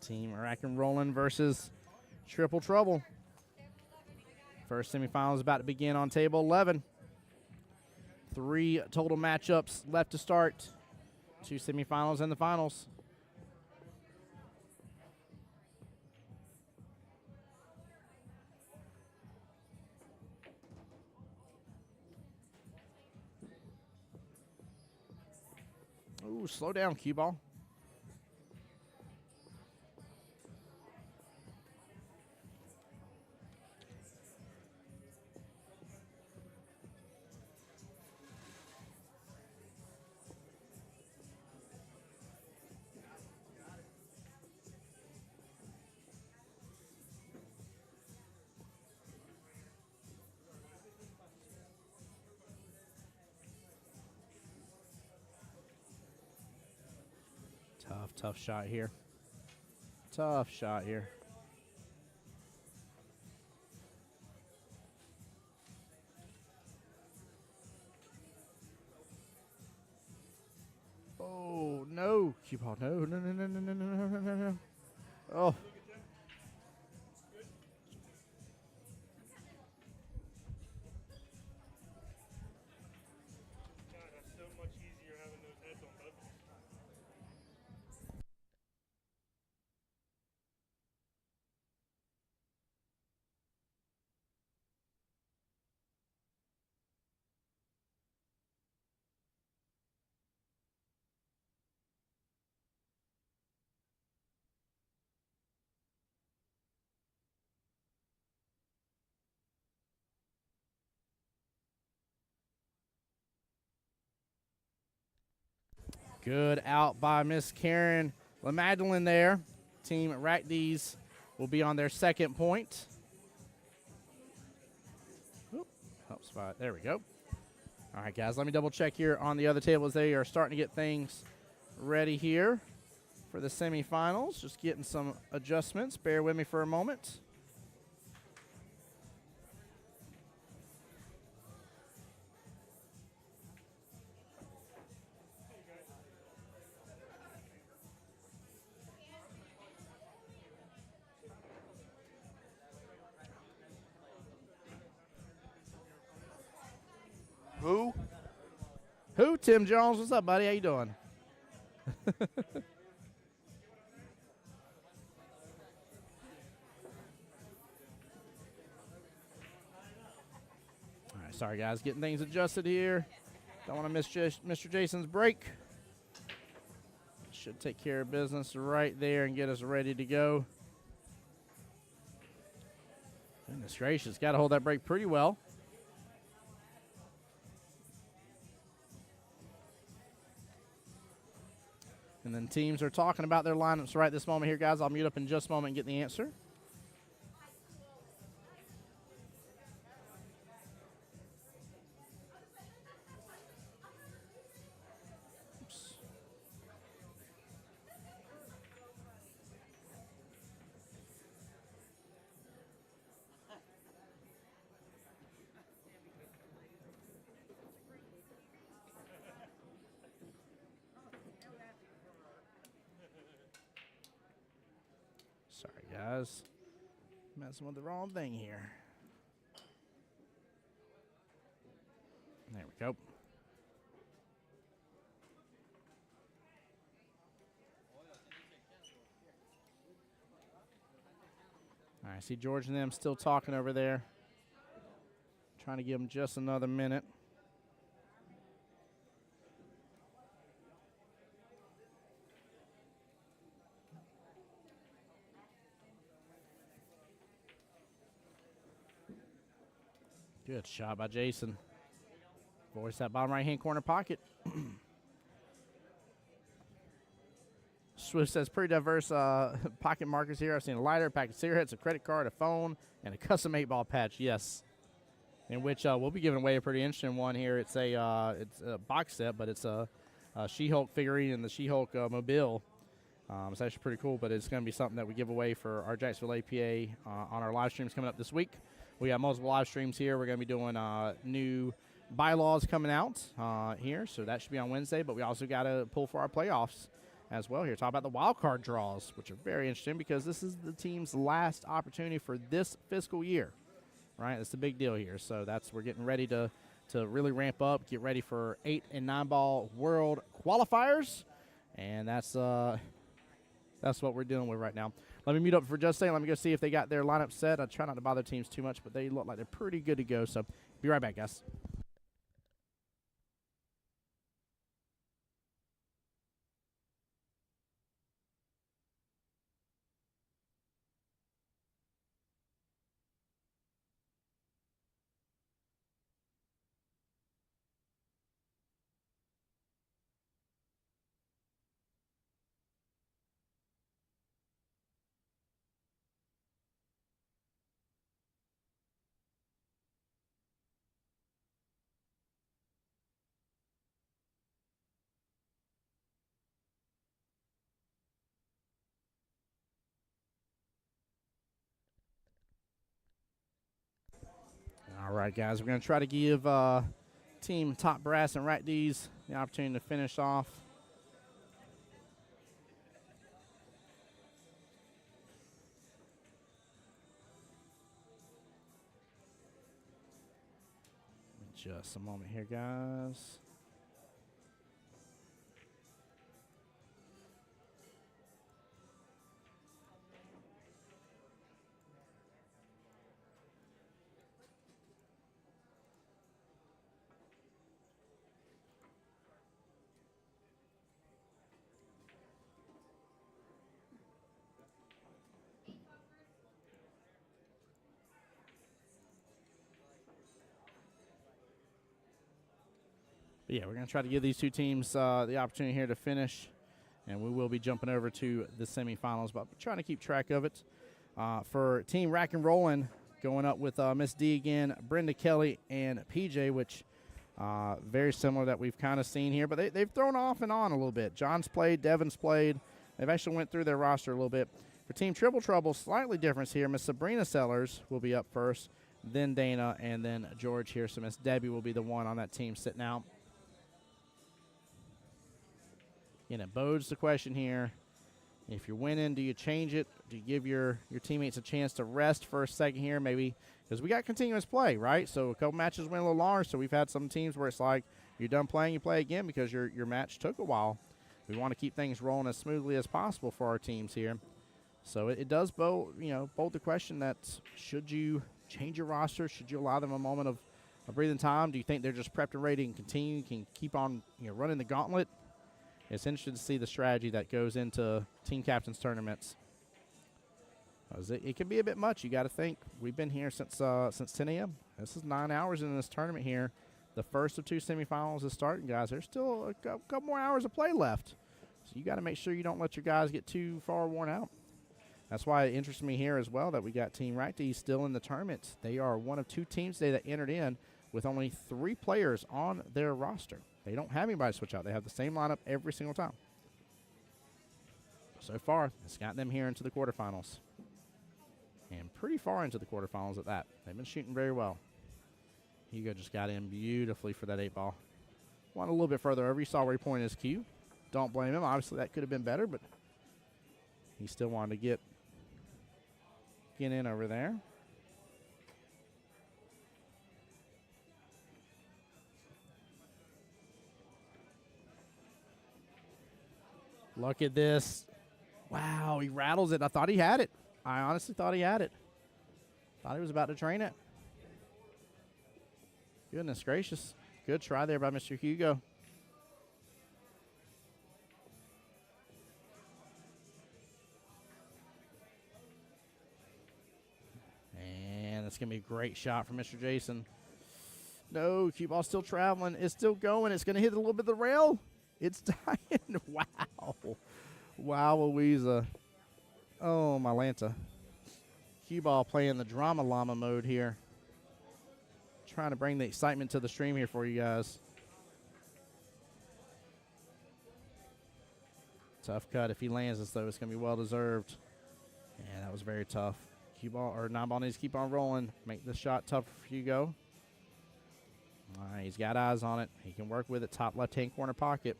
Team Rack and Rollin' versus Triple Trouble. First semifinal is about to begin on table 11. 3 total matchups left to start. 2 semifinals and the finals. Ooh, slow down, QBall. Tough shot here. Tough shot here. Oh, no. QBall, no. No. Oh. God, that's so much easier having those heads on both of them. Good out by Miss Karen LaMagdalene there. Team Rackdees will be on their second point. Oop, help spot. There we go. All right, guys, let me double check here on the other tables. They are starting to get things ready here for the semifinals. Just getting some adjustments. Bear with me for a moment. Who? Who? Tim Jones. What's up, buddy? How you doing? All right, sorry, guys. Getting things adjusted here. Don't want to miss Mr. Jason's break. Should take care of business right there and get us ready to go. Goodness gracious. Got to hold that break pretty well. And then teams are talking about their lineups right this moment here, guys. I'll mute up in just a moment and get the answer. Oops. Sorry, guys. Messing with the wrong thing here. There we go. All right, see George and them still talking over there. Trying to give them just another minute. Good shot by Jason. Voice that bottom right-hand corner pocket. Swift says pretty diverse pocket markers here. I've seen a lighter, a pack of cigarettes, a credit card, a phone, and a custom 8-ball patch. Yes. In which we'll be giving away a pretty interesting one here. It's a box set, but it's a She-Hulk figurine and the She-Hulk mobile. It's actually pretty cool, but it's going to be something that we give away for our Jacksonville APA on our live streams coming up this week. We got multiple live streams here. We're going to be doing new bylaws coming out here, so that should be on Wednesday. But we also got to pull for our playoffs as well here. Talk about the wild card draws, which are very interesting because this is the team's last opportunity for this fiscal year, right? That's the big deal here. So we're getting ready to really ramp up, get ready for 8 and 9 ball world qualifiers, and that's what we're dealing with right now. Let me mute up for just a second. Let me go see if they got their lineup set. I try not to bother teams too much, but they look like they're pretty good to go. So be right back, guys. All right, guys, we're going to try to give Team Top Brass and Rackdees the opportunity to finish off. Just a moment here, guys. But yeah, we're going to try to give these two teams the opportunity here to finish, and we will be jumping over to the semifinals, but trying to keep track of it. For Team Rack and Rollin', going up with Miss D again, Brenda Kelly, and PJ, which very similar that we've kind of seen here, but they've thrown off and on a little bit. John's played, Devin's played. They've actually went through their roster a little bit. For Team Triple Trouble, slightly difference here. Miss Sabrina Sellers will be up first, then Dana, and then George here. So Miss Debbie will be the one on that team sitting out. Again, it bodes the question here. If you're winning, do you change it? Do you give your teammates a chance to rest for a second here? Maybe because we got continuous play, right? So a couple matches went a little longer. So we've had some teams where it's like you're done playing, you play again because your match took a while. We want to keep things rolling as smoothly as possible for our teams here. So it does bold the question that should you change your roster? Should you allow them a moment of breathing time? Do you think they're just prepped and ready and continue, can keep on running the gauntlet? It's interesting to see the strategy that goes into team captains tournaments. It can be a bit much. You got to think. We've been here since 10 a.m. This is 9 hours in this tournament here. The first of two semifinals is starting, guys. There's still a couple more hours of play left. So you got to make sure you don't let your guys get too far worn out. That's why it interests me here as well that we got Team Rack-D still in the tournament. They are one of two teams today that entered in with only 3 players on their roster. They don't have anybody to switch out. They have the same lineup every single time. So far, it's got them here into the quarterfinals. And pretty far into the quarterfinals at that. They've been shooting very well. Hugo just got in beautifully for that 8-ball. Went a little bit further over. You saw where he pointed his cue. Don't blame him. Obviously, that could have been better, but he still wanted to get in over there. Look at this. Wow, he rattles it. I thought he had it. I honestly thought he had it. Thought he was about to train it. Goodness gracious. Good try there by Mr. Hugo. And it's going to be a great shot from Mr. Jason. No, cue ball still traveling. It's still going. It's going to hit a little bit of the rail. It's dying. Wow. Wow, Louisa. Oh, my Lanta. Cue ball playing the drama llama mode here. Trying to bring the excitement to the stream here for you guys. Tough cut. If he lands this, though, it's going to be well-deserved. Yeah, that was very tough. Cue ball, or 9-ball needs to keep on rolling. Make this shot tougher for Hugo. All right, he's got eyes on it. He can work with it. Top left-hand corner pocket.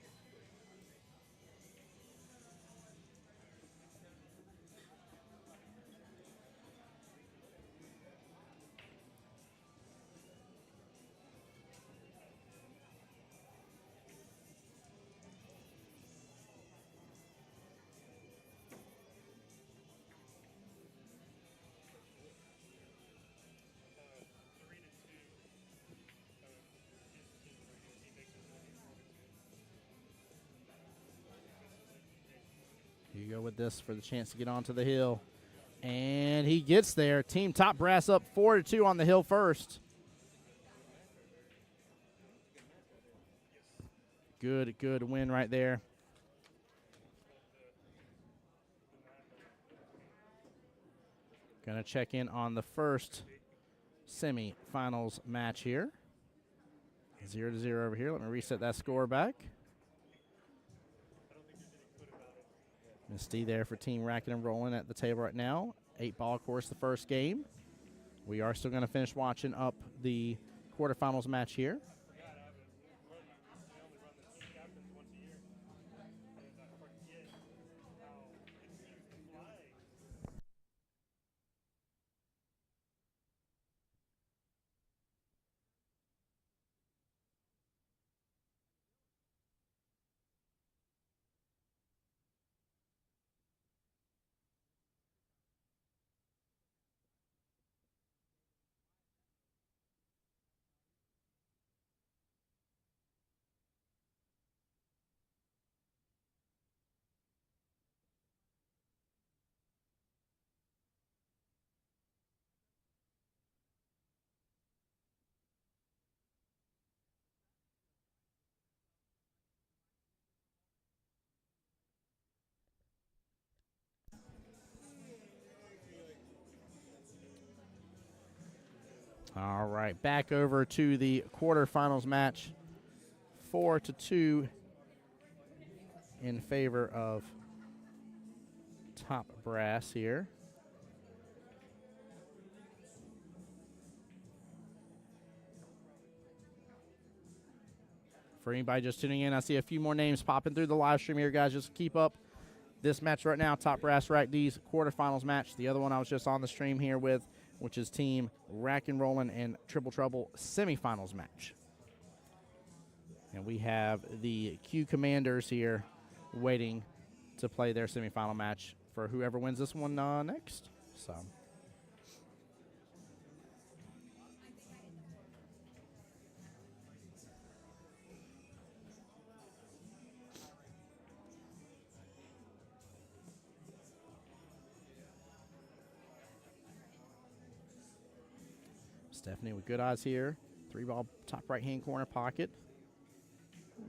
You go with this for the chance to get onto the hill. And he gets there. Team Top Brass up 4-2 on the hill first. Good win right there. Gonna check in on the first semi-finals match here. 0-0 over here. Let me reset that score back. Misty there for Team Racket and Rolling at the table right now. 8-ball, of course, the first game. We are still going to finish watching up the quarterfinals match here. All right, back over to the quarterfinals match. 4-2 in favor of Top Brass here. For anybody just tuning in, I see a few more names popping through the live stream here, guys. Just keep up this match right now, Top Brass Rack D's quarterfinals match. The other one I was just on the stream here with, which is Team Rack and Rollin' and Triple Trouble semifinals match. And we have the Q Commanders here waiting to play their semifinal match for whoever wins this one next. So. Stephanie with good odds here. 3-ball top right-hand corner pocket.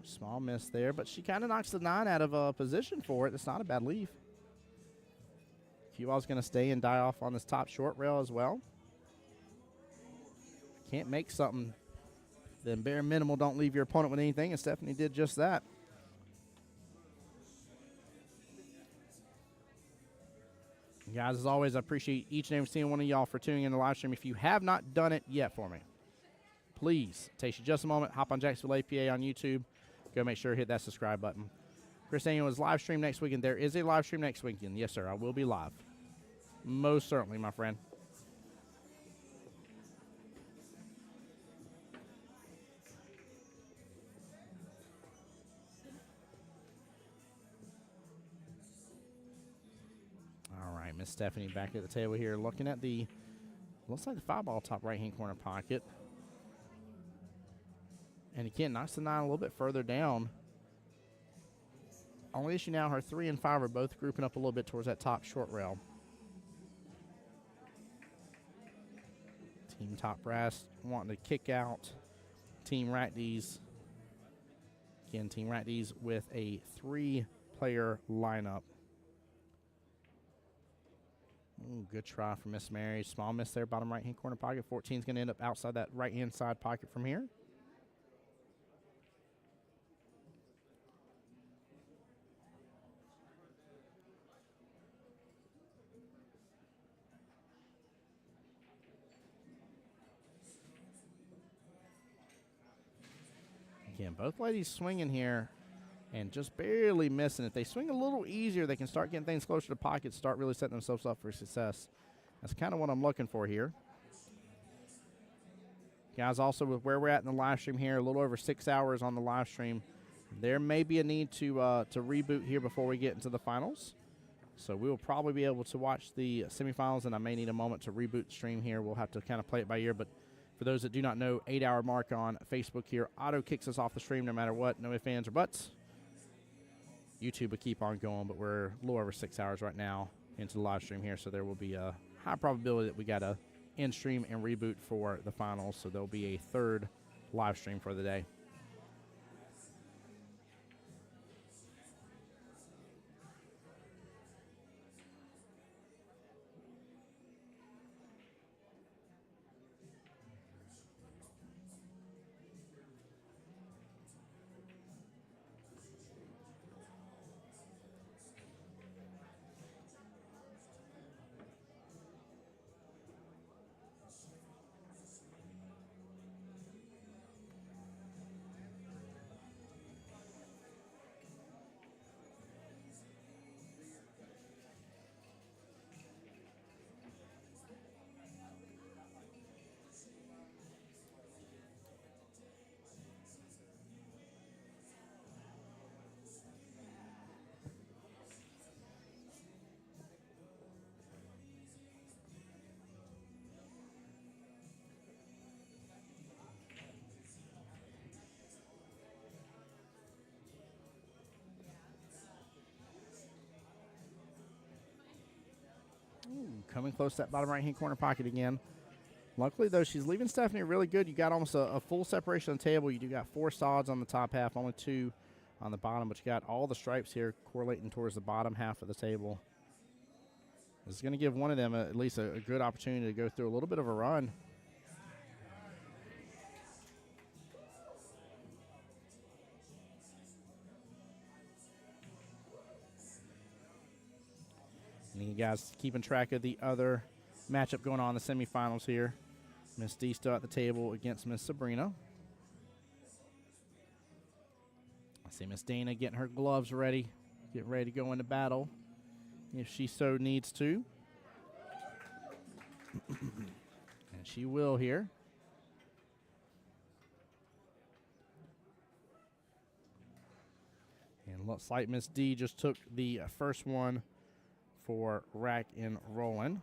Small miss there, but she kind of knocks the 9 out of position for it. It's not a bad leave. QBall's going to stay and die off on this top short rail as well. Can't make something, then bare minimal don't leave your opponent with anything, and Stephanie did just that. Guys, as always, I appreciate each and every single one of y'all for tuning in the live stream. If you have not done it yet for me, please, it takes you just a moment, hop on Jacksonville APA on YouTube. Go make sure to hit that subscribe button. Chris Daniel is live stream next weekend. There is a live stream next weekend. Yes, sir, I will be live. Most certainly, my friend. All right, Miss Stephanie back at the table here looking at the, looks like the 5-ball top right-hand corner pocket. And again, knocks the 9 a little bit further down. Only issue now, her 3 and 5 are both grouping up a little bit towards that top short rail. Team Top Brass wanting to kick out Team Rack D's. Again, Team Rack D's with a 3-player lineup. Ooh, good try from Miss Mary. Small miss there, bottom right-hand corner pocket. 14 is going to end up outside that right-hand side pocket from here. Again, both ladies swinging here and just barely missing. If they swing a little easier, they can start getting things closer to pockets, start really setting themselves up for success. That's kind of what I'm looking for here. Guys, also with where we're at in the live stream here, a little over 6 hours on the live stream, there may be a need to reboot here before we get into the finals. So we will probably be able to watch the semifinals, and I may need a moment to reboot the stream here. We'll have to kind of play it by ear, but for those that do not know, 8-hour mark on Facebook here. Auto kicks us off the stream no matter what. No ifs, ands, or buts. YouTube will keep on going, but we're a little over 6 hours right now into the live stream here, so there will be a high probability that we got to end stream and reboot for the finals, so there'll be a 3rd live stream for the day. Ooh, coming close to that bottom right-hand corner pocket again. Luckily, though, she's leaving Stephanie really good. You got almost a full separation on the table. You do got 4 sods on the top half, only 2 on the bottom, but you got all the stripes here correlating towards the bottom half of the table. This is going to give one of them at least a good opportunity to go through a little bit of a run. You guys keeping track of the other matchup going on in the semifinals here. Miss D still at the table against Miss Sabrina. I see Miss Dana getting her gloves ready, getting ready to go into battle if she so needs to. And she will here. And looks like Miss D just took the first one for rack and rolling.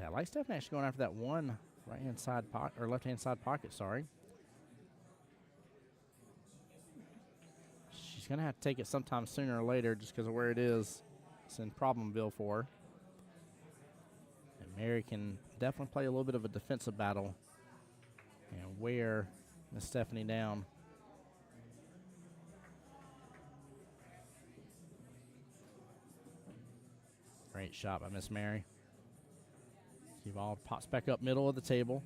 I like Stephanie actually going after that one right-hand side pocket, or left-hand side pocket, sorry. She's going to have to take it sometime sooner or later just because of where it is. It's in Problemville for her. And Mary can definitely play a little bit of a defensive battle and wear Miss Stephanie down. Great shot by Miss Mary. Ball pops back up middle of the table.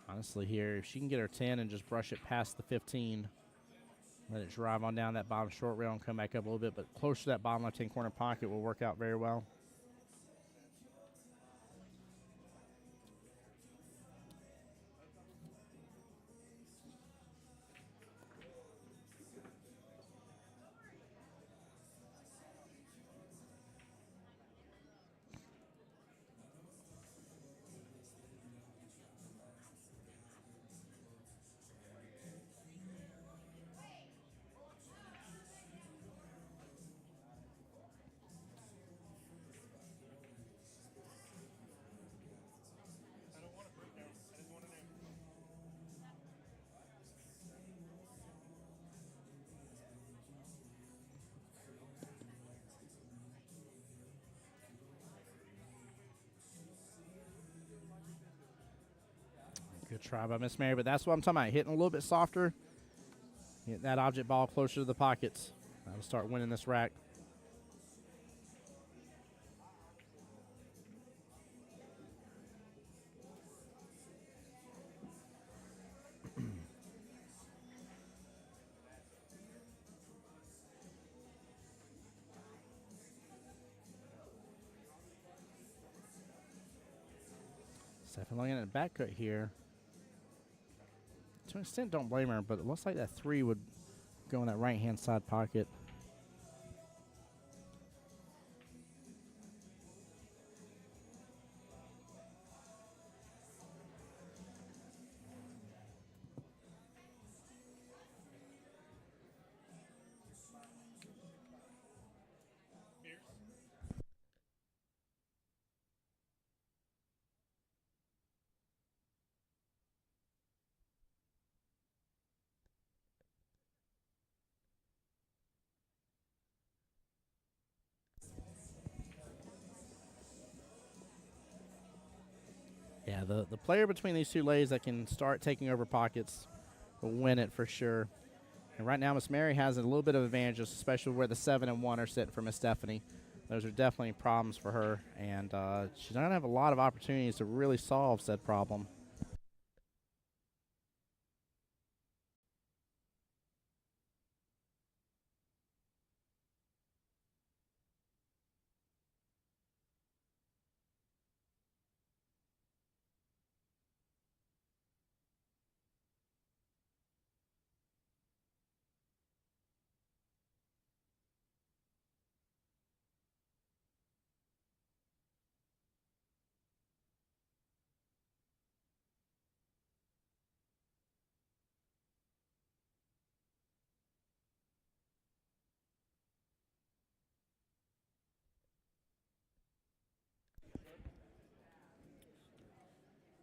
Honestly here, if she can get her 10 and just brush it past the 15, let it drive on down that bottom short rail and come back up a little bit, but close to that bottom left-hand corner pocket will work out very well. Good try by Miss Mary, but that's what I'm talking about. Hitting a little bit softer. Get that object ball closer to the pockets. That'll start winning this rack. Stephanie looking at the back cut here. To an extent, don't blame her, but it looks like that 3 would go in that right-hand side pocket. Yeah, the player between these two ladies that can start taking over pockets will win it for sure. And right now, Miss Mary has a little bit of advantage, especially where the 7 and 1 are sitting for Miss Stephanie. Those are definitely problems for her, and she's not going to have a lot of opportunities to really solve said problem.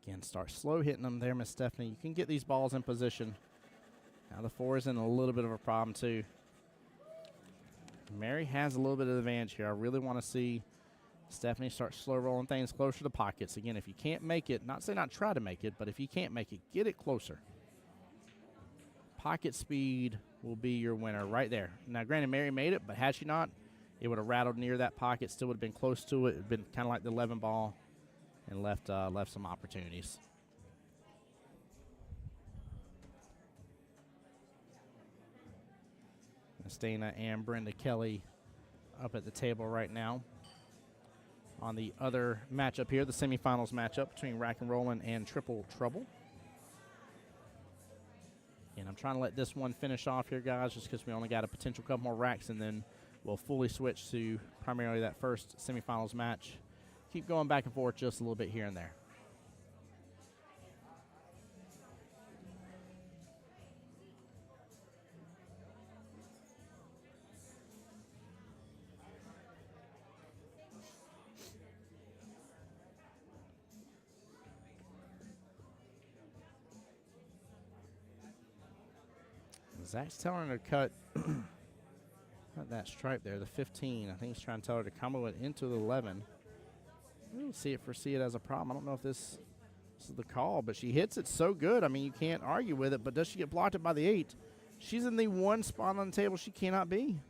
Again, start slow hitting them there, Miss Stephanie. You can get these balls in position. Now the 4 is in a little bit of a problem too. Mary has a little bit of advantage here. I really want to see Stephanie starts slow rolling things closer to pockets. Again, if you can't make it, not say not try to make it, but if you can't make it, get it closer. Pocket speed will be your winner right there. Now, granted, Mary made it, but had she not, it would have rattled near that pocket, still would have been close to it. It would have been kind of like the 11 ball and left some opportunities. Stana and Brenda Kelly up at the table right now. On the other matchup here, the semifinals matchup between Rack and Rollin' and Triple Trouble. And I'm trying to let this one finish off here, guys, just because we only got a potential couple more racks, and then we'll fully switch to primarily that first semifinals match. Keep going back and forth just a little bit here and there. Zach's telling her to cut that stripe there, the 15. I think he's trying to tell her to combo it into the 11. I don't foresee it as a problem. I don't know if this is the call, but she hits it so good. I mean, you can't argue with it, but does she get blocked by the 8? She's in the one spot on the table she cannot be.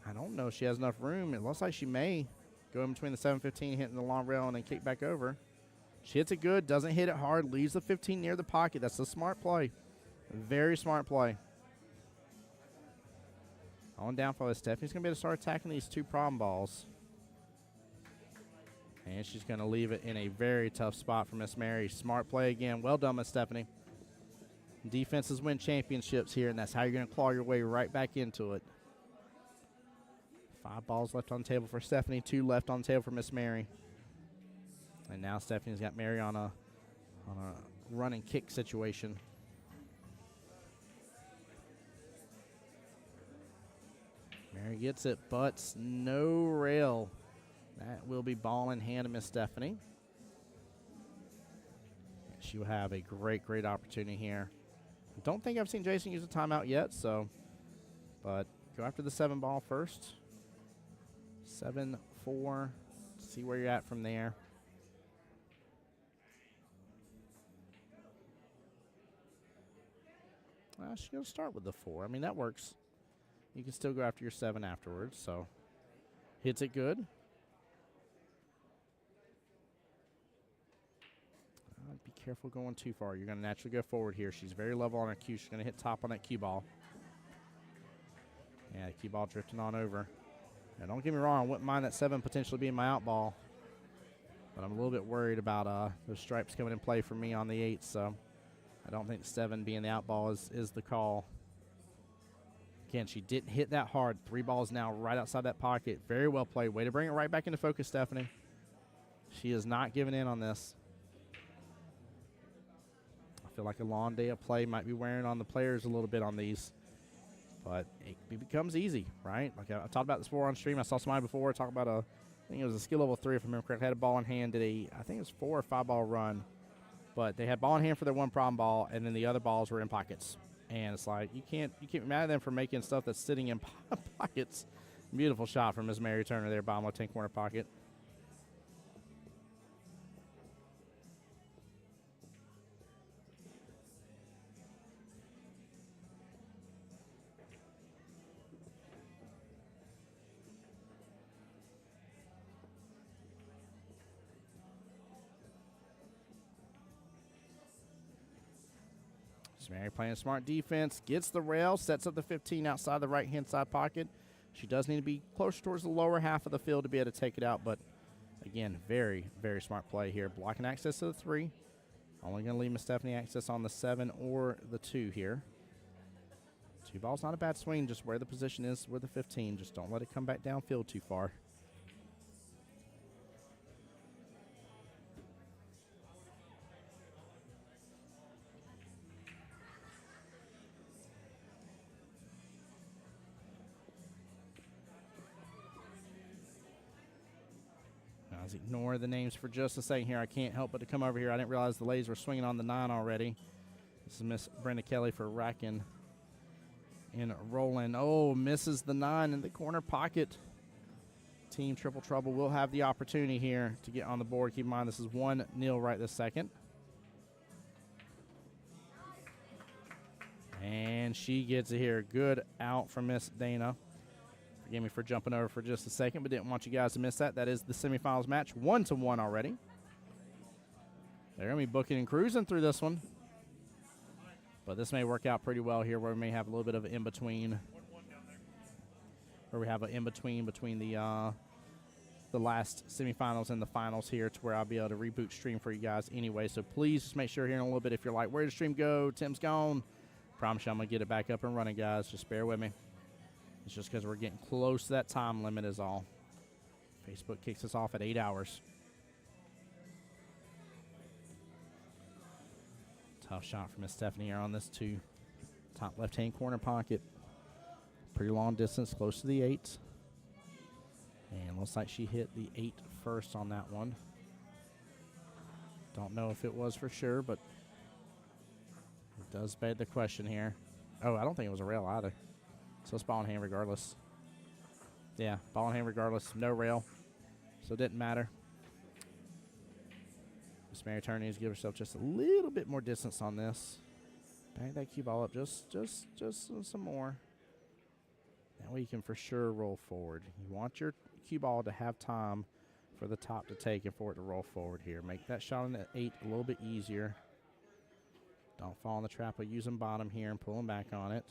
I don't know if she has enough room. It looks like she may go in between the 7-15, hitting the long rail, and then kick back over. She hits it good, doesn't hit it hard, leaves the 15 near the pocket. That's a smart play. Very smart play. On downfall is Stephanie's going to be able to start attacking these 2 problem balls. And she's going to leave it in a very tough spot for Miss Mary. Smart play again. Well done, Miss Stephanie. Defenses win championships here, and that's how you're going to claw your way right back into it. 5 balls left on the table for Stephanie, 2 left on the table for Miss Mary. And now Stephanie's got Mary on a run and kick situation. Mary gets it, but no rail. That will be ball in hand to Miss Stephanie. She will have a great, great opportunity here. Don't think I've seen Jason use a timeout yet, but go after the 7 ball first. 7-4. See where you're at from there. She's going to start with the 4. I mean, that works. You can still go after your 7 afterwards, so hits it good. Be careful going too far. You're going to naturally go forward here. She's very level on her cue. She's going to hit top on that cue ball. Yeah, the cue ball drifting on over. Now, don't get me wrong. I wouldn't mind that 7 potentially being my out ball, but I'm a little bit worried about those stripes coming in play for me on the 8, so I don't think 7 being the out ball is the call. Again, she didn't hit that hard. 3 balls now right outside that pocket. Very well played. Way to bring it right back into focus, Stephanie. She is not giving in on this. I feel like a long day of play might be wearing on the players a little bit on these, but it becomes easy, right? Like I talked about this before on stream. I saw somebody before talk about I think it was a skill level 3, if I remember correctly, had a ball in hand, I think it was 4 or 5 ball run. But they had ball in hand for their 1 problem ball, and then the other balls were in pockets. And it's like you can't be mad at them for making stuff that's sitting in pockets. Beautiful shot from Ms. Mary Turner there, bottom left-hand corner pocket. Mary playing smart defense, gets the rail, sets up the 15 outside the right-hand side pocket. She does need to be closer towards the lower half of the field to be able to take it out, but again, very, very smart play here. Blocking access to the 3. Only going to leave Miss Stephanie access on the 7 or the 2 here. 2 balls, not a bad swing, just where the position is with the 15. Just don't let it come back downfield too far. Let's ignore the names for just a second here. I can't help but to come over here. I didn't realize the ladies were swinging on the 9 already. This is Miss Brenda Kelly for Rackin' and Rollin'. Oh, misses the 9 in the corner pocket. Team Triple Trouble will have the opportunity here to get on the board. Keep in mind this is 1-0 right this second. And she gets it here. Good out from Miss Dana. Forgive me for jumping over for just a second, but didn't want you guys to miss that. That is the semifinals match, 1-1 already. They're going to be booking and cruising through this one. But this may work out pretty well here where we may have a little bit of an in-between. Where we have an in-between between the last semifinals and the finals here to where I'll be able to reboot stream for you guys anyway. So please just make sure here in a little bit if you're like, where did the stream go? Tim's gone. Promise you I'm going to get it back up and running, guys. Just bear with me. It's just because we're getting close to that time limit is all. Facebook kicks us off at 8 hours. Tough shot from Miss Stephanie here on this 2. Top left-hand corner pocket. Pretty long distance, close to the 8. And looks like she hit the 8 first on that one. Don't know if it was for sure, but it does beg the question here. Oh, I don't think it was a rail either. So it's ball in hand regardless. Yeah, ball in hand regardless. No rail. So it didn't matter. Miss Mary Turner needs to give herself just a little bit more distance on this. Bang that cue ball up just some more. That way you can for sure roll forward. You want your cue ball to have time for the top to take and for it to roll forward here. Make that shot on the 8 a little bit easier. Don't fall in the trap of using bottom here and pulling back on it.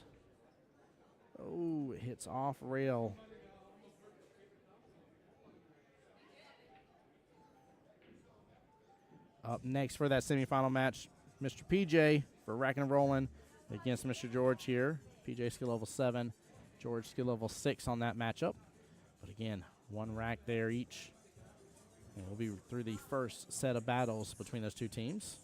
Oh, it hits off rail. Up next for that semifinal match, Mr. PJ for racking and rolling against Mr. George here. PJ skill level 7, George skill level 6 on that matchup. But again, 1 rack there each. And we'll be through the first set of battles between those 2 teams.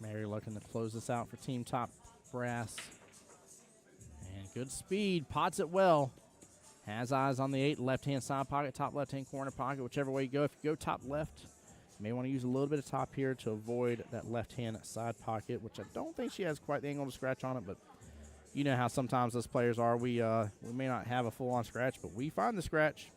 Mary looking to close this out for Team Top Brass. And good speed, pots it well. Has eyes on the 8, left-hand side pocket, top left-hand corner pocket, whichever way you go. If you go top left, you may want to use a little bit of top here to avoid that left-hand side pocket, which I don't think she has quite the angle to scratch on it, but you know how sometimes us players are. We may not have a full-on scratch, but we find the scratch.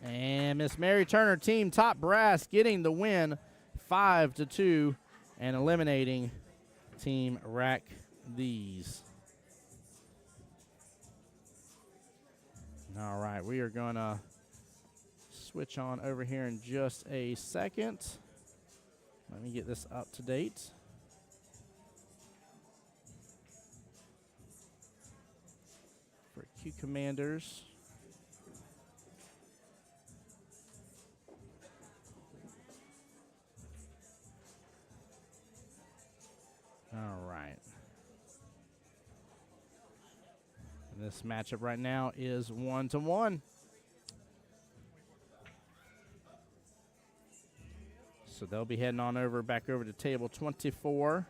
And Miss Mary Turner, Team Top Brass, getting the win 5-2 and eliminating Team Rack These. All right, we are going to switch on over here in just a second. Let me get this up to date. For Q Commanders. All right. And this matchup right now is 1-1. So they'll be heading on back over to table 24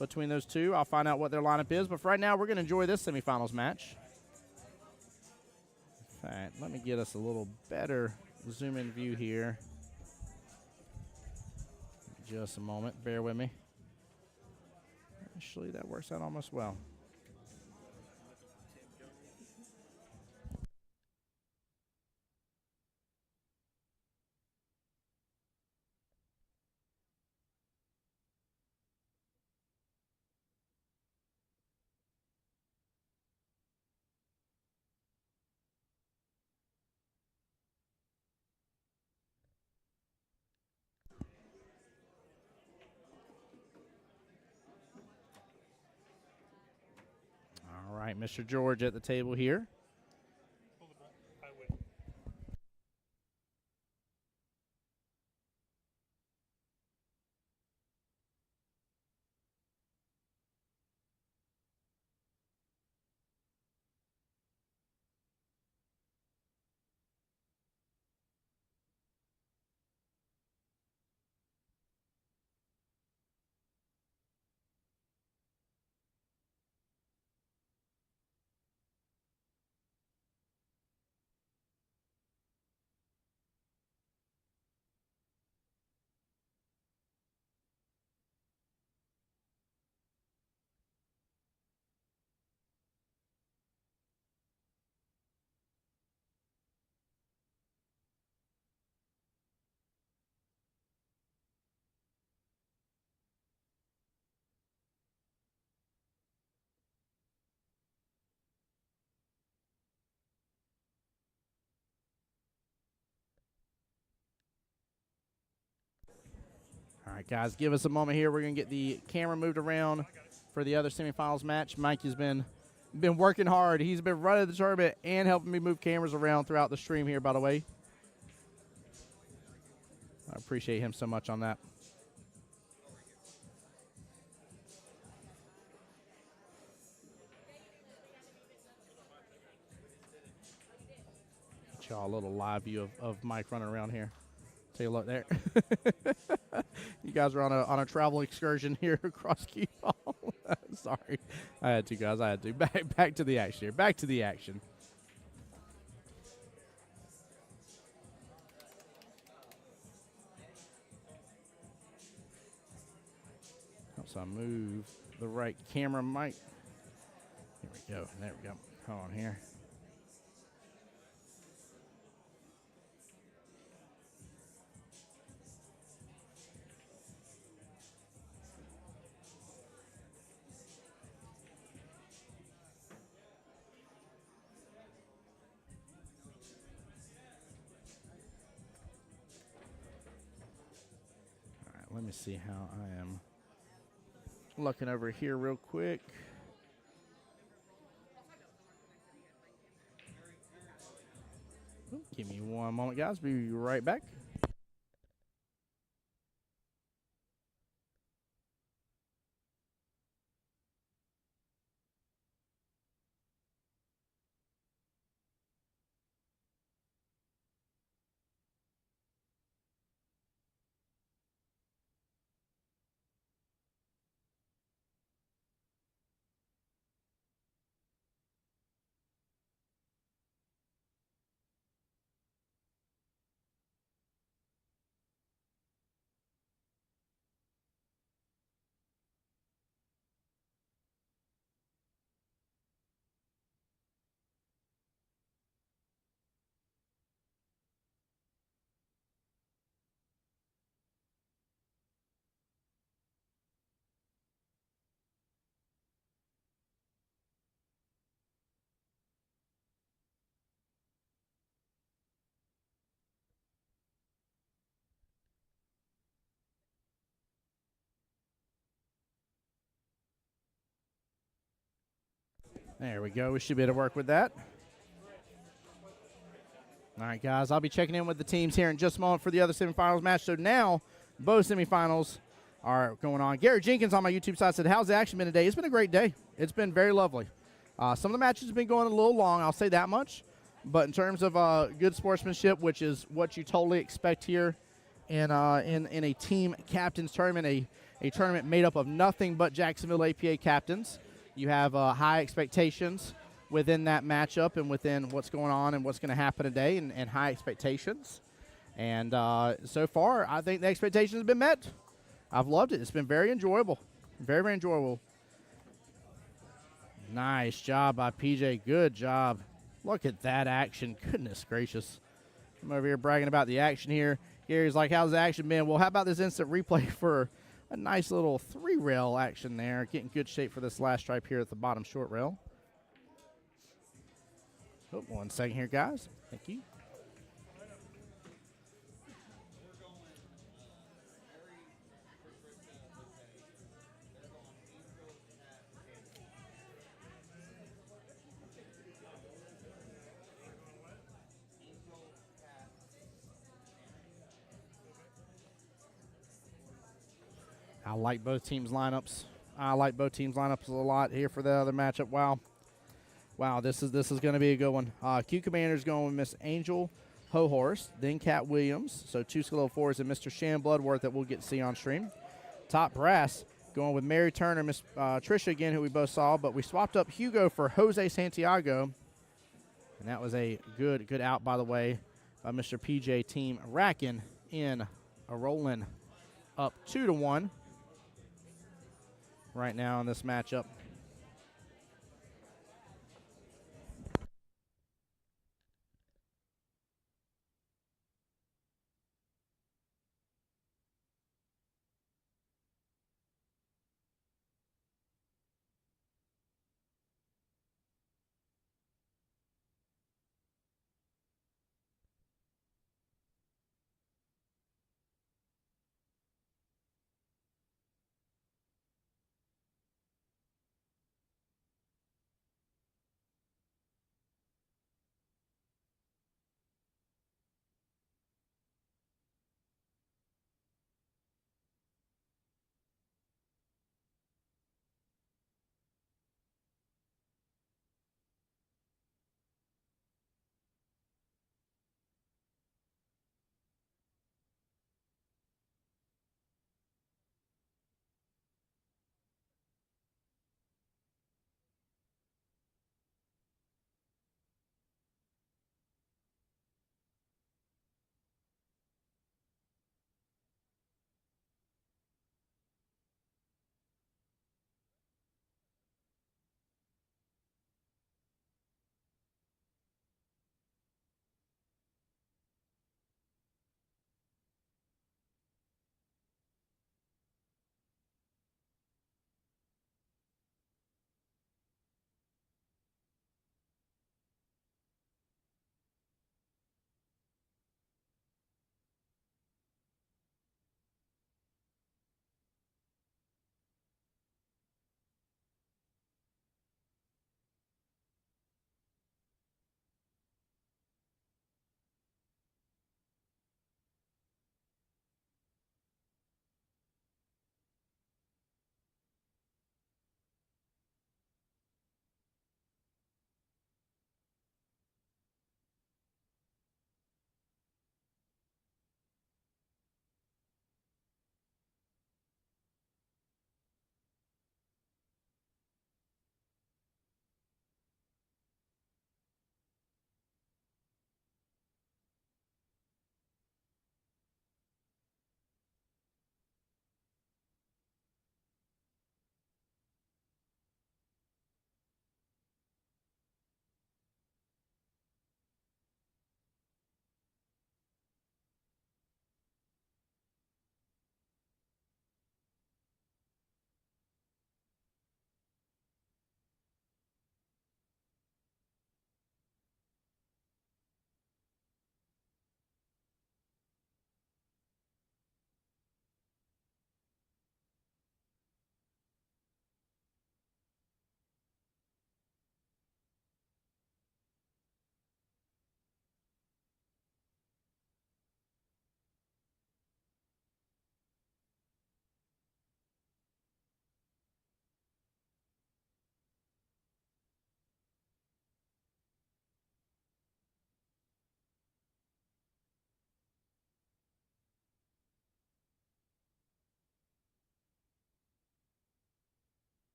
between those 2. I'll find out what their lineup is, but for right now we're going to enjoy this semifinals match. In fact, let me get us a little better zoom in view here. Just a moment, bear with me. Actually, that works out almost well. All right, Mr. George at the table here. I win. right, guys, give us a moment here. We're going to get the camera moved around for the other semifinals match. Mike has been working hard. He's been running the tournament and helping me move cameras around throughout the stream here, by the way. I appreciate him so much on that. Get y'all a little live view of Mike running around here. Take a look there. You guys are on a travel excursion here across QBall. Sorry. I had to, guys. I had to. Back to the action here. Back to the action. Helps I move the right camera mic. Here we go. There we go. Hold on here. All right, let me see how I am looking over here real quick. Give me one moment, guys. Be right back. There we go. We should be able to work with that. All right, guys. I'll be checking in with the teams here in just a moment for the other semifinals match. So now both semifinals are going on. Gary Jenkins on my YouTube side said, how's the action been today? It's been a great day. It's been very lovely. Some of the matches have been going a little long. I'll say that much. But in terms of good sportsmanship, which is what you totally expect here in a team captains tournament, a tournament made up of nothing but Jacksonville APA captains, you have high expectations within that matchup and within what's going on and what's going to happen today, and high expectations. And so far, I think the expectations have been met. I've loved it. It's been very enjoyable. Very, very enjoyable. Nice job by PJ. Good job. Look at that action. Goodness gracious. I'm over here bragging about the action here. Gary's like, how's the action been? Well, how about this instant replay for a nice little 3-rail action there. Getting good shape for this last stripe here at the bottom short rail. Oh, 1 second here, guys. Thank you. I like both teams' lineups. I like both teams' lineups a lot here for the other matchup. Wow, this is going to be a good one. Q Commander's going with Miss Angel Hohorst, then Kat Williams. So 2 skill 4s and Mr. Shan Bloodworth that we'll get to see on stream. Top brass going with Mary Turner, Miss Trisha again, who we both saw, but we swapped up Hugo for Jose Santiago. And that was a good out, by the way, by Mr. PJ team racking in a rolling up 2-1 right now in this matchup.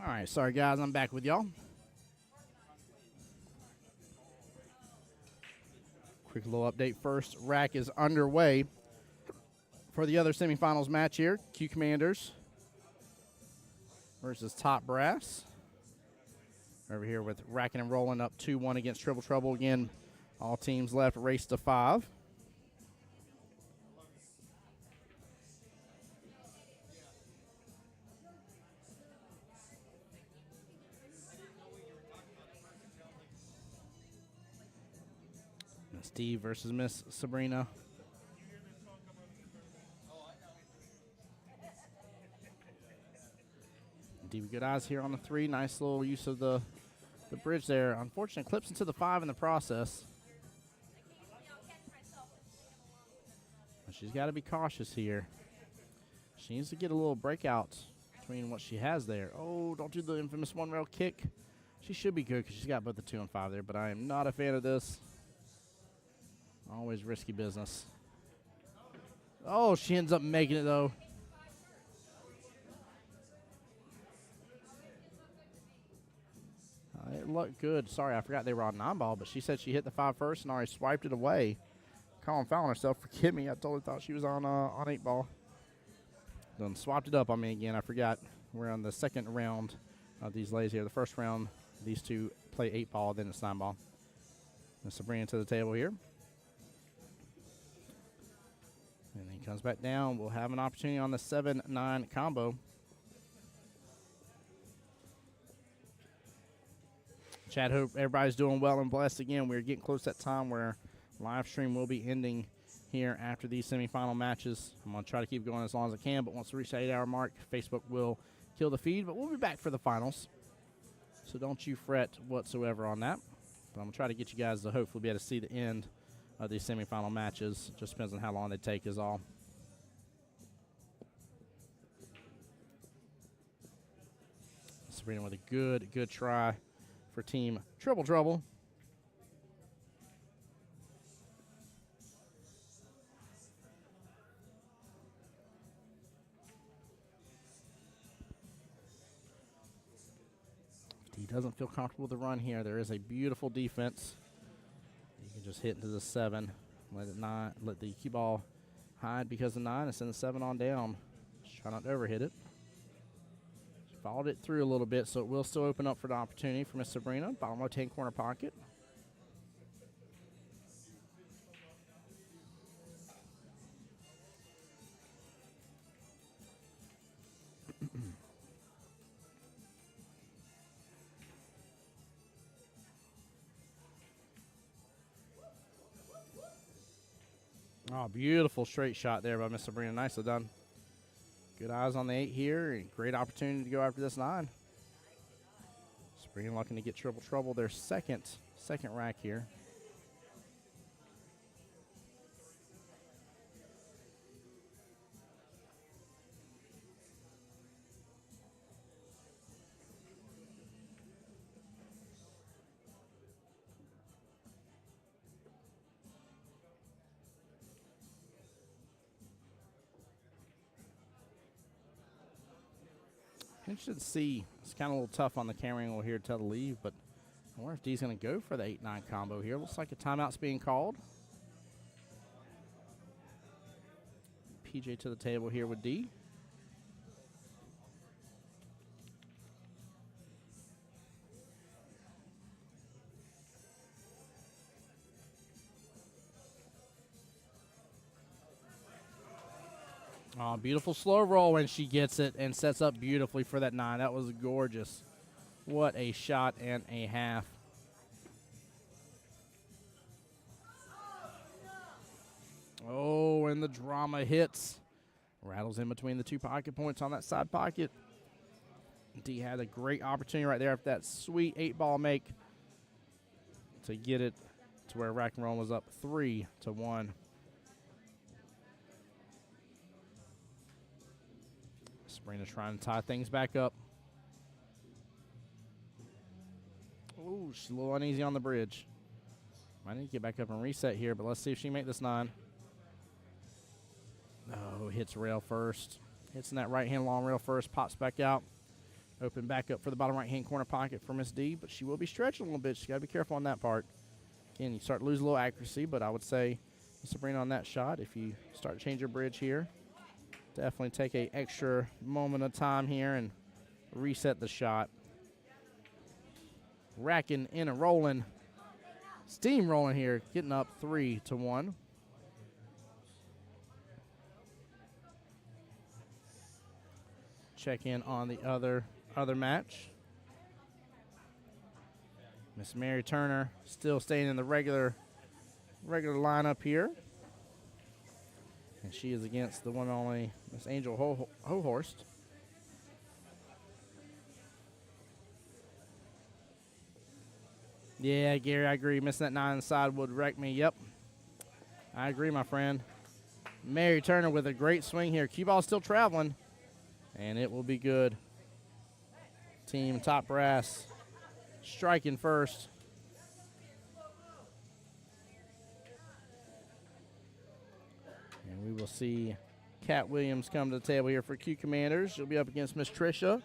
All right, sorry guys, I'm back with y'all. Quick little update first. Rack is underway for the other semifinals match here. Q Commanders versus Top Brass. Over here with Racking and Rolling up 2-1 against Triple Trouble. Again, all teams left race to 5. Steve versus Miss Sabrina. Steve, good eyes here on the 3. Nice little use of the bridge there. Unfortunately, clips into the 5 in the process. But she's got to be cautious here. She needs to get a little breakout between what she has there. Oh, don't do the infamous one-rail kick. She should be good because she's got both the 2 and 5 there, but I am not a fan of this. Always risky business. Oh, she ends up making it, though. It looked good. Sorry, I forgot they were on 9-ball, but she said she hit the 5 first and already swiped it away. Colin fouling herself. Forgive me. I totally thought she was on 8-ball. Then swapped it up on me again. I forgot. We're on the second round of these lays here. The first round, these two play 8-ball, then it's 9-ball. Miss Sabrina to the table here. And then he comes back down. We'll have an opportunity on the 7-9 combo. Chad, hope everybody's doing well and blessed. Again, we're getting close to that time where live stream will be ending here after these semifinal matches. I'm going to try to keep going as long as I can, but once we reach the 8-hour mark, Facebook will kill the feed. But we'll be back for the finals, so don't you fret whatsoever on that. But I'm going to try to get you guys to hopefully be able to see the end of these semifinal matches. Just depends on how long they take is all. Sabrina with a good try for Team Triple Trouble. If he doesn't feel comfortable with the run here, there is a beautiful defense. You can just hit into the 7, let the cue ball hide because of 9, and send the 7 on down. Just try not to overhit it. Followed it through a little bit, so it will still open up for the opportunity for Miss Sabrina. Bottom left hand corner pocket. Oh, beautiful straight shot there by Miss Sabrina. Nicely done. Good eyes on the 8 here. And great opportunity to go after this 9. Sabrina looking to get Triple Trouble their second rack here. Interested to see. It's kind of a little tough on the camera angle here to tell the leave, but I wonder if D's going to go for the 8-9 combo here. Looks like a timeout's being called. PJ to the table here with D. Oh, beautiful slow roll when she gets it and sets up beautifully for that 9. That was gorgeous. What a shot and a half. Oh, and the drama hits. Rattles in between the 2 pocket points on that side pocket. D had a great opportunity right there after that sweet 8-ball make to get it to where Rack and Roll was up 3-1. Sabrina trying to tie things back up. Ooh, she's a little uneasy on the bridge. Might need to get back up and reset here, but let's see if she can make this 9. Oh, hits rail first. Hits in that right hand long rail first, pops back out. Open back up for the bottom right-hand corner pocket for Miss D, but she will be stretching a little bit. She's got to be careful on that part. Again, you start to lose a little accuracy, but I would say Sabrina on that shot, if you start to change your bridge here, definitely take a extra moment of time here and reset the shot. Racking in and rolling. Steamrolling here, getting up 3-1. Check in on the other match. Miss Mary Turner still staying in the regular lineup here. And she is against the one and only Miss Angel Hohorst. Yeah, Gary, I agree. Missing that 9 on the side would wreck me. Yep. I agree, my friend. Mary Turner with a great swing here. Cue ball still traveling, and it will be good. Team Top Brass striking first. And we will see Kat Williams come to the table here for Q Commanders. She'll be up against Miss Trisha.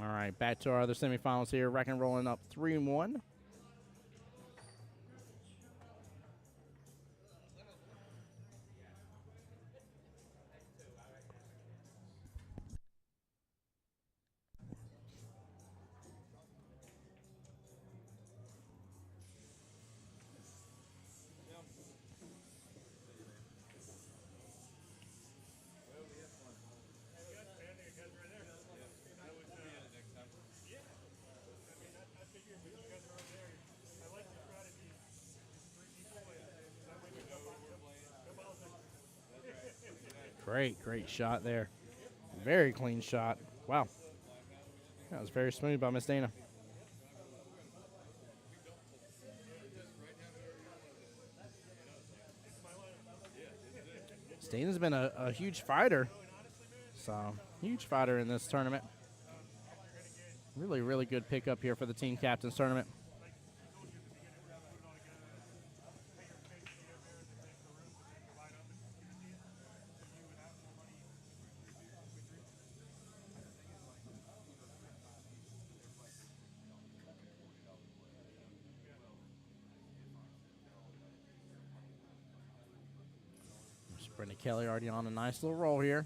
All right, back to our other semifinals here. Rack and rolling up 3-1. Great shot there. Very clean shot. Wow. That was very smooth by Miss Dana. Miss Dana's been a huge fighter. So, huge fighter in this tournament. Really good pickup here for the team captains tournament. Brenda Kelly already on a nice little roll here.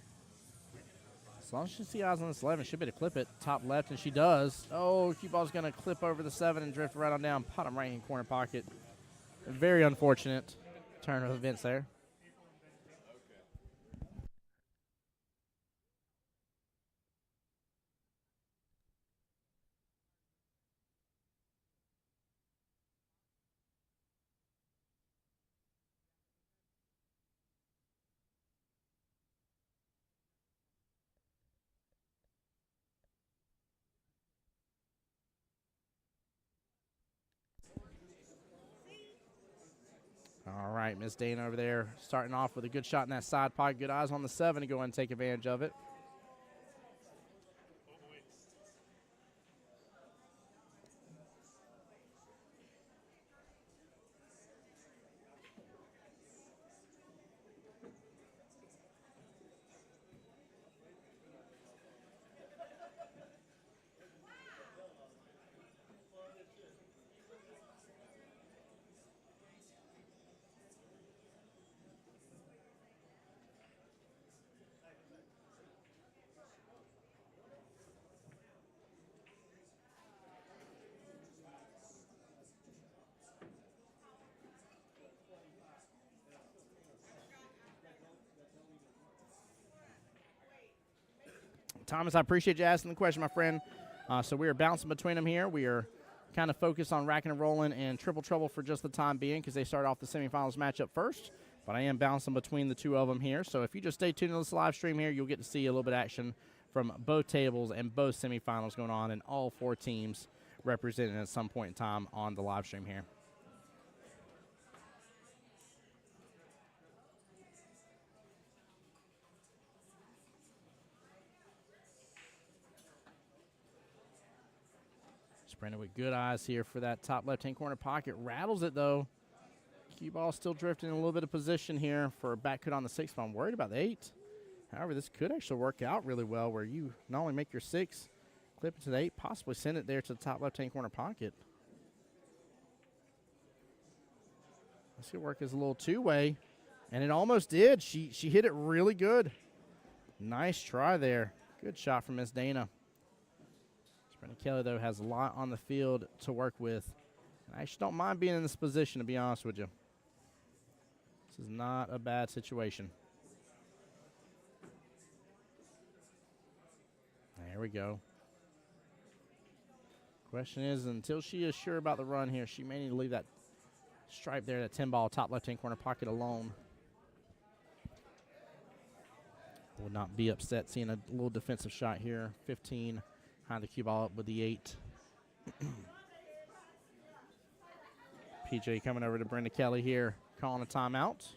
As long as she sees eyes on this 11, she'll be able to clip it top left, and she does. Oh, cue ball's going to clip over the 7 and drift right on down bottom right-hand corner pocket. A very unfortunate turn of events there. All right, Miss Dana over there starting off with a good shot in that side pocket. Good eyes on the 7 to go ahead and take advantage of it. Thomas, I appreciate you asking the question, my friend. So we are bouncing between them here. We are kind of focused on racking and rolling and triple trouble for just the time being because they start off the semifinals matchup first. But I am bouncing between the two of them here. So if you just stay tuned to this live stream here, you'll get to see a little bit of action from both tables and both semifinals going on, and all 4 teams represented at some point in time on the live stream here. Brandon with good eyes here for that top left-hand corner pocket. Rattles it, though. Cue ball still drifting in a little bit of position here for a back cut on the 6, but I'm worried about the 8. However, this could actually work out really well where you not only make your 6, clip it to the 8, possibly send it there to the top left-hand corner pocket. This could work as a little two-way, and it almost did. She hit it really good. Nice try there. Good shot from Miss Dana. Brenda Kelly, though, has a lot on the field to work with. I actually don't mind being in this position, to be honest with you. This is not a bad situation. There we go. Question is, until she is sure about the run here, she may need to leave that stripe there, that 10-ball top left-hand corner pocket alone. Would not be upset seeing a little defensive shot here. 15 behind the cue ball up with the 8. PJ coming over to Brenda Kelly here, calling a timeout.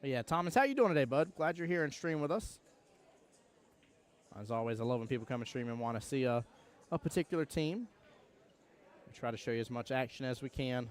But yeah, Thomas, how you doing today, bud? Glad you're here and stream with us. As always, I love when people come and stream and want to see a particular team. We try to show you as much action as we can.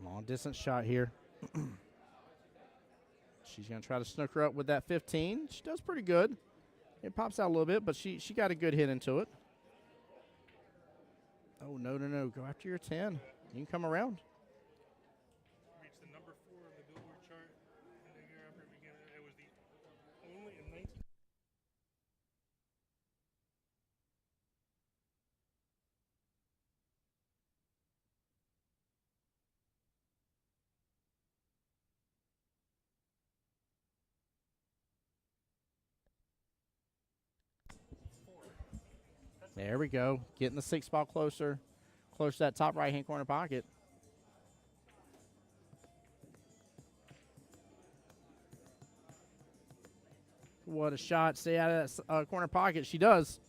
Long distance shot here. She's going to try to snook her up with that 15. She does pretty good. It pops out a little bit, but she got a good hit into it. Oh, no. Go after your 10. You can come around. Reached the number 4 of the Billboard chart in the year after it began. It was the only in 19. There we go. Getting the 6 ball closer to that top right-hand corner pocket. What a shot. Stay out of that corner pocket. She does.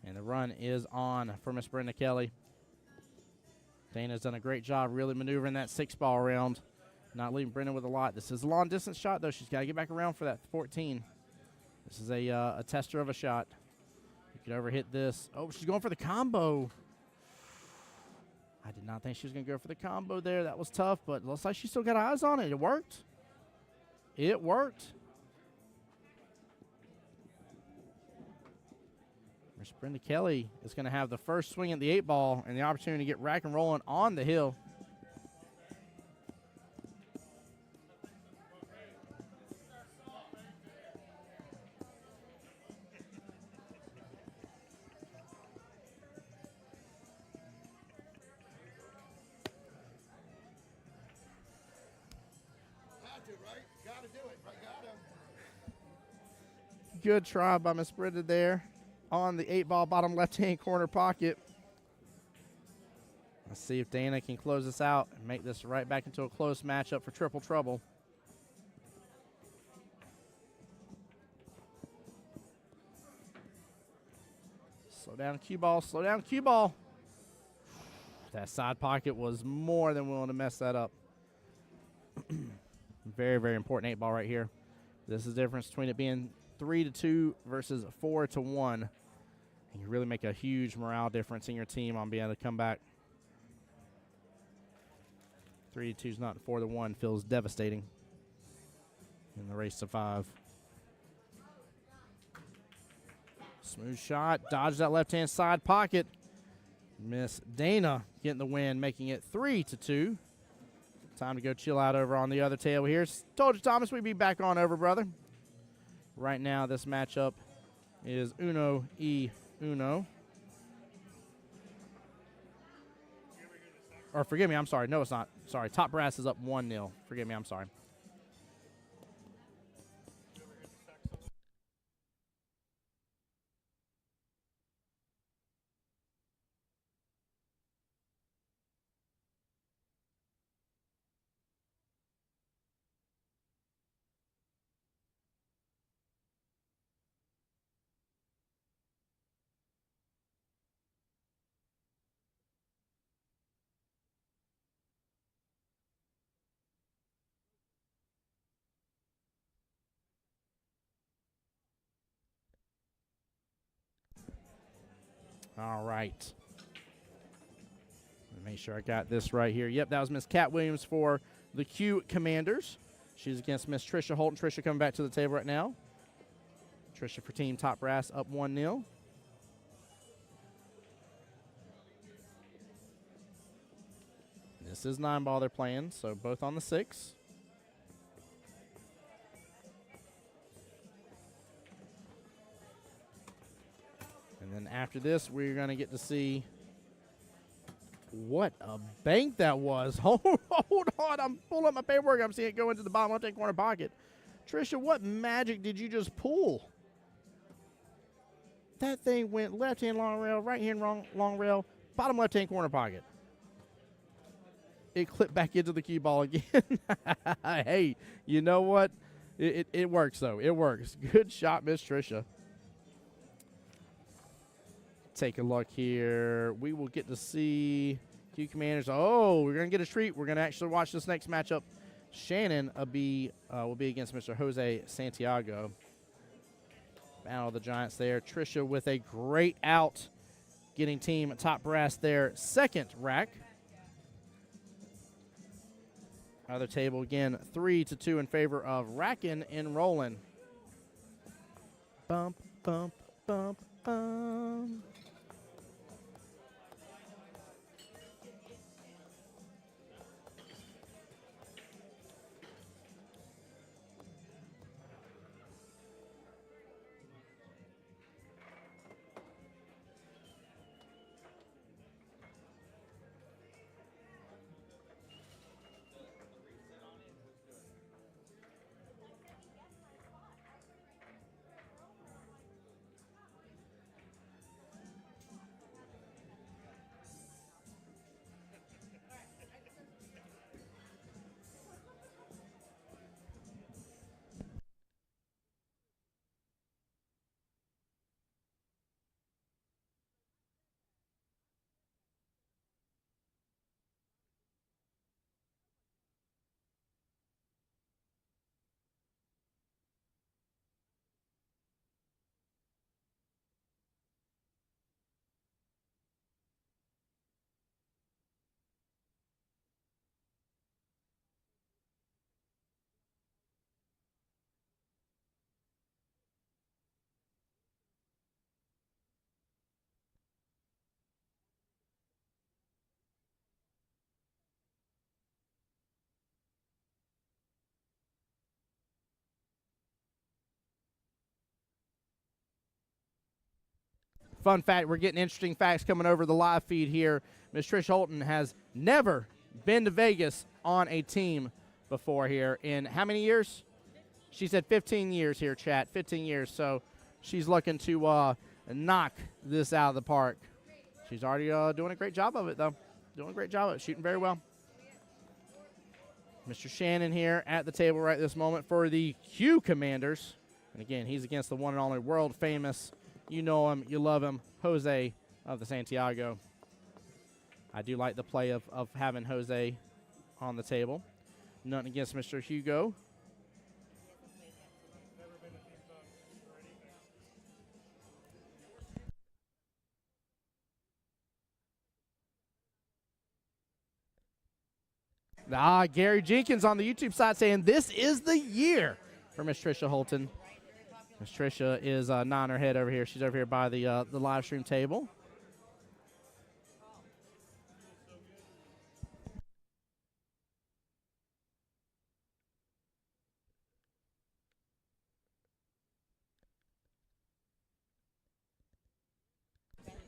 And the run is on for Miss Brenda Kelly. Dana's done a great job really maneuvering that 6 ball around. Not leaving Brenda with a lot. This is a long distance shot, though. She's got to get back around for that 14. This is a tester of a shot. You could overhit this. Oh, she's going for the combo. I did not think she was going to go for the combo there. That was tough, but looks like she still got eyes on it. It worked. It worked. Miss Brenda Kelly is going to have the first swing at the 8 ball and the opportunity to get rack and rolling on the hill. Good try by Miss Brenda there on the 8 ball bottom left-hand corner pocket. Let's see if Dana can close this out and make this right back into a close matchup for triple trouble. Slow down, cue ball. Slow down, cue ball. That side pocket was more than willing to mess that up. Very, very important 8 ball right here. This is the difference between it being 3-2 versus 4-1. You can really make a huge morale difference in your team on being able to come back. 3-2 is not 4-1 feels devastating in the race to 5. Smooth shot, dodge that left-hand side pocket. Miss Dana getting the win, making it 3-2. Time to go chill out over on the other table here. Told you, Thomas, we'd be back on over, brother. Right now, this matchup is uno y uno. Or forgive me, I'm sorry. No, it's not. Sorry, Top Brass is up 1-0. Forgive me, I'm sorry. All right. Make sure I got this right here. Yep, that was Miss Kat Williams for the Q Commanders. She's against Miss Trisha Holton. Trisha coming back to the table right now. Trisha for Team Top Brass up 1-0. This is 9-ball they're playing, so both on the 6. And then after this, we're going to get to see what a bank that was. Hold on. I'm pulling up my paperwork. I'm seeing it go into the bottom left-hand corner pocket. Trisha, what magic did you just pull? That thing went left-hand long rail, right-hand long rail, bottom left-hand corner pocket. It clipped back into the cue ball again. Hey, you know what? It works, though. It works. Good shot, Miss Trisha. Take a look here. We will get to see Q Commanders. Oh, we're going to get a treat. We're going to actually watch this next matchup. Shannon will be against Mr. Jose Santiago. Battle of the Giants there. Trisha with a great out, getting Team Top Brass their second rack. Other table again, 3-2 in favor of Rackin' and Rollin'. Bump, bump, bump, bump. Fun fact, we're getting interesting facts coming over the live feed here. Miss Trish Holton has never been to Vegas on a team before here in how many years? She said 15 years here, chat. 15 years. So she's looking to knock this out of the park. She's already doing a great job of it, though. Doing a great job of it. Shooting very well. Mr. Shannon here at the table right this moment for the Q Commanders. And again, he's against the one and only world famous, you know him, you love him, Jose of the Santiago. I do like the play of having Jose on the table. Nothing against Mr. Hugo. Gary Jenkins on the YouTube side saying this is the year for Miss Trisha Holton. Miss Trisha is nodding her head over here. She's over here by the live stream table.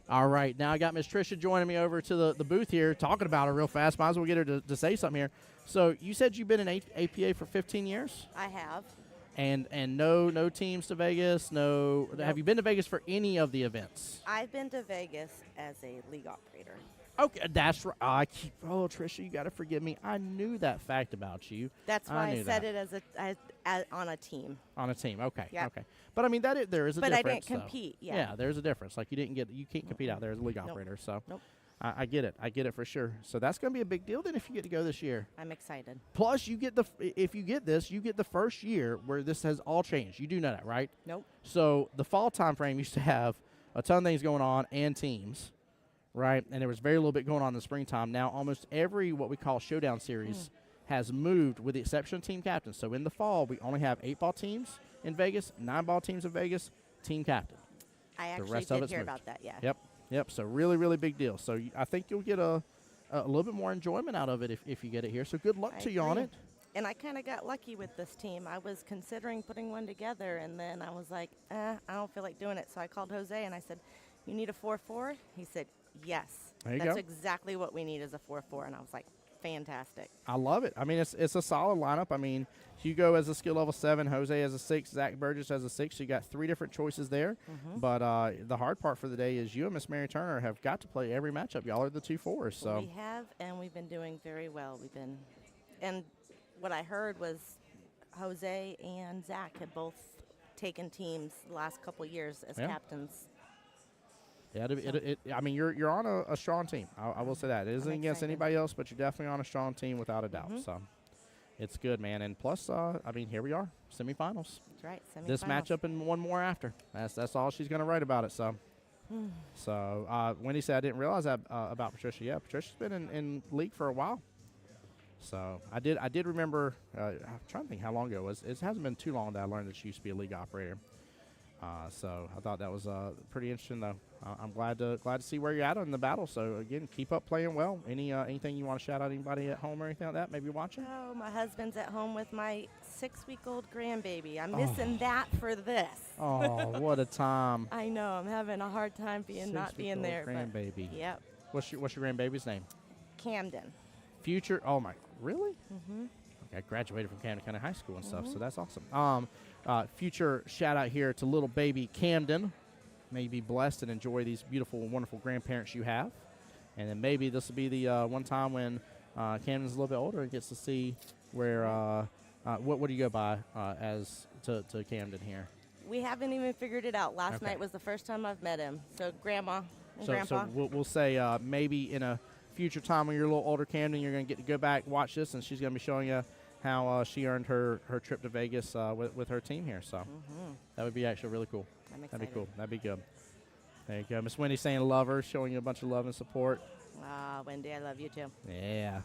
All right, now I got Miss Trisha joining me over to the booth here, talking about her real fast. Might as well get her to say something here. So you said you've been in APA for 15 years? I have. And no teams to Vegas? No. Nope. Have you been to Vegas for any of the events? I've been to Vegas as a league operator. Okay, that's right. Trisha, you got to forgive me. I knew that fact about you. That's why I knew said that. it as on a team. On a team, okay, Yep. okay. But I mean there is a But I difference. didn't though. compete, yeah. Yeah, there's a difference. Like you can't compete out there as a league operator. So Nope. I get it for sure. So that's going to be a big deal then if you get to go this year. I'm excited. Plus you get if you get this, you get the first year where this has all changed. You do know that, right? Nope. So the fall time frame used to have a ton of things going on and teams, right? And there was very little bit going on in the springtime. Now almost every what we call showdown series has moved with the exception of team captains. So in the fall, we only have 8-ball teams in Vegas, 9-ball teams in Vegas, team captain. I actually rest of did it's hear moved. about that, yeah. Yep. So really, really big deal. So I think you'll get a little bit more enjoyment out of it if you get it here. So good luck I to you on agree. it. And I kind of got lucky with this team. I was considering putting one together, and then I was like, I don't feel like doing it. So I called Jose, and I said, you need a 4-4? He said, yes. There you That's go. exactly what we need is a 4-4. And I was like, fantastic. I love it. I mean, it's a solid lineup. I mean, Hugo as a skill level 7, Jose as a 6, Zach Burgess as a 6. So you got 3 different choices there. But the hard part for the day is you and Miss Mary Turner have got to play every matchup. Y'all are the 2 4s. So We have, and we've been doing very well. And what I heard was Jose and Zach had both taken teams the last couple years as Yeah. captains. yeah, I mean, you're on a strong team. I will say that. It isn't I'm against excited. anybody else, but you're definitely on a strong team without a doubt. So it's good, man. And plus, I mean, here we are, semifinals. That's right. This semifinals. matchup and one more after. That's all she's going to write about it. So, Wendy said I didn't realize that about Patricia. Yeah, Patricia's been in league for a while. So I did remember. I'm trying to think how long ago it was. It hasn't been too long that I learned that she used to be a league operator. So I thought that was pretty interesting, though. I'm glad to see where you're at in the battle. So again, keep up playing well. Anything you want to shout out anybody at home or anything like that? Maybe watching. Oh, my husband's at home with my 6-week-old grandbaby. I'm missing that for this. Oh, what a time! I know. I'm having a hard time not being there. But Grandbaby. yep. What's your grandbaby's name? Camden. Future. Oh my, really? Okay, I graduated from Camden County High School and stuff, so that's awesome. Future shout out here to little baby Camden. May you be blessed and enjoy these beautiful, wonderful grandparents you have. And then maybe this will be the one time when Camden's a little bit older and gets to see where. What do you go by as to Camden here? We haven't even figured it out. Last Okay. night was the first time I've met him. So Grandma and So Grandpa. we'll say maybe in a future time when you're a little older, Camden, you're going to get to go back, watch this, and she's going to be showing you how she earned her trip to Vegas with her team here. So that would be actually really cool. I'm That'd excited. be cool. That'd be good. There you go. Miss Wendy saying love her, showing you a bunch of love and support. Wendy, I love you too. Yeah.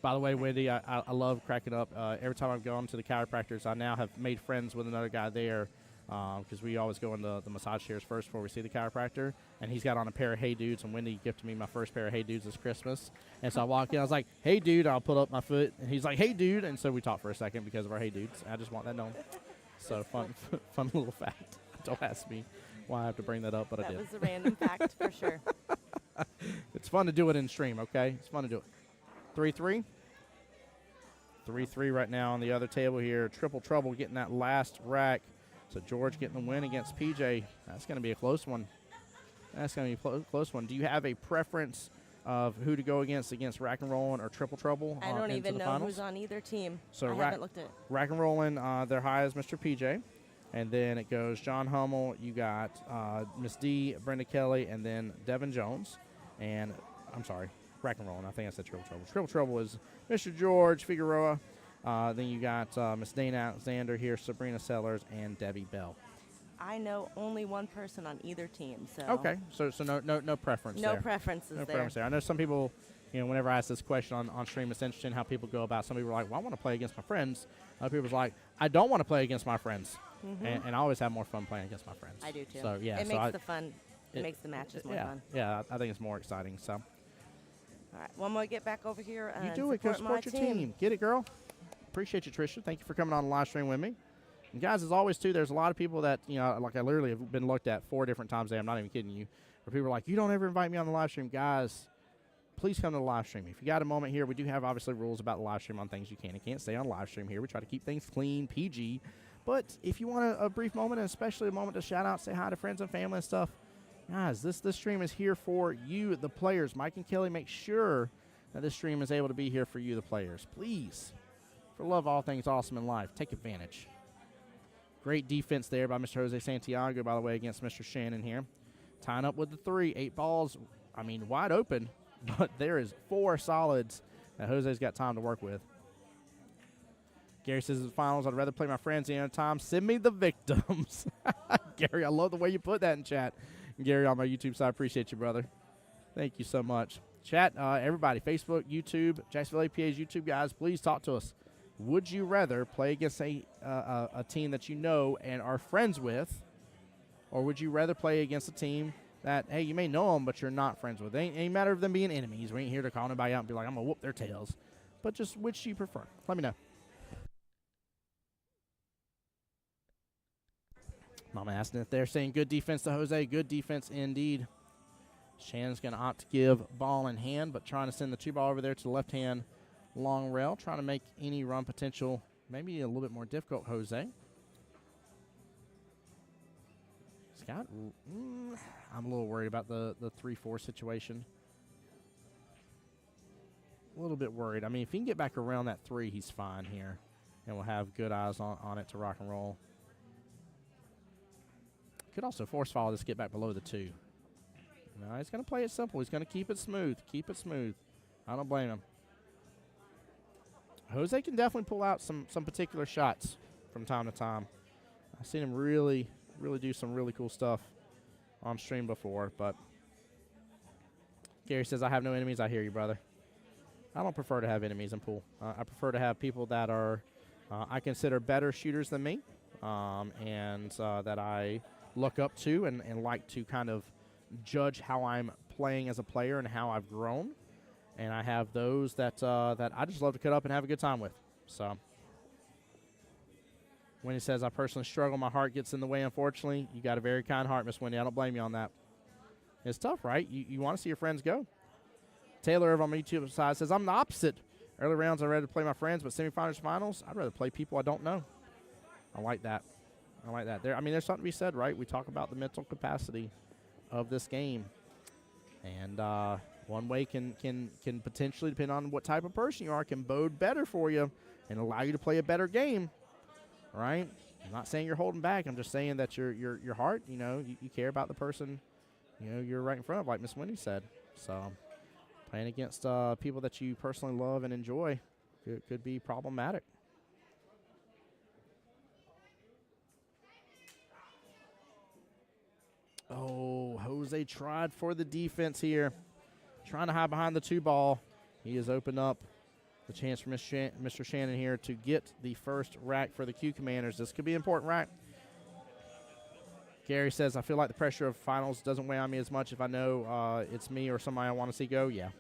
By the way, Wendy, I love cracking up. Every time I've gone to the chiropractors, I now have made friends with another guy there because we always go in the massage chairs first before we see the chiropractor. And he's got on a pair of Hey Dudes, and Wendy gifted me my first pair of Hey Dudes this Christmas. And so I walked in, I was like, hey, dude, I'll put up my foot. And he's like, hey, dude. And so we talked for a second because of our Hey Dudes. I just want that known. So fun little fact. Don't ask me why I have to bring that up, but I That did. was a random fact for sure. It's fun to do it in stream, okay? It's fun to do it. 3-3. 3-3 right now on the other table here. Triple trouble getting that last rack. So George getting the win against PJ. That's going to be a close one. That's going to be a close one. Do you have a preference of who to go against rack and rollin' or triple trouble? I don't into even the know finals? who's on either team. So I haven't looked at it. Rack and rollin', their high is Mr. PJ. And then it goes John Hummel. You got Miss D, Brenda Kelly, and then Devin Jones. And I'm sorry, rack and rollin'. I think I said triple trouble. Triple trouble is Mr. George Figueroa. Then you got Miss Dana Alexander here, Sabrina Sellers, and Debbie Bell. I know only one person on either team. So Okay, so no preference no there. preferences No there. preference there. I know some people whenever I ask this question on stream, it's interesting how people go about. Some people are like, well, I want to play against my friends. Other people's like, I don't want to play against my friends. And I always have more fun playing against my friends. I do too. So, yeah. It so makes the fun. It makes the matches more fun. Yeah, I think it's more exciting. So. All right, one more get back over here. You do it. Go support your team. Get it, girl. Appreciate you, Trisha. Thank you for coming on the live stream with me. And guys, as always, too, there's a lot of people that, like I literally have been looked at 4 different times today. I'm not even kidding you. Where people are like, you don't ever invite me on the live stream. Guys, please come to the live stream. If you got a moment here, we do have, obviously, rules about the live stream on things you can and can't say on live stream here. We try to keep things clean, PG. But if you want a brief moment, and especially a moment to shout out, say hi to friends and family and stuff, guys, this stream is here for you, the players. Mike and Kelly make sure that this stream is able to be here for you, the players. Please, for love of all things awesome in life, take advantage. Great defense there by Mr. Jose Santiago, by the way, against Mr. Shannon here. Tying up with the 3, 8 balls, wide open, but there is 4 solids that Jose's got time to work with. Gary says in the finals, I'd rather play my friends the other time. Send me the victims. Gary, I love the way you put that in chat. And Gary, on my YouTube side, appreciate you, brother. Thank you so much. Chat, everybody, Facebook, YouTube, Jacksonville APA's YouTube guys, please talk to us. Would you rather play against a team that you know and are friends with, or would you rather play against a team that, hey, you may know them, but you're not friends with? It ain't matter of them being enemies. We ain't here to call anybody out and be like, I'm going to whoop their tails. But just which you prefer. Let me know. Mama asking if they're saying good defense to Jose. Good defense indeed. Shannon's going to opt to give ball in hand, but trying to send the 2 ball over there to the left-hand long rail, trying to make any run potential maybe a little bit more difficult, Jose. Scott, I'm a little worried about the 3-4 situation. A little bit worried. If he can get back around that 3, he's fine here, and we'll have good eyes on it to rock and roll. Could also force follow this, get back below the 2. No, he's going to play it simple. He's going to keep it smooth. Keep it smooth. I don't blame him. Jose can definitely pull out some particular shots from time to time. I've seen him really do some really cool stuff on stream before, but Gary says, I have no enemies. I hear you, brother. I don't prefer to have enemies in pool. I prefer to have people that are, I consider better shooters than me, and that I look up to and like to kind of judge how I'm playing as a player and how I've grown. And I have those that I just love to cut up and have a good time with. So when he says, I personally struggle, my heart gets in the way, unfortunately, you got a very kind heart, Miss Wendy. I don't blame you on that. It's tough, right? You want to see your friends go. Taylor over on my YouTube side says, I'm the opposite. Early rounds, I'd rather play my friends, but semifinals, finals, I'd rather play people I don't know. I like that. I like that. There's something to be said, right? We talk about the mental capacity of this game. And one way can potentially, depend on what type of person you are, can bode better for you and allow you to play a better game, right? I'm not saying you're holding back. I'm just saying that your heart, you care about the person, you're right in front of, like Miss Wendy said. So playing against people that you personally love and enjoy could be problematic. Oh, Jose tried for the defense here. Trying to hide behind the 2 ball. He has opened up the chance for Mr. Shannon here to get the first rack for the Q Commanders. This could be an important rack. Gary says, I feel like the pressure of finals doesn't weigh on me as much if I know it's me or somebody I want to see go. Yeah.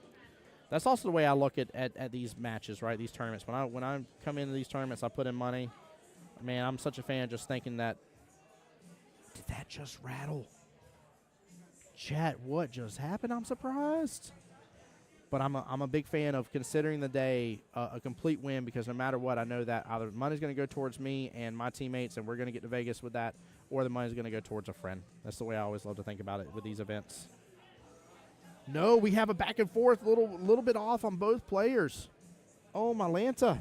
That's also the way I look at these matches, right, these tournaments. When I come into these tournaments, I put in money. Man, I'm such a fan just thinking that, did that just rattle? Chat, what just happened? I'm surprised. But I'm a big fan of considering the day a complete win, because no matter what, I know that either money's going to go towards me and my teammates, and we're going to get to Vegas with that, or the money's going to go towards a friend. That's the way I always love to think about it with these events. No, we have a back and forth, little bit off on both players. Oh, my Lanta.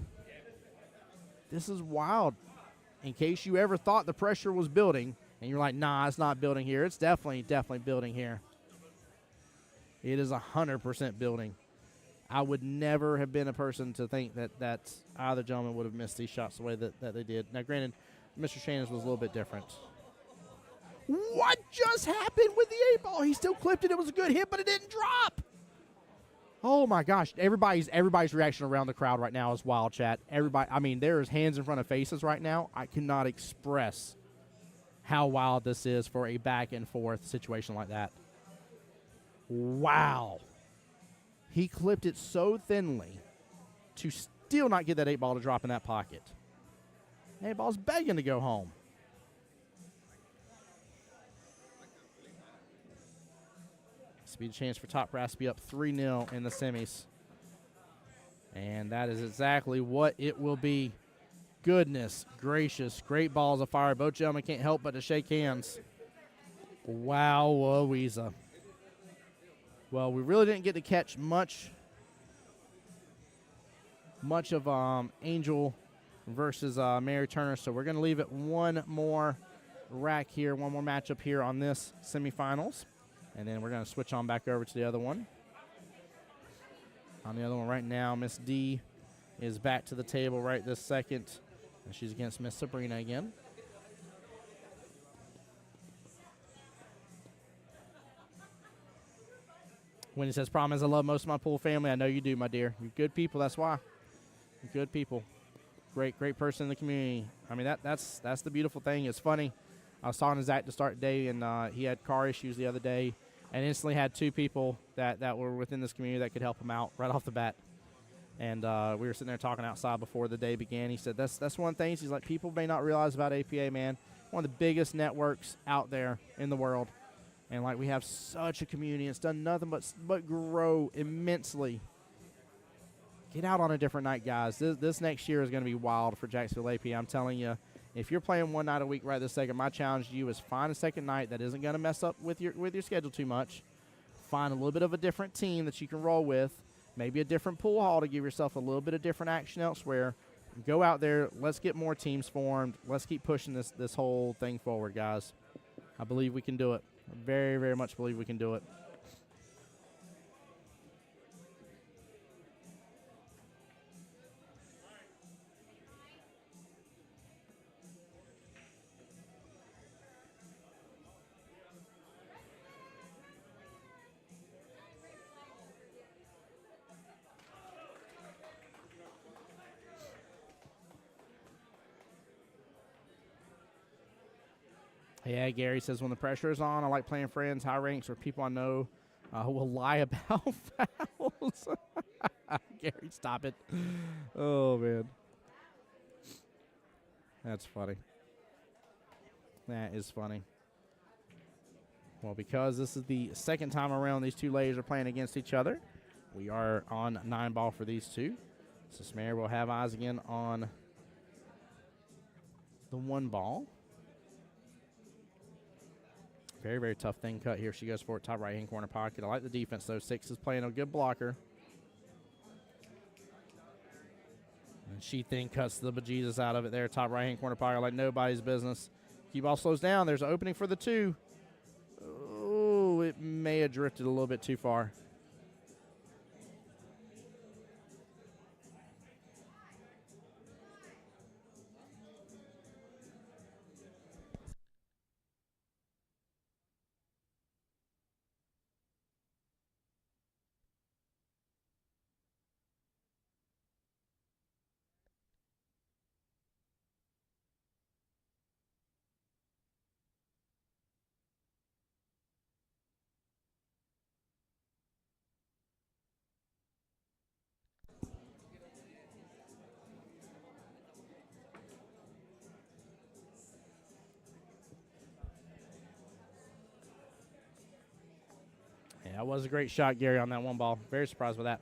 This is wild. In case you ever thought the pressure was building, and you're like, nah, it's not building here. It's definitely building here. It is 100% building. I would never have been a person to think that either gentleman would have missed these shots the way that they did. Now, granted, Mr. Shannon's was a little bit different. What just happened with the 8 ball? He still clipped it. It was a good hit, but it didn't drop. Oh my gosh! Everybody's reaction around the crowd right now is wild, chat. Everybody, I mean, there's hands in front of faces right now. I cannot express how wild this is for a back and forth situation like that. Wow! He clipped it so thinly to still not get that 8-ball to drop in that pocket. 8-ball's begging to go home. This will be a chance for Top Brass to be up 3-0 in the semis. And that is exactly what it will be. Goodness gracious. Great balls of fire. Both gentlemen can't help but to shake hands. Wow, Louisa. Well, we really didn't get to catch much of Angel versus Mary Turner, so we're going to leave it one more rack here, one more matchup here on this semifinals. And then we're going to switch on back over to the other one. On the other one right now, Miss D is back to the table right this second. And she's against Miss Sabrina again. Winnie says, problem is I love most of my pool family. I know you do, my dear. You're good people, that's why. You're good people. Great person in the community. I mean, that's the beautiful thing. It's funny. I was talking to Zach to start the day, and he had car issues the other day, and instantly had two people that were within this community that could help him out right off the bat. And we were sitting there talking outside before the day began. He said, that's one thing. He's like, people may not realize about APA, man. One of the biggest networks out there in the world. And, like, we have such a community. It's done nothing but grow immensely. Get out on a different night, guys. This next year is going to be wild for Jacksonville APA. I'm telling you, if you're playing one night a week right this second, my challenge to you is find a second night that isn't going to mess up with your schedule too much. Find a little bit of a different team that you can roll with. Maybe a different pool hall to give yourself a little bit of different action elsewhere. Go out there. Let's get more teams formed. Let's keep pushing this whole thing forward, guys. I believe we can do it. I very, very much believe we can do it. Yeah, Gary says, when the pressure is on, I like playing friends, high ranks, or people I know will lie about fouls. Gary, stop it. Oh, man. That's funny. That is funny. Well, because this is the second time around these two ladies are playing against each other, we are on 9-ball for these two. So Smear will have eyes again on the 1-ball. Very, very tough thing cut here. She goes for it, top right-hand corner pocket. I like the defense, though. 6 is playing a good blocker. And she then cuts the bejesus out of it there, top right-hand corner pocket like nobody's business. QBall slows down. There's an opening for the 2. Oh, it may have drifted a little bit too far. Yeah, that was a great shot, Gary, on that 1-ball. Very surprised with that.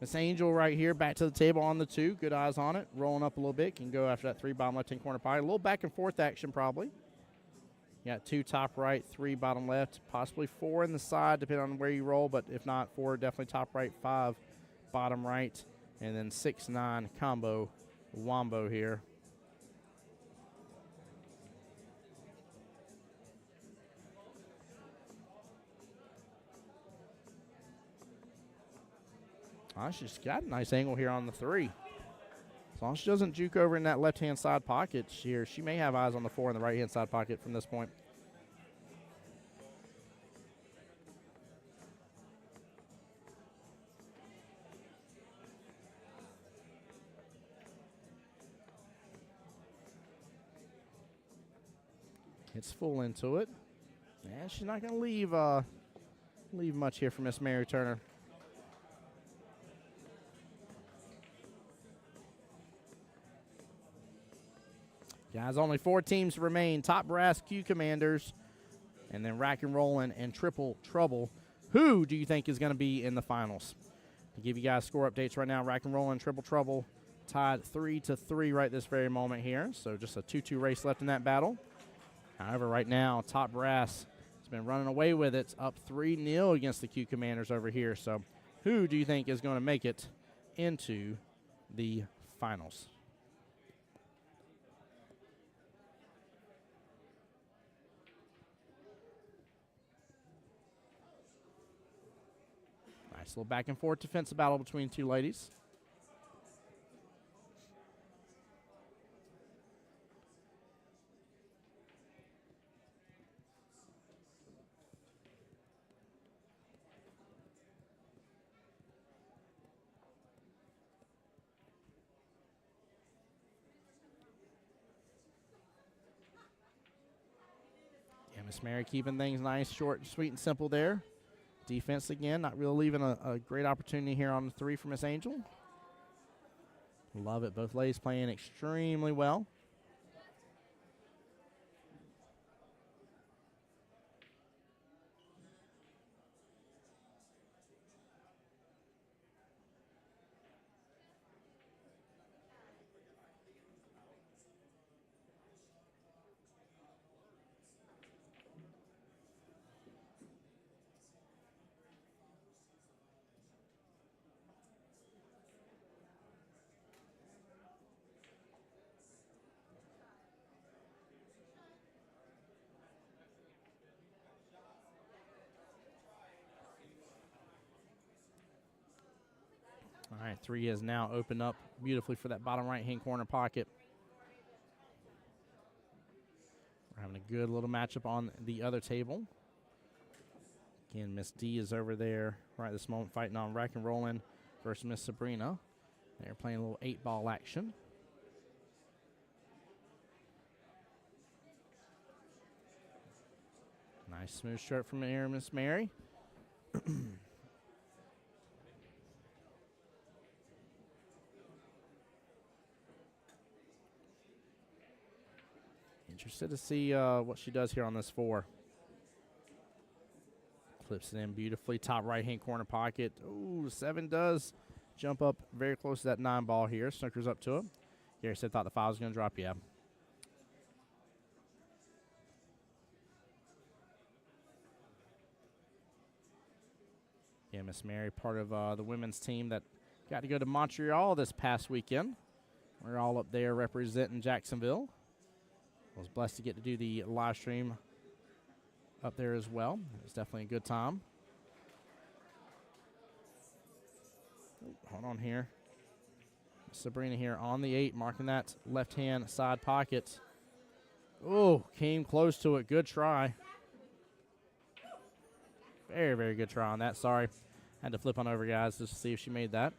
Miss Angel right here, back to the table on the 2. Good eyes on it. Rolling up a little bit. Can go after that 3 bottom left-hand corner pocket. A little back and forth action probably. You got 2 top right, 3 bottom left, possibly 4 in the side depending on where you roll, but if not, 4 definitely top right, 5 bottom right, and then 6-9 combo wombo here. She's got a nice angle here on the 3. As long as she doesn't juke over in that left-hand side pocket here, she may have eyes on the 4 in the right-hand side pocket from this point. Hits full into it. And she's not going to leave much here for Miss Mary Turner. Guys, only 4 teams remain. Top Brass, Q Commanders, and then Rack and Rollin' and Triple Trouble. Who do you think is going to be in the finals? To give you guys score updates right now, Rack and Rollin' and Triple Trouble tied 3-3 right this very moment here. So just a 2-2 race left in that battle. However, right now, Top Brass has been running away with it, up 3-0 against the Q Commanders over here. So who do you think is going to make it into the finals? Nice little back and forth defensive battle between two ladies. Yeah, Miss Mary keeping things nice, short, sweet, and simple there. Defense again, not really leaving a great opportunity here on the 3 for Miss Angel. Love it. Both ladies playing extremely well. All right, 3 has now opened up beautifully for that bottom right-hand corner pocket. We're having a good little matchup on the other table. Again, Miss D is over there right this moment fighting on Rack and Rollin' versus Miss Sabrina. They're playing a little 8-ball action. Nice smooth stroke from here, Miss Mary. Interested to see what she does here on this 4. Clips it in beautifully. Top right-hand corner pocket. Ooh, 7 does jump up very close to that 9 ball here. Snookers up to it. Gary said thought the 5 was going to drop. Yeah. Yeah, Miss Mary, part of the women's team that got to go to Montreal this past weekend. We're all up there representing Jacksonville. I was blessed to get to do the live stream up there as well. It was definitely a good time. Ooh, hold on here. Sabrina here on the 8, marking that left-hand side pocket. Oh, came close to it. Good try. Very, very good try on that. Sorry. Had to flip on over, guys, just to see if she made that.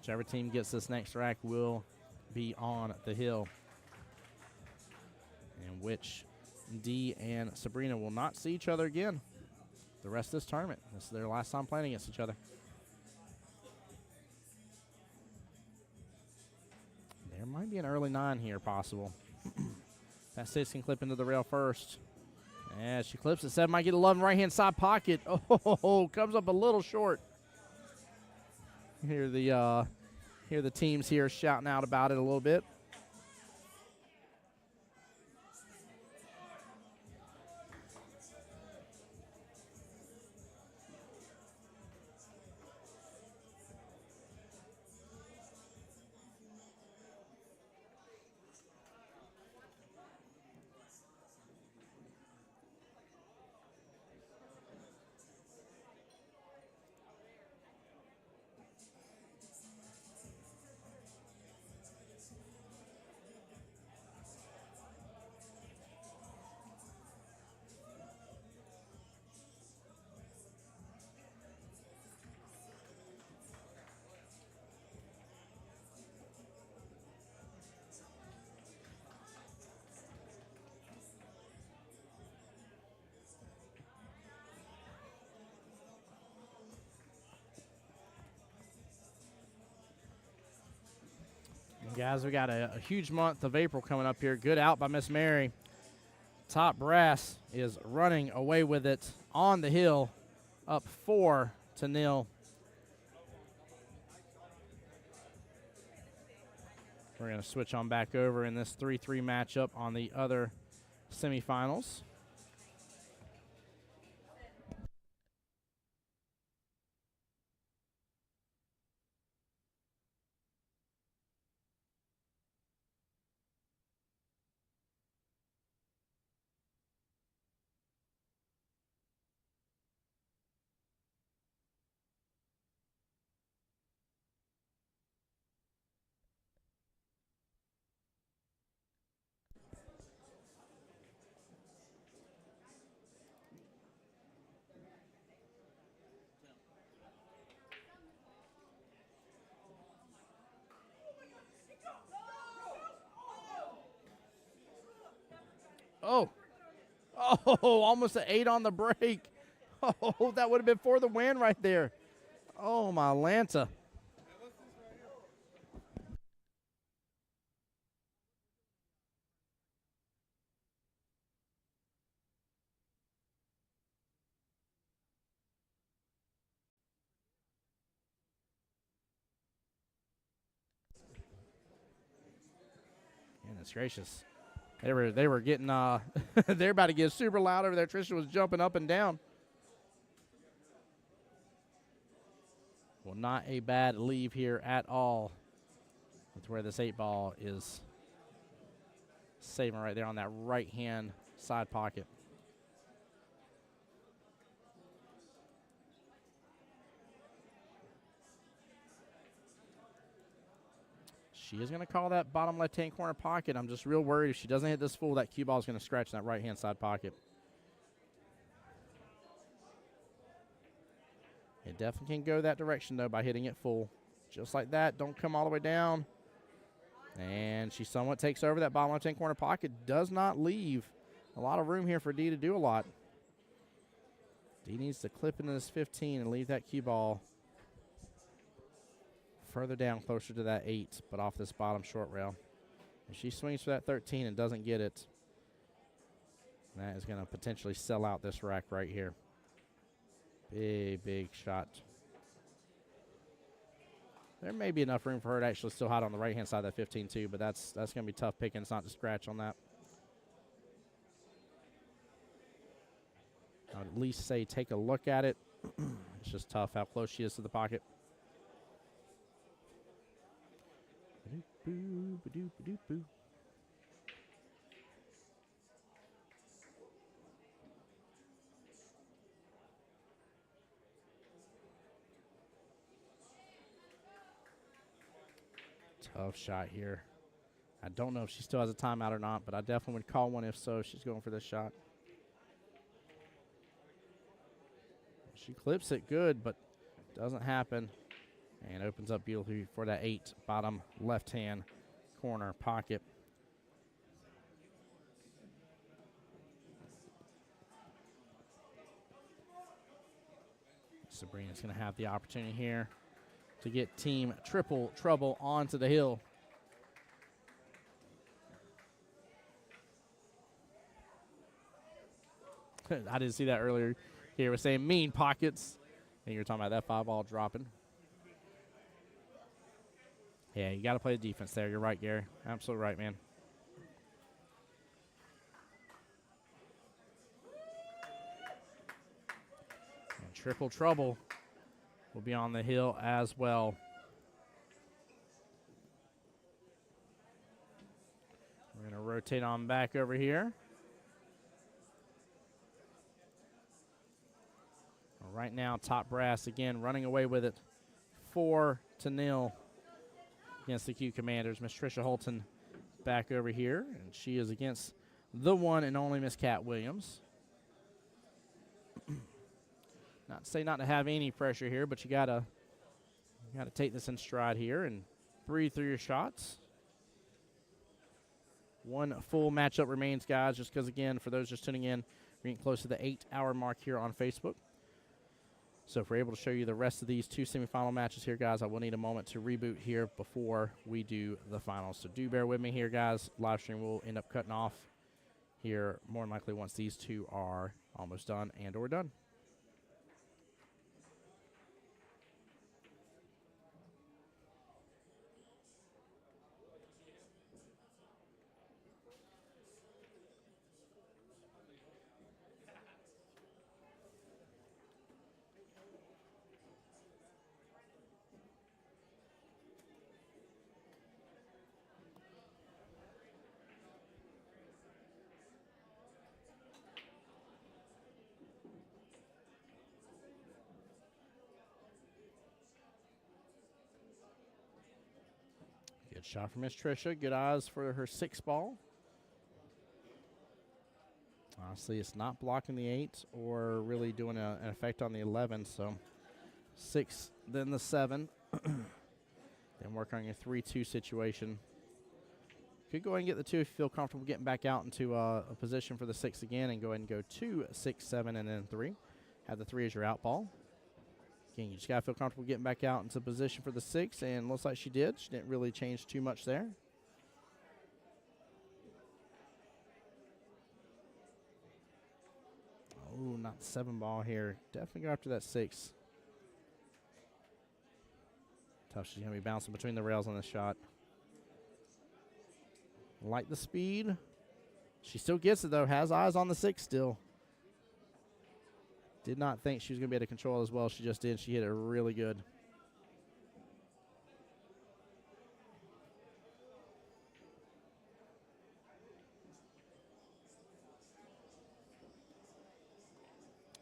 Whichever team gets this next rack will be on the hill. In which D and Sabrina will not see each other again the rest of this tournament. This is their last time playing against each other. There might be an early 9 here possible. That 6 can clip into the rail first. Yeah, she clips it. 7 might get a 11 right-hand side pocket. Oh, comes up a little short. Hear the teams here shouting out about it a little bit. Guys, we got a huge month of April coming up here. Good out by Miss Mary. Top brass is running away with it on the hill, up 4-0. We're going to switch on back over in this 3-3 matchup on the other semifinals. Oh, almost an 8 on the break. Oh, that would have been for the win right there. Oh, my Lanta. Goodness gracious. They were getting they're about to get super loud over there. Trisha was jumping up and down. Well, not a bad leave here at all. That's where this 8-ball is saving right there on that right-hand side pocket. She is going to call that bottom left-hand corner pocket. I'm just real worried if she doesn't hit this full, that cue ball is going to scratch that right-hand side pocket. It definitely can go that direction, though, by hitting it full. Just like that. Don't come all the way down. And she somewhat takes over that bottom left-hand corner pocket. Does not leave a lot of room here for Dee to do a lot. Dee needs to clip into this 15 and leave that cue ball further down, closer to that 8, but off this bottom short rail. If she swings for that 13 and doesn't get it, that is going to potentially sell out this rack right here. Big shot. There may be enough room for her to actually still hide on the right-hand side of that 15 too, but that's going to be tough pickings not to scratch on that. I would at least say take a look at it. It's just tough how close she is to the pocket. Ba-doop-boo. Tough shot here. I don't know if she still has a timeout or not, but I definitely would call one if so. She's going for this shot. She clips it good, but doesn't happen. And opens up beautifully for that 8 bottom left-hand corner pocket. Sabrina's going to have the opportunity here to get team triple trouble onto the hill. I didn't see that earlier. Here we're saying mean pockets. And you're talking about that 5-ball dropping. Yeah, you got to play the defense there. You're right, Gary. Absolutely right, man. And triple trouble will be on the hill as well. We're going to rotate on back over here. Right now, top brass again running away with it, 4-0 against the Q Commanders. Miss Trisha Holton back over here, and she is against the one and only Miss Kat Williams. Not to say not to have any pressure here, but you gotta take this in stride here and breathe through your shots. One full matchup remains, guys, just because, again, for those just tuning in, we're getting close to the 8-hour mark here on Facebook. So if we're able to show you the rest of these two semifinal matches here, guys, I will need a moment to reboot here before we do the finals. So do bear with me here, guys. Live stream will end up cutting off here more than likely once these two are almost done and or done. Good shot from Miss Trisha. Good eyes for her 6 ball. Honestly, it's not blocking the 8 or really doing an effect on the 11. So 6, then the 7. Then work on your 3-2 situation. Could go ahead and get the 2 if you feel comfortable getting back out into a position for the 6 again and go ahead and go 2, 6, 7, and then 3. Have the 3 as your out ball. Again, you just got to feel comfortable getting back out into position for the 6, and looks like she did. She didn't really change too much there. Oh, not the 7 ball here. Definitely go after that 6. Tough. She's going to be bouncing between the rails on this shot. Like the speed. She still gets it, though. Has eyes on the 6 still. Did not think she was going to be able to control it as well as she just did. She hit it really good.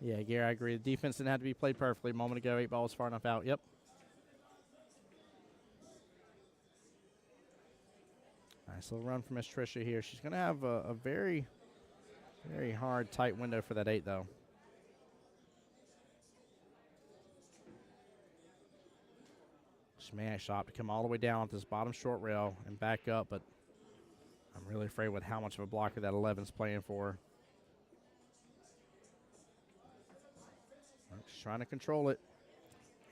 Yeah, Gary, I agree. The defense didn't have to be played perfectly. A moment ago, 8 ball was far enough out. Yep. Nice little run from Miss Trisha here. She's going to have a very, very hard, tight window for that 8, though. She may actually opt to come all the way down with this bottom short rail and back up, but I'm really afraid with how much of a blocker that 11's playing for her. She's trying to control it.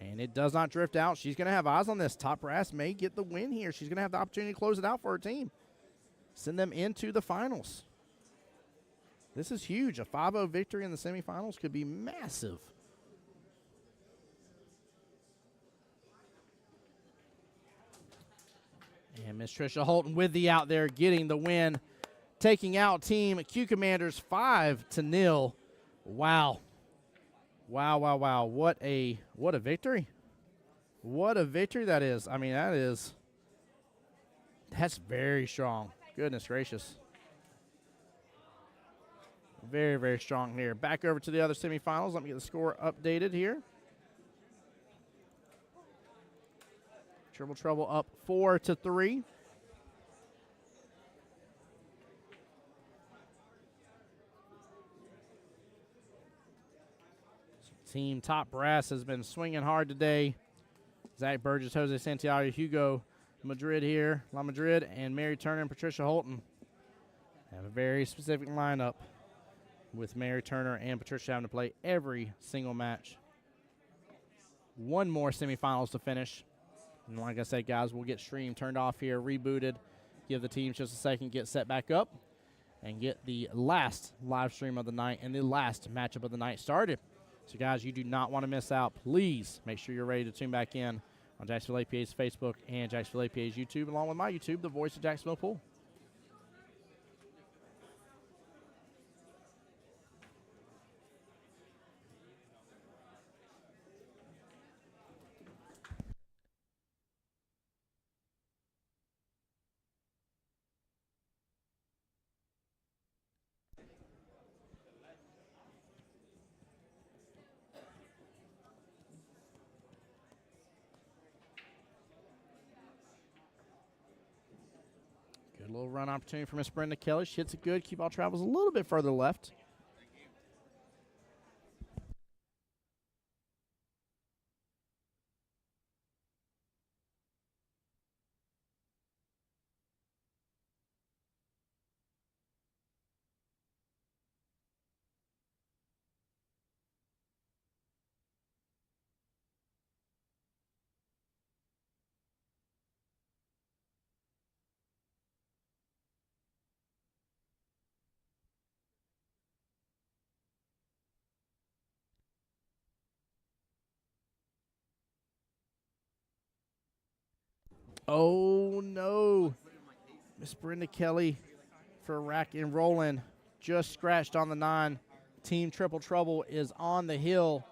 And it does not drift out. She's going to have eyes on this. Top brass may get the win here. She's going to have the opportunity to close it out for her team. Send them into the finals. This is huge. A 5-0 victory in the semifinals could be massive. And Miss Trisha Holton with the out there, getting the win, taking out Team Q Commanders 5-0. Wow. Wow, wow, wow. What a victory. What a victory that is. I mean, that's very strong. Goodness gracious. Very, very strong here. Back over to the other semifinals. Let me get the score updated here. Triple Trouble up 4-3. Team Top Brass has been swinging hard today. Zach Burgess, Jose Santiago, Hugo Madrid here, La Madrid, and Mary Turner and Patricia Holton have a very specific lineup with Mary Turner and Patricia having to play every single match. One more semifinals to finish. And like I said, guys, we'll get stream turned off here, rebooted, give the teams just a second, get set back up, and get the last live stream of the night and the last matchup of the night started. So, guys, you do not want to miss out. Please make sure you're ready to tune back in on Jacksonville APA's Facebook and Jacksonville APA's YouTube, along with my YouTube, The Voice of Jacksonville Pool. Good little run opportunity for Miss Brenda Kelly. She hits it good. QBall travels a little bit further left. Oh, no. Miss Brenda Kelly for rack and rolling. Just scratched on the 9. Team Triple Trouble is on the hill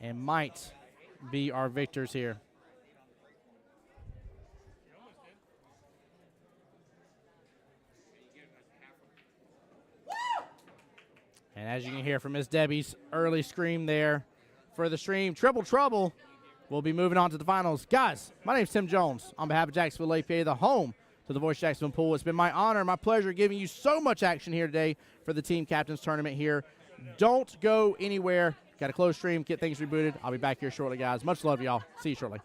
and might be our victors here. And as you can hear from Miss Debbie's early scream there for the stream, Triple Trouble will be moving on to the finals. Guys, my name's Tim Jones. On behalf of Jacksonville APA, the home to the Voice Jacksonville Pool, it's been my honor, my pleasure giving you so much action here today for the Team Captains Tournament here. Don't go anywhere. Got a close stream, get things rebooted. I'll be back here shortly, guys. Much love, y'all. See you shortly.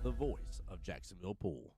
The voice of Jacksonville Pool.